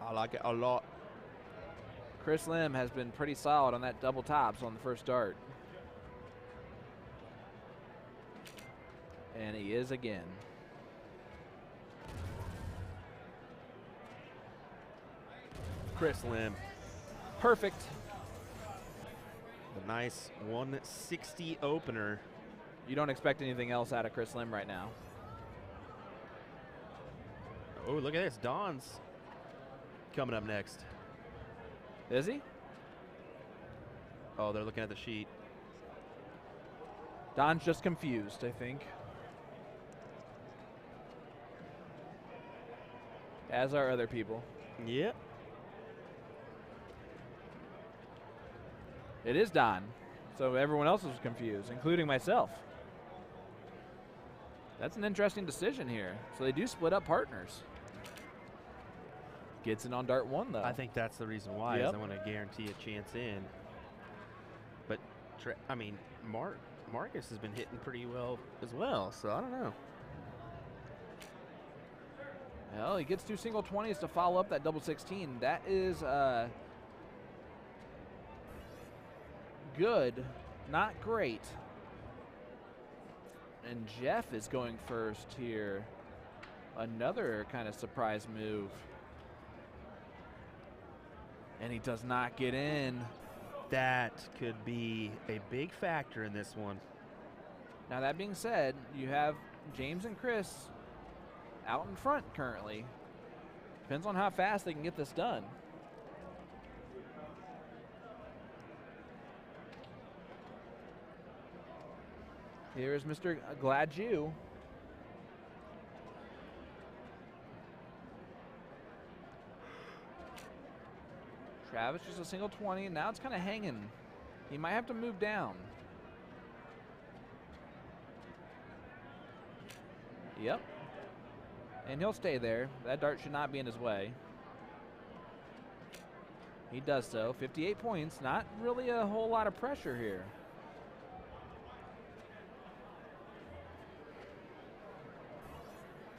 I like it a lot. Chris Lim has been pretty solid on that double tops on the first dart. And he is again. Chris Lim. Perfect. A nice 160 opener. You don't expect anything else out of Chris Lim right now. Oh, look at this. Don's coming up next. Is he? Oh, they're looking at the sheet. Don's just confused, I think. As are other people. Yep. It is Don. So everyone else is confused, including myself. That's an interesting decision here. So they do split up partners. Gets in on dart 1, though. I think that's the reason why. Yep. Is I want to guarantee a chance in. But I mean, Marcus has been hitting pretty well as well. So I don't know. Well, he gets 2 single 20s to follow up that double 16. That is good, not great. And Jeff is going first here. Another kind of surprise move. And he does not get in. That could be a big factor in this one. Now, that being said, you have James and Chris out in front currently. Depends on how fast they can get this done. Here is Mr. Glad Jew. Travis just a single 20, and now it's kind of hanging. He might have to move down. Yep. And he'll stay there. That dart should not be in his way. He does so. 58 points. Not really a whole lot of pressure here.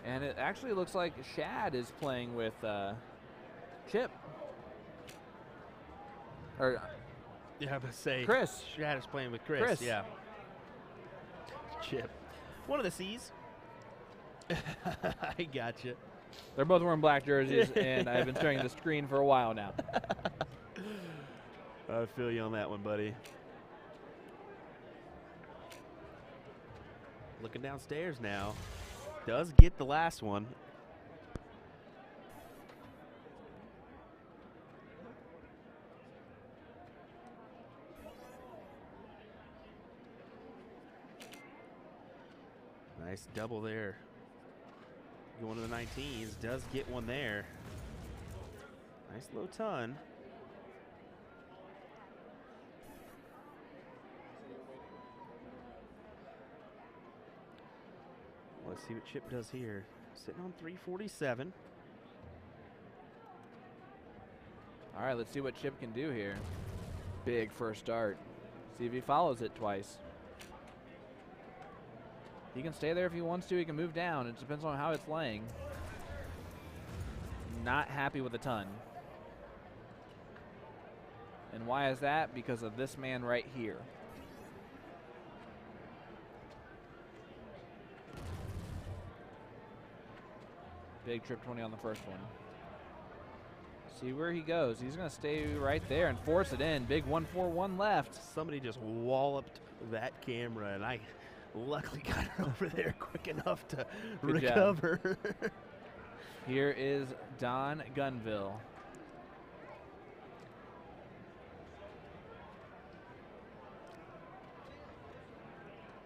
And it actually looks like Shad is playing with Chip. Or Yeah, I would say Chris. Shad is playing with Chris. Chris. Yeah. Chip. One of the C's. I gotcha. They're both wearing black jerseys, and I've been staring at the screen for a while now. I feel you on that one, buddy. Looking downstairs now. Does get the last one. Nice double there. Going to the 19s. Does get one there. Nice low ton. Let's see what Chip does here. Sitting on 347. All right, let's see what Chip can do here. Big first start. See if he follows it twice. He can stay there if he wants to. He can move down. It depends on how it's laying. Not happy with a ton. And why is that? Because of this man right here. Big trip 20 on the first one. See where he goes. He's going to stay right there and force it in. Big 141 left. Somebody just walloped that camera, and I luckily got it over there quick enough to Good recover. Here is Don Gunville.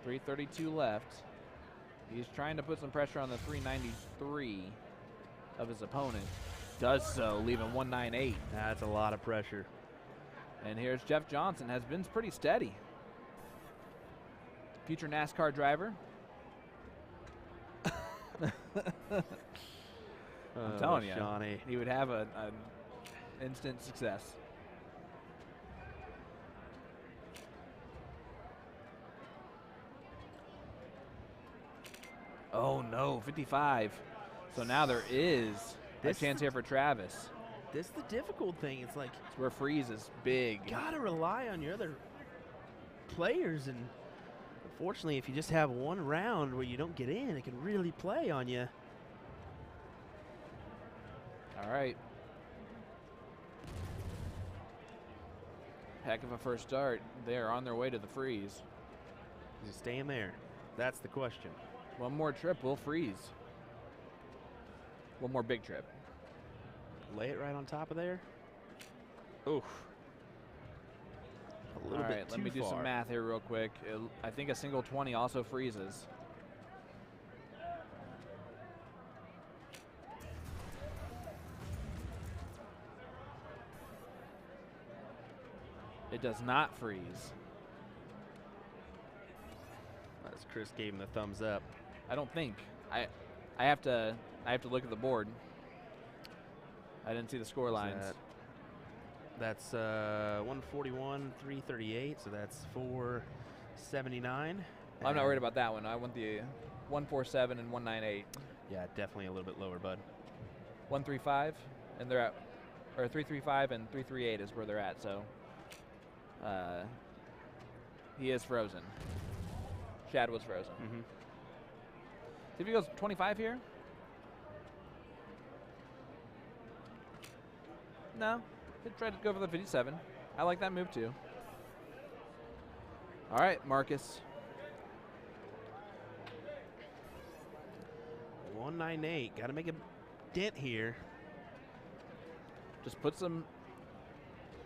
.332 left. He's trying to put some pressure on the 393 of his opponent. Does so, leaving 198. That's a lot of pressure. And here's Jeff Johnson, has been pretty steady. Future NASCAR driver. I'm telling you, Shawnee. he would have an instant success. Oh no, 55. So now there is a chance here for Travis. This is the difficult thing. It's like It's where Freeze is big. gotta rely on your other players, and unfortunately, if you just have one round where you don't get in, it can really play on you. All right. Heck of a first start. They're on their way to the freeze. Is he staying there? That's the question. One more trip, we'll freeze. One more big trip. Lay it right on top of there. Oof. A little All bit right, too let me do far. some math here real quick. I think a single 20 also freezes. It does not freeze. As Chris gave him the thumbs up. I don't think. I have to look at the board. I didn't see the score lines. That's 141, 338, so that's 479. I'm not worried about that one. I want the 147 and 198. Yeah, definitely a little bit lower, bud. 135, and they're at, or 335 and 338 is where they're at. So he is frozen. Shad was frozen. Mm-hmm. See if he goes 25 here. No, he tried to go for the 57. I like that move too. All right, Marcus. 198. Got to make a dent here. Just put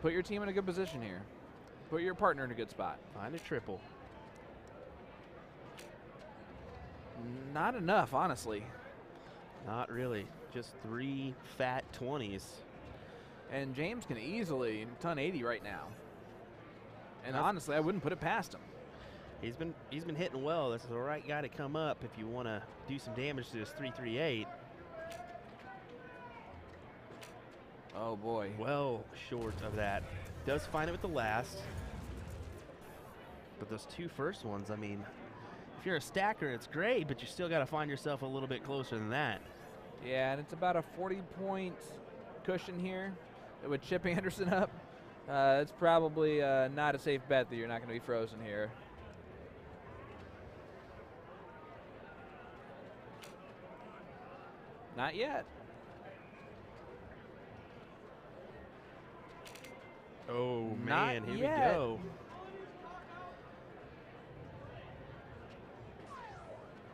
your team in a good position here. Put your partner in a good spot. Find a triple. Not enough, honestly. Not really. Just 3 fat 20s. And James can easily ton 80 right now. And That's- honestly, I wouldn't put it past him. He's been hitting well. This is the right guy to come up if you want to do some damage to this 338. Oh boy. Well short of that. Does find it with the last. But those 2 first ones, I mean, if you're a stacker, it's great, but you still got to find yourself a little bit closer than that. Yeah, and it's about a 40-point cushion here with Chip Anderson up. It's probably not a safe bet that you're not going to be frozen here. Not yet. Oh, Not man, here yet. we go.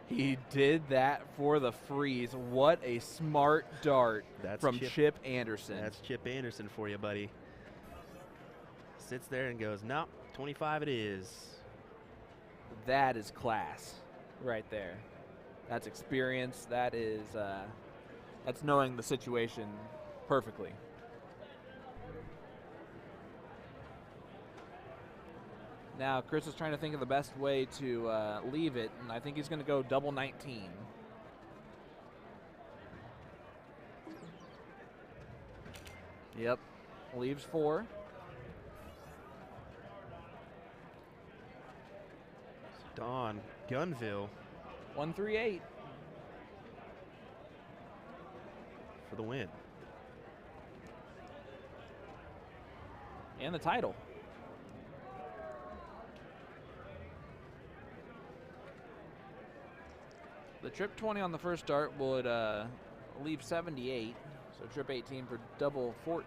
He did that for the freeze. What a smart dart That's from Chip Anderson. That's Chip Anderson for you, buddy. Sits there and goes, nope, 25 it is. That is class right there. That's experience. That is that's knowing the situation perfectly. Now Chris is trying to think of the best way to leave it, and I think he's going to go double 19. Yep, leaves 4. Don Gunville 138. for the win. And the title. The trip 20 on the first start would leave 78. So trip 18 for double 12.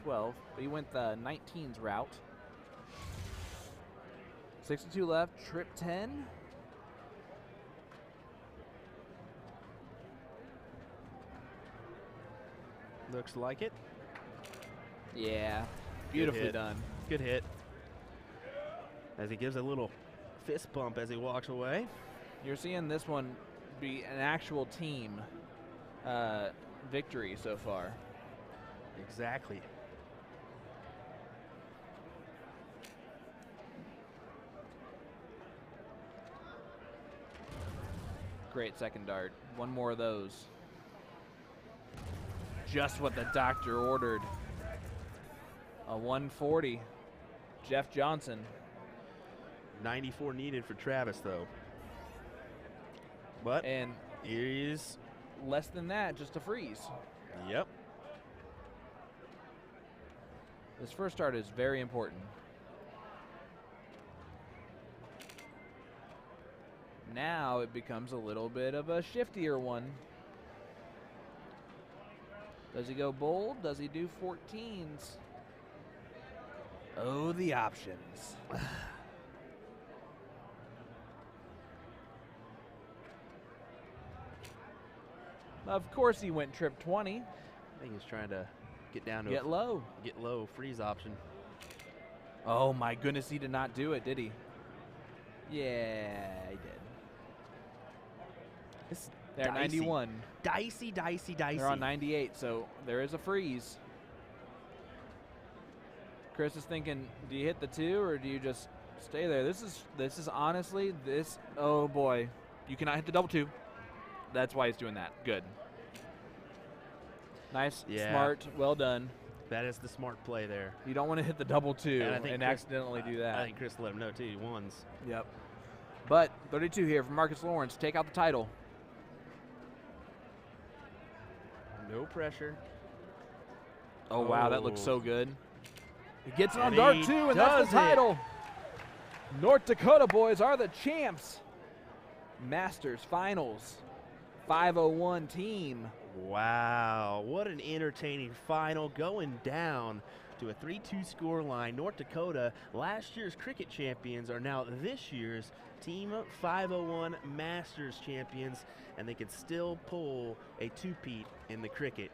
But he went the 19's route. 62 left, trip 10. Looks like it. Yeah, beautifully hit. done. Good hit. As he gives a little fist bump as he walks away. You're seeing this one be an actual team victory so far. Exactly. Great second dart. One more of those. Just what the doctor ordered. A 140. Jeff Johnson. 94 needed for Travis, though. But And is less than that, just a freeze. yep. This first start is very important. Now it becomes a little bit of a shiftier one. Does he go bold? Does he do 14s? Oh, the options. Of course he went trip 20. I think he's trying to get down to Get low. get low freeze option. Oh my goodness, he did not do it, did he? Yeah, he did. It's They're dicey. 91. Dicey, dicey, dicey. They're on 98, so there is a freeze. Chris is thinking, do you hit the 2 or do you just stay there? This is honestly this. Oh boy, you cannot hit the double 2. That's why he's doing that. Good. Nice, Yeah. smart, well done. That is the smart play there. You don't want to hit the double 2 And I think and Chris- accidentally do that. I think Chris let him know too. He wons. Yep. But 32 here from Marcus Lawrence. Take out the title. No pressure. Oh, wow, that looks Oh. so good. He gets it on And dart he 2, and that's does the it. title. North Dakota boys are the champs. Masters Finals. 501 team. Wow, what an entertaining final, going down to a 3-2 score line. North Dakota, last year's cricket champions, are now this year's Team 501 Masters champions, and they could still pull a two-peat in the cricket.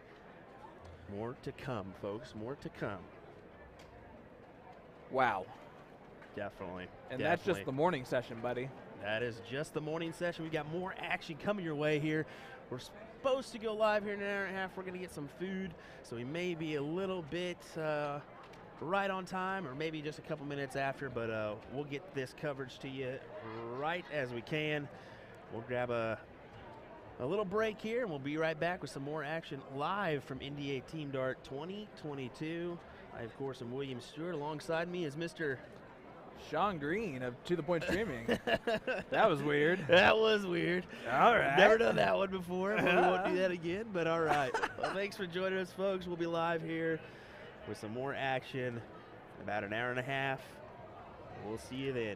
More to come, folks, more to come. Wow. Definitely. And that's just the definitely. morning session, buddy. That is just the morning session. We got more action coming your way here. We're supposed to go live here in an hour and a half. We're going to get some food, so we may be a little bit right on time, or maybe just a couple minutes after, but we'll get this coverage to you right as we can. We'll grab a little break here, and we'll be right back with some more action live from NDA Team Dart 2022. I, of course, am William Stuart. Alongside me is Mr. Sean Green of To The Point Streaming. That was weird. That was weird. All right. Never done that one before. But we won't do that again, but all right. Well, thanks for joining us, folks. We'll be live here with some more action in about an hour and a half. We'll see you then.